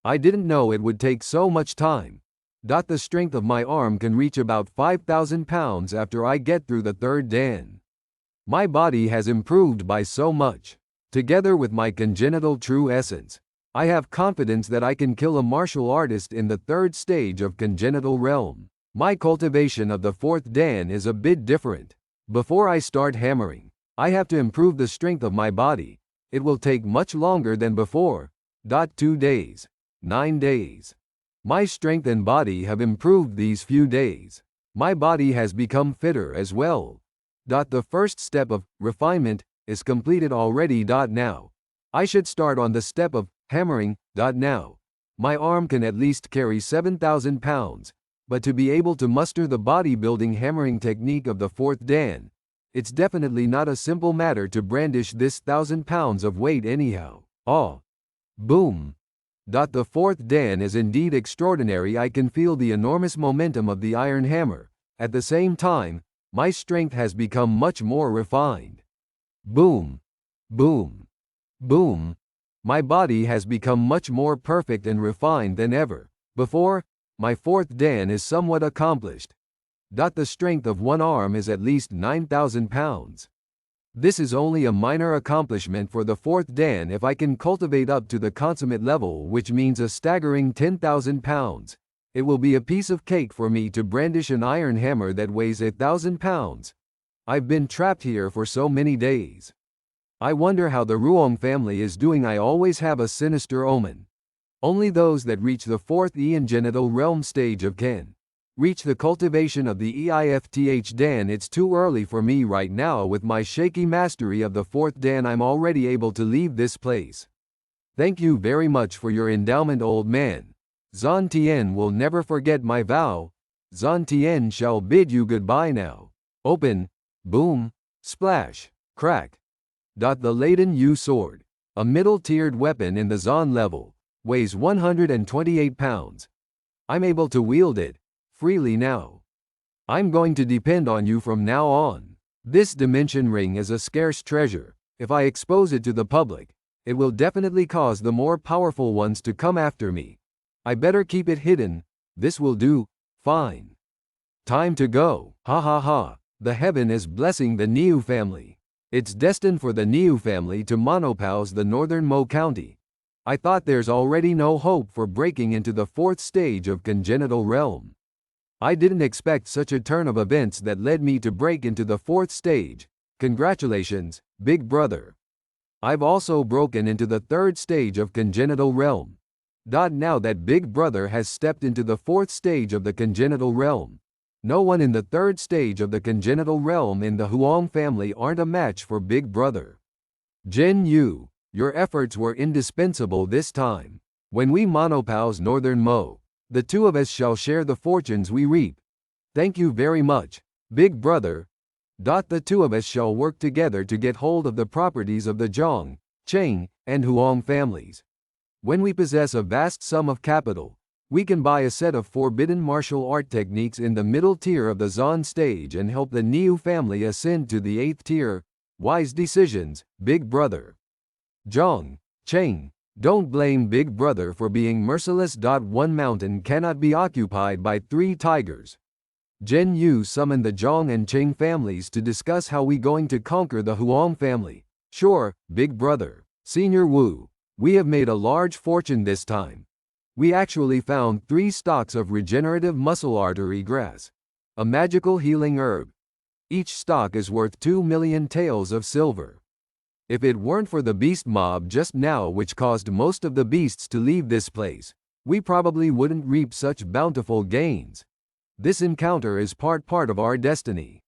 I didn't know it would take so much time. The strength of my arm can reach about 5,000 pounds after I get through the third Dan. My body has improved by so much. Together with my congenital true essence, I have confidence that I can kill a martial artist in the third stage of congenital realm. My cultivation of the fourth Dan is a bit different. Before I start hammering, I have to improve the strength of my body. It will take much longer than before. 2 days. 9 days. My strength and body have improved these few days. My body has become fitter as well. The first step of refinement is completed already. Now, I should start on the step of hammering. Now, my arm can at least carry 7,000 pounds. But to be able to muster the bodybuilding hammering technique of the fourth Dan, it's definitely not a simple matter to brandish this 1,000 pounds of weight anyhow. Boom. The fourth Dan is indeed extraordinary. I can feel the enormous momentum of the iron hammer. At the same time, my strength has become much more refined. Boom. Boom. Boom. My body has become much more perfect and refined than ever before. My fourth Dan is somewhat accomplished. The strength of one arm is at least 9,000 pounds. This is only a minor accomplishment for the 4th Dan if I can cultivate up to the consummate level, which means a staggering 10,000 pounds. It will be a piece of cake for me to brandish an iron hammer that weighs 1,000 pounds. I've been trapped here for so many days. I wonder how the Ruong family is doing. I always have a sinister omen. Only those that reach the 4th genital realm stage of can reach the cultivation of the EIFTH Dan. It's too early for me right now. With my shaky mastery of the 4th Dan, I'm already able to leave this place. Thank you very much for your endowment, old man. Zan Tien will never forget my vow. Zan Tien shall bid you goodbye now. Open. Boom. Splash. Crack. The Laden Yu sword, a middle-tiered weapon in the Zan level, weighs 128 pounds. I'm able to wield it freely now. I'm going to depend on you from now on. This dimension ring is a scarce treasure. If I expose it to the public, it will definitely cause the more powerful ones to come after me. I better keep it hidden. This will do. Fine. Time to go. Ha ha ha. The heaven is blessing the Niu family. It's destined for the Niu family to monopouse the northern Mo County. I thought there's already no hope for breaking into the 4th stage of congenital realm. I didn't expect such a turn of events that led me to break into the 4th stage. Congratulations, big brother. I've also broken into the 3rd stage of congenital realm. Now that big brother has stepped into the 4th stage of the congenital realm, no one in the 3rd stage of the congenital realm in the Huang family aren't a match for big brother. Jin Yu, your efforts were indispensable this time. When we monopouse northern Mo, the two of us shall share the fortunes we reap. Thank you very much, big brother. The two of us shall work together to get hold of the properties of the Zhang, Cheng, and Huang families. When we possess a vast sum of capital, we can buy a set of forbidden martial art techniques in the middle tier of the Zan stage and help the Niu family ascend to the 8th tier. Wise decisions, big brother. Zhang, Cheng, don't blame big brother for being merciless. One mountain cannot be occupied by 3 tigers. Zhen Yu summoned the Zhang and Cheng families to discuss how we going to conquer the Huang family. Sure, big brother. Senior Wu, we have made a large fortune this time. We actually found 3 stalks of regenerative muscle artery grass, a magical healing herb. Each stalk is worth 2 million taels of silver. If it weren't for the beast mob just now, which caused most of the beasts to leave this place, we probably wouldn't reap such bountiful gains. This encounter is part of our destiny.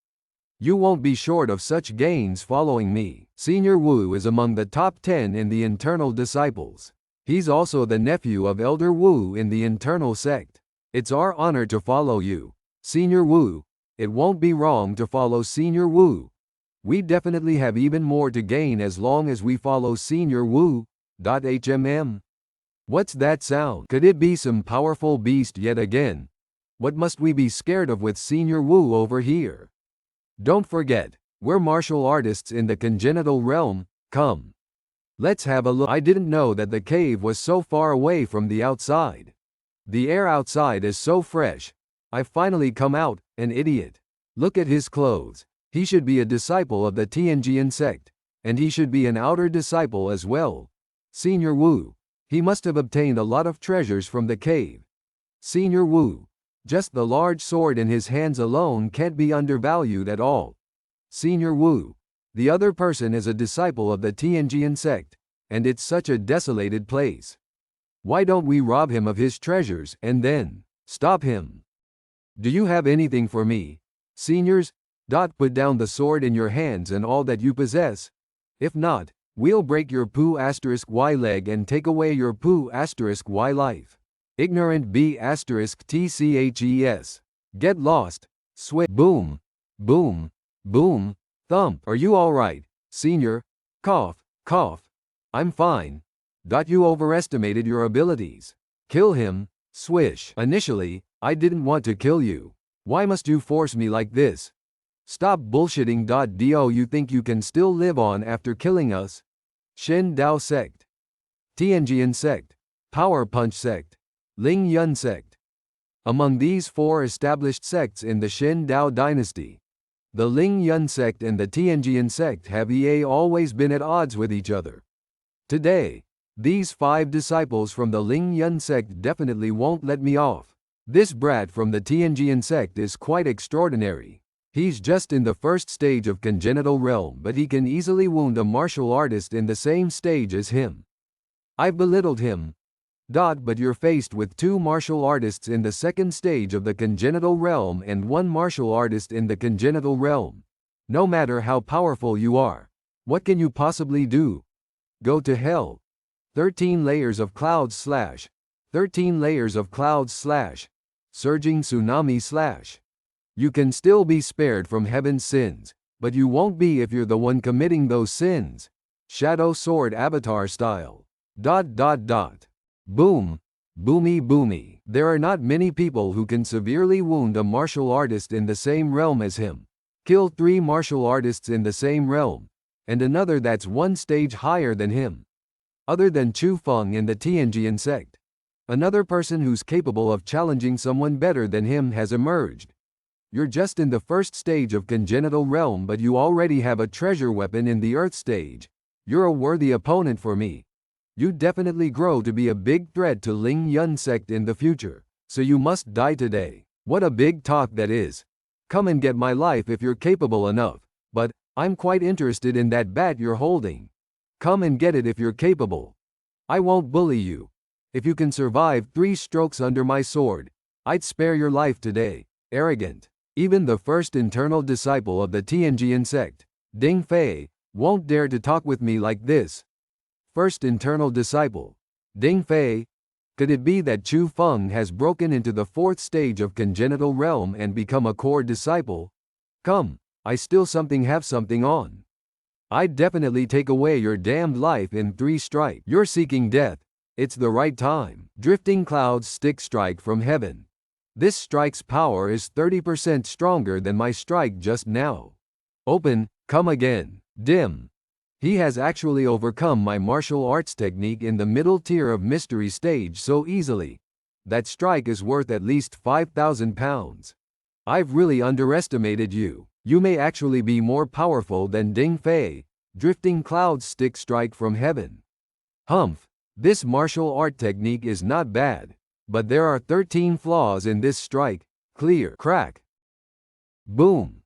You won't be short of such gains following me. Senior Wu is among the top 10 in the internal disciples. He's also the nephew of Elder Wu in the internal sect. It's our honor to follow you, Senior Wu. It won't be wrong to follow Senior Wu. We definitely have even more to gain as long as we follow Senior Wu. What's that sound? Could it be some powerful beast yet again? What must we be scared of with Senior Wu over here? Don't forget, we're martial artists in the congenital realm. Come. Let's have a look. I didn't know that the cave was so far away from the outside. The air outside is so fresh. I've finally come out, an idiot. Look at his clothes. He should be a disciple of the Tianjian sect, and he should be an outer disciple as well. Senior Wu, he must have obtained a lot of treasures from the cave. Senior Wu, just the large sword in his hands alone can't be undervalued at all. Senior Wu, the other person is a disciple of the Tianjian sect, and it's such a desolated place. Why don't we rob him of his treasures and then stop him? Do you have anything for me, seniors? Put down the sword in your hands and all that you possess. If not, we'll break your Pu*y leg and take away your Pu*y life. Ignorant B***TCHES. Get lost. Boom. Boom. Boom. Thump. Are you alright, senior? Cough. Cough. I'm fine. You overestimated your abilities. Kill him. Swish. Initially, I didn't want to kill you. Why must you force me like this? Stop bullshitting. Do you think you can still live on after killing us? Shen Dao sect. Tianjian sect. Power Punch sect. Ling Yun sect. Among these four established sects in the Shen Dao dynasty, the Ling Yun sect and the Tianjian sect have always been at odds with each other. Today, these 5 disciples from the Ling Yun sect definitely won't let me off. This brat from the Tianjian sect is quite extraordinary. He's just in the first stage of congenital realm, but he can easily wound a martial artist in the same stage as him. I've belittled him. But you're faced with 2 martial artists in the second stage of the congenital realm and 1 martial artist in the congenital realm. No matter how powerful you are, what can you possibly do? Go to hell. 13 layers of clouds / 13 layers of clouds / surging tsunami / You can still be spared from heaven's sins, but you won't be if you're the one committing those sins. Shadow Sword Avatar style. Boom. Boomy boomy. There are not many people who can severely wound a martial artist in the same realm as him. Kill 3 martial artists in the same realm, and another that's 1 stage higher than him. Other than Chu Feng in the Tianjian sect, another person who's capable of challenging someone better than him has emerged. You're just in the first stage of congenital realm, but you already have a treasure weapon in the earth stage. You're a worthy opponent for me. You definitely grow to be a big threat to Ling Yun sect in the future, so you must die today. What a big talk that is. Come and get my life if you're capable enough, but I'm quite interested in that bat you're holding. Come and get it if you're capable. I won't bully you. If you can survive 3 strokes under my sword, I'd spare your life today. Arrogant. Even the first internal disciple of the Tianjian sect, Ding Fei, won't dare to talk with me like this. First internal disciple, Ding Fei. Could it be that Chu Feng has broken into the 4th stage of congenital realm and become a core disciple? Come, I still have something on. I'd definitely take away your damned life in 3 strikes. You're seeking death. It's the right time. Drifting clouds stick strike from heaven. This strike's power is 30% stronger than my strike just now. Open, come again. Dim. He has actually overcome my martial arts technique in the middle tier of mystery stage so easily. That strike is worth at least 5,000 pounds. I've really underestimated you. You may actually be more powerful than Ding Fei. Drifting clouds stick strike from heaven. Humph. This martial art technique is not bad, but there are 13 flaws in this strike. Clear. Crack. Boom.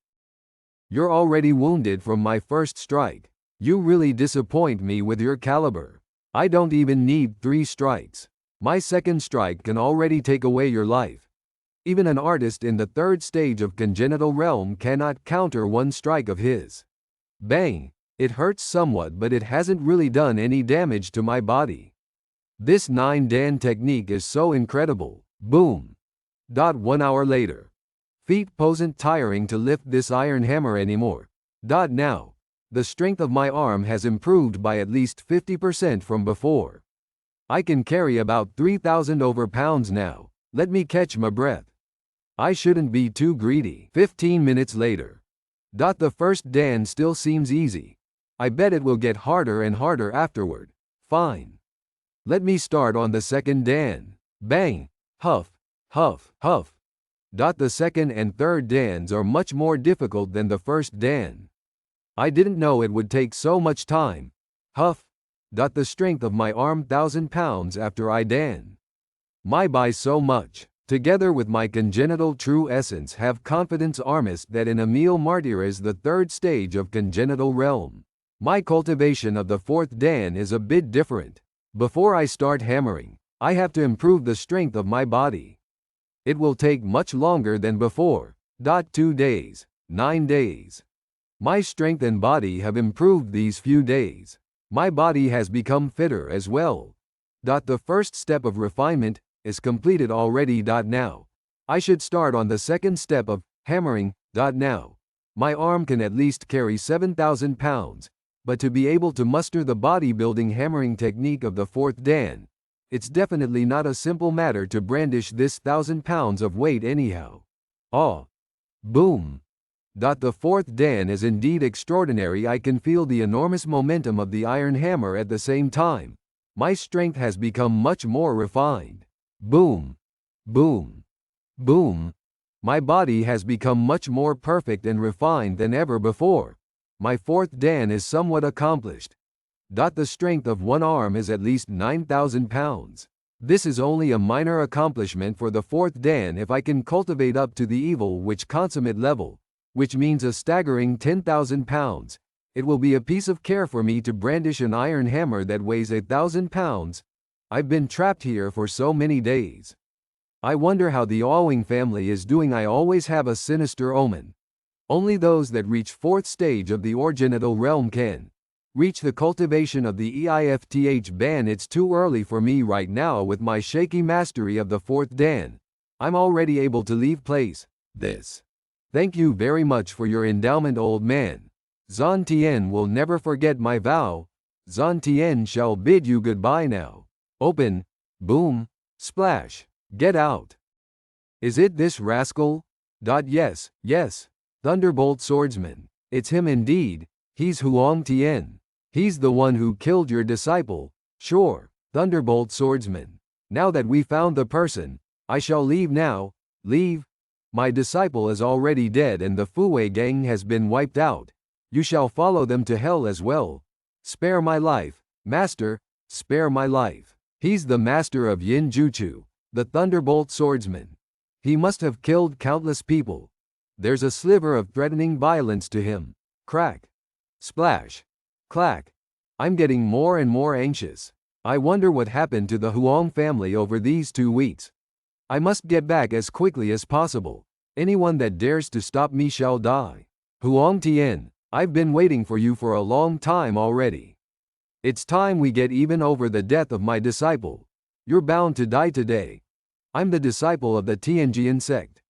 You're already wounded from my first strike. You really disappoint me with your caliber. I don't even need 3 strikes. My second strike can already take away your life. Even an artist in the 3rd stage of congenital realm cannot counter 1 strike of his. Bang! It hurts somewhat, but it hasn't really done any damage to my body. This 9 Dan technique is so incredible. Boom! 1 hour later. Feet posn't tiring to lift this iron hammer anymore. Now. The strength of my arm has improved by at least 50% from before. I can carry about 3,000 over pounds now. Let me catch my breath. I shouldn't be too greedy. 15 minutes later. The first Dan still seems easy. I bet it will get harder and harder afterward. Fine. Let me start on the second Dan. Bang. Huff. Huff. Huff. The second and third Dans are much more difficult than the first Dan. I didn't know it would take so much time. Huff. The strength of my arm 1,000 pounds after I Dan. My by so much. Together with my congenital true essence have confidence armist that in Emil Martyrs the 3rd stage of congenital realm. My cultivation of the 4th Dan is a bit different. Before I start hammering, I have to improve the strength of my body. It will take much longer than before. 2 days. 9 days. My strength and body have improved these few days. My body has become fitter as well. The first step of refinement is completed already. Now. I should start on the second step of hammering. Now. My arm can at least carry 7,000 pounds, but to be able to muster the bodybuilding hammering technique of the 4th Dan, it's definitely not a simple matter to brandish this 1,000 pounds of weight anyhow. Oh. Boom. The 4th Dan is indeed extraordinary. I can feel the enormous momentum of the iron hammer at the same time. My strength has become much more refined. Boom. Boom. Boom. My body has become much more perfect and refined than ever before. My fourth Dan is somewhat accomplished. The strength of one arm is at least 9,000 pounds. This is only a minor accomplishment for the fourth Dan if I can cultivate up to the evil witch consummate level, which means a staggering 10,000 pounds. It will be a piece of care for me to brandish an iron hammer that weighs 1,000 pounds. I've been trapped here for so many days. I wonder how the Awing family is doing. I always have a sinister omen. Only those that reach fourth stage of the originatal realm can reach the cultivation of the EIFTH ban. It's too early for me right now with my shaky mastery of the fourth Dan. I'm already able to leave place. This. Thank you very much for your endowment, old man. Zan Tien will never forget my vow. Zan Tien shall bid you goodbye now. Open. Boom. Splash. Get out. Is it this rascal? Yes, yes. Thunderbolt swordsman. It's him indeed. He's Huang Tian. He's the one who killed your disciple. Sure. Thunderbolt swordsman. Now that we found the person, I shall leave now. Leave? My disciple is already dead and the Fuwei gang has been wiped out. You shall follow them to hell as well. Spare my life, master, spare my life. He's the master of Yin Jutsu, the Thunderbolt swordsman. He must have killed countless people. There's a sliver of threatening violence to him. Crack. Splash. Clack. I'm getting more and more anxious. I wonder what happened to the Huang family over these 2 weeks. I must get back as quickly as possible. Anyone that dares to stop me shall die. Huang Tian, I've been waiting for you for a long time already. It's time we get even over the death of my disciple. You're bound to die today. I'm the disciple of the Tianjian sect.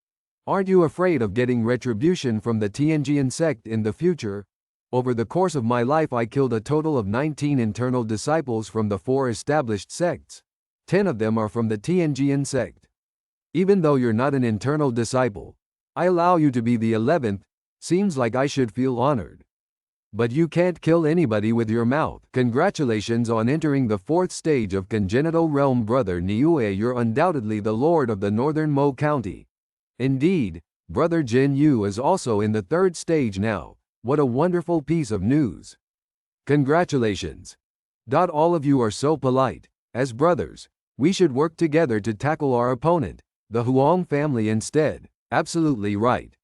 Aren't you afraid of getting retribution from the Tianjian sect in the future? Over the course of my life I killed a total of 19 internal disciples from the 4 established sects. 10 of them are from the Tianjian sect. Even though you're not an internal disciple, I allow you to be the 11th. Seems like I should feel honored. But you can't kill anybody with your mouth. Congratulations on entering the 4th stage of congenital realm, brother Niue. You're undoubtedly the lord of the northern Mo County. Indeed, brother Jin Yu is also in the 3rd stage now. What a wonderful piece of news. Congratulations. All of you are so polite. As brothers, we should work together to tackle our opponent, the Huang family, instead. Absolutely right.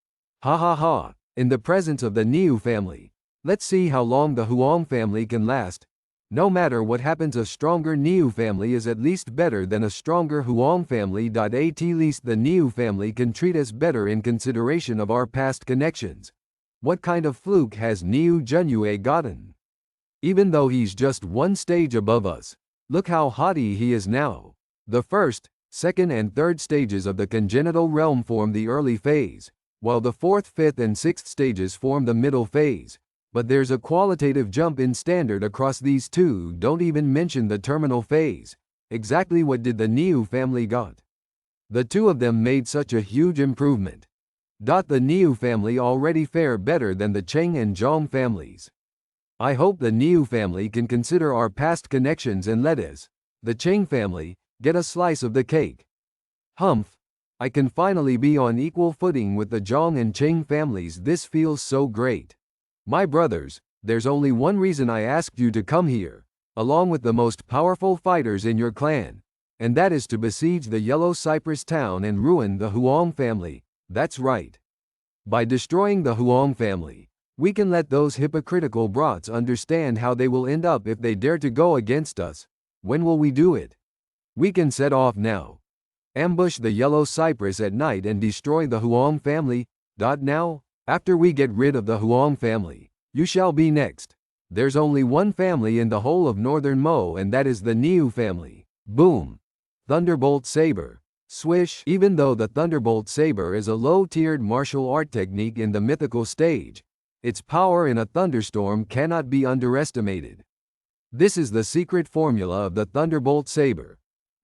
Ha ha ha. In the presence of the Niu family. Let's see how long the Huang family can last. No matter what happens, a stronger Niu family is at least better than a stronger Huang family. At least the Niu family can treat us better in consideration of our past connections. What kind of fluke has Niu Junyue gotten? Even though he's just 1 stage above us, look how haughty he is now. The 1st, 2nd and 3rd stages of the congenital realm form the early phase, while the 4th, 5th and 6th stages form the middle phase. But there's a qualitative jump in standard across these 2. Don't even mention the terminal phase. Exactly what did the Niu family got? The 2 of them made such a huge improvement. The Niu family already fare better than the Cheng and Zhang families. I hope the Niu family can consider our past connections and let us, the Cheng family, get a slice of the cake. Humph. I can finally be on equal footing with the Zhang and Cheng families. This feels so great. My brothers, there's only one reason I asked you to come here, along with the most powerful fighters in your clan, and that is to besiege the Yellow Cypress town and ruin the Huang family. That's right. By destroying the Huang family, we can let those hypocritical brats understand how they will end up if they dare to go against us. When will we do it? We can set off now. Ambush the Yellow Cypress at night and destroy the Huang family. Now, after we get rid of the Huang family, you shall be next. There's only one family in the whole of Northern Mo, and that is the Niu family. Boom. Thunderbolt Saber. Swish. Even though the Thunderbolt Saber is a low-tiered martial art technique in the mythical stage, its power in a thunderstorm cannot be underestimated. This is the secret formula of the Thunderbolt Saber.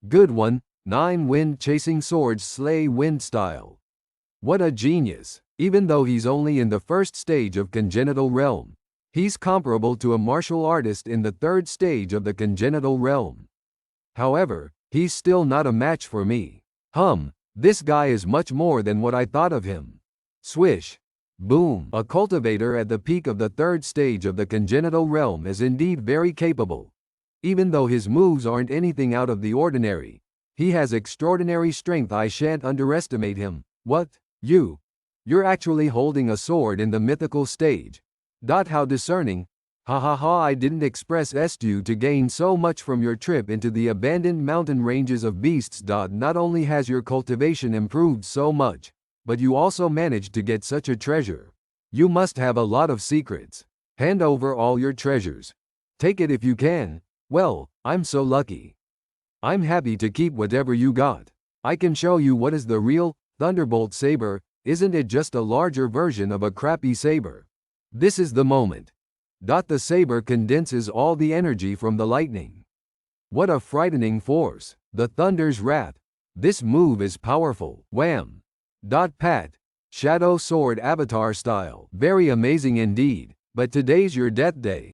Good one. 9 wind-chasing swords slay wind style. What a genius. Even though he's only in the 1st stage of congenital realm, he's comparable to a martial artist in the 3rd stage of the congenital realm. However, he's still not a match for me. This guy is much more than what I thought of him. Swish. Boom. A cultivator at the peak of the third stage of the congenital realm is indeed very capable. Even though his moves aren't anything out of the ordinary, he has extraordinary strength. I shan't underestimate him. What? You're actually holding a sword in the mythical stage. How discerning. Ha ha ha, I didn't expect you to gain so much from your trip into the abandoned mountain ranges of beasts. Not only has your cultivation improved so much, but you also managed to get such a treasure. You must have a lot of secrets. Hand over all your treasures. Take it if you can. Well, I'm so lucky. I'm happy to keep whatever you got. I can show you what is the real Thunderbolt saber. Isn't it just a larger version of a crappy saber? This is the moment. The saber condenses all the energy from the lightning. What a frightening force. The thunder's wrath. This move is powerful. Wham. Pat. Shadow sword avatar style. Very amazing indeed. But today's your death day.